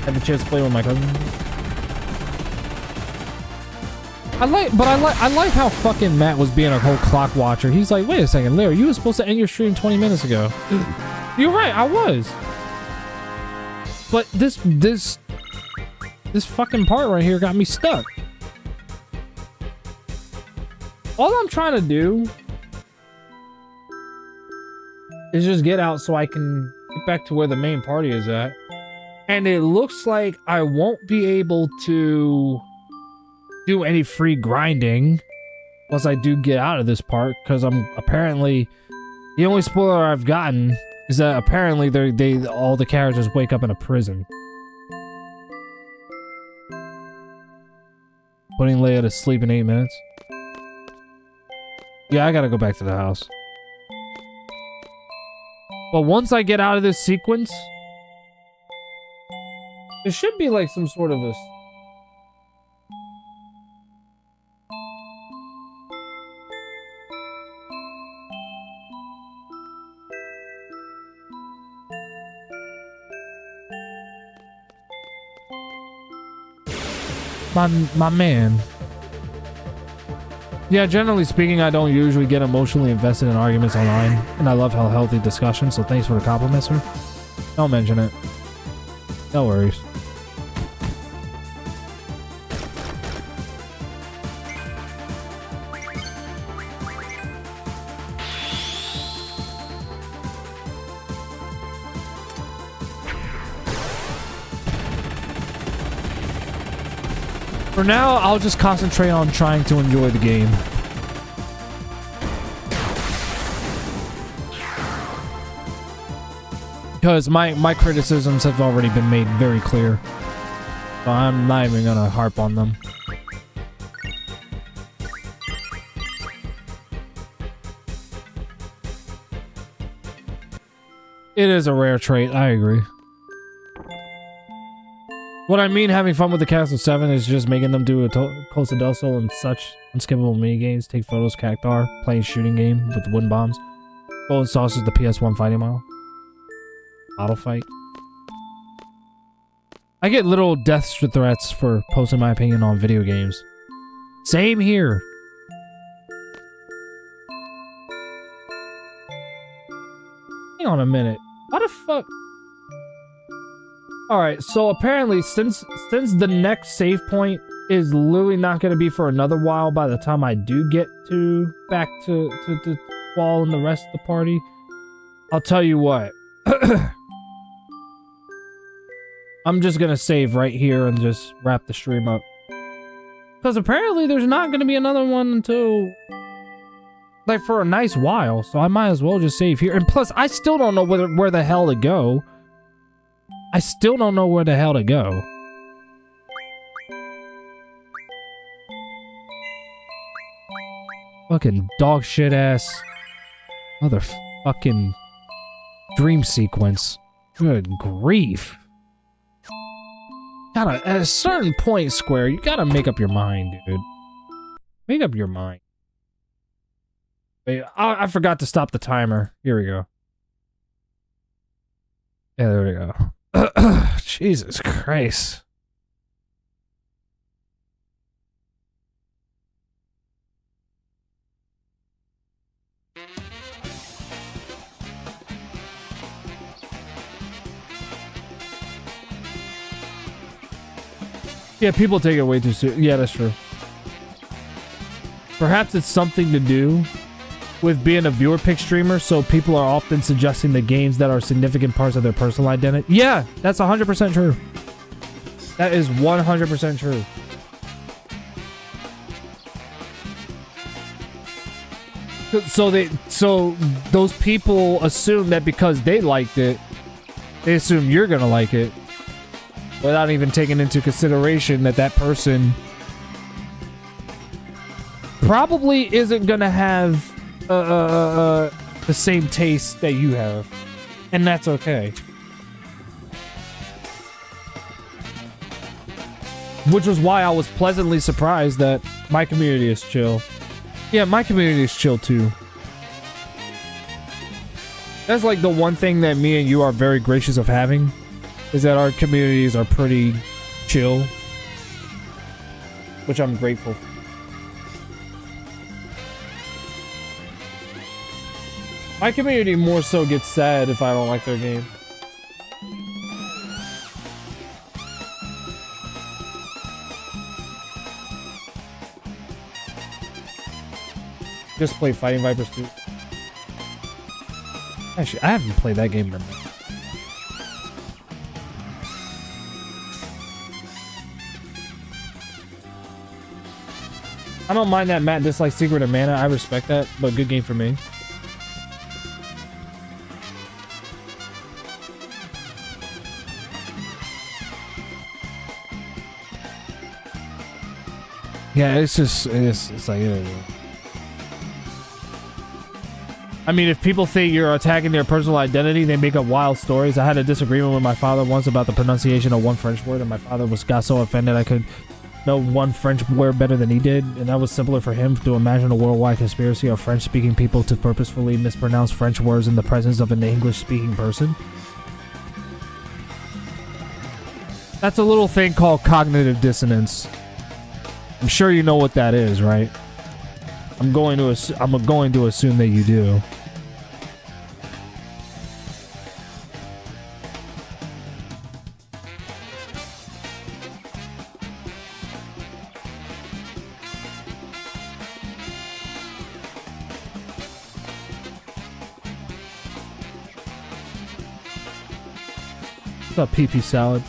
Had the chance to play with my cousin. I like how fucking Matt was being a whole clock watcher. He's like, wait a second, Larry, you were supposed to end your stream 20 minutes ago. You're right, I was. But this fucking part right here got me stuck. All I'm trying to do is just get out so I can get back to where the main party is at. And it looks like I won't be able to do any free grinding once I do get out of this part, because I'm apparently the only spoiler I've gotten is that apparently they all the characters wake up in a prison. Putting Leia to sleep in 8 minutes. Yeah, I gotta go back to the house. But once I get out of this sequence, there should be like some sort of a... My man. Yeah, generally speaking, I don't usually get emotionally invested in arguments online, and I love how healthy discussion, so thanks for the compliment, sir. Don't mention it. No worries. For now, I'll just concentrate on trying to enjoy the game. Because my criticisms have already been made very clear. So I'm not even gonna harp on them. It is a rare trait, I agree. What I mean having fun with the cast of 7 is just making them do a Costa del Sol and such unskippable minigames, take photos, cactar, playing shooting game with the wooden bombs. Golden Sauce is the PS1 fighting model. Auto fight. I get little death threats for posting my opinion on video games. Same here. Hang on a minute. How the fuck? Alright, so apparently since the next save point is literally not going to be for another while by the time I do get back to Wall and the rest of the party, I'll tell you what. I'm just going to save right here and just wrap the stream up. Because apparently there's not going to be another one until like for a nice while, so I might as well just save here. And plus, I still don't know where the hell to go. I still don't know where the hell to go. Fucking dog shit ass motherfucking dream sequence. Good grief. At a certain point, Square, you gotta make up your mind, dude. Make up your mind. Wait, I forgot to stop the timer. Here we go. Yeah, there we go. Jesus Christ. Yeah, people take it way too serious. Yeah, that's true. Perhaps it's something to do with being a viewer pick streamer, so people are often suggesting the games that are significant parts of their personal identity. Yeah, that's 100% true. That is 100% true. So those people assume that because they liked it, they assume you're gonna like it, without even taking into consideration that that person probably isn't gonna have the same taste that you have, and that's okay. Which was why I was pleasantly surprised that my community is chill. Yeah, my community is chill too. That's like the one thing that me and you are very gracious of having, is that our communities are pretty chill, which I'm grateful for. My community more so gets sad if I don't like their game. Just play Fighting Vipers 2. Actually, I haven't played that game in a minute. I don't mind that Matt dislikes Secret of Mana. I respect that, but good game for me. Yeah, it's just, it's like, I mean, if people think you're attacking their personal identity, they make up wild stories. I had a disagreement with my father once about the pronunciation of one French word, and my father got so offended I could know one French word better than he did, and that was simpler for him to imagine a worldwide conspiracy of French-speaking people to purposefully mispronounce French words in the presence of an English-speaking person. That's a little thing called cognitive dissonance. I'm sure you know what that is, right? I'm going to assume that you do. What's up, PP Salad?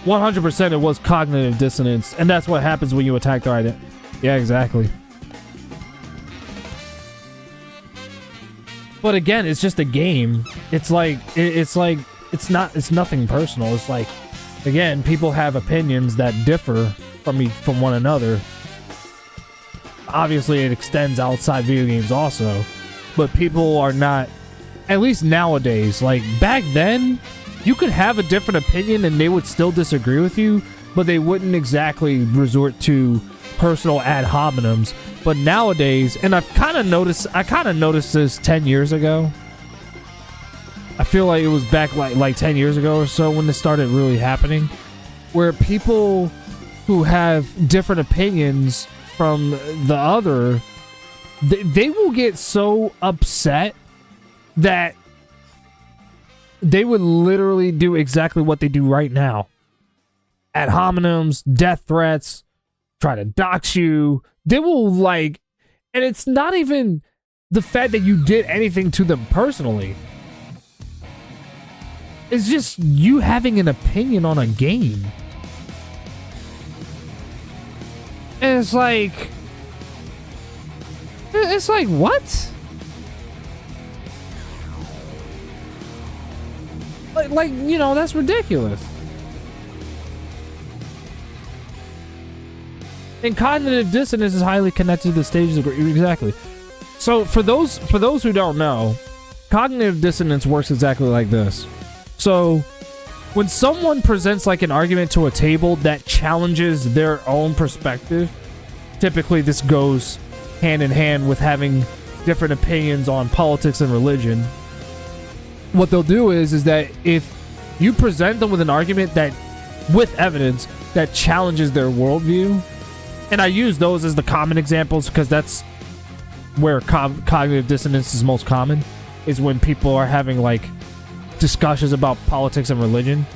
100% it was cognitive dissonance, and that's what happens when you attack their identity. Yeah, exactly. But again, it's just a game. It's nothing personal. It's like, again, people have opinions that differ from one another. Obviously, it extends outside video games also, but people are not, at least nowadays, like back then, you could have a different opinion and they would still disagree with you, but they wouldn't exactly resort to personal ad hominems. But nowadays, and I kind of noticed this 10 years ago. I feel like it was back like 10 years ago or so when this started really happening, where people who have different opinions from the other, they will get so upset that they would literally do exactly what they do right now. Ad hominems, death threats, try to dox you. They will and it's not even the fact that you did anything to them personally. It's just you having an opinion on a game. And it's like, what? Like, you know, that's ridiculous. And cognitive dissonance is highly connected to the stages of exactly. So for those who don't know, cognitive dissonance works exactly like this. So when someone presents like an argument to a table that challenges their own perspective, typically this goes hand in hand with having different opinions on politics and religion. What they'll do is that if you present them with an argument that, with evidence, that challenges their worldview, and I use those as the common examples because that's where cognitive dissonance is most common, is when people are having like discussions about politics and religion.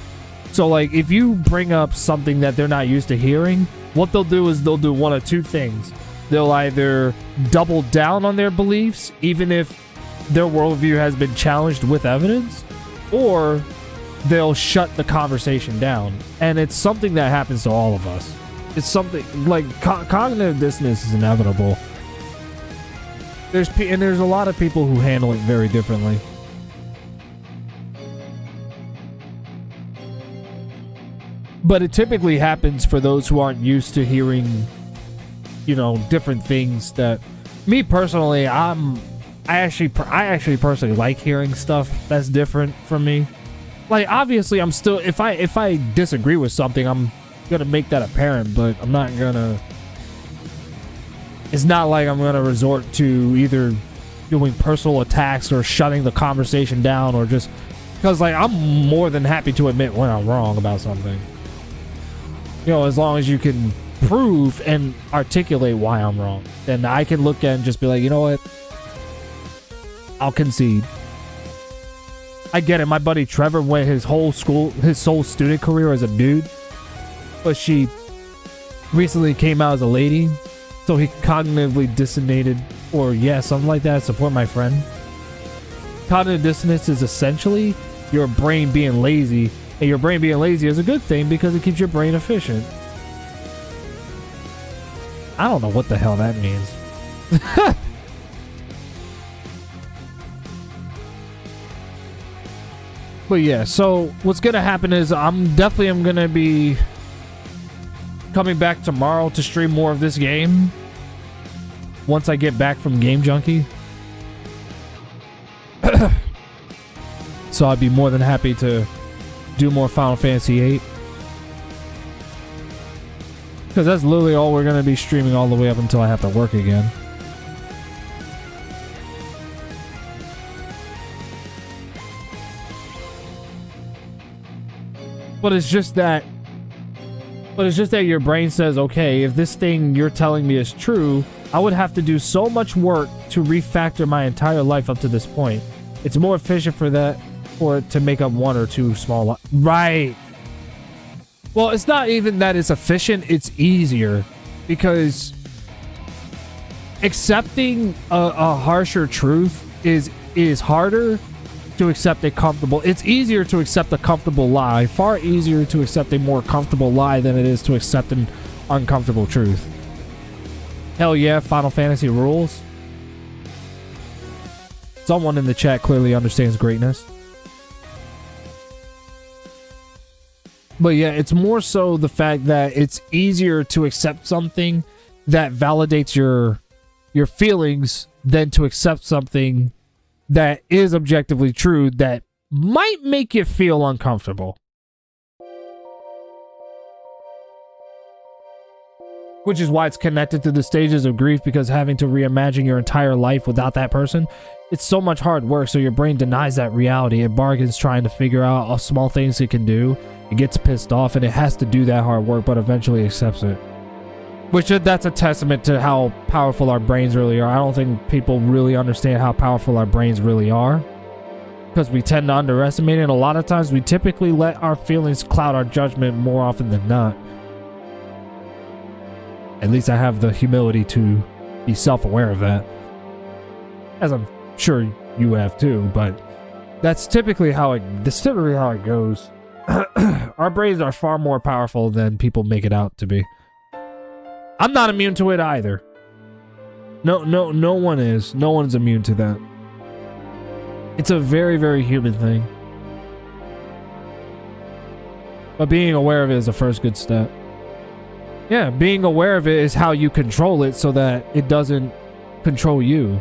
So like if you bring up something that they're not used to hearing, what they'll do is they'll do one of two things. They'll either double down on their beliefs, even if their worldview has been challenged with evidence, or they'll shut the conversation down. And it's something that happens to all of us. It's something like cognitive dissonance is inevitable. There's a lot of people who handle it very differently. But it typically happens for those who aren't used to hearing, you know, different things. That me personally, I actually personally like hearing stuff that's different from me. Like obviously I'm still, if I disagree with something, I'm gonna make that apparent, but I'm not gonna, it's not like I'm gonna resort to either doing personal attacks or shutting the conversation down, or just because like I'm more than happy to admit when I'm wrong about something. You know, as long as you can prove and articulate why I'm wrong, then I can look at and just be like, you know what, I'll concede. I get it. My buddy Trevor went his whole student career as a dude, but she recently came out as a lady, so he cognitively dissonated, or something like that. Support my friend. Cognitive dissonance is essentially your brain being lazy, and your brain being lazy is a good thing because it keeps your brain efficient. I don't know what the hell that means. But yeah, so what's gonna happen is I'm gonna be coming back tomorrow to stream more of this game once I get back from Game Junkie. So I'd be more than happy to do more Final Fantasy VIII, because that's literally all we're gonna be streaming all the way up until I have to work again. But it's just that your brain says, okay, if this thing you're telling me is true, I would have to do so much work to refactor my entire life up to this point. It's more efficient for it to make up one or two small right. Well, it's not even that it's efficient, it's easier, because accepting a harsher truth is harder to accept a comfortable. It's easier to accept a comfortable lie, far easier to accept a more comfortable lie than it is to accept an uncomfortable truth. Hell yeah, Final Fantasy rules. Someone in the chat clearly understands greatness. But yeah, it's more so the fact that it's easier to accept something that validates your feelings than to accept something that is objectively true that might make you feel uncomfortable. Which is why it's connected to the stages of grief, because having to reimagine your entire life without that person, it's so much hard work, so your brain denies that reality. It bargains trying to figure out all small things it can do. It gets pissed off and it has to do that hard work, but eventually accepts it. Which that's a testament to how powerful our brains really are. I don't think people really understand how powerful our brains really are, because we tend to underestimate it, and a lot of times we typically let our feelings cloud our judgment more often than not. At least I have the humility to be self-aware of that, as I'm sure you have too, but that's typically how it goes. Our brains are far more powerful than people make it out to be. I'm not immune to it either. No one is. No one's immune to that. It's a very, very human thing. But being aware of it is the first good step. Yeah, being aware of it is how you control it so that it doesn't control you.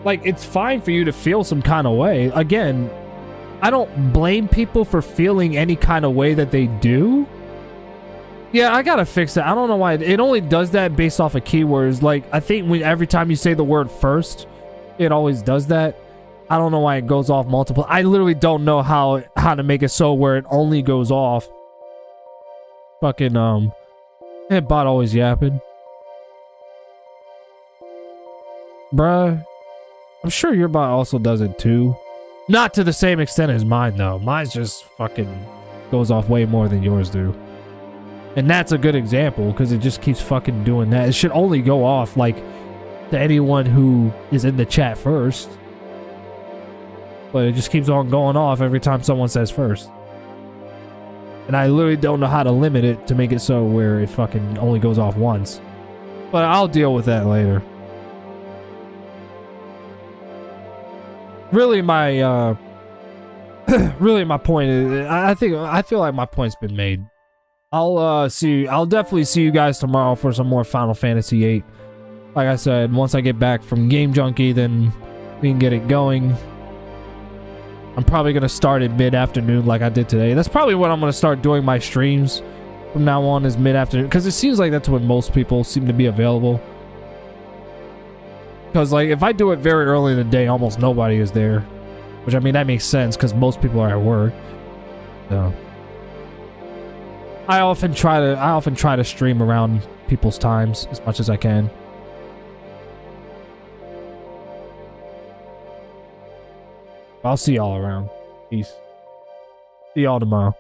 Like, it's fine for you to feel some kind of way. Again, I don't blame people for feeling any kind of way that they do. Yeah, I gotta fix that. I don't know why. It only does that based off of keywords. Like, I think every time you say the word first, it always does that. I don't know why it goes off multiple. I literally don't know how to make it so where it only goes off. Fucking, that bot always yapping. Bruh. I'm sure your bot also does it too. Not to the same extent as mine, though. Mine's just fucking goes off way more than yours do. And that's a good example, because it just keeps fucking doing that. It should only go off, like, to anyone who is in the chat first. But it just keeps on going off every time someone says first. And I literally don't know how to limit it to make it so where it fucking only goes off once. But I'll deal with that later. Really, my point is, I feel like my point's been made. I'll definitely see you guys tomorrow for some more Final Fantasy VIII. Like I said, once I get back from Game Junkie, then we can get it going. I'm probably gonna start at mid-afternoon like I did today. That's probably when I'm gonna start doing my streams from now on, is mid-afternoon, because it seems like that's when most people seem to be available. Because, like, if I do it very early in the day, almost nobody is there. Which, I mean, that makes sense, because most people are at work. So I often try to stream around people's times as much as I can. I'll see y'all around. Peace. See y'all tomorrow.